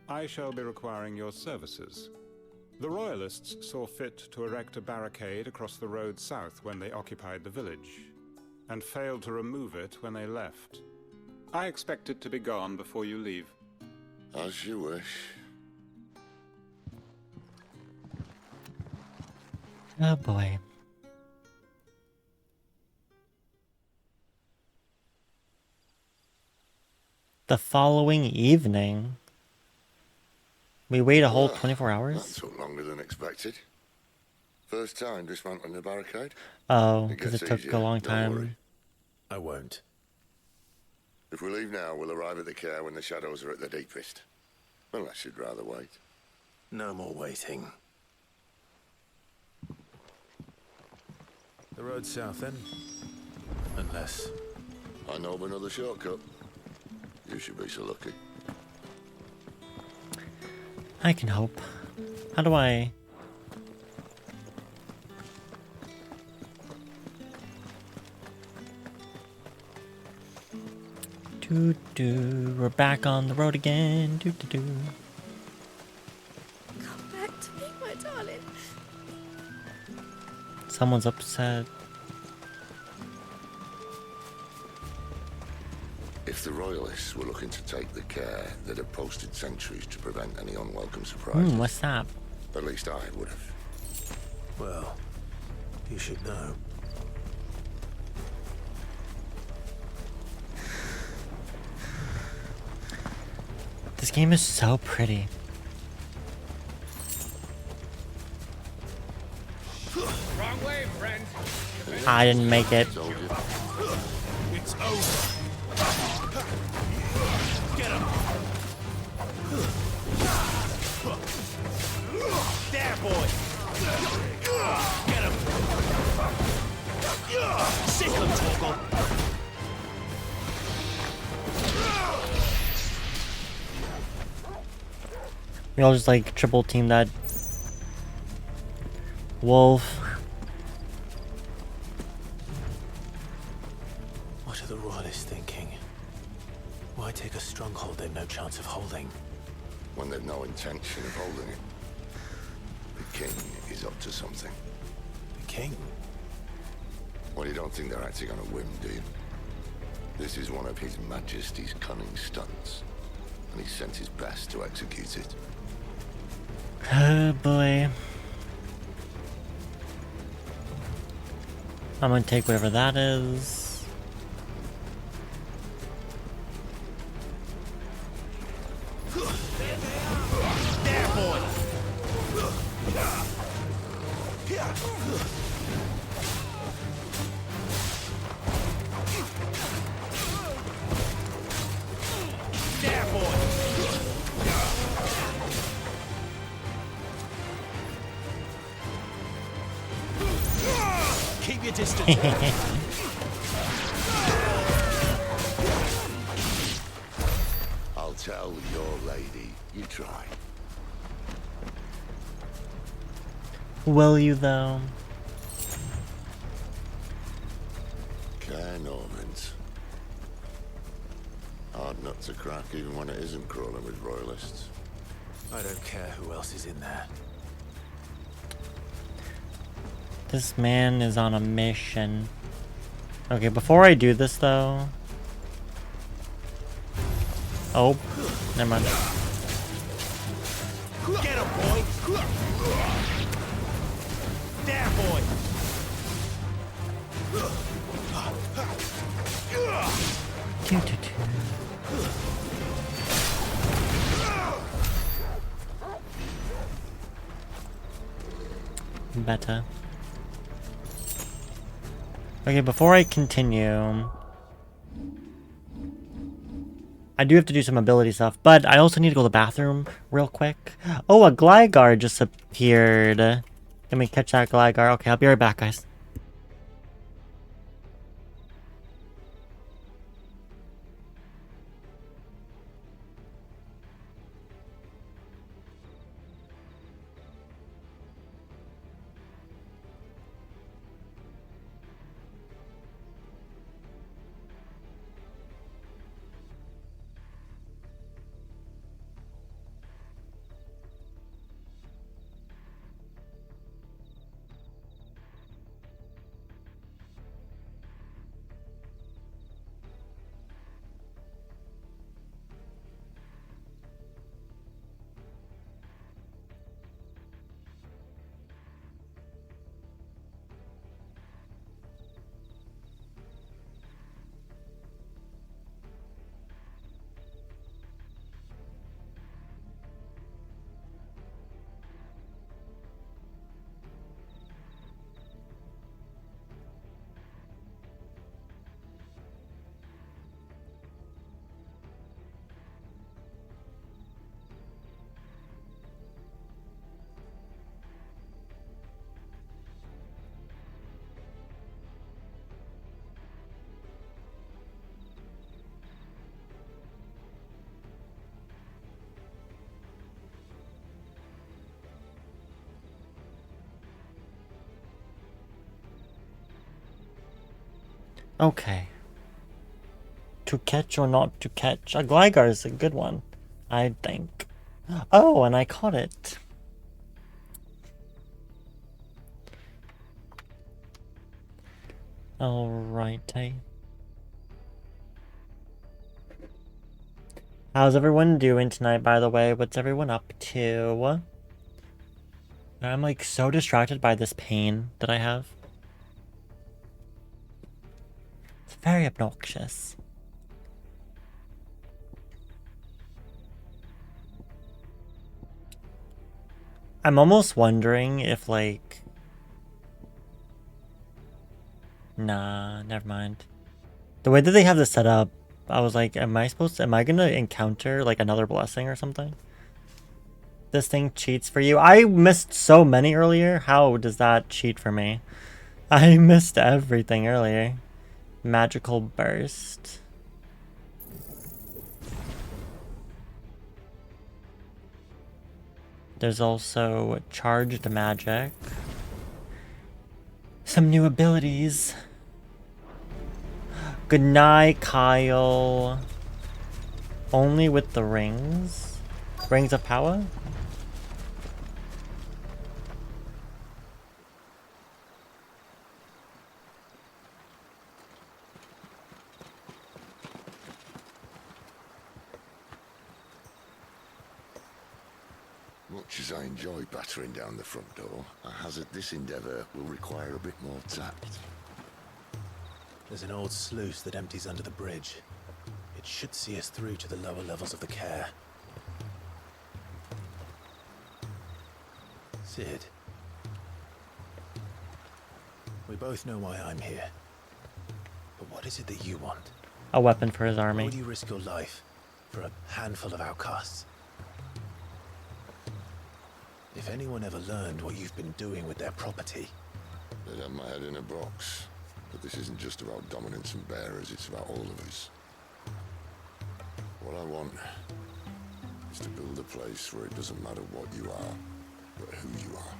I shall be requiring your services. The Royalists saw fit to erect a barricade across the road south when they occupied the village, and failed to remove it when they left. I expect it to be gone before you leave. As you wish. Oh boy. The following evening. We wait a whole 24 hours? That took longer than expected. First time dismantling the barricade? Oh, because it took a long time. I won't. If we leave now, we'll arrive at the care when the shadows are at their deepest. Unless you'd rather wait. No more waiting. The road south then? Unless... I know of another shortcut. You should be so lucky. I can hope. How do I... We're back on the road again. Come back to me, my darling. Someone's upset. If the Royalists were looking to take the care, they'd have posted sentries to prevent any unwelcome surprises. What's that? At least I would have. Well, you should know. This game is so pretty. Wrong way, friend. I didn't make it. It's over. Get him. There, boy. Get him. Sick him, Torgal. We all just like triple team that wolf. What are the Royalists thinking? Why take a stronghold they've no chance of holding? When they've no intention of holding it. The king is up to something. The king? Well, you don't think they're acting on a whim, do you? This is one of His Majesty's cunning stunts, and he sent his best to execute it. Oh boy. I'm gonna take whatever that is. There, boy. There, boy. Keep your distance. I'll tell your lady you tried. Will you though? Care Normans. Hard nut to crack even when it isn't crawling with Royalists. I don't care who else is in there. This man is on a mission. Okay, before I do this though... Oh, never mind. Get him, boy! There, boy! Better. Okay, before I continue, I do have to do some ability stuff, but I also need to go to the bathroom real quick. Oh, a Gligar just appeared. Let me catch that Gligar. Okay, I'll be right back, guys. Okay. To catch or not to catch? A Gligar is a good one, I think. Oh, and I caught it. Alrighty. How's everyone doing tonight, by the way? What's everyone up to? I'm like so distracted by this pain that I have. It's very obnoxious. I'm almost wondering if like... Nah, never mind. The way that they have this set up, I was like, am I gonna encounter like another blessing or something? This thing cheats for you. I missed so many earlier. How does that cheat for me? I missed everything earlier. Magical burst. There's also charged magic. Some new abilities. Good night, Kyle. Only with the rings? Rings of power? Much as I enjoy battering down the front door, I hazard this endeavour will require a bit more tact. There's an old sluice that empties under the bridge. It should see us through to the lower levels of the care. Sid. We both know why I'm here. But what is it that you want? A weapon for his Why army. would you risk your life for a handful of outcasts? If anyone ever learned what you've been doing with their property... They'd have my head in a box. But this isn't just about dominance and bearers, it's about all of us. What I want is to build a place where it doesn't matter what you are, but who you are.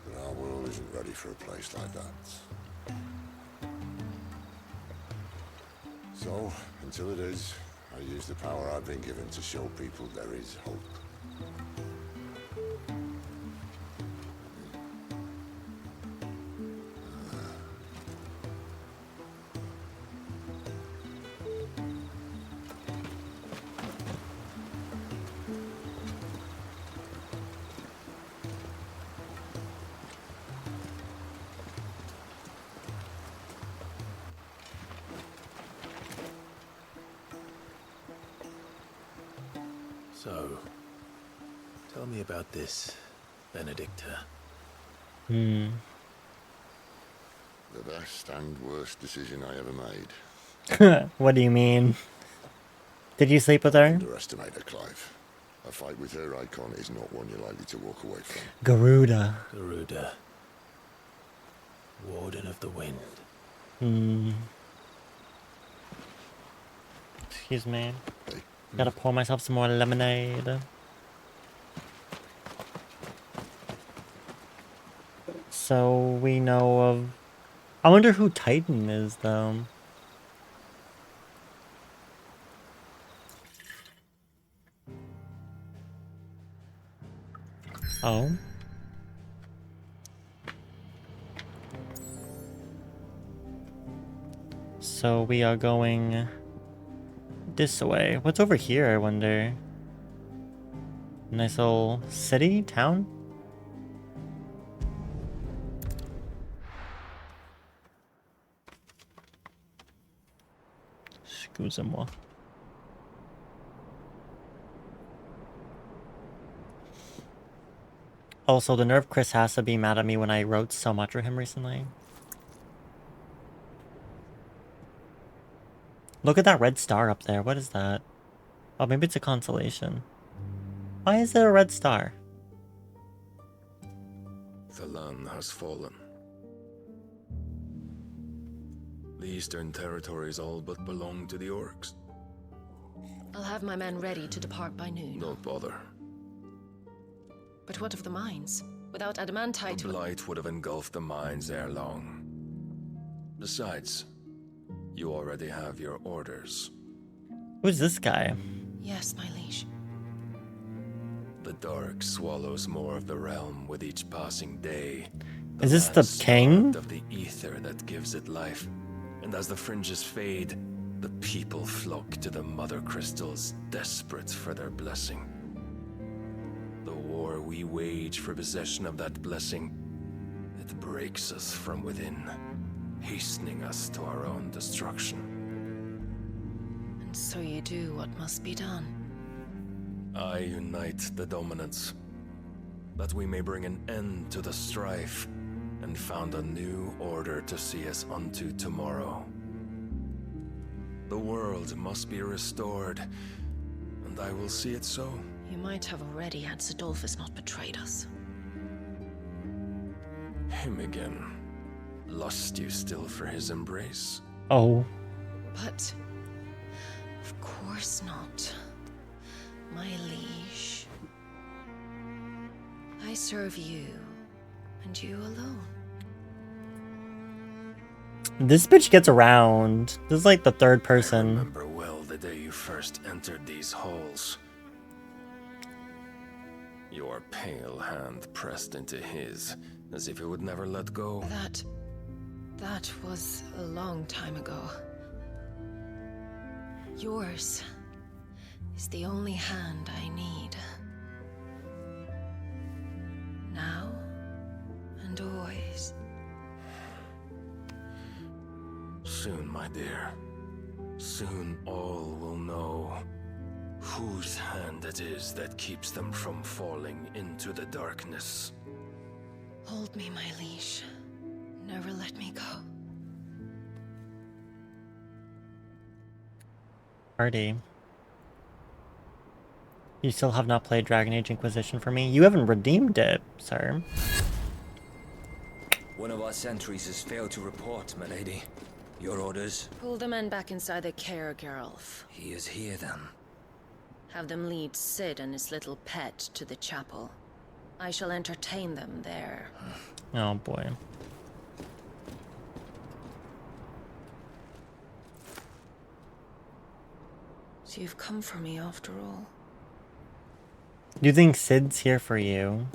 But our world isn't ready for a place like that. So, until it is, I use the power I've been given to show people there is hope. So, tell me about this, Benedicta. The best and worst decision I ever made. What do you mean? Did you sleep with her? Underestimate her, Clive. A fight with her icon is not one you're likely to walk away from. Garuda. Garuda. Warden of the Wind. Excuse me. Gotta pour myself some more lemonade. So we know of... I wonder who Titan is, though. Oh. So we are going this way. What's over here, I wonder? Nice little city, town? Excusez-moi. Also, the nerve Chris has to be mad at me when I wrote so much for him recently. Look at that red star up there. What is that? Oh, maybe it's a constellation. Why is there a red star? The land has fallen. The Eastern Territories all but belong to the orcs. I'll have my men ready to depart by noon. Don't bother. But what of the mines? Without adamantite... The blight would have engulfed the mines ere long. Besides, you already have your orders. Who's this guy? Yes, my liege. The dark swallows more of the realm with each passing day. Is this the king? Of the ether that gives it life. And as the fringes fade, the people flock to the mother crystals, desperate for their blessing. The war we wage for possession of that blessing, it breaks us from within, hastening us to our own destruction. And so you do what must be done. I unite the dominants, that we may bring an end to the strife, and found a new order to see us unto tomorrow. The world must be restored, and I will see it so. You might have already had Sidolphus not betrayed us. Him again. Lust you still for his embrace? Oh. But... of course not. My liege. I serve you, and you alone. This bitch gets around. This is like the third person. I remember well the day you first entered these halls. Your pale hand pressed into his, as if it would never let go. That was a long time ago. Yours is the only hand I need. Now and always. Soon, my dear. Soon all will know whose hand it is that keeps them from falling into the darkness. Hold me, my liege. Never let me go. Party. You still have not played Dragon Age Inquisition for me? You haven't redeemed it, sir. One of our sentries has failed to report, my lady. Your orders? Pull the men back inside the care, Geralf. He is here, then. Have them lead Sid and his little pet to the chapel. I shall entertain them there. Oh boy. So you've come for me after all. Do you think Sid's here for you?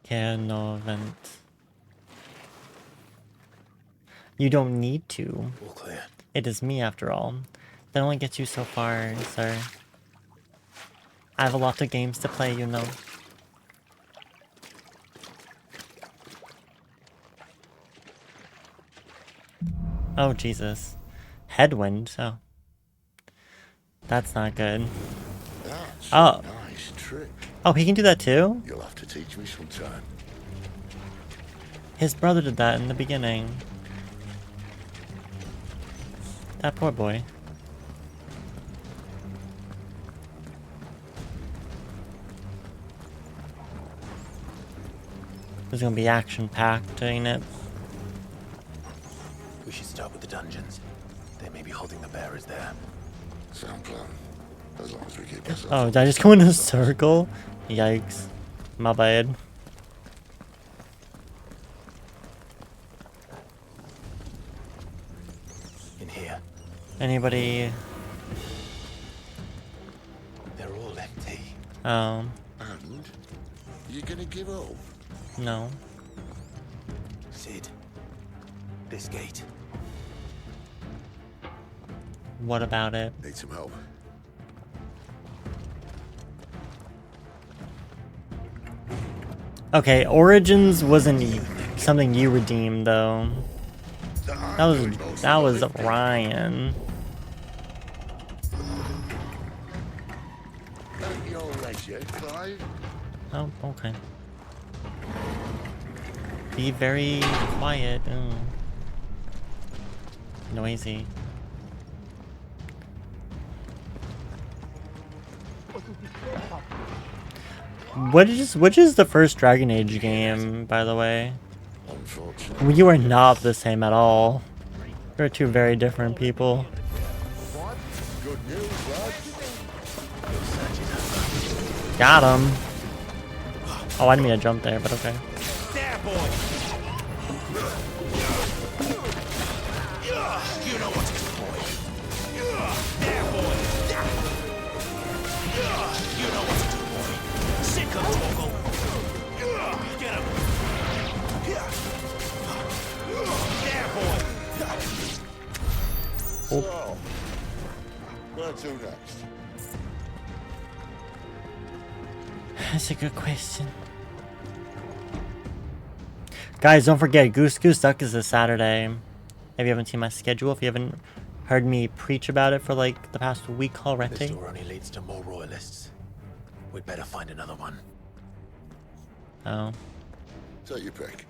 No vent. You don't need to. All clear. It is me after all. That only gets you so far, sir. I have a lot of games to play, you know. Oh, Jesus. Headwind? Oh. That's not good. That's Oh. a nice trick. Oh, he can do that too? You'll have to teach me sometime. His brother did that in the beginning. That poor boy. This is gonna be action-packed, ain't it? We should start with the dungeons. They may be holding the bearers there. Sound plan. As long as we keep ourselves. Oh, did I just go in a circle? Yikes. My bad. In here. Anybody? They're all empty. Oh. And you gonna give up? No. Sid. This gate. What about it? Need some help. Okay, Origins wasn't something you redeemed though. That was Ryan. Your legs yet, Clive? Oh, okay. Be very quiet. Ooh. Noisy. Which is the first Dragon Age game, by the way? Unfortunately. You are not the same at all. You're two very different people. Good news, lad. Got him. Oh, I didn't mean to jump there, but okay. There, boy. You know what to do, boy. There, boy. You know what to do, boy. Sick of Toggle. Get him. There, boy. So, where to next? That's a good question. Guys, don't forget, Goose Duck is this Saturday. If you haven't seen my schedule, if you haven't heard me preach about it for like the past week This already. door only leads to more royalists. We'd better find another one. Oh. Take your pick.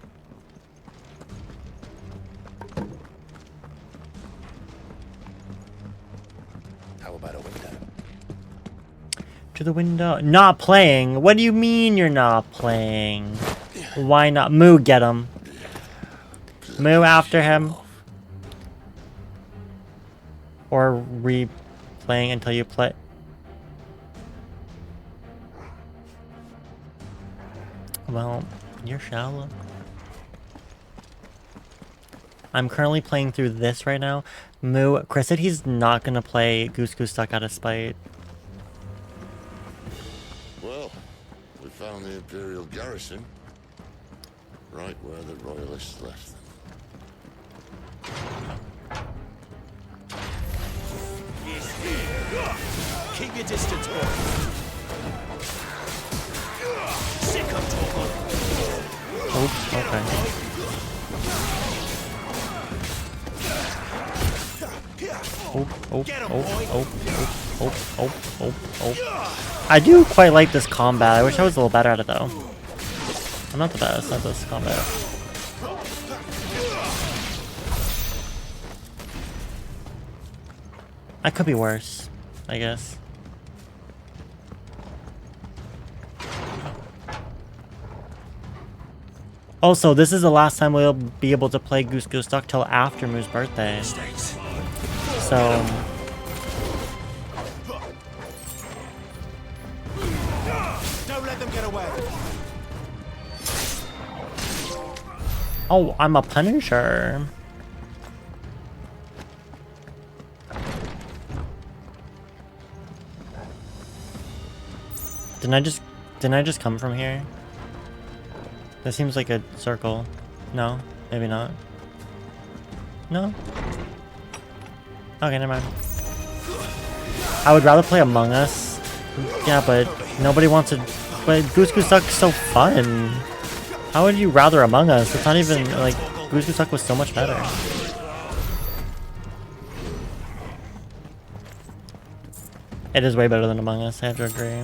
How about a window? To the window. Not playing? What do you mean you're not playing? Why not? Moo, get him. Moo after him. Or replaying until you play. Well, you're shallow. I'm currently playing through this right now. Moo, Chris said he's not gonna play Goose Duck out of spite. Well, we found the Imperial garrison. Right where the Royalists left them. He's here. Keep your distance, boy. Sick of Toggle. Oops, okay. I do quite like this combat. I wish I was a little better at it though. I'm not the best at this combat. I could be worse, I guess. Also, this is the last time we'll be able to play Goose Duck till after Moo's birthday. So... Don't let them get away. Oh, I'm a Punisher. Didn't I just come from here? That seems like a circle. No, maybe not. No? Okay, never mind. I would rather play Among Us. Yeah, but nobody wants to... But Goose Duck's so fun. How would you rather Among Us? It's not even, like... Goose Duck was so much better. It is way better than Among Us, I have to agree.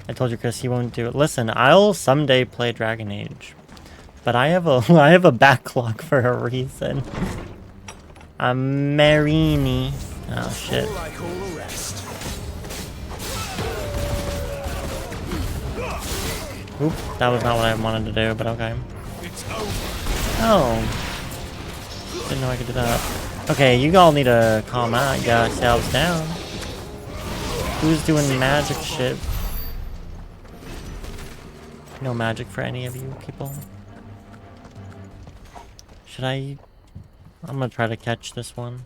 I told you, Chris, he won't do it. Listen, I'll someday play Dragon Age. But I have a I have a backlog for a reason. I'm Marini. Oh shit. Oop, that was not what I wanted to do, but okay. Oh. Didn't know I could do that. Okay, you all need to calm out, yourselves down. Who's doing magic shit? No magic for any of you people. Should I? I'm gonna try to catch this one.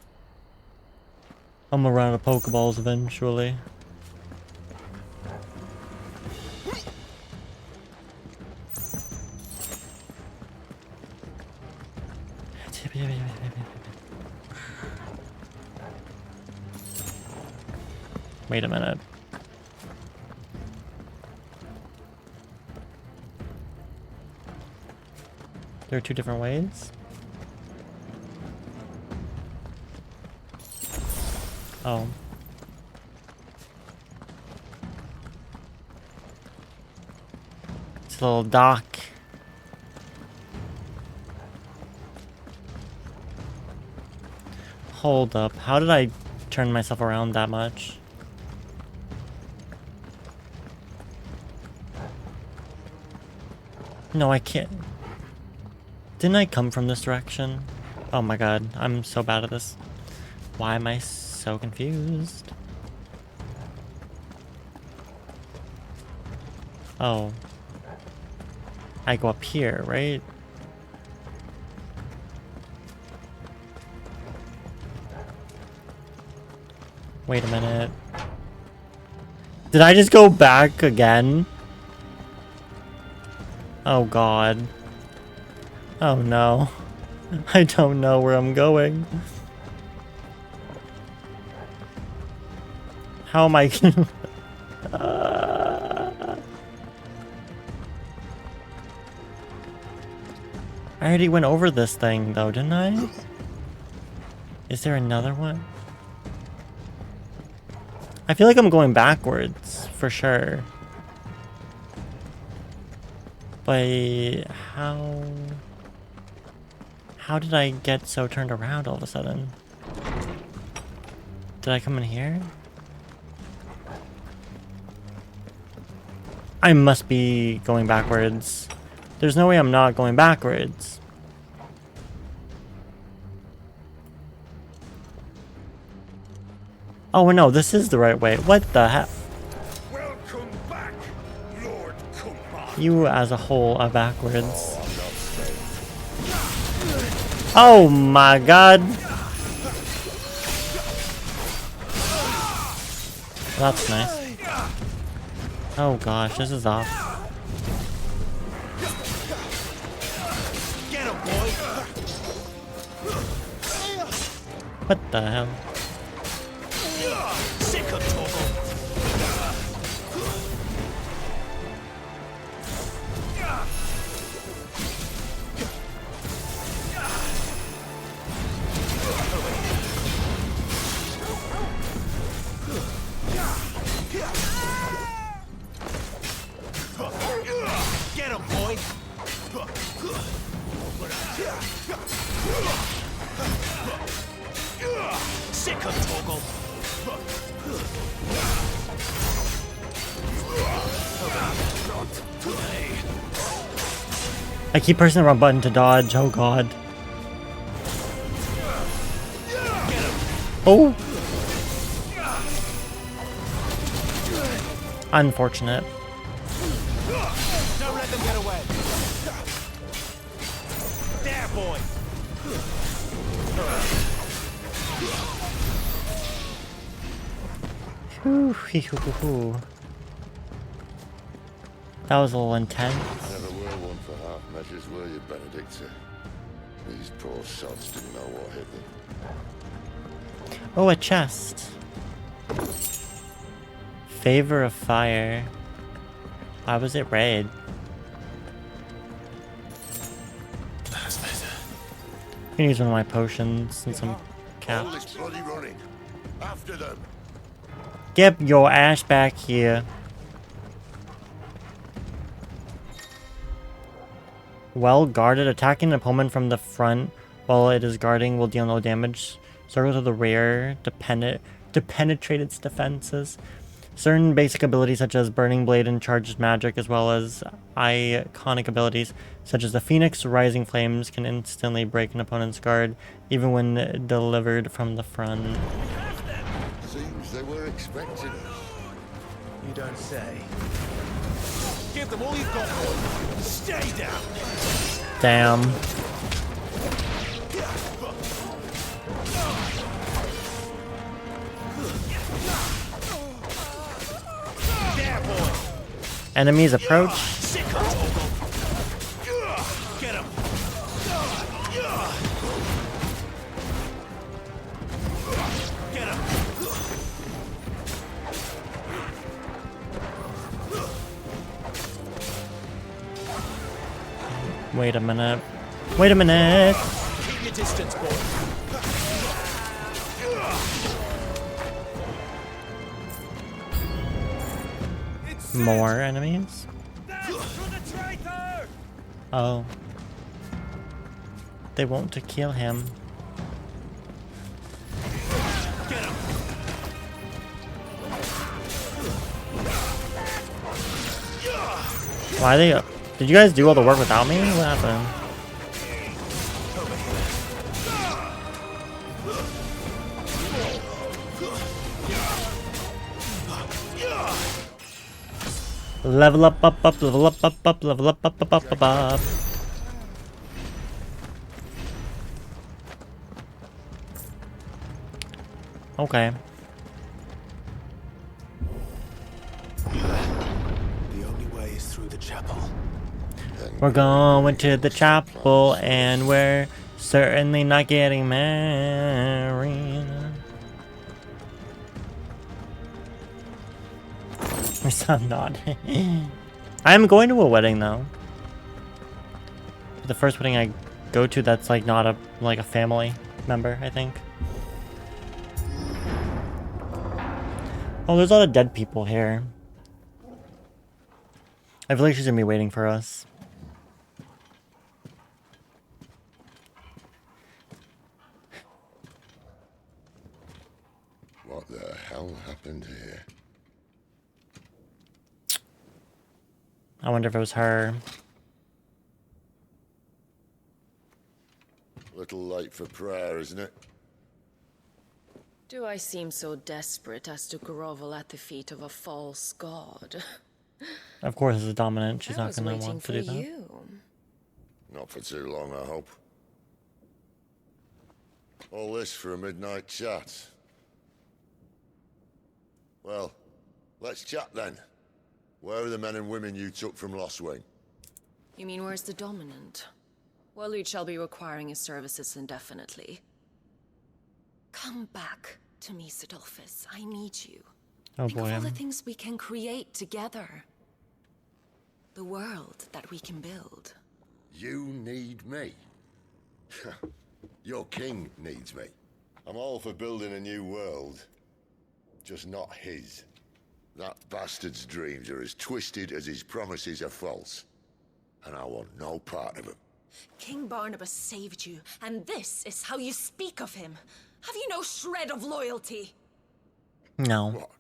I'm gonna run out of Pokeballs eventually. Wait a minute. There are two different ways? Oh. It's a little dock. Hold up. How did I turn myself around that much? No, I can't. Didn't I come from this direction? Oh my god, I'm so bad at this. Why am I so confused? Oh. I go up here, right? Wait a minute. Did I just go back again? Oh god. Oh no. I don't know where I'm going. How am I I already went over this thing though, didn't I? Is there another one? I feel like I'm going backwards, for sure. But how did I get so turned around all of a sudden? Did I come in here? I must be going backwards. There's no way I'm not going backwards. Oh no, this is the right way. What the heck? Welcome back, Lord Kumba. You as a whole are backwards. Oh my god. That's nice. Oh gosh, this is off. Get him, boy. What the hell? Sick of Togo. Get him, boy. Sick of Togo. I keep pressing the wrong button to dodge. Oh god. Oh. Unfortunate. Don't let them get away. There, boy. That was a little intense. Never were one for half measures, were you, Benedicta? These poor sods didn't know what hit them. Oh, a chest. Favor of Fire. Why was it red? That's better. I can use one of my potions and some cap. All this bloody running. After them. Get your ass back here. Well guarded. Attacking an opponent from the front while it is guarding will deal no damage. Circle to the rear to penetrate its defenses. Certain basic abilities such as Burning Blade and Charged Magic, as well as iconic abilities such as the Phoenix Rising Flames, can instantly break an opponent's guard, even when delivered from the front. Seems they were expecting us. You don't say. Give them all you've got, boy. Stay down. Damn. Enemies approach. Get him. Get him. Wait a minute. Wait a minute. Keep your distance, boy. More enemies? Oh. They want to kill him. Why are they... Did you guys do all the work without me? What happened? Level up, level up, level up. Okay. The only way is through the chapel. We're going to the chapel and we're certainly not getting married. I'm not. I'm going to a wedding though. The first wedding I go to that's like not a a family member, I think. Oh, there's a lot of dead people here. I feel like she's gonna be waiting for us. What the hell happened here? I wonder if it was her. Little late for prayer, isn't it? Do I seem so desperate as to grovel at the feet of a false god? Of course, as a dominant, she's I not was gonna waiting want to for do that. you. Not for too long, I hope. All this for a midnight chat. Well, let's chat then. Where are the men and women you took from Lostwing? You mean where's the dominant? Waleed shall be requiring his services indefinitely. Come back to me, Sidolphus. I need you. Oh Think boy. of all the things we can create together. The world that we can build. You need me. Your king needs me. I'm all for building a new world. Just not his. That bastard's dreams are as twisted as his promises are false. And I want no part of them. King Barnabas saved you, and this is how you speak of him. Have you no shred of loyalty? No. What?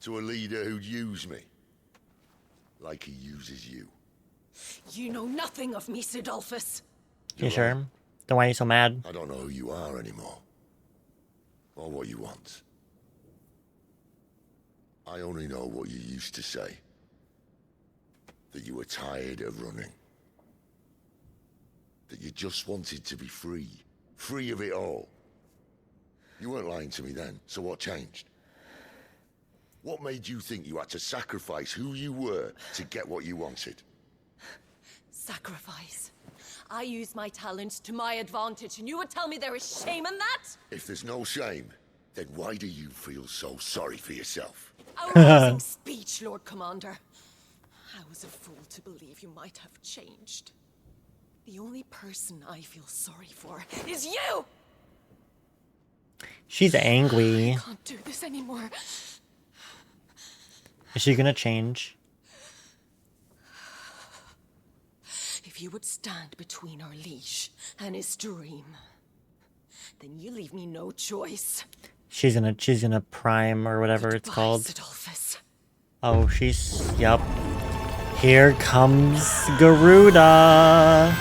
To a leader who'd use me? Like he uses you. You know nothing of me, Sidolphus. You sure? Then why are you so mad? I don't know who you are anymore. Or what you want. I only know what you used to say. That you were tired of running. That you just wanted to be free. Free of it all. You weren't lying to me then, so what changed? What made you think you had to sacrifice who you were to get what you wanted? Sacrifice. I use my talents to my advantage, and you would tell me there is shame in that? If there's no shame, then why do you feel so sorry for yourself? A rousing speech, Lord Commander. I was a fool to believe you might have changed. The only person I feel sorry for is you! She's angry. I can't do this anymore. Is she gonna change? If you would stand between our leash and his dream, then you leave me no choice. She's gonna prime or whatever it's called. Adolphus. Oh, yup. Here comes Garuda.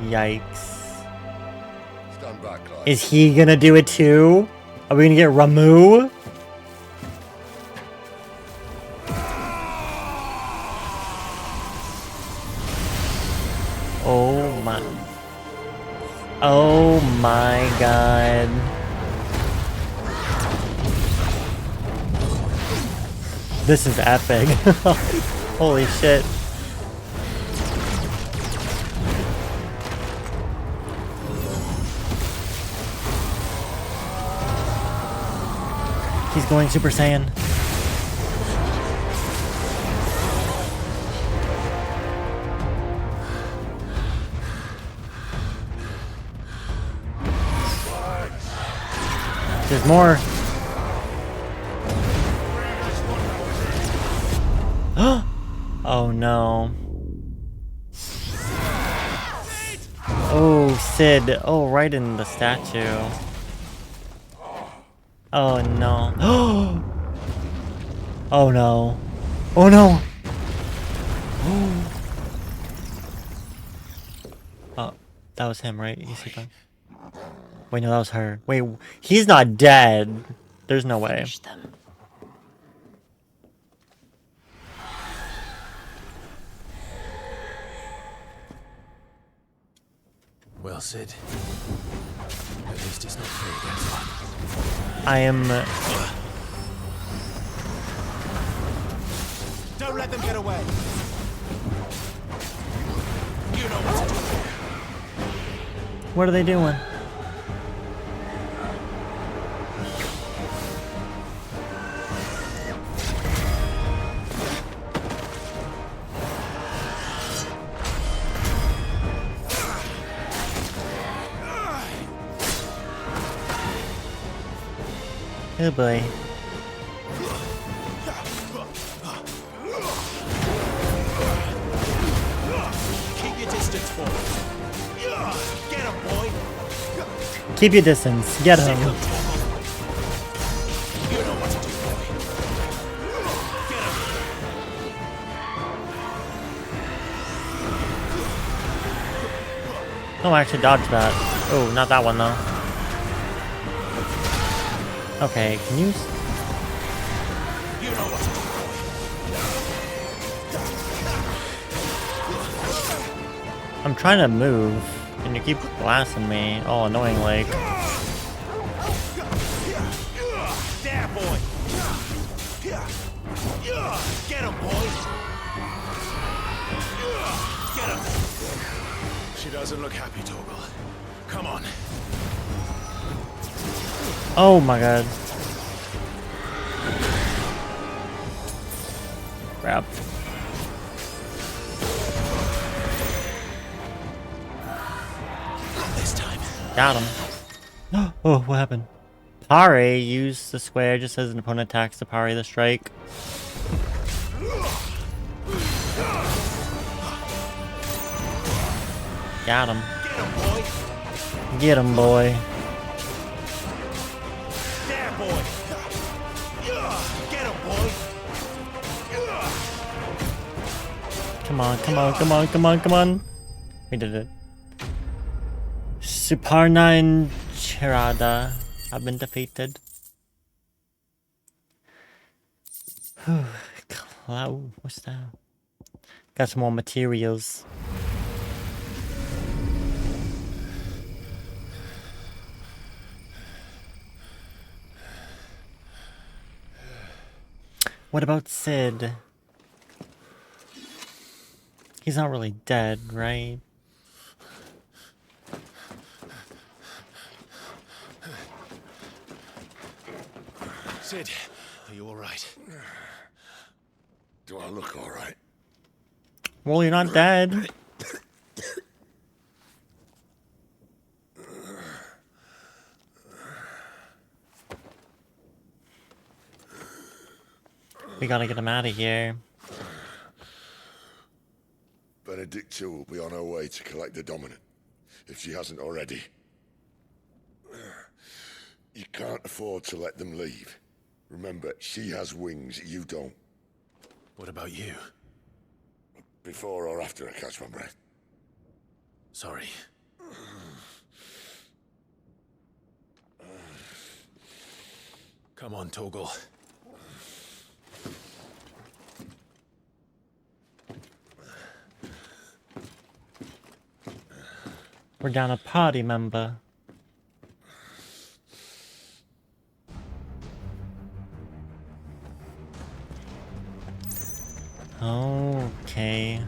Yikes. Stand back, Clive. Is he gonna do it too? Are we gonna get Ramu? Oh my. Oh my god. This is epic. Holy shit. He's going Super Saiyan. There's more. Oh no. Oh, Sid. Oh, right in the statue. Oh no. Oh no. Oh no. Oh, that was him, right? You see that? Wait, no, that was her. Wait, he's not dead. There's no way. Well, Sid. At least it's not free against one. I am... Don't let them get away. You know what to do. What are they doing? Oh boy. Keep your distance, boy. Get him, boy. Keep your distance. Get him. You know what to do, boy. Get him. Oh, I actually dodged that. Oh, not that one though. Okay, can you... You know what to do. I'm trying to move, and you keep blasting me. Oh, annoying, like... There, boy. Get him, boy. Get him. She doesn't look happy, Torgal. Come on. Oh my god. Grab. This time. Got him. Oh, what happened? Parry used the square just as an opponent attacks to parry the strike. Got him. Get him, boy. There, boy. Get him, boy. Come on, come on, come on, come on, come on. We did it. Suparna and Cherada have been defeated. Cloud, what's that? Got some more materials. What about Sid? He's not really dead, right? Sid, are you all right? Do I look all right? Well, you're not dead. We gotta get him out of here. Benedicta will be on her way to collect the Dominant, if she hasn't already. You can't afford to let them leave. Remember, she has wings, you don't. What about you? Before or after I catch my breath? Sorry. Come on, Toggle. We're down a party member. Okay.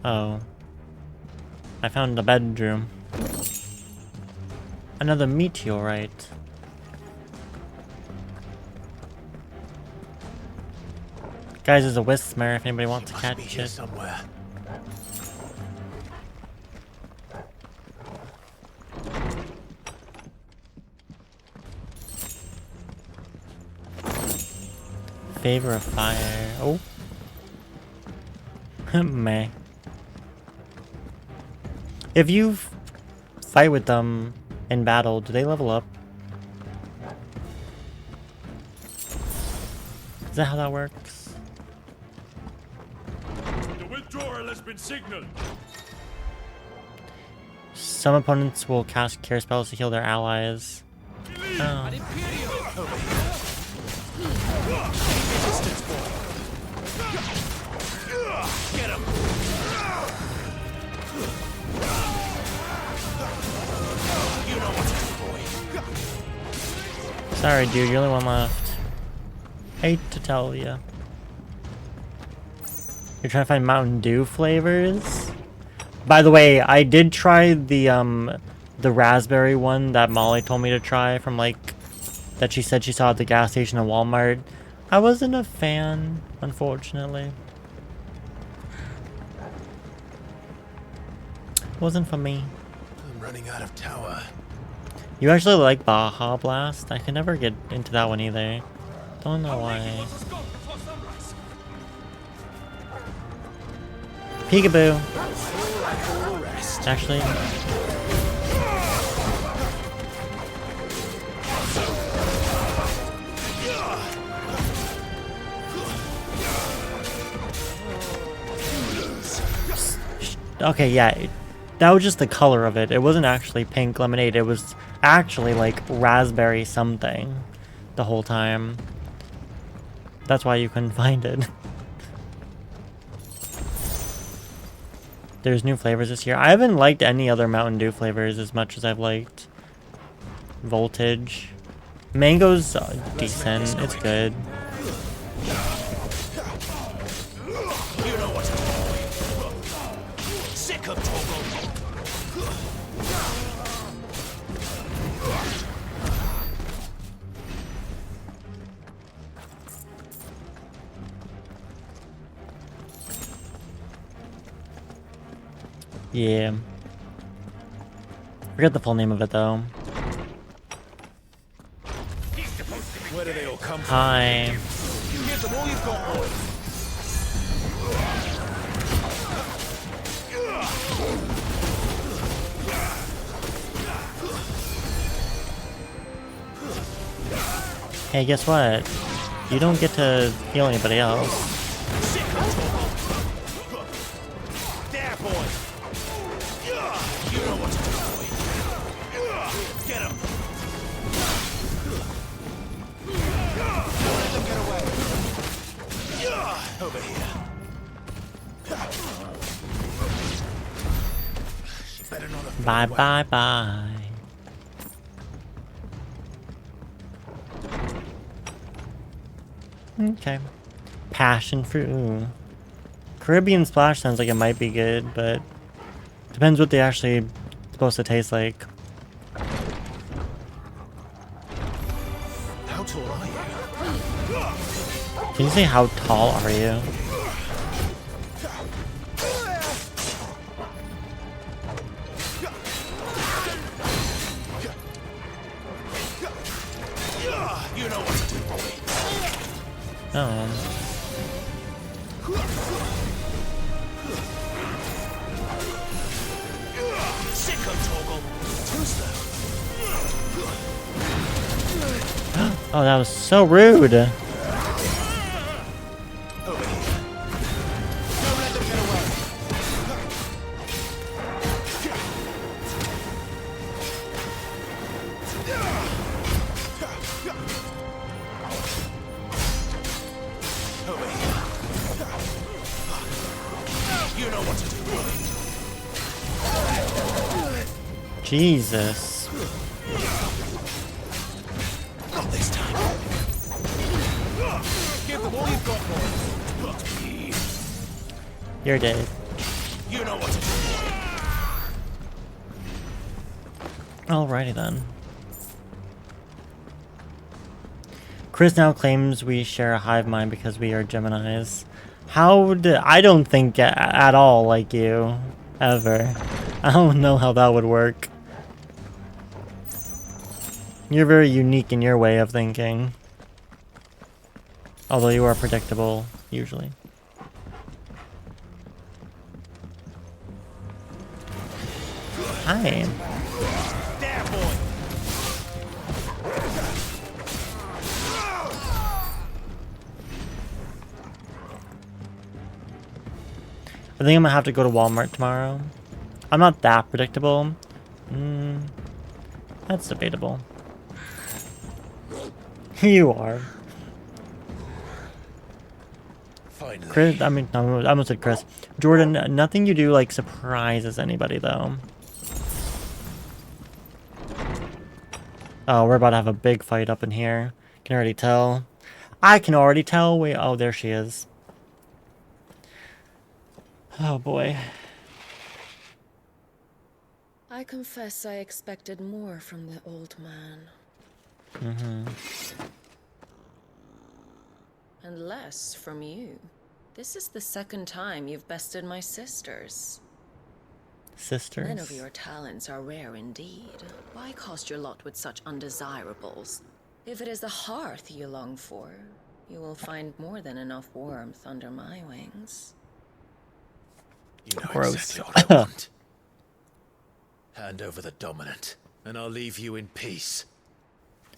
Oh. I found a bedroom. Another meteorite. Guys, there's a Whismer if anybody wants to catch it. Somewhere. Favor of fire. Oh. Meh. If you fight with them in battle, do they level up? Is that how that works? The withdrawal has been signaled. Some opponents will cast cure spells to heal their allies. Oh. Get him! You know what to do, boy. Sorry, dude, you're the only one left. Hate to tell ya. You're trying to find Mountain Dew flavors? By the way, I did try the raspberry one that Molly told me to try from, like, that she said she saw at the gas station at Walmart. I wasn't a fan, unfortunately. Wasn't for me. I'm running out of tower. You actually like Baja Blast? I could never get into that one either. Don't know why. Peekaboo. Actually. Okay, yeah. That was just the color of it. It wasn't actually pink lemonade. It was actually like raspberry something the whole time. That's why you couldn't find it. There's new flavors this year. I haven't liked any other Mountain Dew flavors as much as I've liked Voltage. Mango's decent. It's good. You know what to do. Sick of Toggle. Yeah. Forget the full name of it though. Where do they all come from? Hi. You give them all you've got, boy. Hey, guess what? You don't get to heal anybody else. There, boy. You know what to do, boy. Get him. Don't let them get away. Over here. She better not have Bye, bye, bye. Okay. Passion fruit. Ooh. Caribbean Splash sounds like it might be good, but depends what they actually supposed to taste like. How tall are you? Can you say how tall are you? what to do, boy. Oh. Sicko, Torgal. Too slow. Oh, that was so rude. Over here. Don't let them get away. Over here. You know what to do, boy. Jesus. Not this time. Give them all you've got, boy. Not me. You're dead. You know what to do, boy. Alrighty then. Chris now claims we share a hive mind because we are Geminis. I don't think at all like you. Ever. I don't know how that would work. You're very unique in your way of thinking. Although you are predictable, usually. Hi. There, boy. I think I'm gonna have to go to Walmart tomorrow. I'm not that predictable. That's debatable. You are. Finally. Chris, I almost said Chris. Jordan, nothing you do like surprises anybody though. Oh, we're about to have a big fight up in here. Can already tell. I can already tell. Wait, oh, there she is. Oh boy. I confess I expected more from the old man. And less from you. This is the second time you've bested my sisters. Sisters? Men of your talents are rare indeed. Why cost your lot with such undesirables? If it is the hearth you long for, you will find more than enough warmth under my wings. You know Gross. exactly what I want. Hand over the dominant, and I'll leave you in peace.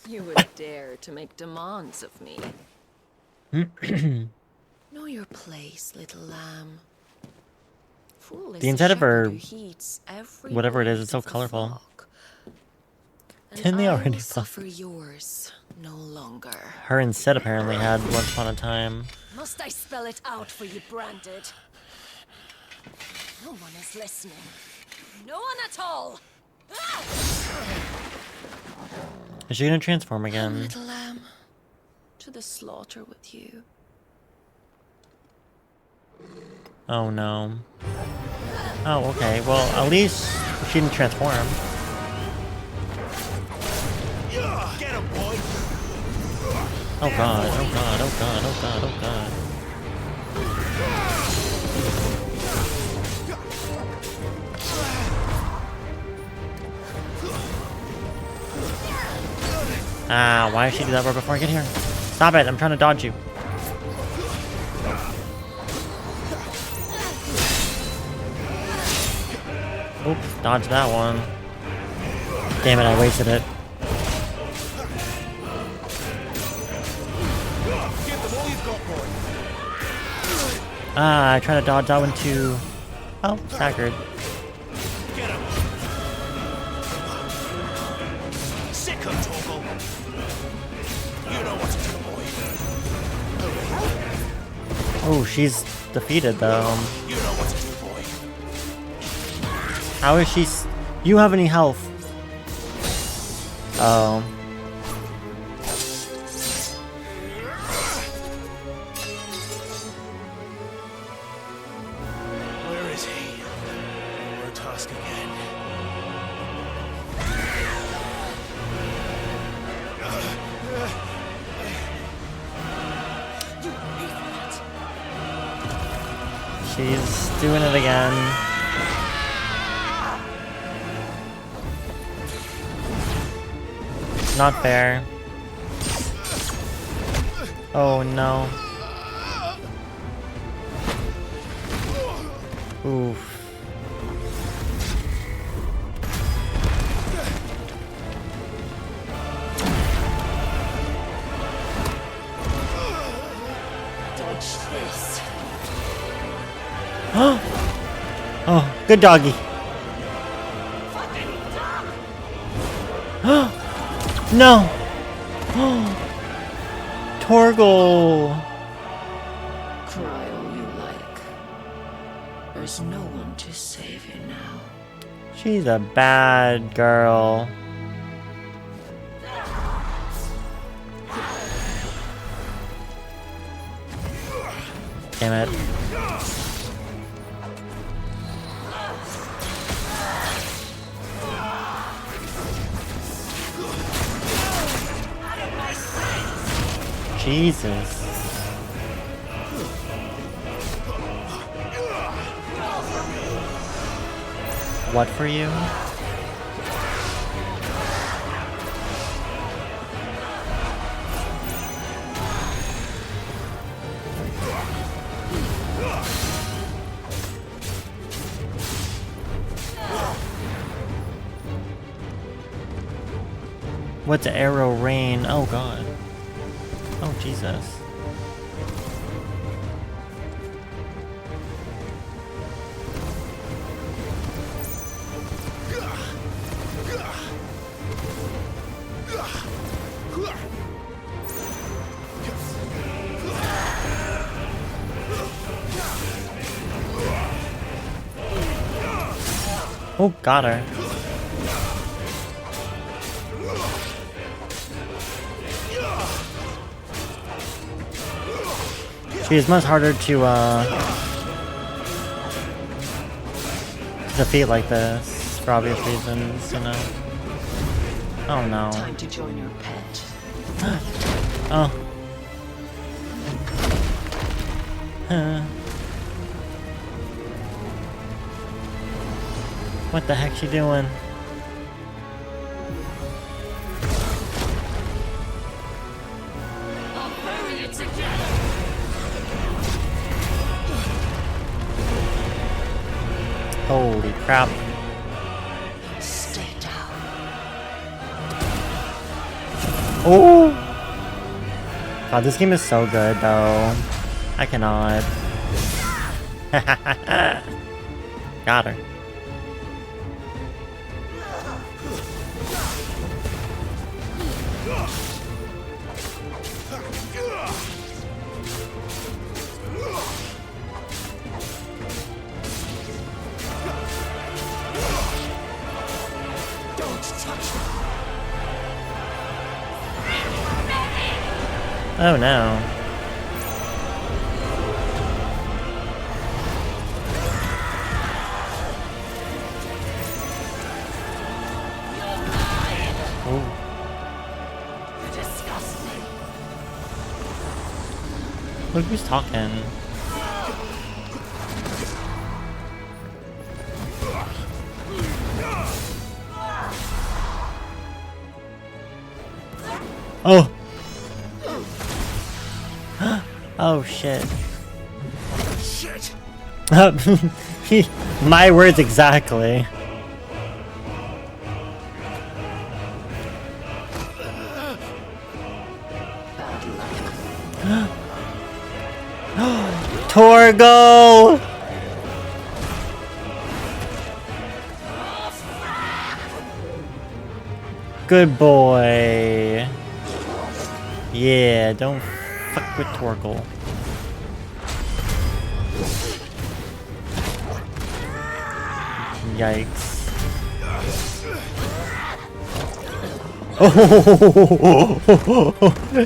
You would dare to make demands of me. Know your place, little lamb. Fool is The inside of her, shepherd who heeds every whatever it is, word it's so of the colorful. flock. Didn't they And I already will fuck? suffer yours no longer. Her and Sid apparently had once upon a time. Must I spell it out for you, Branded? No one is listening. No one at all! Ah! Is she gonna transform Come, again? little lamb, to the slaughter with you. Oh no. Oh, okay. Well, at least she didn't transform. Get him, boy. Oh god, oh god, oh god, oh god, oh god. Ah, why did she do that right before I get here? Stop it, I'm trying to dodge you. Oops, dodge that one. Damn it, I wasted it. Ah, I tried to dodge that one too. Oh, staggered. Sicko, Torgal. You know what to do, boy. Oh, she's defeated though. You know what to do, boy. How is she? You have any health? Oh. Where is he? We're a task again. She's doing it again. Not fair. Oh no. Oof. Dodge this. Oh, good doggy. No. Torgal. Cry all you like. There's no one to save you now. She's a bad girl. Damn it. Jesus. What for you? What's arrow rain? Oh god. Oh Jesus. Oh, got her. She is much harder to defeat like this, for obvious reasons, you know. Oh no. Time to join your pet. Oh. What the heck's she doing? Holy crap. Stay down. Oh! God, this game is so good though. I cannot. Got her. Oh no. Look who's talking. Oh! Oh shit. Shit! My words exactly. Torgal! Good boy. Yeah, don't fuck with Torgal. Yikes. Oh!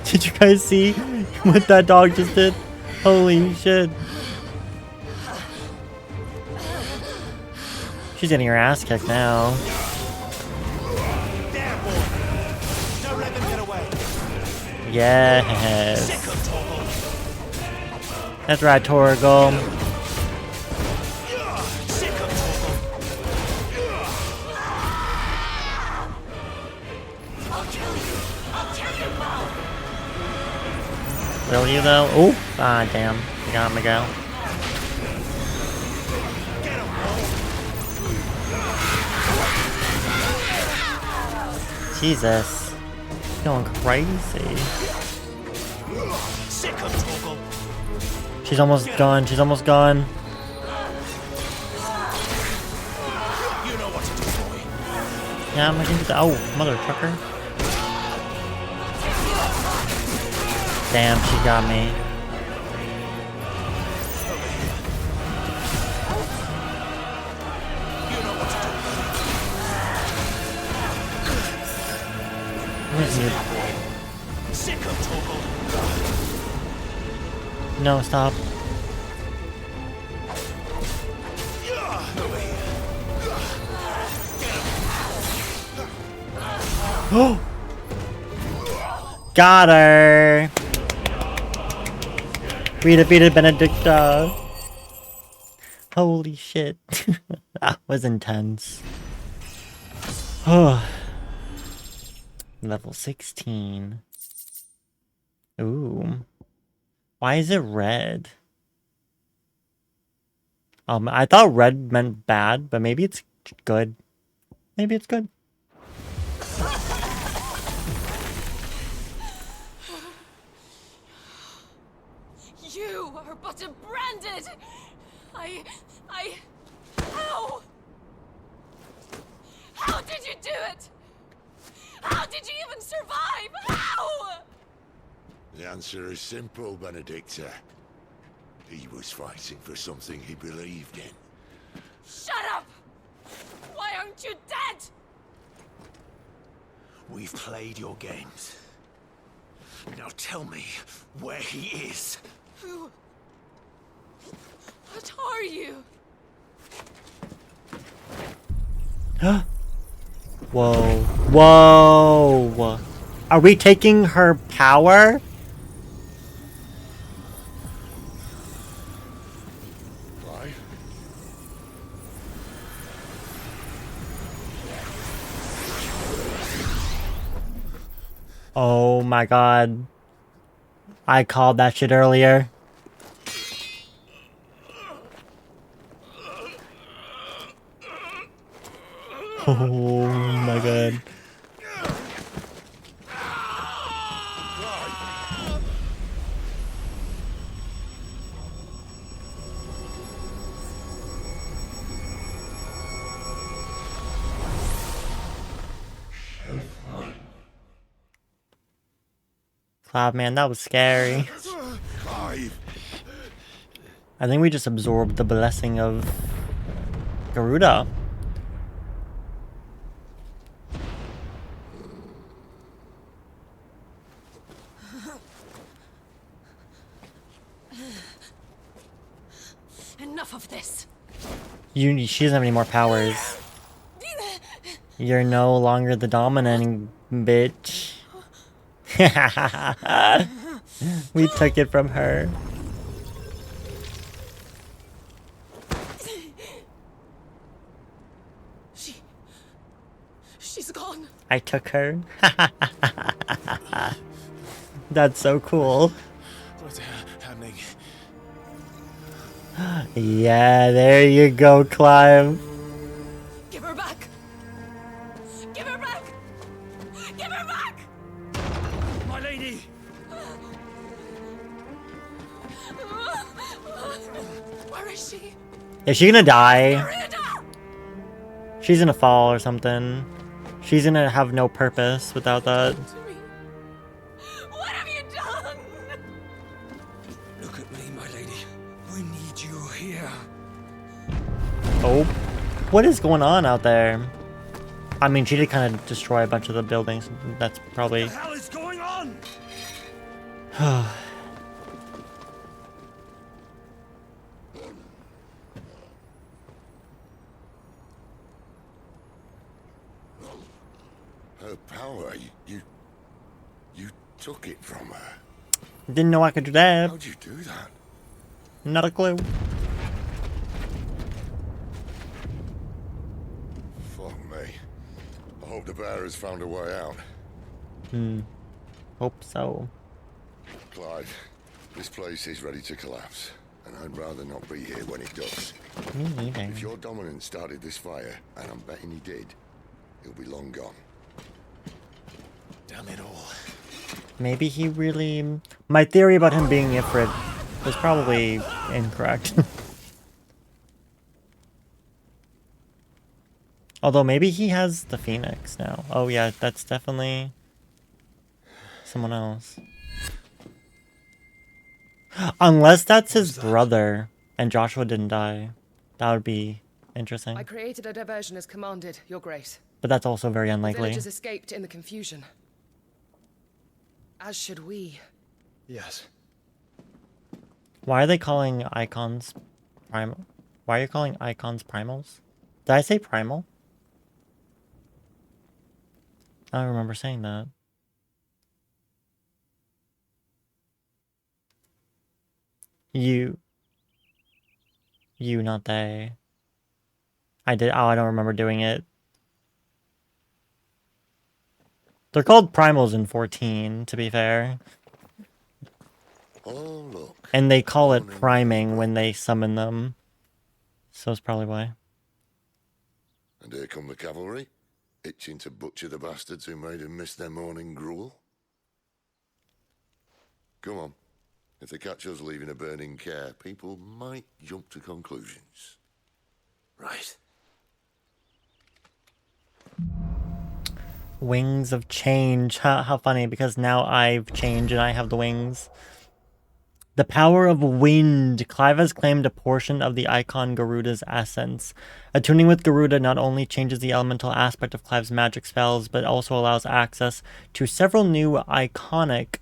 Did you guys see what that dog just did? Holy shit. She's getting her ass kicked now. Yes. That's right, Torgal. Will you though? Oh, ah, damn. You got me, go. Jesus. He's going crazy. She's almost gone. She's almost gone. Yeah, I'm gonna do that. Oh, mother trucker. Damn, she got me. No, stop. Oh! Got her! Beat it, Benedicta! Holy shit. That was intense. Level 16. Ooh. Why is it red? I thought red meant bad, but maybe it's good. Maybe it's good. You are but a branded. How? How did you do it? How did you even survive? How? The answer is simple, Benedicta. He was fighting for something he believed in. Shut up! Why aren't you dead? We've played your games. Now tell me where he is. Who? What are you? Whoa. Whoa! Are we taking her power? Why? Oh my god. I called that shit earlier. Oh my god. Cloud man, that was scary. I think we just absorbed the blessing of Garuda. Enough of this. She doesn't have any more powers. You're no longer the dominant bitch. We took it from her. She's gone. I took her. That's so cool. What's happening? Yeah, there you go, Clive. Give her back. Give her back. Give her back. My lady. Where is she? Is she gonna die? She's gonna fall or something. She's gonna have no purpose without that. What have you done? Look at me, my lady. We need you here. Oh. What is going on out there? I mean, she did kind of destroy a bunch of the buildings. That's probably... What the hell is going on? Her power, you took it from her. Didn't know I could do that. How'd you do that? Not a clue. Fuck me. I hope the bearers found a way out. Hope so. Clive, This place is ready to collapse, and I'd rather not be here when it does. Me neither. If your dominant started this fire, and I'm betting he did, he'll be long gone. Damn it all. Maybe he really... My theory about him being Ifrit was probably incorrect. Although maybe he has the Phoenix now. Oh yeah, that's definitely someone else. Unless that's his brother and Joshua didn't die. That would be interesting. I created a diversion as commanded, Your Grace. But that's also very The unlikely. villagers escaped in the confusion. As should we. Yes. Why are they calling icons primal? Why are you calling icons primals? Did I say primal? I don't remember saying that. You, not they. I did. Oh, I don't remember doing it. They're called primals in 14, to be fair. Oh, look. And they call it priming when they summon them. So it's probably why. And here come the cavalry, itching to butcher the bastards who made them miss their morning gruel. Come on. If they catch us leaving a burning care, people might jump to conclusions. Right. Wings of change. How funny, because now I've changed and I have the wings. The power of wind. Clive has claimed a portion of the icon Garuda's essence. Attuning with Garuda not only changes the elemental aspect of Clive's magic spells, but also allows access to several new iconic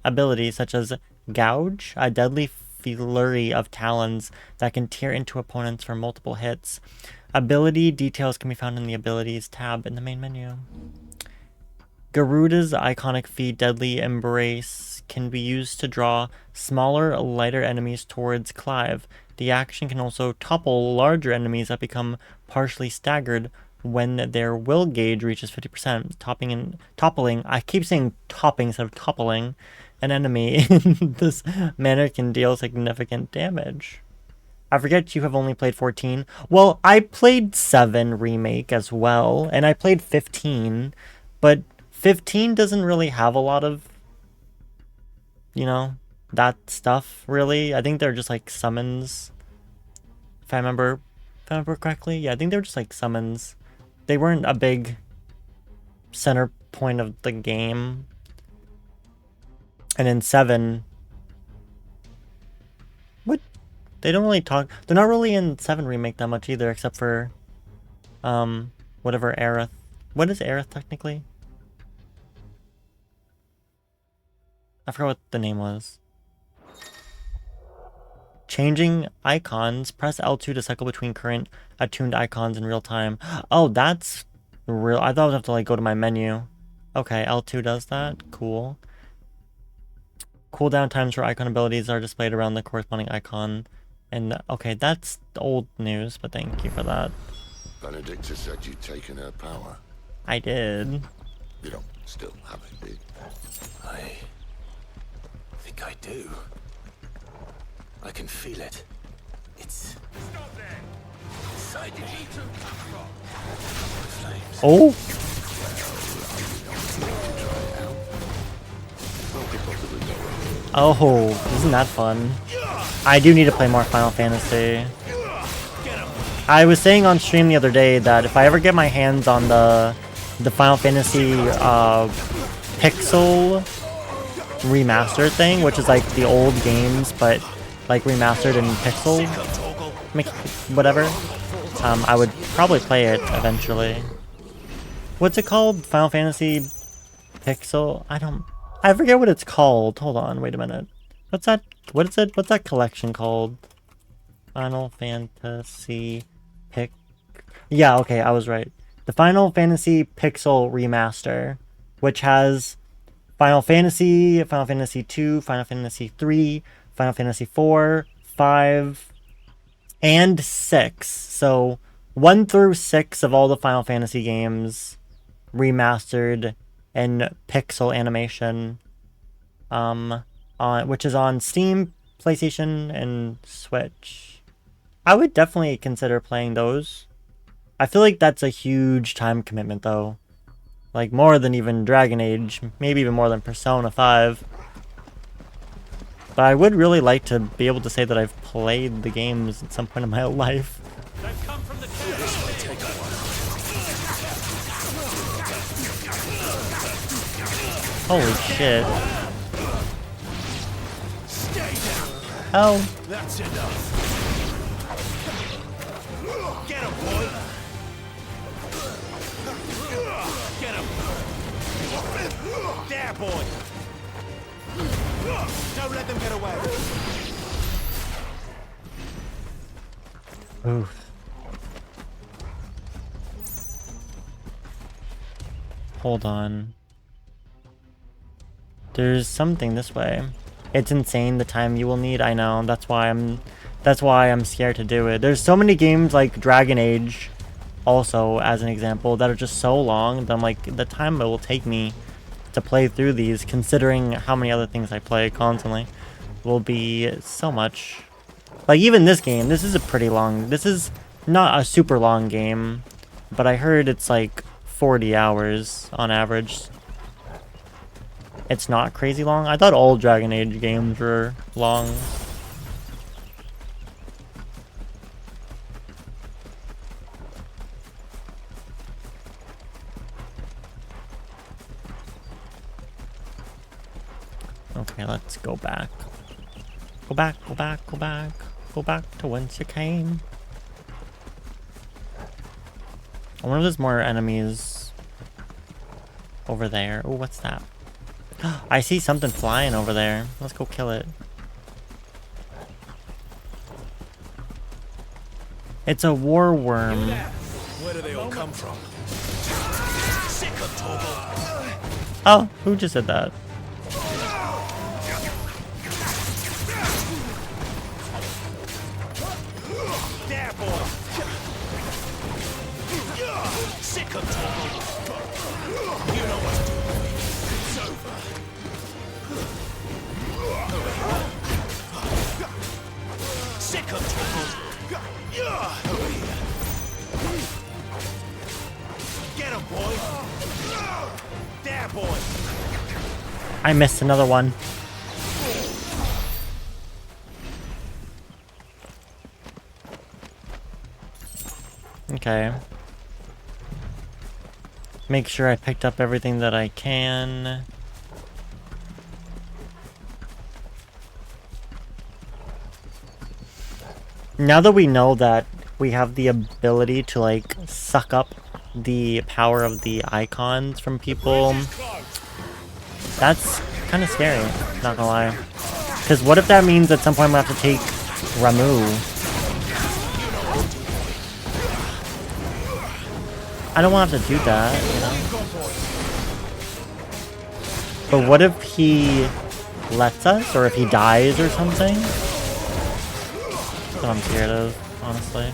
abilities, such as Gouge, a deadly flurry of talons that can tear into opponents for multiple hits. Ability details can be found in the Abilities tab in the main menu. Garuda's iconic feat, Deadly Embrace, can be used to draw smaller, lighter enemies towards Clive. The action can also topple larger enemies that become partially staggered when their will gauge reaches 50%. Toppling, I keep saying topping instead of toppling, an enemy in this manner can deal significant damage. I forget you have only played 14. Well, I played 7 Remake as well, and I played 15, but 15 doesn't really have a lot of, you know, that stuff, really. I think they're just like summons, if I remember correctly. Yeah, I think they were just like summons. They weren't a big center point of the game. And in 7, what? They don't really talk. They're not really in 7 Remake that much either, except for, whatever Aerith. What is Aerith technically? I forgot what the name was. Changing icons. Press L2 to cycle between current attuned icons in real time. Oh, that's real. I thought I would have to like go to my menu. Okay, L2 does that. Cool. Cooldown times for icon abilities are displayed around the corresponding icon. And okay, that's old news, but thank you for that. Benedicta said you'd taken her power. I did. You don't still have it, did? I think I do. I can feel it. It's... Stop there! inside me. Flames. Oh! Oh, isn't that fun? I do need to play more Final Fantasy. I was saying on stream the other day that if I ever get my hands on the Final Fantasy Pixel remastered thing, which is like the old games but like remastered in pixel, whatever, I would probably play it eventually. What's it called? Final Fantasy Pixel? I forget what it's called. Hold on, wait a minute. What's that? What is it? What's that collection called? Final Fantasy Yeah, okay, I was right. The Final Fantasy Pixel Remaster, which has Final Fantasy, Final Fantasy 2, Final Fantasy 3, Final Fantasy 4, 5, and 6. So 1 through 6 of all the Final Fantasy games remastered in pixel animation. which is on Steam, PlayStation, and Switch. I would definitely consider playing those. I feel like that's a huge time commitment though. Like more than even Dragon Age, maybe even more than Persona 5. But I would really like to be able to say that I've played the games at some point in my life. Holy shit. Oh. That's enough. Get him, boy. Get him. There, boy. Don't let them get away. Oof. Hold on. There's something this way. It's insane the time you will need. I know. That's why I'm scared to do it. There's so many games like Dragon Age also as an example that are just so long that I'm like the time it will take me to play through these, considering how many other things I play constantly, will be so much. Like even this game, this is a pretty long, this is not a super long game, but I heard it's like 40 hours on average. It's not crazy long. I thought all Dragon Age games were long. Okay, let's go back. Go back, go back, go back. Go back to whence you came. I wonder if there's more enemies over there. Oh, what's that? I see something flying over there. Let's go kill it. It's a war worm. Where do they all come from? Sick of Torgal. Oh, who just said that? There, boy. Sick of Torgal. You know what to do. It's over. Sick of Torgal. Over here. Get him, boy. There, boy. I missed another one. Okay. Make sure I picked up everything that I can. Now that we know that we have the ability to like suck up the power of the icons from people, that's kind of scary, not gonna lie. Because what if that means at some point I'm gonna have to take Ramu? I don't want to have to do that, you know? But what if he lets us, or if he dies or something? That's what I'm scared of, honestly.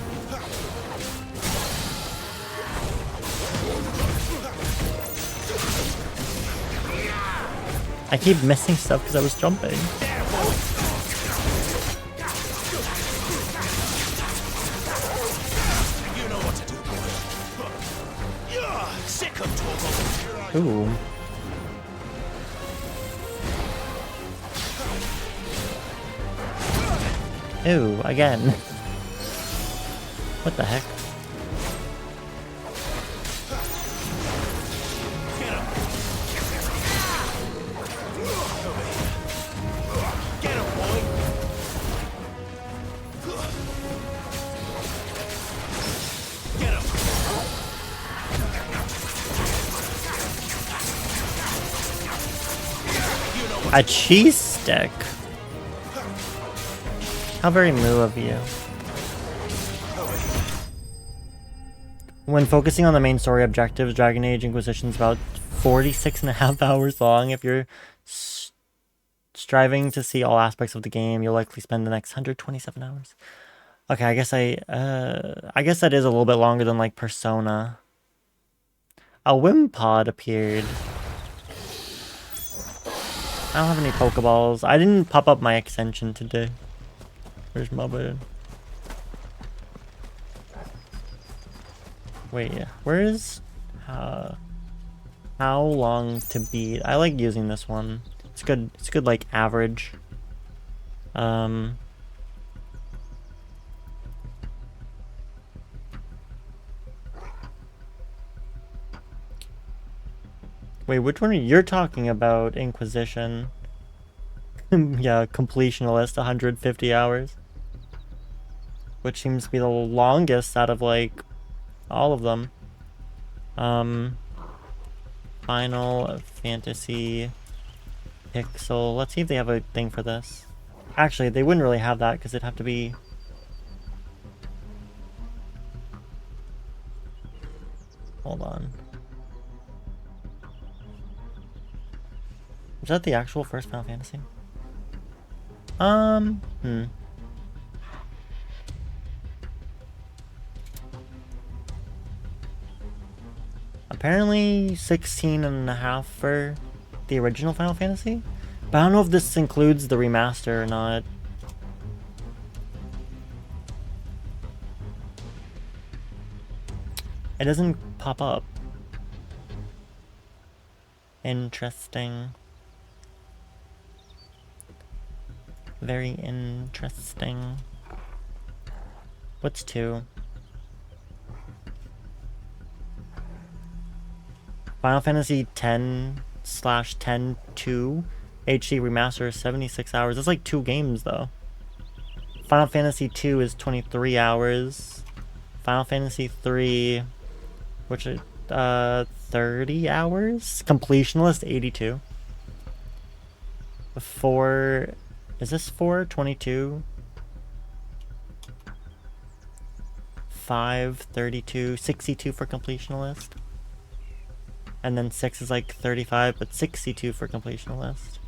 I keep missing stuff because I was jumping. Ooh. Ew, again. What the heck? A cheese stick? How very moo of you. When focusing on the main story objectives, Dragon Age Inquisition is about 46.5 hours long. If you're striving to see all aspects of the game, you'll likely spend the next 127 hours. Okay, I guess that is a little bit longer than like Persona. A Wimpod appeared. I don't have any Pokeballs. I didn't pop up my extension today. Where's my bed? Wait, where is... how long to beat? I like using this one. It's good, like, average. Wait, which one are you talking about? Inquisition. Yeah, completionalist, 150 hours. Which seems to be the longest out of, like, all of them. Final Fantasy Pixel. Let's see if they have a thing for this. Actually, they wouldn't really have that because it'd have to be... Hold on. Is that the actual first Final Fantasy? Apparently 16.5 for the original Final Fantasy? But I don't know if this includes the remaster or not. It doesn't pop up. Interesting. Very interesting. What's 2? Final Fantasy 10/10-2 HD remaster is 76 hours. That's like 2 games though. Final Fantasy 2 is 23 hours. Final Fantasy 3, which is 30 hours. Completionalist 82. 4, is this 4? 22. 5, 32, 62 for completionalist. And then 6 is like 35, but 62 for completionalist.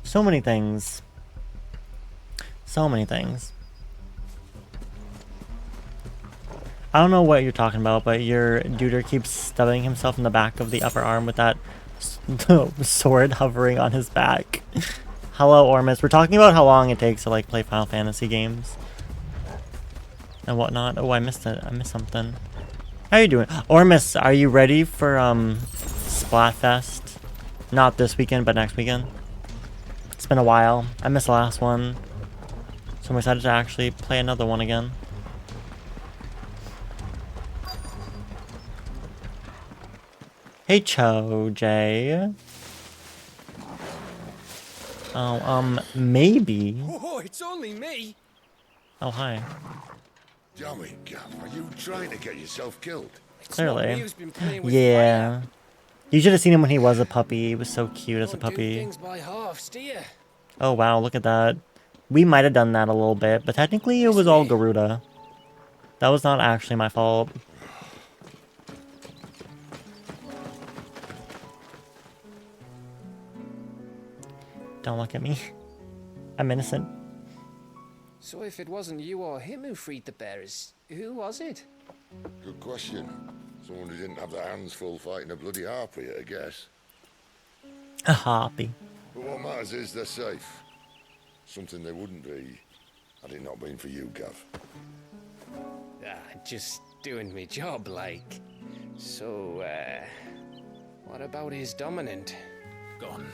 So many things. So many things. I don't know what you're talking about, but your duder keeps stabbing himself in the back of the upper arm with that sword hovering on his back. Hello, Ormus. We're talking about how long it takes to like play Final Fantasy games and whatnot. Oh, I missed it. I missed something. How you doing? Ormus, are you ready for Splatfest? Not this weekend, but next weekend. It's been a while. I missed the last one, so I'm excited to actually play another one again. Hey, Cho-Jay. Oh, maybe. Oh, it's only me. Oh, hi. Damn it, Gav. Are you trying to get yourself killed? Clearly. Yeah. You should have seen him when he was a puppy. He was so cute as a puppy. Oh, wow. Look at that. We might have done that a little bit, but technically it was all Garuda. That was not actually my fault. Don't look at me. I'm innocent. So if it wasn't you or him who freed the bearers, who was it? Good question. Someone who didn't have their hands full fighting a bloody harpy, I guess. A harpy. But what matters is they're safe. Something they wouldn't be had it not been for you, Gav. Just doing me job, like. So, what about his dominant? Gone.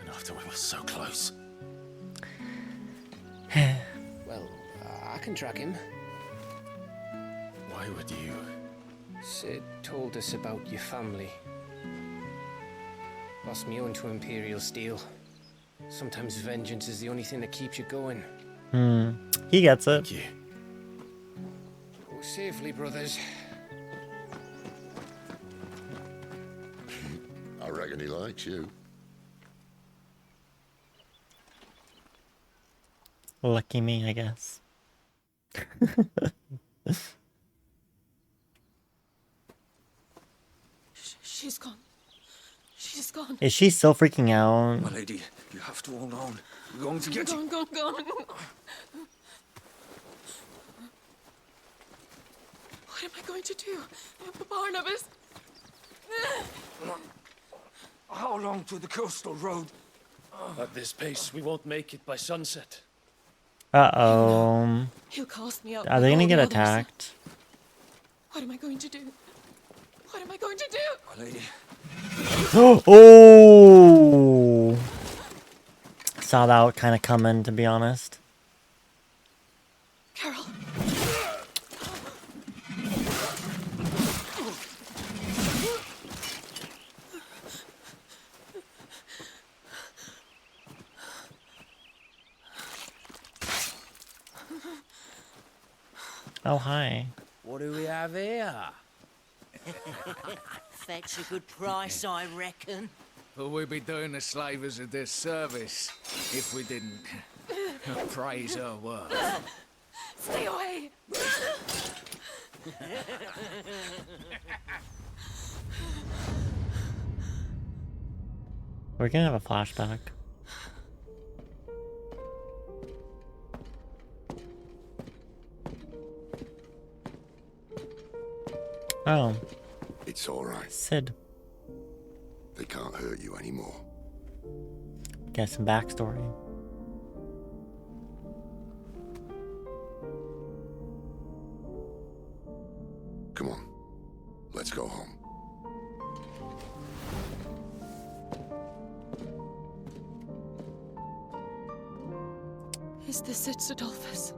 And after we were so close. Well, I can track him. Why would you? Sid told us about your family. Lost me onto Imperial Steel. Sometimes vengeance is the only thing that keeps you going. He gets it. Thank you. Go safely, brothers. I reckon he likes you. Lucky me, I guess. She's gone. She's gone. Is she still freaking out? My lady, you have to hold on. We're going to get Gone, gone, gone. What am I going to do? Barnabas? How long to the coastal road? At this pace, we won't make it by sunset. Uh-oh. He'll cast me out. Are they with gonna all get the others. attacked? What am I going to do? What am I going to do? My lady. Oh! Saw that kind of coming, to be honest. Carol. Oh, hi. What do we have here? Fetch a good price, I reckon. But we'd be doing the slavers a disservice if we didn't praise her work. Stay away. We're gonna have a flashback. Oh. It's all right. Sid. They can't hurt you anymore. Get some backstory. Come on. Let's go home. Is this it, Adolphus?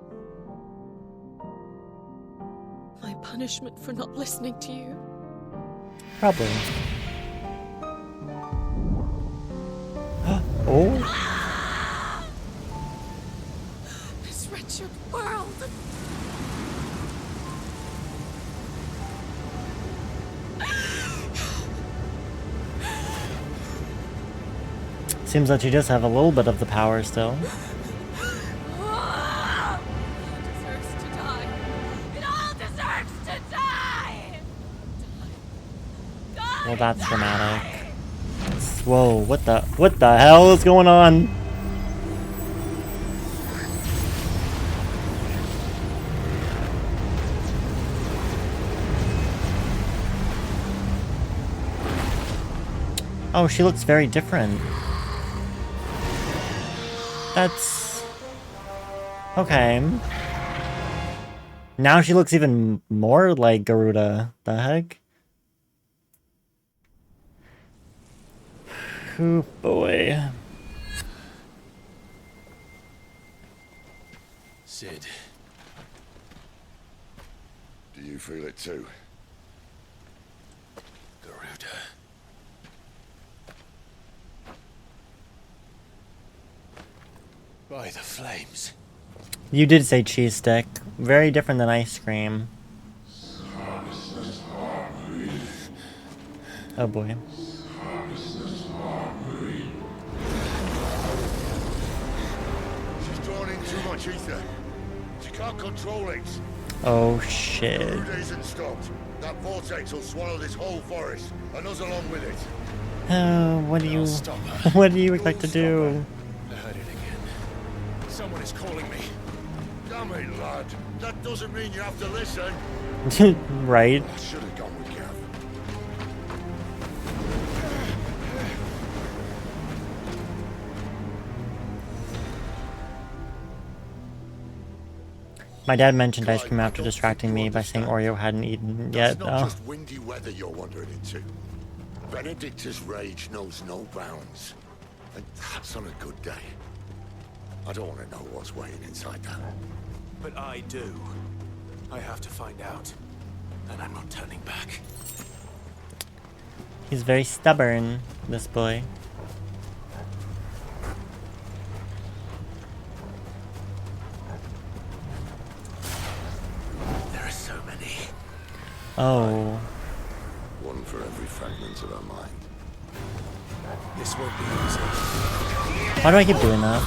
My punishment for not listening to you? Probably. Oh. This wretched world. Seems like you just have a little bit of the power still. Well, that's dramatic. Whoa, what the hell is going on? Oh, she looks very different. That's... okay. Now she looks even more like Garuda. The heck? Oh boy. Sid. Do you feel it too? Garuda. By the flames. You did say cheese stick. Very different than ice cream. Oh boy. She's drawn in too much ether. She can't control it. Oh shit. Garuda isn't stopped. That vortex will swallow this whole forest, and us along with it. What do you... what do you expect to do? I heard it again. Someone is calling me. Damn it, lad. That doesn't mean you have to listen. Right. I should have gone with Gav. My dad mentioned ice cream after distracting me by saying Oreo hadn't eaten yet. It's not Oh. just windy weather you're wandering into. Benedicta's rage knows no bounds. And that's on a good day. I don't want to know what's waiting inside that. But I do. I have to find out. And I'm not turning back. He's very stubborn, this boy. There are so many. Oh. One for every fragment of our mind. This won't be easy. Why do I keep doing that?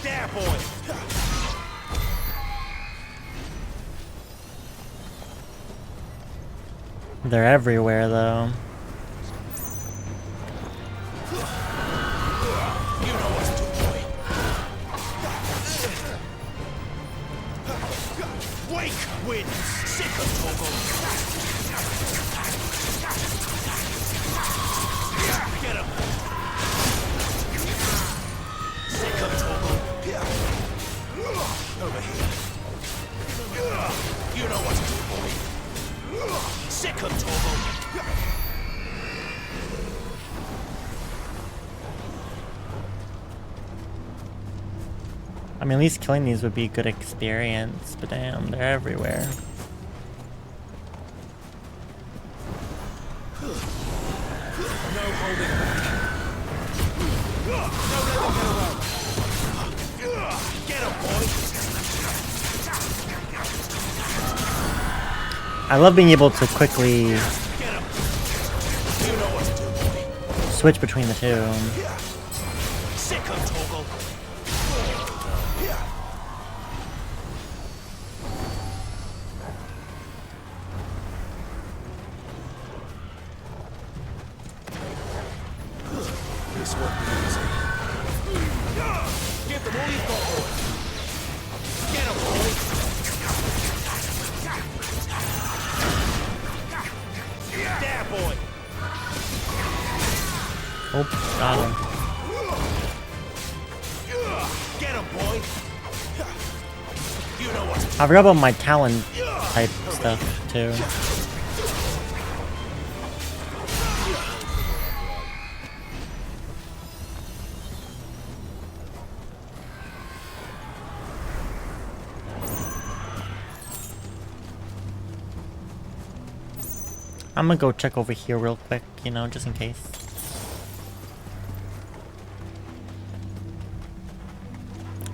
There, boy! They're everywhere, though. You know what to do, boy. Wake, wind, sick of Togo. Get him. Sick of Togo. Over here. You know what to do, boy. Sick of Togo. I mean, at least killing these would be a good experience, but damn, they're everywhere. No holding back. No letting go of. Get him, boy. I love being able to quickly Get him. You know what to do, boy. switch between the two. Sick of Togo. This won't be easy. Give them all you've got, boy. Get him, boy. There, boy. Oh, got him. Get him, boy. You know what to do. I forgot about my talent type stuff too. I'm gonna go check over here real quick, you know, just in case.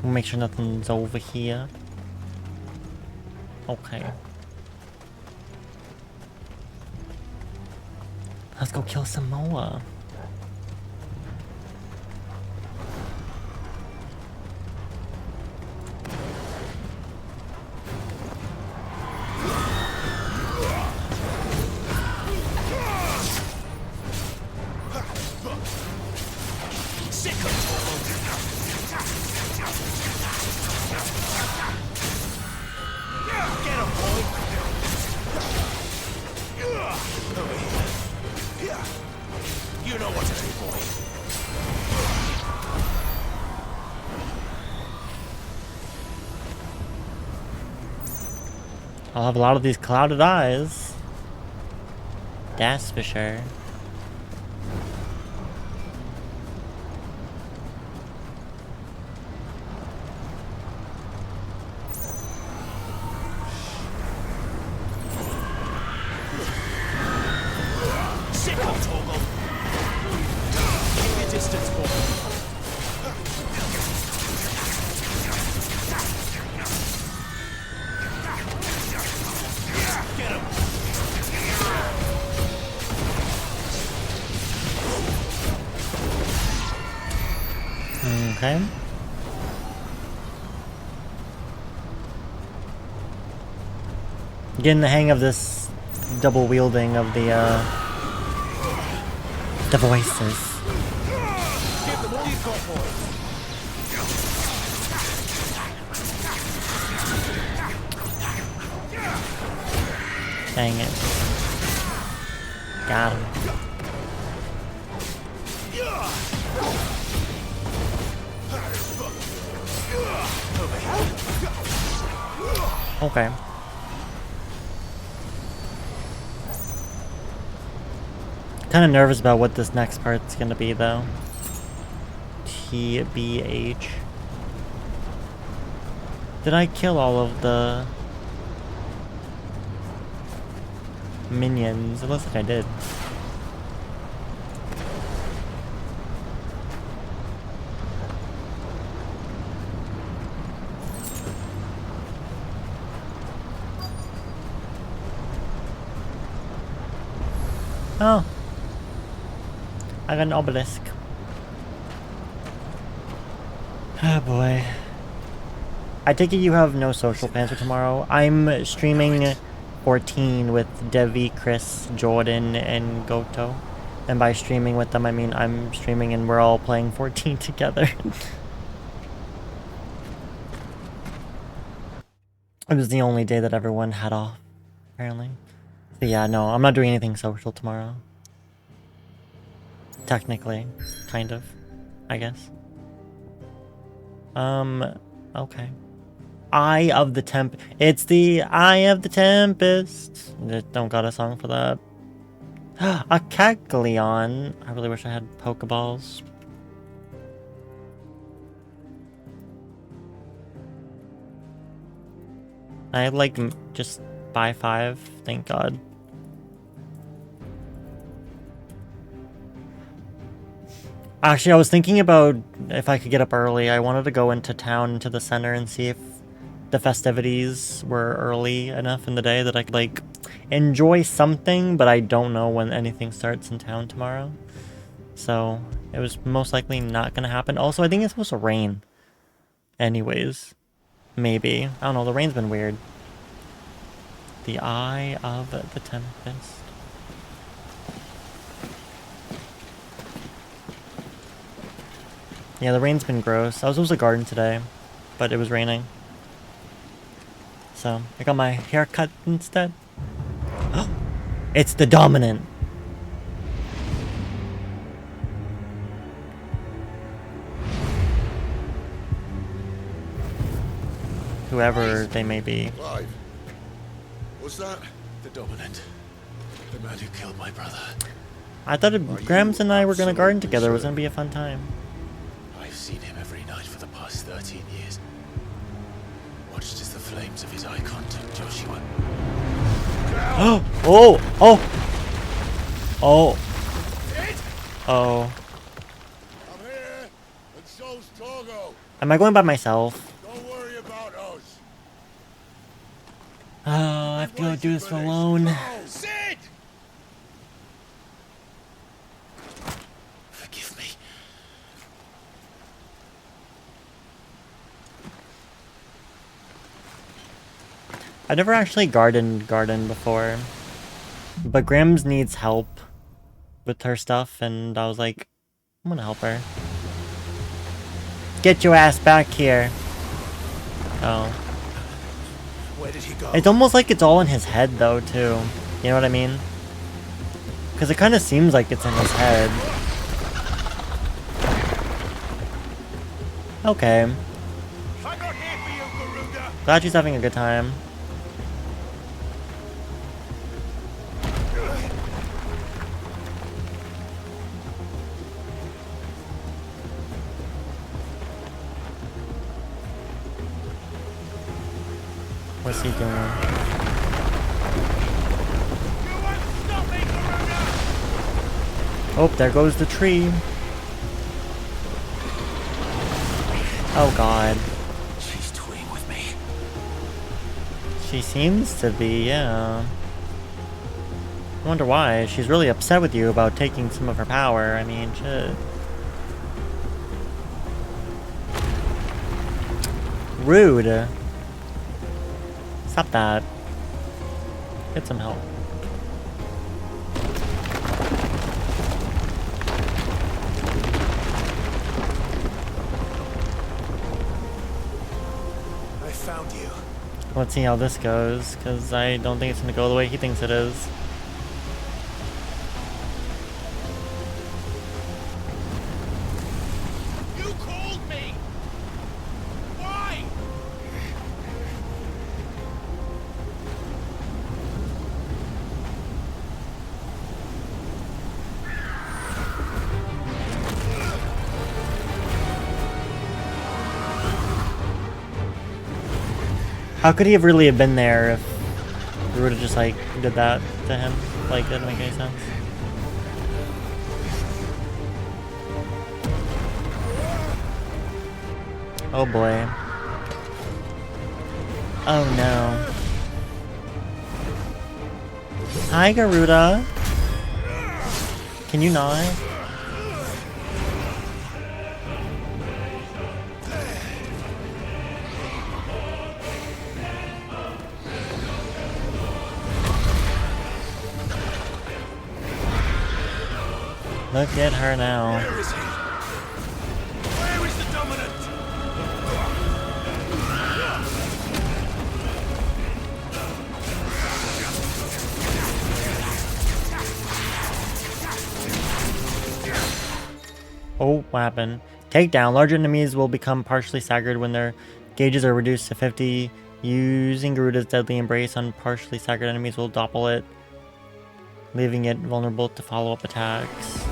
We'll make sure nothing's over here. Okay. Let's go kill some more. You know what to do, boy. I'll have a lot of these clouded eyes. That's for sure. Sick of Togo. Keep your distance, boy. Get him. Okay. Getting the hang of this double wielding of the voices. Give them all you've got, boy. Dang it. Got him. Okay. Kind of nervous about what this next part's gonna be, though. TBH. Did I kill all of the minions? It looks like I did. Oh. I got an obelisk. Oh boy. I take it you have no social plans for tomorrow. I'm streaming 14 with Devi, Chris, Jordan, and Goto. And by streaming with them, I mean I'm streaming and we're all playing 14 together. It was the only day that everyone had off, apparently. So yeah, no, I'm not doing anything social tomorrow. Technically. Kind of. I guess. Okay. Eye of the Temp. It's the Eye of the Tempest. Don't got a song for that. A Caglion. I really wish I had Pokeballs. I like just buy 5. Thank God. Actually, I was thinking about if I could get up early. I wanted to go into town, into the center, and see if the festivities were early enough in the day that I could, like, enjoy something, but I don't know when anything starts in town tomorrow. So, it was most likely not going to happen. Also, I think it's supposed to rain. Anyways. Maybe. I don't know, the rain's been weird. The Eye of the Tempest. Yeah, the rain's been gross. I was supposed to garden today, but it was raining. So, I got my hair cut instead. It's the Dominant! Whoever they may be. Clive. What's that? The Dominant. The man who killed my brother. I thought Grams and I were gonna garden together. It was gonna be a fun time. I've seen him every night for the past 13 years. Watched as the flames of his icon took Joshua. Oh! Oh! Oh! Oh. I'm here, and so's Torgo. Am I going by myself? Don't worry about us. Oh, I have to go do this alone. Sid! Forgive me. I've never actually garden before. But Grams needs help with her stuff, and I was like, I'm gonna help her. Get your ass back here. Oh. Where did he go? It's almost like it's all in his head, though, too. You know what I mean? Because it kind of seems like it's in his head. Okay. Glad she's having a good time. What's he doing? Oh, there goes the tree. Oh God. She's toying with me. She seems to be, yeah. I wonder why. She's really upset with you about taking some of her power. I mean, shit. Rude. Stop that. Get some help. I found you. Let's see how this goes, because I don't think it's going to go the way he thinks it is. You called me! Why? How could he have really have been there if we would have just, like, did that to him? Like, didn't make any sense. Oh boy. Oh no. Hi, Garuda. Can you not? Look at her now. Where is he? Where is the dominant? Oh, what happened? Takedown. Larger enemies will become partially staggered when their gauges are reduced to 50. Using Garuda's deadly embrace on partially staggered enemies will doppel it, leaving it vulnerable to follow-up attacks.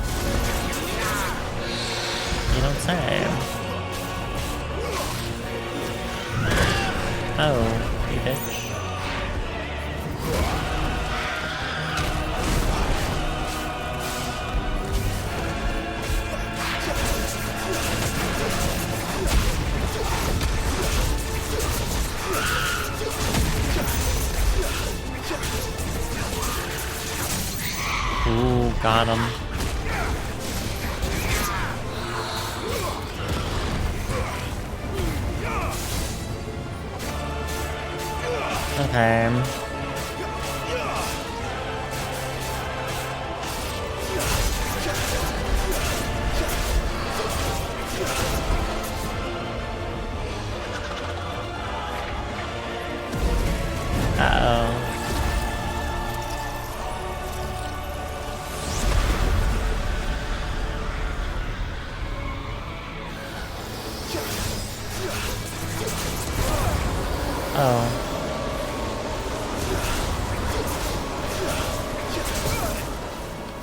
You don't say. Oh, you bitch. Ooh, got him. Okay. Uh-oh. Oh.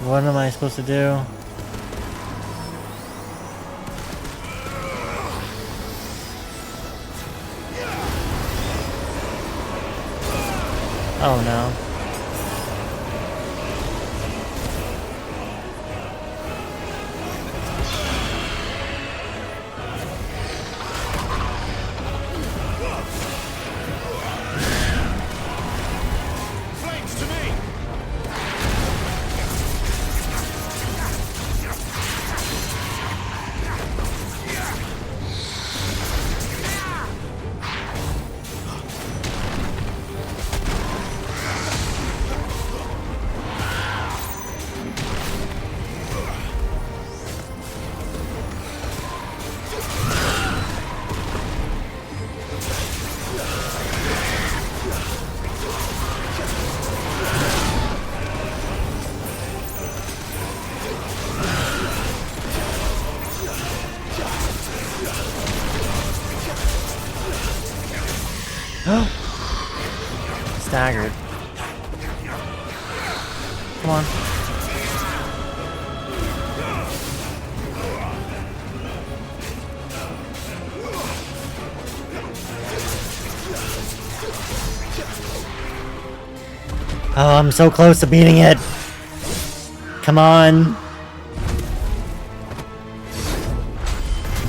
What am I supposed to do? Oh no. Flames to me! Staggered. Come on. Oh, I'm so close to beating it. Come on.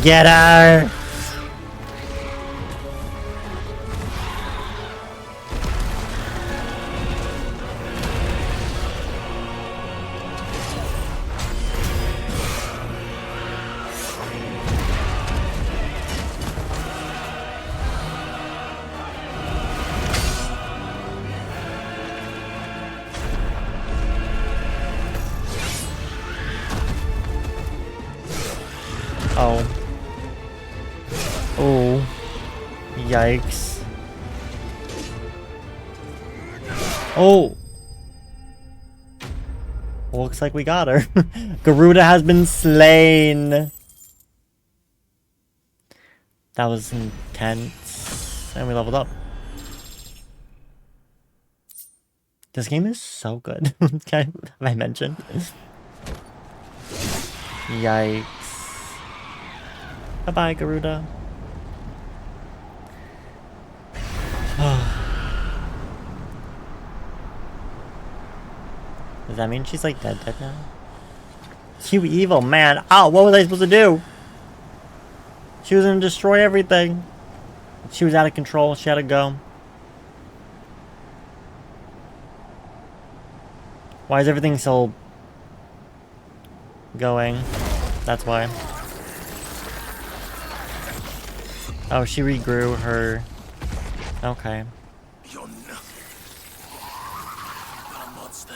Get her. Oh. Oh. Yikes. Oh. Looks like we got her. Garuda has been slain. That was intense. And we leveled up. This game is so good. Okay, have I mentioned? Yikes. Bye-bye, Garuda. Does that mean she's like dead now? You evil man. Oh, what was I supposed to do? She was gonna destroy everything. She was out of control. She had to go. Why is everything so going? That's why. Oh, she regrew her. Okay. You're nothing. A monster.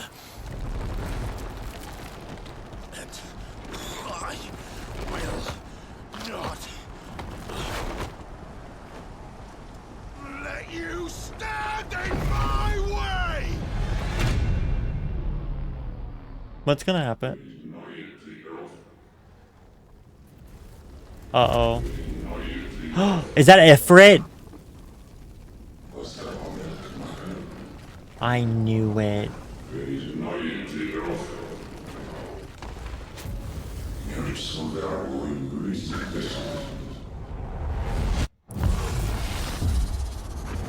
And What's gonna happen? Uh-oh. Is that Ifrit? I knew it.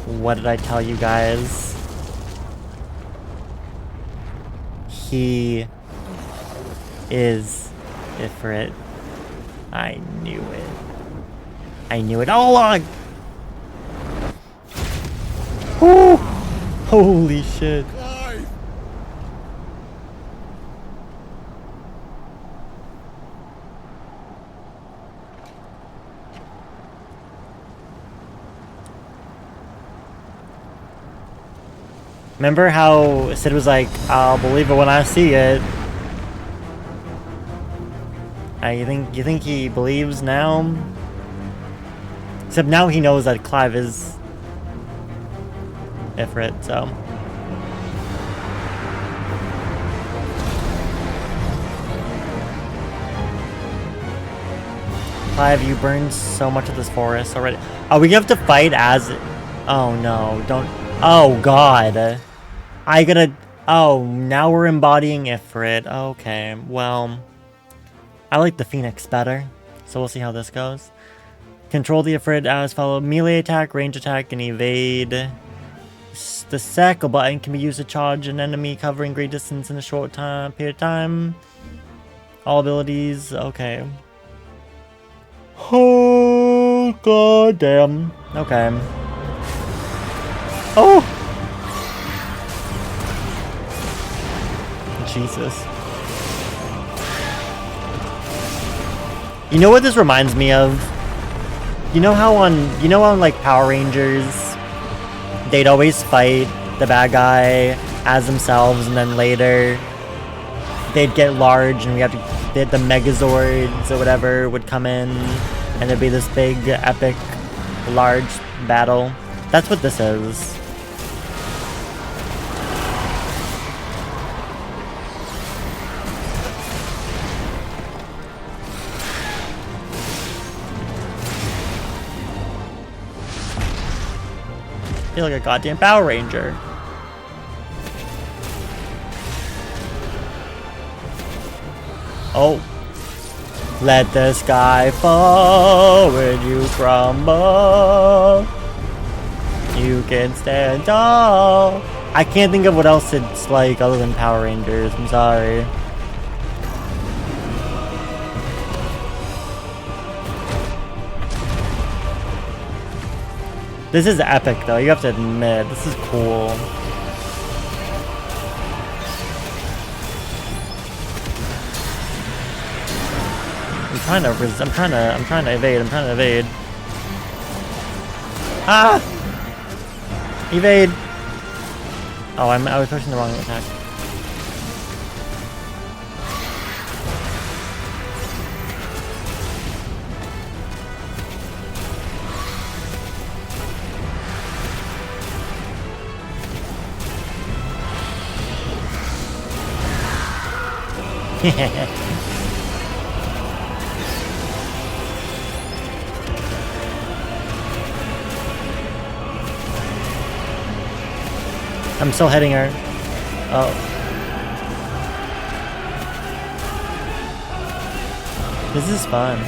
What did I tell you guys? He is Ifrit. I knew it. I knew it all along! Woo! Holy shit. Remember how Sid was like, I'll believe it when I see it. You think he believes now? Except now he knows that Clive is Ifrit, so. Clive, you burned so much of this forest already. Oh, we have to fight as... Oh no, don't... Oh god. I gotta... Oh, now we're embodying Ifrit. Okay, well... I like the Phoenix better, so we'll see how this goes. Control the Ifrit as follow melee attack, range attack, and evade. The circle button can be used to charge an enemy covering great distance in a short period of time. All abilities, okay. Oh, god damn. Okay. Oh! Jesus. You know what this reminds me of? You know how on like Power Rangers, they'd always fight the bad guy as themselves, and then later they'd get large and the Megazords or whatever would come in, and there'd be this big epic large battle. That's what this is. I feel like a goddamn Power Ranger. Oh. Let the sky fall when you crumble. You can stand tall. I can't think of what else it's like other than Power Rangers. I'm sorry. This is epic though, you have to admit, this is cool. I'm trying to evade. Ah! Evade! Oh, I was pushing the wrong attack. I'm still hitting her. Oh. This is fun.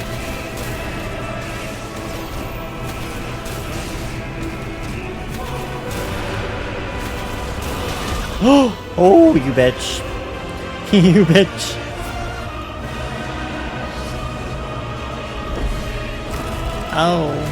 Oh, you bitch. You bitch. Oh.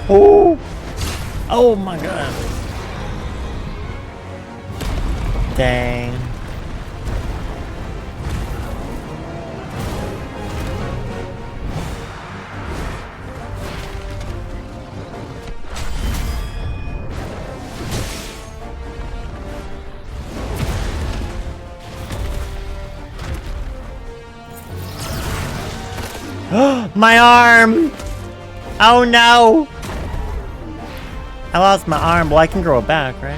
Oh! Oh my god. Dang. My arm! Oh no! I lost my arm. Well, I can grow it back, right?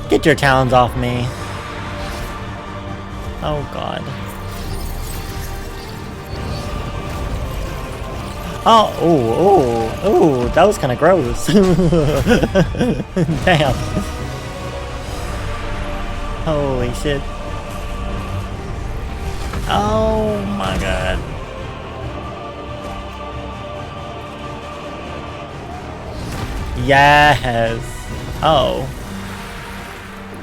Get your talons off me. Oh god. Oh, oh, that was kind of gross. Damn. Holy shit. Oh my god. Yes. Oh.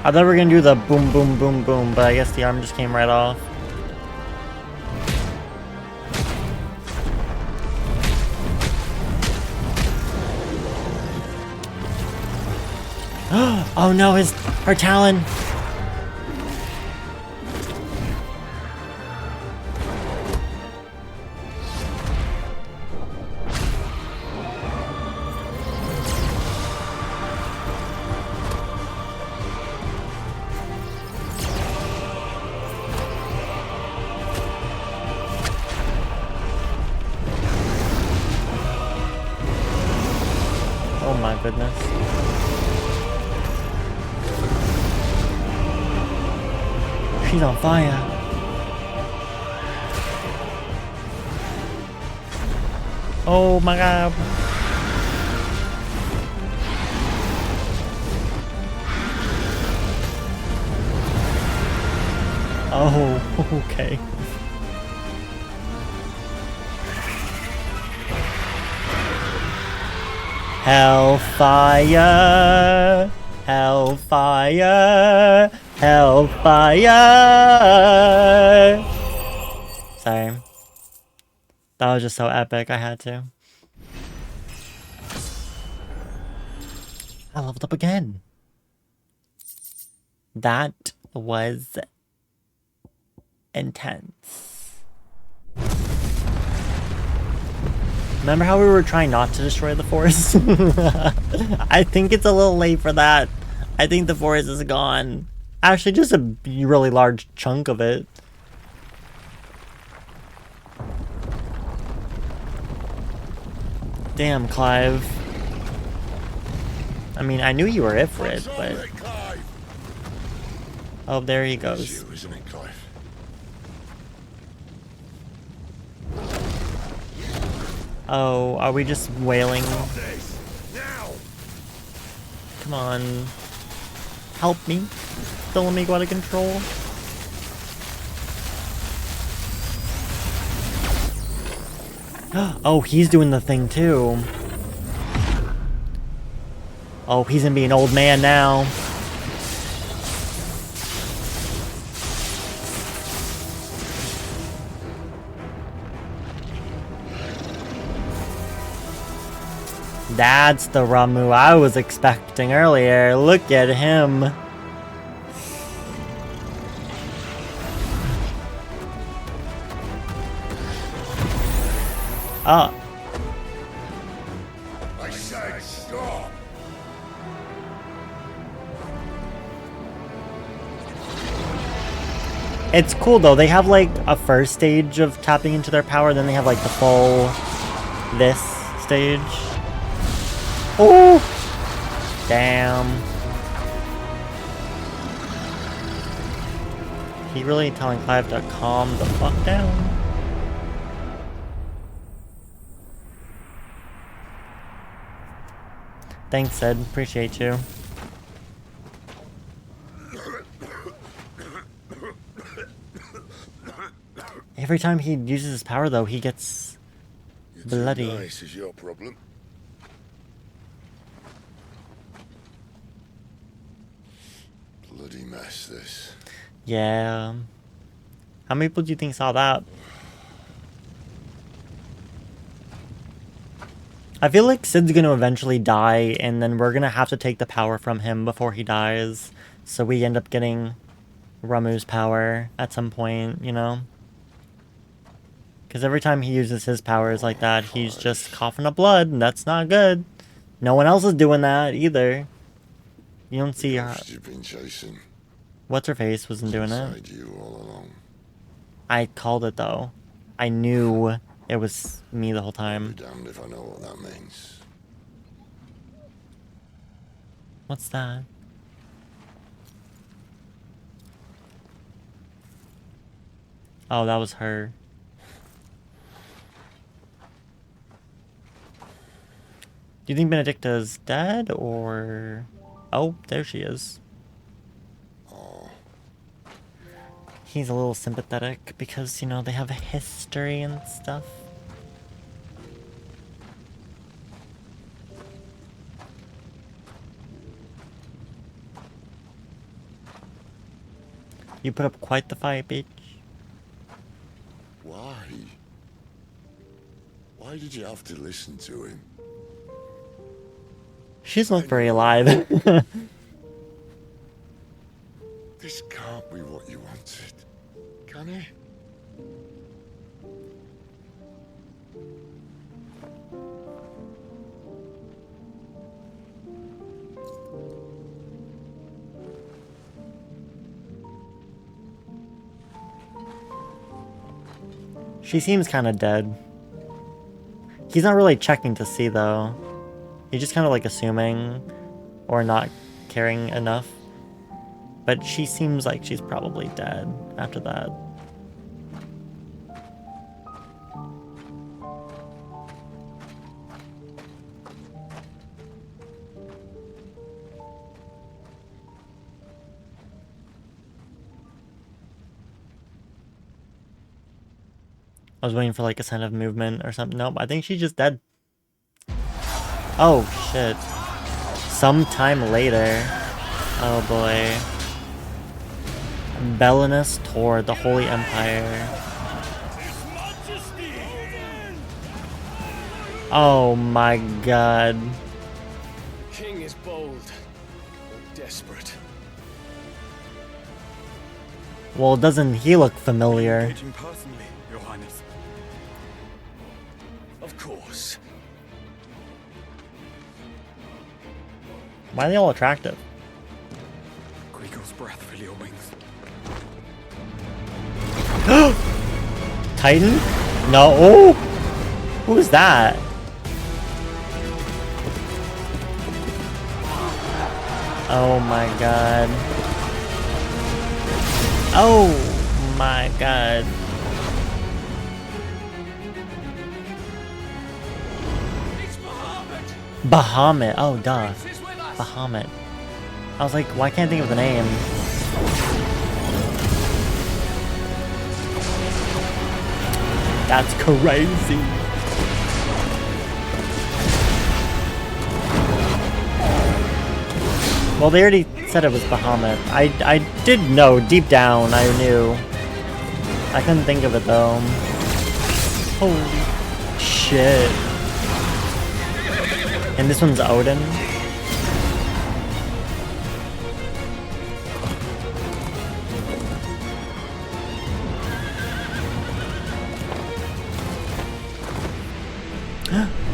I thought we were gonna do the boom, boom, boom, boom, but I guess the arm just came right off. Oh no, her talon. Oh my goodness. She's on fire. Oh my god. Oh, okay. Hellfire! Hellfire! Hellfire! Sorry. That was just so epic, I had to. I leveled up again. That was intense. Remember how we were trying not to destroy the forest? I think it's a little late for that. I think the forest is gone. Actually, just a really large chunk of it. Damn, Clive. I mean, I knew you were Ifrit, but... Oh, there he goes. Isn't it, Clive? Oh, are we just wailing? Come on. Help me. Don't let me go out of control. Oh, he's doing the thing too. Oh, he's gonna be an old man now. That's the Ramu I was expecting earlier. Look at him. Oh. I said stop. It's cool though. They have like a first stage of tapping into their power, then they have like the full this stage. Oh! Damn. He really telling Clive to calm the fuck down. Thanks, Sid. Appreciate you. Every time he uses his power, though, he gets bloody. Nice is your problem. Bloody mess, this. Yeah. How many people do you think saw that? I feel like Sid's gonna eventually die, and then we're gonna have to take the power from him before he dies. So we end up getting Ramu's power at some point, you know? Because every time he uses his powers like that, he's just coughing up blood, and that's not good. No one else is doing that either. You don't see her. You've been chasing. What's her face wasn't doing it. You all along. I called it though. I knew it was me the whole time. I'll be damned if I know what that means. What's that? Oh, that was her. Do you think Benedicta's dead or... Oh, there she is. He's a little sympathetic because, you know, they have a history and stuff. You put up quite the fight, bitch. Why? Why did you have to listen to him? She doesn't look very alive. This can't be what you wanted, can it? She seems kind of dead. He's not really checking to see, though. He's just kind of like assuming or not caring enough. But she seems like she's probably dead after that. I was waiting for like a sign of movement or something. Nope, I think she's just dead. Oh shit. Sometime later. Oh boy. Belinus toward the Holy Empire. Oh my god. The king is bold, or desperate. Well, doesn't he look familiar? Engaging personally, Your Highness. Of course. Why are they all attractive? Kriegos breath fill your wings. Titan? No. Oh! Who's that? Oh my god. Oh my god. Bahamut. Oh, duh. Bahamut. I was like, why can't I think of the name? That's crazy. Well, they already said it was Bahamut. I did know, deep down, I knew. I couldn't think of it, though. Holy shit. And this one's Odin?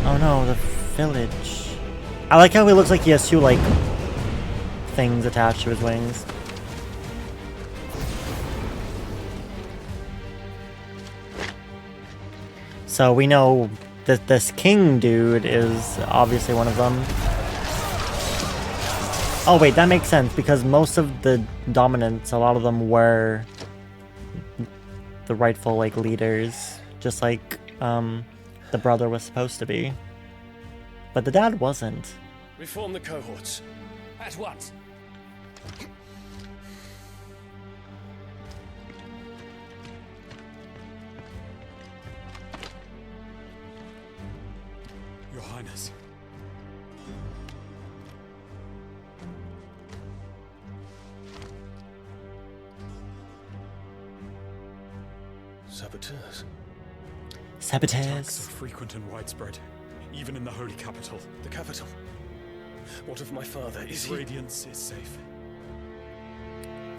Oh no, the village. I like how he looks like he has two, like, things attached to his wings. So we know that this king dude is obviously one of them. Oh wait, that makes sense because most of the dominants, a lot of them were the rightful, like, leaders, just like the brother was supposed to be. But the dad wasn't. Reform the cohorts. At once. Your Highness. Saboteurs. Saboteurs. Attacks are frequent and widespread, even in the holy capital. The capital? What of my father? His radiance is safe.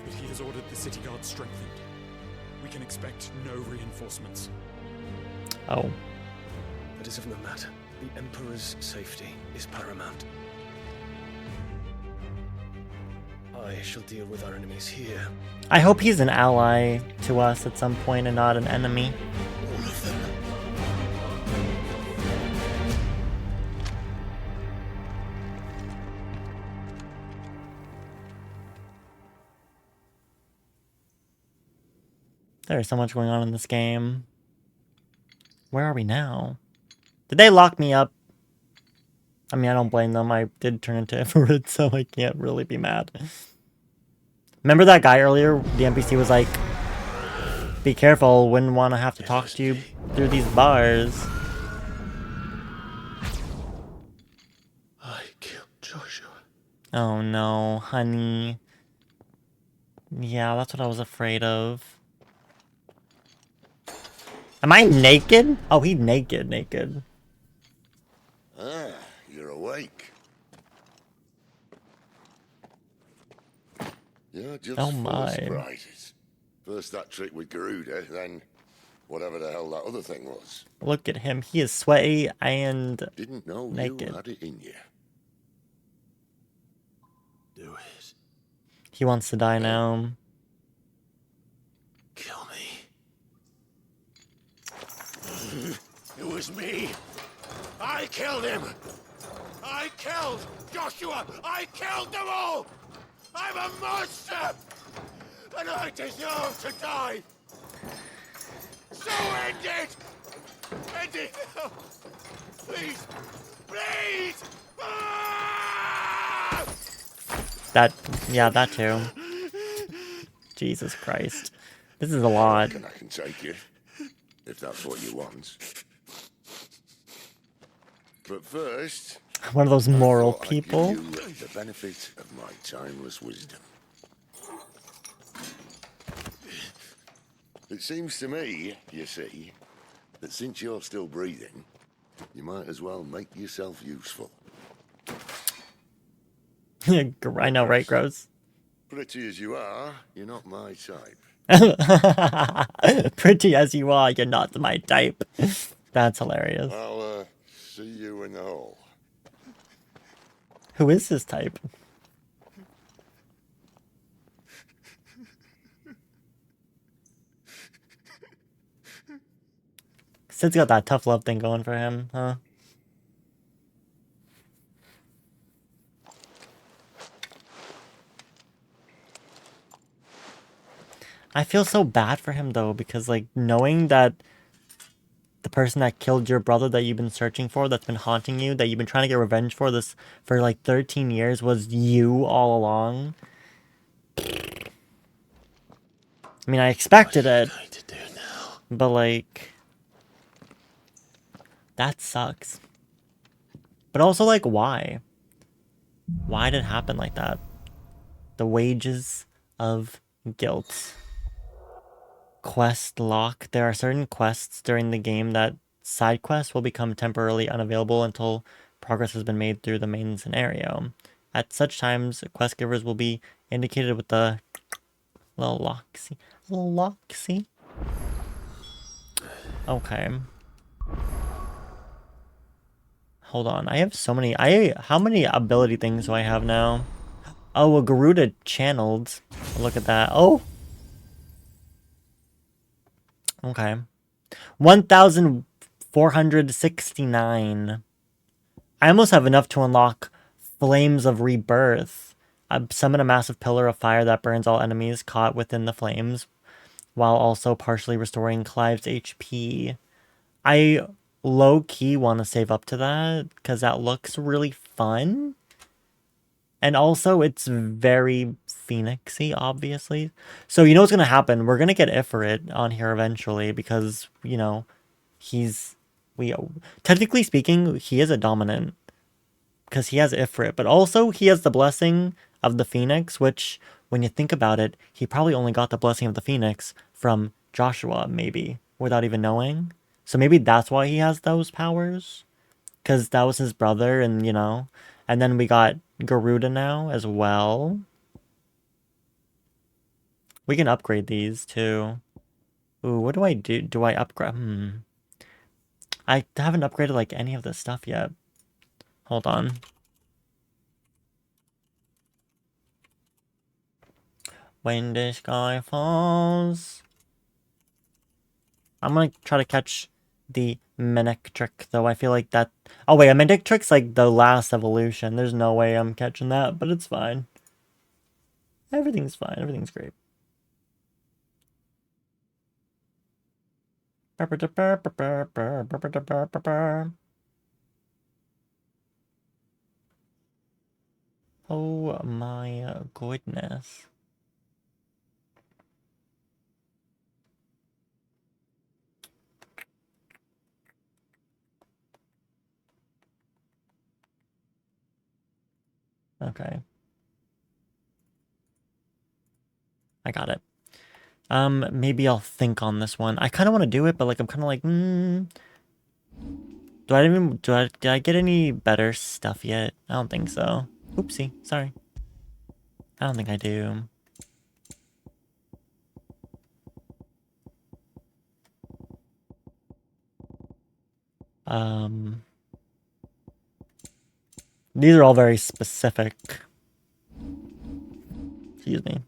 But he has ordered the city guard strengthened. We can expect no reinforcements. Oh. That is of no matter. The Emperor's safety is paramount. I shall deal with our enemies here. I hope he's an ally to us at some point and not an enemy. All of them. There's so much going on in this game. Where are we now? Did they lock me up? I mean, I don't blame them. I did turn into Everett, so I can't really be mad. Remember that guy earlier? The NPC was like, be careful, wouldn't want to have to talk to you through these bars. I killed Joshua. Oh no, honey. Yeah, that's what I was afraid of. Am I naked? Oh, he's naked. Ah, you're awake. You're just Oh full of my. surprises. First that trick with Garuda, then whatever the hell that other thing was. Look at him. He is sweaty and Didn't know naked. you had it in you. Do it. He wants to die now. Kill me. It was me. I killed him. I killed Joshua. I killed them all. I'm a monster. And I deserve to die. So end it. End it now. Please. Please. Ah! Yeah, that too. Jesus Christ. This is a lot. I can take you, if that's what you want. But first, One of those moral I thought I'd people. give you the benefit of my timeless wisdom. It seems to me, you see, that since you're still breathing, you might as well make yourself useful. I know, right, Gross? Pretty as you are, you're not my type. Pretty as you are, you're not my type. That's hilarious. I'll see you in the hall. Who is this type? Sid's got that tough love thing going for him, huh? I feel so bad for him though, because like knowing that the person that killed your brother that you've been searching for, that's been haunting you, that you've been trying to get revenge for this for like 13 years was you all along. I mean, I expected it, but like, that sucks. But also like, why? Why did it happen like that? The wages of guilt. Quest lock. There are certain quests during the game that side quests will become temporarily unavailable until progress has been made through the main scenario. At such times, quest givers will be indicated with the little loxy. Little loxy. Okay. Hold on. I have so many. How many ability things do I have now? Oh, a Garuda channeled. Look at that. Oh. Okay. 1,469. I almost have enough to unlock Flames of Rebirth. Summon a massive pillar of fire that burns all enemies caught within the flames, while also partially restoring Clive's HP. I low-key want to save up to that, because that looks really fun. And also, it's very Phoenixy, obviously. So, you know what's going to happen? We're going to get Ifrit on here eventually because, you know, technically speaking, he is a dominant because he has Ifrit. But also, he has the blessing of the Phoenix, which, when you think about it, he probably only got the blessing of the Phoenix from Joshua, maybe, without even knowing. So maybe that's why he has those powers. Because that was his brother and, you know. And then we got Garuda now as well. We can upgrade these too. Ooh, what do I do? Do I upgrade? I haven't upgraded like any of this stuff yet. Hold on. When the sky falls. I'm gonna try to catch the Manectric, though. I feel like that... Oh, wait, a Manectric's like the last evolution. There's no way I'm catching that, but it's fine. Everything's fine. Everything's great. Oh my goodness. Okay. I got it. Maybe I'll think on this one. I kind of want to do it, but like I'm kind of like, did I get any better stuff yet? I don't think so. Oopsie, sorry. I don't think I do. These are all very specific. Excuse me.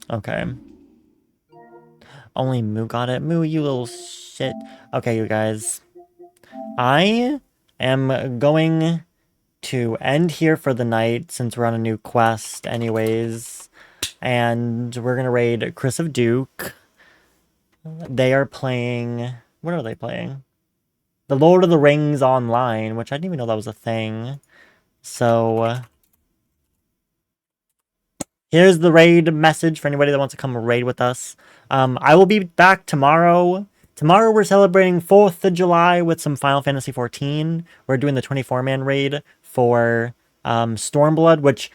Okay. Only Moo got it. Moo, you little shit. Okay, you guys. I am going to end here for the night since we're on a new quest anyways. And we're going to raid Chris of Duke. They are playing... What are they playing? The Lord of the Rings Online, which I didn't even know that was a thing. So... here's the raid message for anybody that wants to come raid with us. I will be back tomorrow. Tomorrow we're celebrating 4th of July with some Final Fantasy XIV. We're doing the 24-man raid for Stormblood, which,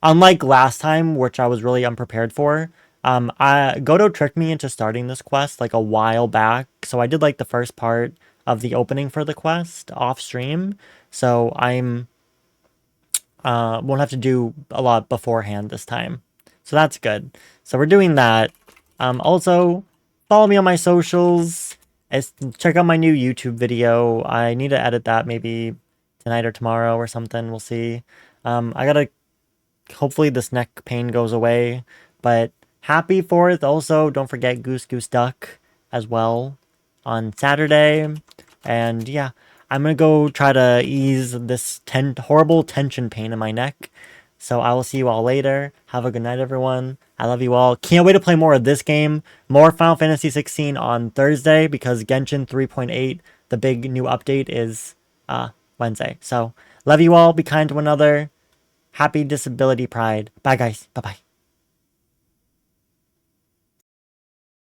unlike last time, which I was really unprepared for, Godo tricked me into starting this quest like a while back. So I did like the first part of the opening for the quest off stream. So I'm... won't have to do a lot beforehand this time. So that's good. So we're doing that. Also, follow me on my socials. Check out my new YouTube video. I need to edit that maybe tonight or tomorrow or something. We'll see. I gotta... hopefully this neck pain goes away. But happy 4th. Also, don't forget Goose Goose Duck as well on Saturday. And yeah. I'm going to go try to ease this horrible tension pain in my neck. So I will see you all later. Have a good night, everyone. I love you all. Can't wait to play more of this game. More Final Fantasy 16 on Thursday because Genshin 3.8, the big new update, is Wednesday. So love you all. Be kind to one another. Happy Disability Pride. Bye, guys. Bye-bye.